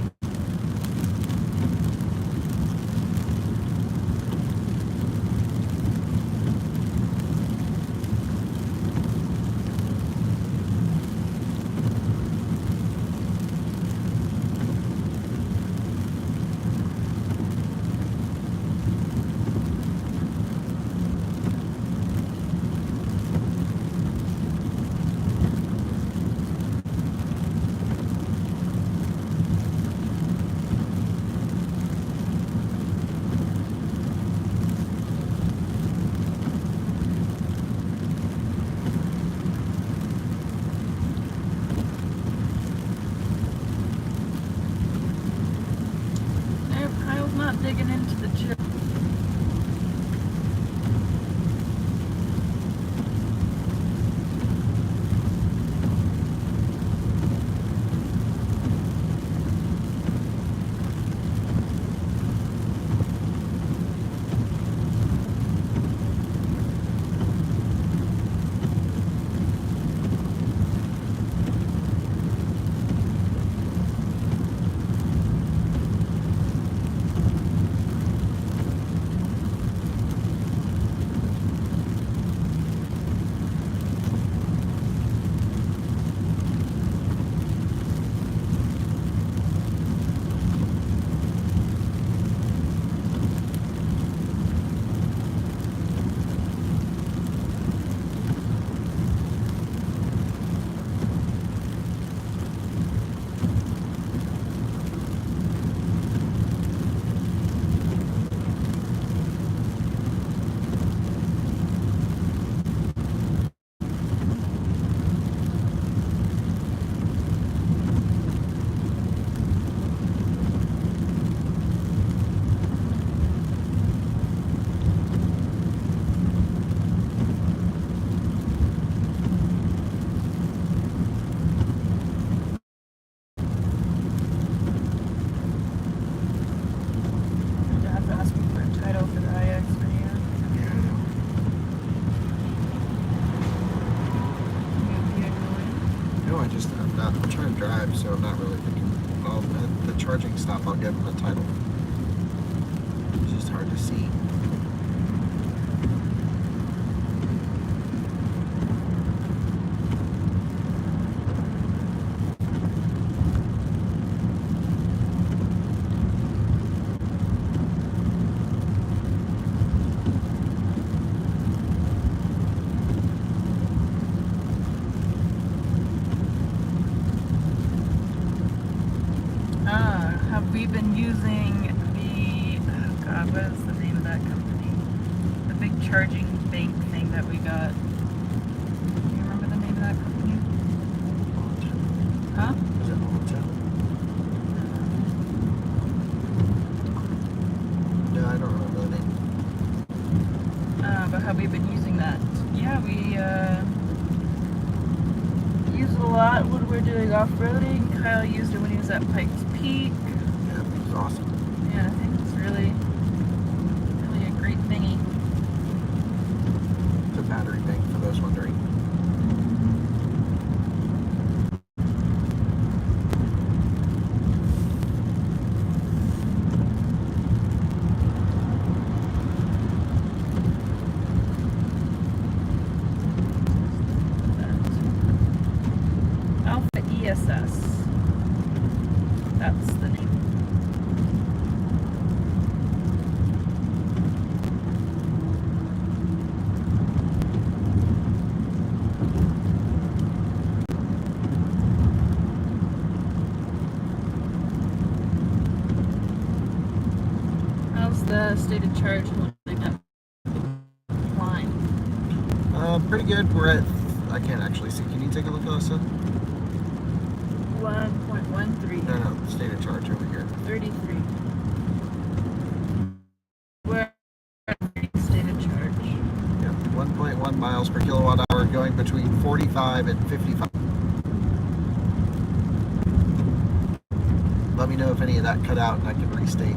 Kyle's not digging into the chip. Dad's asking for a title for the IX video. Yeah, I know. No, I'm trying to drive, so I'm not really thinking. Well, at the charging stop, I'll give them a title. It's just hard to see. Have we been using the, oh God, what is the name of that company? The big charging bank thing that we got. Do you remember the name of that company? Huh? Is it R1T? No, I don't remember the name. But have we been using that? Yeah, we use it a lot when we're doing off-roading. Kyle used it when he was at Pikes Peak. Yeah, it was awesome. Yeah, I think it's really a great thingy. It's a battery bank, for those wondering. Alpha ESS. That's the name. How's the state of charge holding up? Line. Pretty good. We're at, I can't actually see. Can you take a look, Alyssa? 1.13. No, state of charge over here. 33. We're at state of charge. Yeah, 1.1 miles per kilowatt hour, going between 45 and 55. Let me know if any of that cut out and I can restate.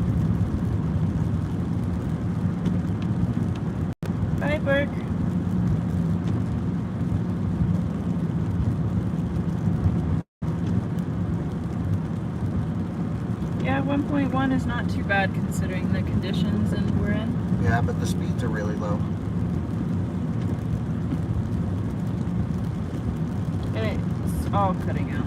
Bye, Burke. 1.1 is not too bad considering the conditions and we're in. Yeah, but the speeds are really low. And it's all cutting out.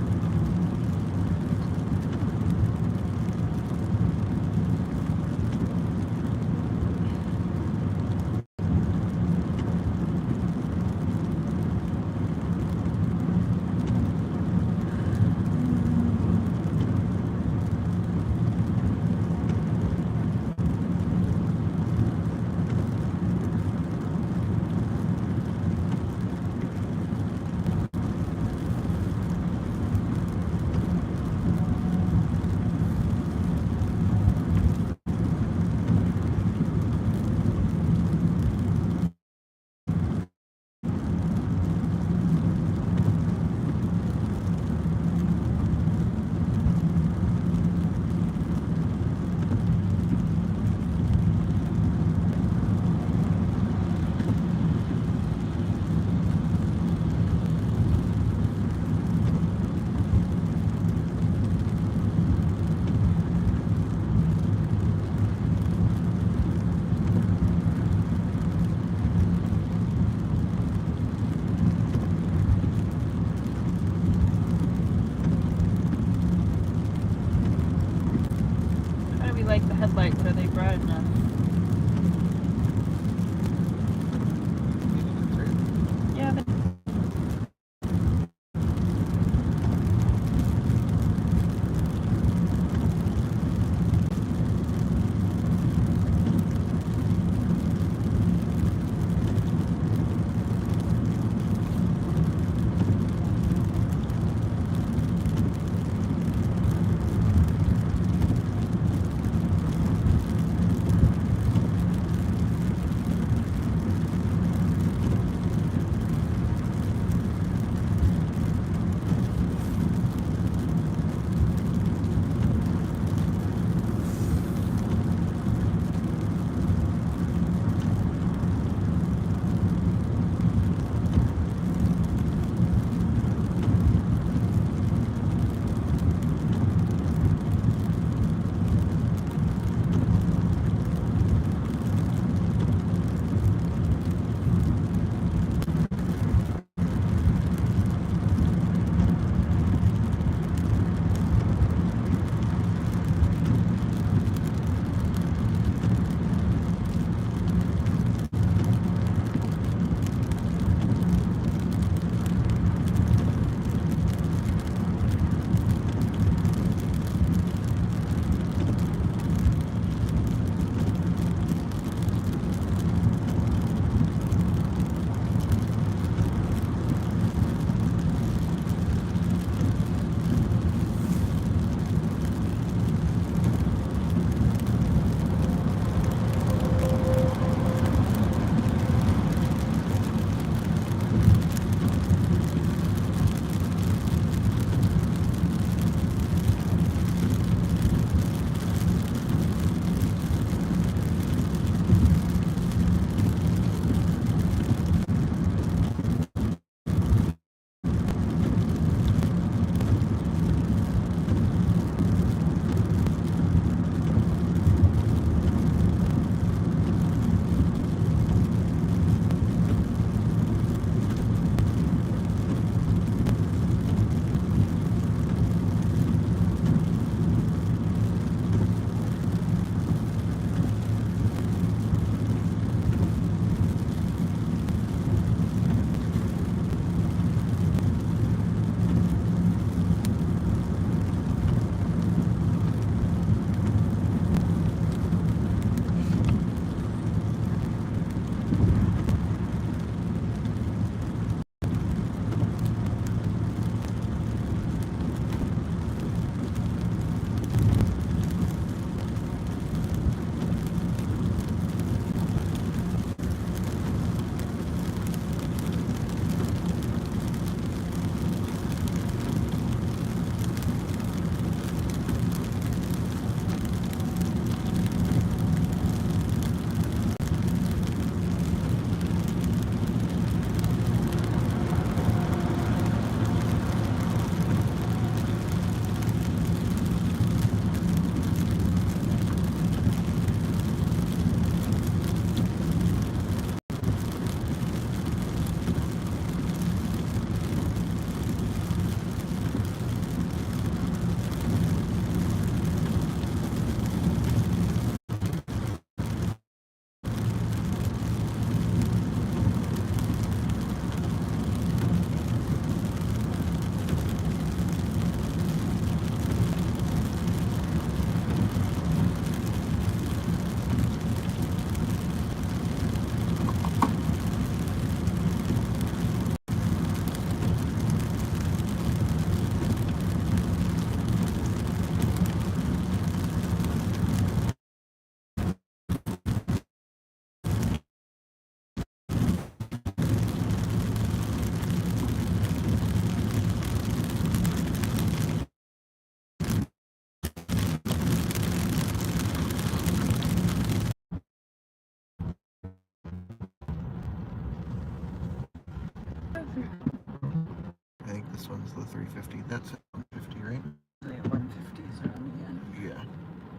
this one's the 350. That's 150, right? The 150s are on the end. Yeah.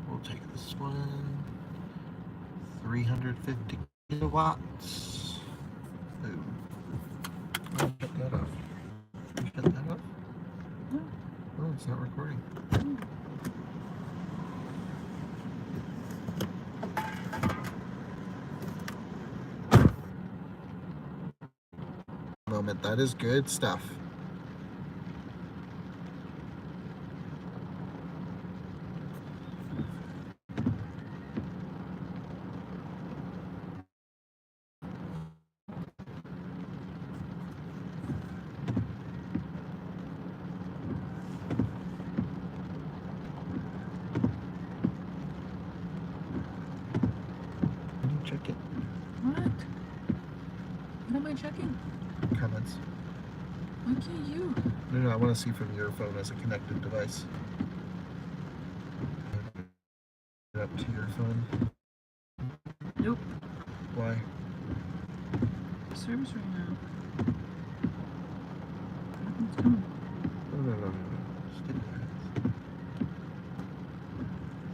We'll take this one. 350 kilowatts. Boom. I'll shut that off. Can you shut that off? No. Oh, it's not recording. Moment. That is good stuff. Can you check it? What? What am I checking? Comments. Why can't you? No, I want to see from your phone as a connected device. Up to your phone. Nope. Why? Service right now. Nothing's coming. No. Stick